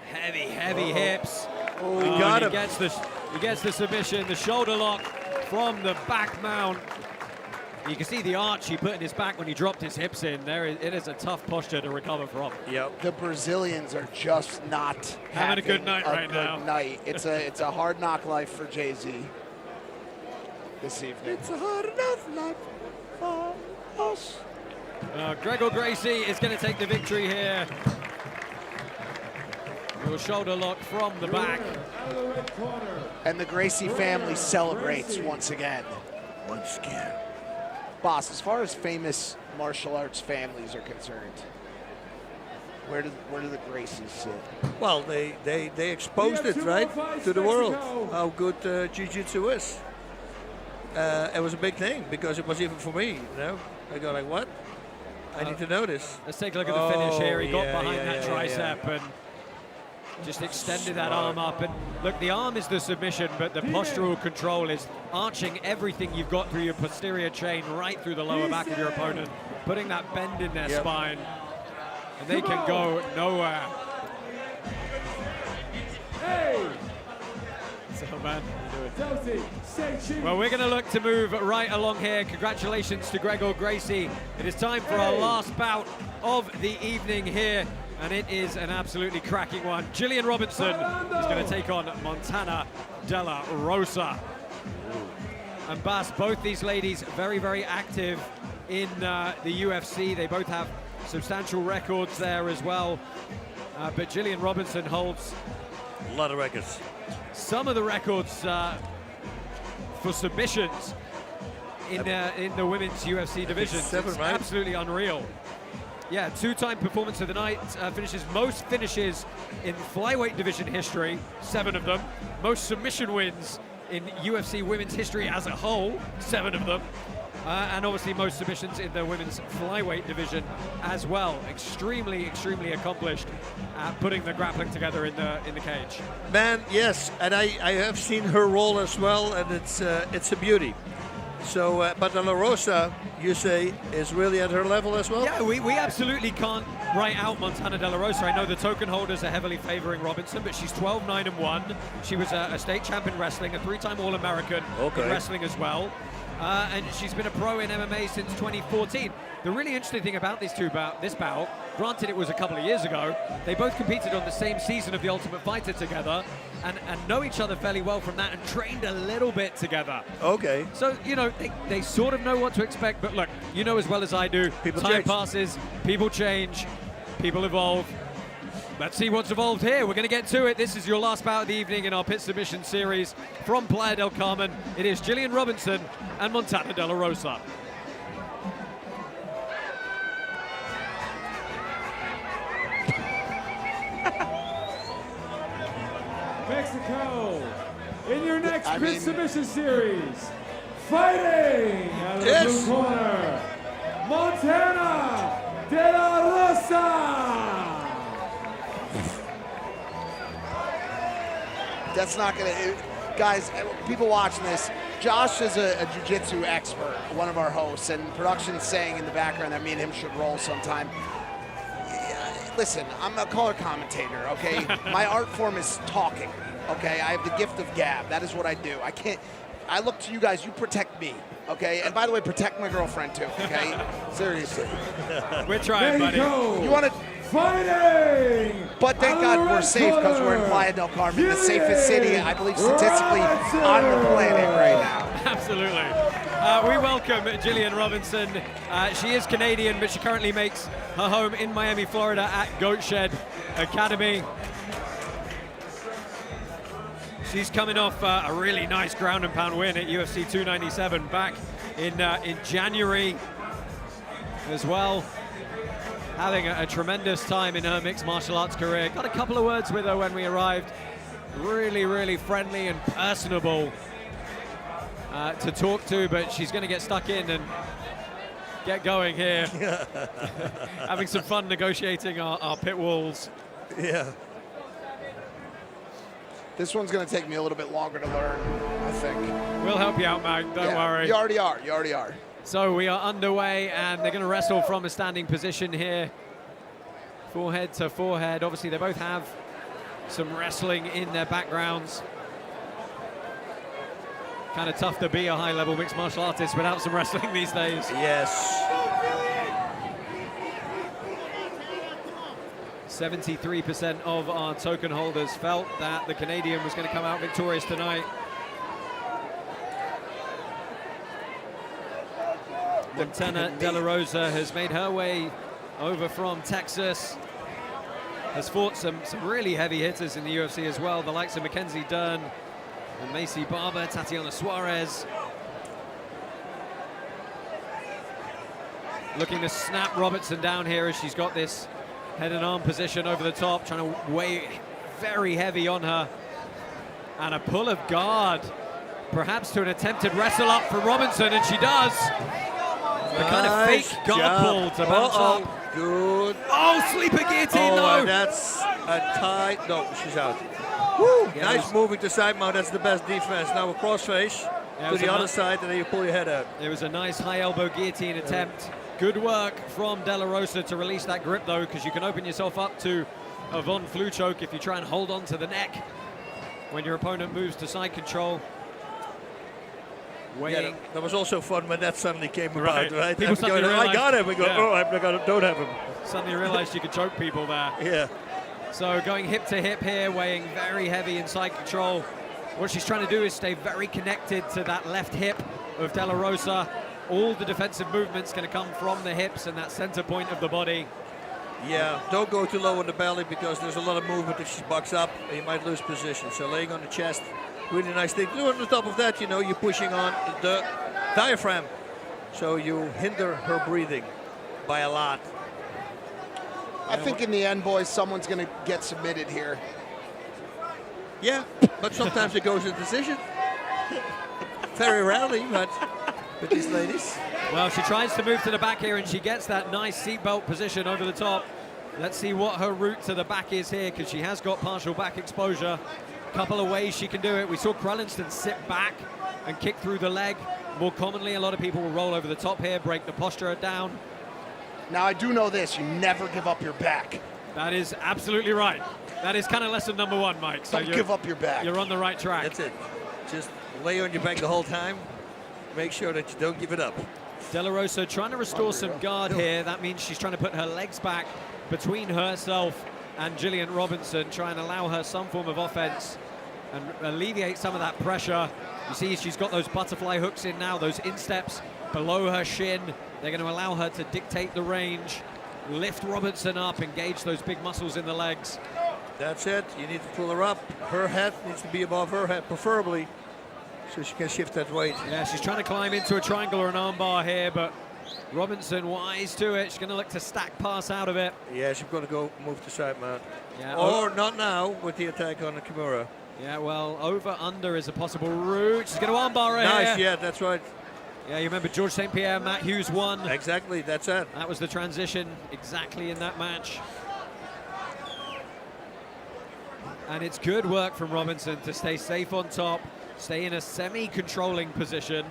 Heavy, heavy hips. Oh, he got him. He gets the submission, the shoulder lock from the back mount. You can see the arch he put in his back when he dropped his hips in. It is a tough posture to recover from. Yep. The Brazilians are just not having a good night right now. It's a hard knock life for Jay-Z this evening. It's a hard enough life for us. Gregor Gracie is going to take the victory here. Your shoulder lock from the back. And the Gracie family celebrates once again. Boss, as far as famous martial arts families are concerned, where do the Gracies sit? Well, they exposed it, right, to the world, how good jiu-jitsu is. It was a big thing because it was even for me, you know. I go like, what? I need to know this. Let's take a look at the finish here. He got behind that tricep and just extended that arm up. And look, the arm is the submission, but the postural control is arching everything you've got through your posterior chain right through the lower back of your opponent, putting that bend in their spine, and they can go nowhere. Hey! So, man, well, we're going to look to move right along here. Congratulations to Gregor Gracie. It is time for our last bout of the evening here, and it is an absolutely cracking one. Jillian Robinson is going to take on Montana De La Rosa. And Bas, both these ladies very, very active in the UFC. They both have substantial records there as well. But Jillian Robinson holds a lot of records. Some of the records for submissions in the women's UFC division. It's right? Absolutely unreal. Yeah, two-time performance of the night, finishes most finishes in flyweight division history, 7 of them. Most submission wins in UFC women's history as a whole, 7 of them. And obviously most submissions in the women's flyweight division as well. Extremely, extremely accomplished at putting the grappling together in the cage. Man, yes, and I have seen her roll as well, and it's a beauty. So, but De La Rosa, you say, is really at her level as well? Yeah, we absolutely can't write out Montana De La Rosa. I know the token holders are heavily favoring Robinson, but she's 12-9-1. She was a state champion wrestling, a 3-time All-American in wrestling as well. And she's been a pro in MMA since 2014. The really interesting thing about this bout, granted it was a couple of years ago, they both competed on the same season of The Ultimate Fighter together and know each other fairly well from that and trained a little bit together. Okay. So, you know, they sort of know what to expect, but look, you know as well as I do, time passes, people change, people evolve. Let's see what's evolved here. We're going to get to it. This is your last bout of the evening in our pit submission series from Playa del Carmen. It is Jillian Robinson and Montana De La Rosa. Mexico, in your next pit submission series, fighting out of the blue corner, Montana De La Rosa. That's not going to... Guys, people watching this, Josh is a jiu-jitsu expert, one of our hosts, and production's saying in the background that me and him should roll sometime. Listen, I'm a color commentator, okay? My art form is talking, okay? I have the gift of gab. That is what I do. I look to you guys, you protect me, okay? And by the way, protect my girlfriend too, okay? Seriously. We're trying, buddy. You want to... Fighting! But thank God we're safe because we're in Playa del Carmen, the safest city, I believe, statistically on the planet right now. Absolutely. We welcome Jillian Robinson. She is Canadian, but she currently makes her home in Miami, Florida at Goat Shed Academy. She's coming off a really nice ground and pound win at UFC 297 back in January as well. Having a tremendous time in her mixed martial arts career. Got a couple of words with her when we arrived. Really, really friendly and personable to talk to, but she's going to get stuck in and get going here. Having some fun negotiating our pit walls. Yeah. This one's going to take me a little bit longer to learn, I think. We'll help you out, Mike. Don't worry. You already are. You already are. So we are underway, and they're going to wrestle from a standing position here. Forehead to forehead. Obviously, they both have some wrestling in their backgrounds. Kind of tough to be a high-level mixed martial artist without some wrestling these days. Yes. 73% of our token holders felt that the Canadian was going to come out victorious tonight. Montana De La Rosa has made her way over from Texas. Has fought some really heavy hitters in the UFC as well, the likes of Mackenzie Dern and Macy Barber, Tatiana Suarez. Looking to snap Robertson down here as she's got this head and arm position over the top, trying to weigh very heavy on her. And a pull of guard, perhaps to an attempted wrestle up from Robinson, and she does. The kind of fake guard pull to bounce up. Good. Oh, sleeper guillotine, no. That's a tie. No, she's out. Woo! Yeah, nice moving to side mount. That's the best defense. Now a crossface to the other side, and then you pull your head out. It was a nice high elbow guillotine attempt. Good work from De La Rosa to release that grip, though, because you can open yourself up to a Von Flue choke if you try and hold on to the neck when your opponent moves to side control. Yeah, that was also fun when that suddenly came about, right? People suddenly realized, I got him. We go, oh, I don't have him. Suddenly realized you could choke people there. Yeah. So going hip to hip here, weighing very heavy in side control. What she's trying to do is stay very connected to that left hip of De La Rosa. All the defensive movement's going to come from the hips and that center point of the body. Yeah, don't go too low on the belly because there's a lot of movement if she bucks up and you might lose position. So laying on the chest, really nice thing. On the top of that, you know, you're pushing on the diaphragm. So you hinder her breathing by a lot. I think in the end, boys, someone's going to get submitted here. Yeah, but sometimes it goes in decision. Very rarely, but with these ladies. Well, she tries to move to the back here, and she gets that nice seatbelt position over the top. Let's see what her route to the back is here, because she has got partial back exposure. Couple of ways she can do it. We saw Crelinsten sit back and kick through the leg. More commonly, a lot of people will roll over the top here, break the posture down. Now, I do know this. You never give up your back. That is absolutely right. That is kind of lesson number one, Mike. So don't give up your back. You're on the right track. That's it. Just lay on your back the whole time. Make sure that you don't give it up. De La Rosa trying to restore some guard here. That means she's trying to put her legs back between herself and Gillian Robinson, try and allow her some form of offense and alleviate some of that pressure. You see she's got those butterfly hooks in now, those insteps below her shin. They're going to allow her to dictate the range, lift Robinson up, engage those big muscles in the legs. That's it. You need to pull her up. Her head needs to be above her head, preferably, so she can shift that weight. Yeah, she's trying to climb into a triangle or an armbar here, but Robinson wise to it. She's going to look to stack pass out of it. Yeah, she's going to go move to side mount. Yeah, or not now with the attack on the Kimura. Yeah, well, over under is a possible route. She's going to armbar right nice, here. Yeah, that's right. Yeah, you remember George St. Pierre, Matt Hughes won. Exactly, that's it. That was the transition exactly in that match. And it's good work from Robinson to stay safe on top, stay in a semi-controlling position.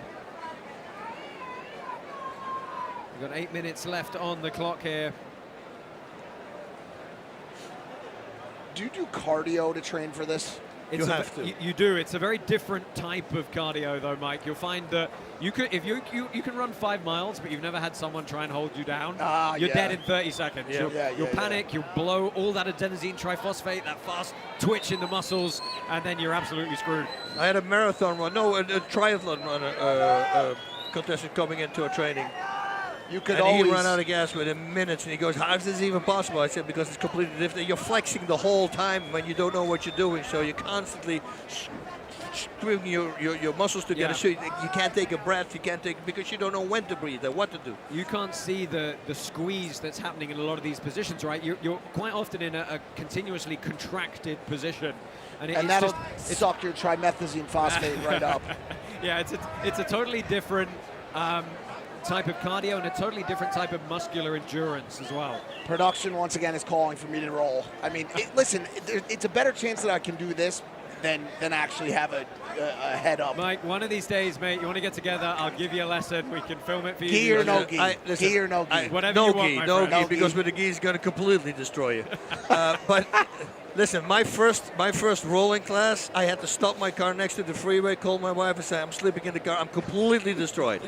We've got 8 minutes left on the clock here. Do you do cardio to train for this? You have to. You do. It's a very different type of cardio, though, Mike. You'll find that you could, if you can run 5 miles, but you've never had someone try and hold you down, you're dead in 30 seconds. Yeah. You'll panic. You'll blow all that adenosine triphosphate, that fast twitch in the muscles, and then you're absolutely screwed. I had a marathon run, no, a triathlon runner, contestant coming into a training. You could and always he ran out of gas within minutes, and he goes, how is this even possible? I said, because it's completely different. You're flexing the whole time when you don't know what you're doing, so you're constantly screwing your muscles together, so you can't take a breath, you can't take, because you don't know when to breathe or what to do. You can't see the squeeze that's happening in a lot of these positions, right? You're quite often in a continuously contracted position. And that'll suck your trimethazine phosphate right up. Yeah, it's a totally different type of cardio and a totally different type of muscular endurance as well. Production, once again, is calling for me to roll. I mean, listen, it's a better chance that I can do this than actually have a head up. Mike, one of these days, mate, you want to get together, I'll give you a lesson. We can film it for you. Gi or no gi? Gi or no gi? Whatever no you want, gi, my no friend. gi, because with the gi, is going to completely destroy you. But listen, my first rolling class, I had to stop my car next to the freeway, call my wife and say, I'm sleeping in the car. I'm completely destroyed.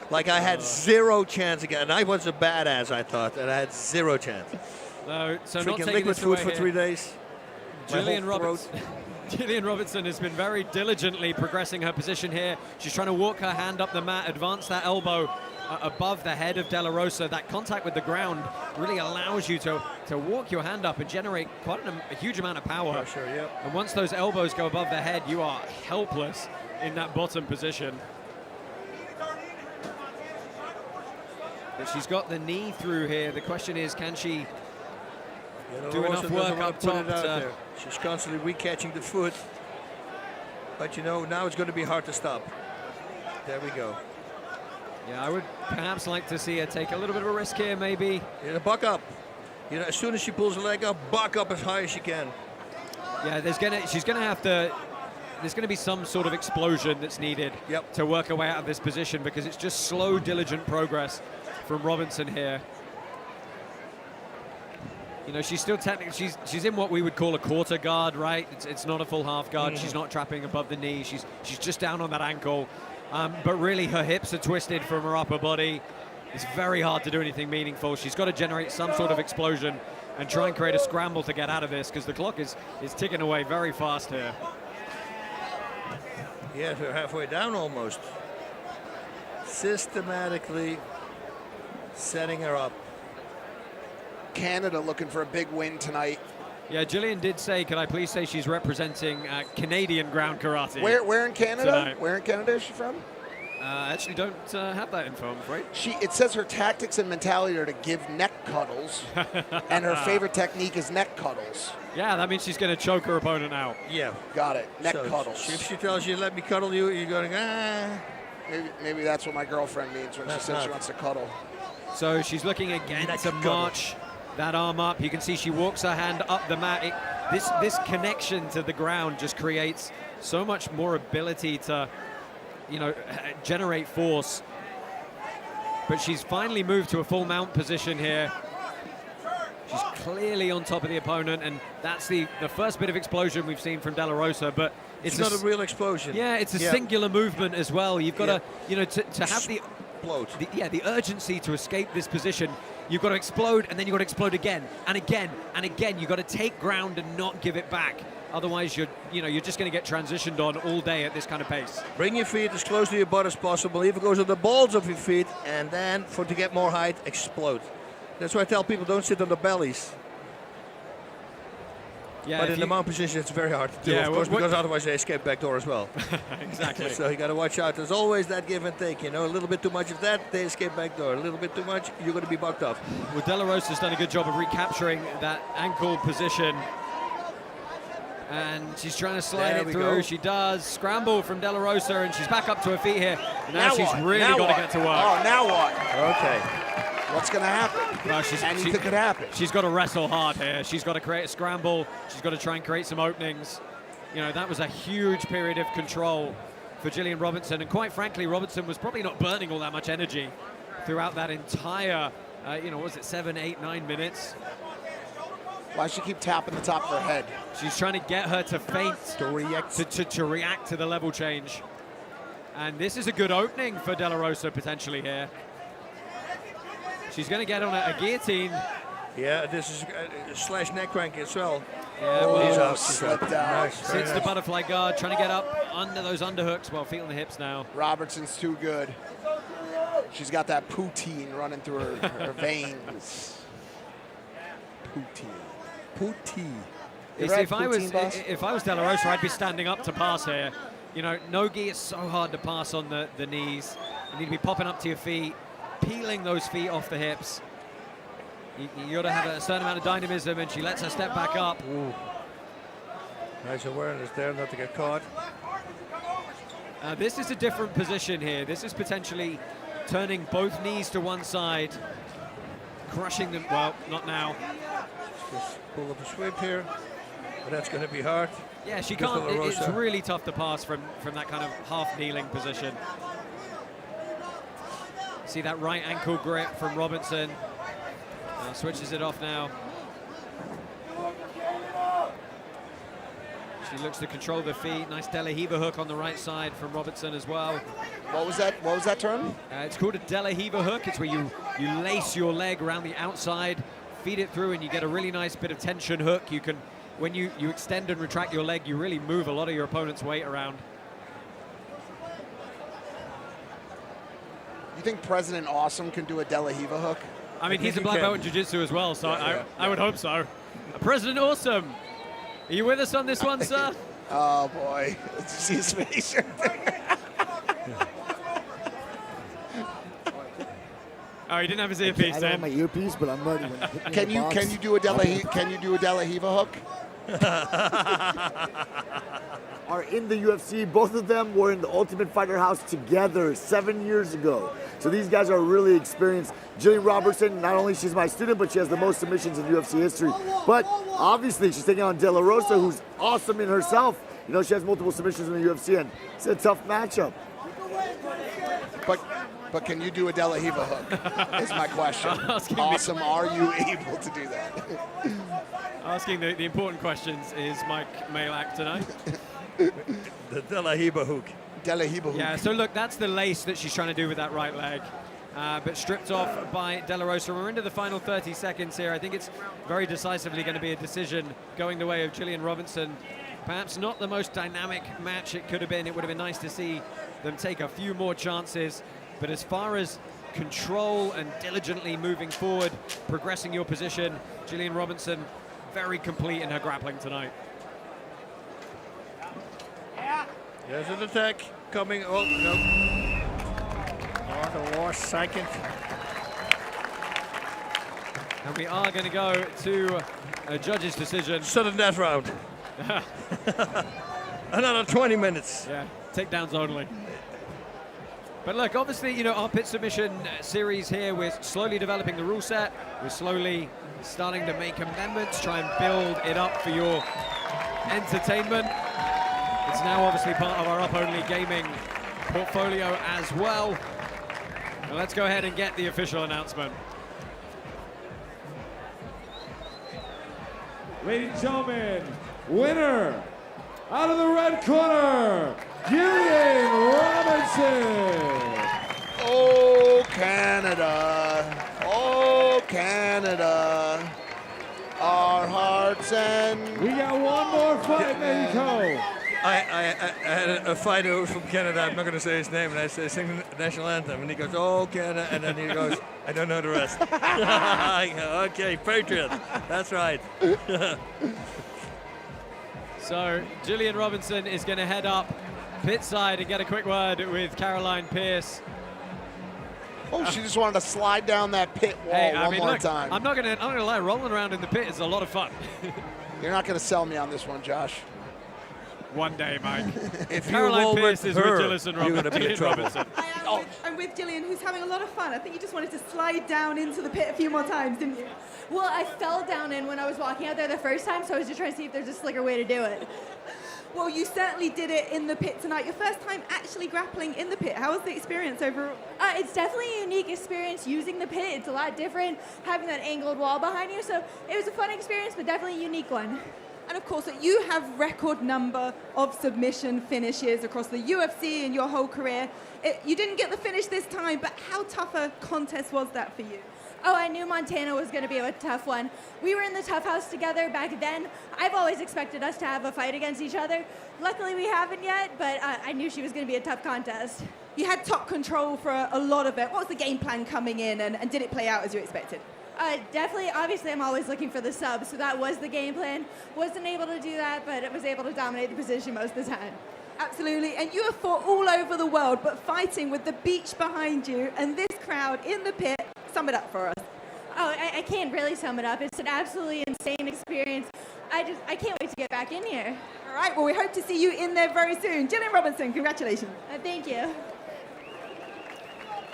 Like I had zero chance again. And I was a badass, I thought, and I had zero chance. No, so not Drinking taking liquid this food away for here. 3 days. Gillian Robertson has been very diligently progressing her position here. She's trying to walk her hand up the mat, advance that elbow above the head of De La Rosa. That contact with the ground really allows you to walk your hand up and generate quite a huge amount of power. Pressure, yep. And once those elbows go above the head, you are helpless in that bottom position. But she's got the knee through here. The question is, can she do enough work up top? She's constantly re-catching the foot. But you know, now it's going to be hard to stop. There we go. Yeah, I would perhaps like to see her take a little bit of a risk here, maybe. Yeah, buck up. You know, as soon as she pulls her leg up, buck up as high as she can. Yeah, there's going to be some sort of explosion that's needed to work her way out of this position, because it's just slow, diligent progress from Robinson here. You know, she's still technically, she's in what we would call a quarter guard, right? It's not a full half guard. She's not trapping above the knee. She's just down on that ankle. But really, her hips are twisted from her upper body. It's very hard to do anything meaningful. She's got to generate some sort of explosion and try and create a scramble to get out of this, because the clock is ticking away very fast here. Yeah, they're halfway down almost. Systematically setting her up. Canada looking for a big win tonight. Yeah, Gillian did say, could I please say she's representing Canadian ground karate. Where in Canada? Tonight. Where in Canada is she from? I actually don't have that info, I'm afraid. It says her tactics and mentality are to give neck cuddles, and her favorite technique is neck cuddles. Yeah, that means she's going to choke her opponent out. Yeah. Got it. Neck cuddles. If she tells you, let me cuddle you, you're going, Maybe that's what my girlfriend means when she says she wants to cuddle. So she's looking again to march that arm up. You can see she walks her hand up the mat. This connection to the ground just creates so much more ability to, you know, generate force. But she's finally moved to a full mount position here. She's clearly on top of the opponent, and that's the first bit of explosion we've seen from De La Rosa. But it's not a real explosion. Yeah, it's a singular movement as well. You've got to, you know, to have the urgency to escape this position. You've got to explode, and then you've got to explode again and again and again. You've got to take ground and not give it back. Otherwise, you're just going to get transitioned on all day at this kind of pace. Bring your feet as close to your butt as possible. Even goes on the balls of your feet, and then to get more height, explode. That's why I tell people don't sit on the bellies. Yeah, but in the mount position, it's very hard to do, of course, because otherwise they escape back door as well. Exactly. So you got to watch out. There's always that give and take. You know, a little bit too much of that, they escape back door. A little bit too much, you're going to be bucked up. Well, De La Rosa's done a good job of recapturing that ankle position. And she's trying to slide it through. She does. Scramble from De La Rosa, and she's back up to her feet here. And now she's really got to get to work. Oh, now what? Okay. What's going to happen? Well, anything could happen. She's got to wrestle hard here. She's got to create a scramble. She's got to try and create some openings. You know, that was a huge period of control for Gillian Robertson. And quite frankly, Robertson was probably not burning all that much energy throughout that entire, what was it, 7, 8, 9 minutes? Why does she keep tapping the top of her head? She's trying to get her to feint, to react to the level change. And this is a good opening for De La Rosa potentially here. She's going to get on a guillotine. Yeah, this is slash neck crank as well. Yeah, well, he's out. Slipped out. Nice, sits the butterfly guard, trying to get up under those underhooks while feet on the hips now. Robertson's too good. She's got that poutine running through her veins. Poutine. You see, if I was De La Rosa, I'd be standing up to pass here. You know, no-gi is so hard to pass on the knees. You need to be popping up to your feet, peeling those feet off the hips. You got to have a certain amount of dynamism, and she lets her step back up. Ooh. Nice awareness there, not to get caught. This is a different position here. This is potentially turning both knees to one side, crushing them. Well, not now. Just pull up a sweep here. But that's going to be hard. Yeah, she Gustavo can't. It's Rosa. really tough to pass from that kind of half kneeling position. See that right ankle grip from Robinson. Switches it off now. She looks to control the feet. Nice De La Hiva hook on the right side from Robinson as well. What was that? What was that term? It's called a De La Hiva hook. It's where you lace your leg around the outside, feed it through, and you get a really nice bit of tension hook. You can, when you extend and retract your leg, you really move a lot of your opponent's weight around. You think President Awesome can do a De La Hiva hook? I mean, he's a black belt in jiu-jitsu as well, so I would hope so. President Awesome, are you with us on this one, sir? Oh boy, did you see his face right there? Oh, he didn't have his earpiece. I don't have my earpiece, but I'm ready. Can you do a De La Hiva hook? Are in the UFC. Both of them were in the Ultimate Fighter House together 7 years ago. So these guys are really experienced. Jillian Robertson, not only she's my student, but she has the most submissions in UFC history. But obviously she's taking on De La Rosa, who's awesome in herself. You know, she has multiple submissions in the UFC, and it's a tough matchup. But can you do a De La Hiva hook? Is my question. Awesome, are you able to do that? Asking the important questions is Mike Malak tonight. The De La Hiva hook. De La Hiva hook. Yeah, so look, that's the lace that she's trying to do with that right leg. But stripped off by De La Rosa. We're into the final 30 seconds here. I think it's very decisively going to be a decision going the way of Jillian Robinson. Perhaps not the most dynamic match it could have been. It would have been nice to see them take a few more chances. But as far as control and diligently moving forward, progressing your position, Jillian Robinson very complete in her grappling tonight. There's an attack coming. Oh, no. Oh, the last second. And we are going to go to a judge's decision. Sudden death round. Another 20 minutes. Yeah, takedowns only. But look, obviously, you know, our pit submission series here, we're slowly developing the rule set. We're slowly starting to make amendments, try and build it up for your entertainment. It's now obviously part of our up-only gaming portfolio as well. Now let's go ahead and get the official announcement. Ladies and gentlemen, winner out of the red corner, Jillian Robinson. Oh, Canada. Oh, Canada. Our hearts and... We got one more fight, Niko. I had a fighter from Canada, I'm not going to say his name, and I say, sing the national anthem, and he goes, oh, Canada, and then he goes, I don't know the rest. Okay, Patriot, that's right. So Jillian Robinson is going to head up pit side and get a quick word with Caroline Pierce. Oh, she just wanted to slide down that pit wall one more time. I'm not gonna lie, rolling around in the pit is a lot of fun. You're not going to sell me on this one, Josh. One day, Mike. If Caroline Pierce is with you're Jillian going to be in trouble. Robinson. I'm with Jillian, who's having a lot of fun. I think you just wanted to slide down into the pit a few more times, didn't you? Well, I fell down in when I was walking out there the first time, so I was just trying to see if there's a slicker way to do it. Well, you certainly did it in the pit tonight. Your first time actually grappling in the pit. How was the experience overall? It's definitely a unique experience using the pit. It's a lot different having that angled wall behind you, so it was a fun experience, but definitely a unique one. And of course, you have record number of submission finishes across the UFC in your whole career. You didn't get the finish this time, but how tough a contest was that for you? Oh, I knew Montana was going to be a tough one. We were in the Tough House together back then. I've always expected us to have a fight against each other. Luckily, we haven't yet, but I knew she was going to be a tough contest. You had top control for a lot of it. What was the game plan coming in, and did it play out as you expected? Definitely, obviously, I'm always looking for the sub, so that was the game plan. Wasn't able to do that, but it was able to dominate the position most of the time. Absolutely, and you have fought all over the world, but fighting with the beach behind you and this crowd in the pit, sum it up for us. Oh, I can't really sum it up. It's an absolutely insane experience. I can't wait to get back in here. All right, well, we hope to see you in there very soon. Jillian Robinson, congratulations. Thank you.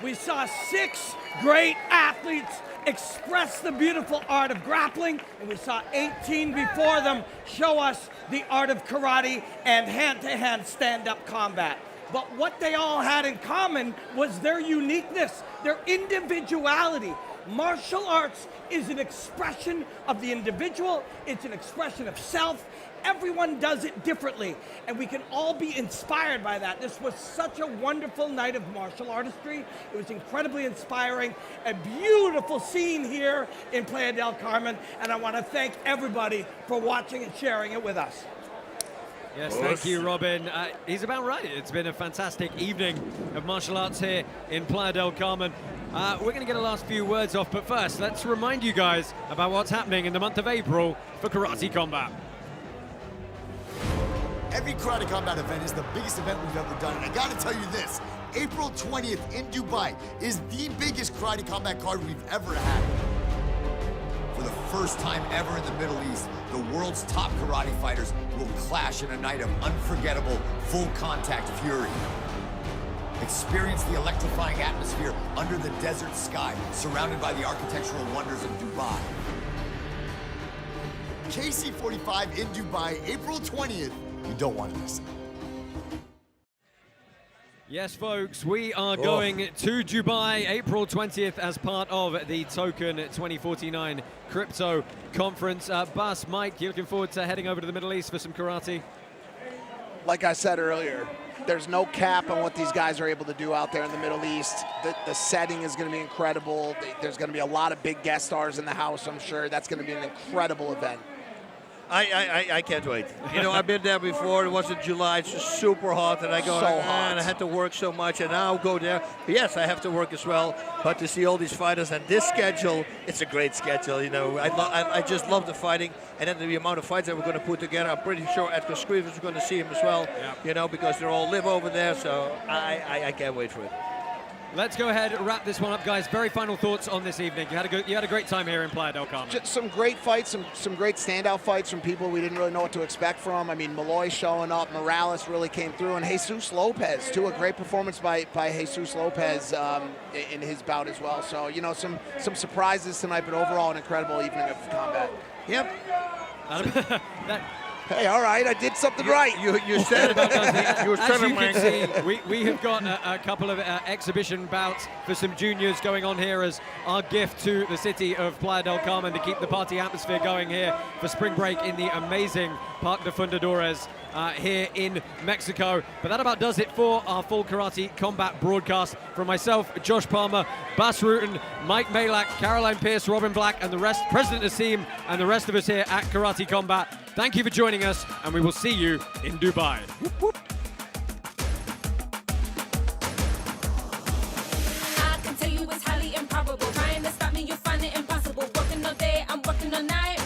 We saw 6 great athletes express the beautiful art of grappling, and we saw 18 before them show us the art of karate and hand-to-hand stand-up combat. But what they all had in common was their uniqueness, their individuality. Martial arts is an expression of the individual, it's an expression of self. Everyone does it differently, and we can all be inspired by that. This was such a wonderful night of martial artistry. It was incredibly inspiring, a beautiful scene here in Playa del Carmen, and I want to thank everybody for watching and sharing it with us. Yes, thank you, Robin. He's about right. It's been a fantastic evening of martial arts here in Playa del Carmen. We're going to get a last few words off, but first, let's remind you guys about what's happening in the month of April for Karate Combat. Every Karate Combat event is the biggest event we've ever done, and I gotta tell you this, April 20th in Dubai is the biggest Karate Combat card we've ever had. For the first time ever in the Middle East, the world's top karate fighters will clash in a night of unforgettable, full-contact fury. Experience the electrifying atmosphere under the desert sky, surrounded by the architectural wonders of Dubai. KC45 in Dubai, April 20th. You don't want to miss it. Yes, folks, we are going to Dubai April 20th as part of the Token 2049 Crypto Conference. Bas, Mike, you looking forward to heading over to the Middle East for some karate? Like I said earlier, there's no cap on what these guys are able to do out there in the Middle East. The setting is going to be incredible. There's going to be a lot of big guest stars in the house, I'm sure. That's going to be an incredible event. I can't wait. You know, I've been there before. It was in July. It's just super hot, and I go, So hot. and I had to work so much, and now I'll go there. Yes, I have to work as well, but to see all these fighters and this schedule, it's a great schedule. You know, I just love the fighting, and then the amount of fights that we're going to put together. I'm pretty sure Edgar Scrivens is going to see him as well. Yeah. You know, because they all live over there. So I can't wait for it. Let's go ahead and wrap this one up, guys. Very final thoughts on this evening. You had a great time here in Playa del Carmen. Just some great fights, some great standout fights from people we didn't really know what to expect from. I mean, Molloy showing up, Morales really came through, and Jesus Lopez, too. A great performance by Jesus Lopez in his bout as well. So, you know, some surprises tonight, but overall an incredible evening of combat. Yep. Hey, all right, I did something right. You said it. As you can see, we have got a couple of exhibition bouts for some juniors going on here as our gift to the city of Playa del Carmen to keep the party atmosphere going here for spring break in the amazing Parque de Fundadores here in Mexico. But that about does it for our full Karate Combat broadcast. From myself, Josh Palmer, Bas Rutten, Mike Malak, Caroline Pierce, Robin Black, and the rest, President Asim, and the rest of us here at Karate Combat. Thank you for joining us, and we will see you in Dubai. Whoop, whoop. I can tell you it's highly improbable. Trying to stop me, you find it impossible. Working all day, I'm working all night.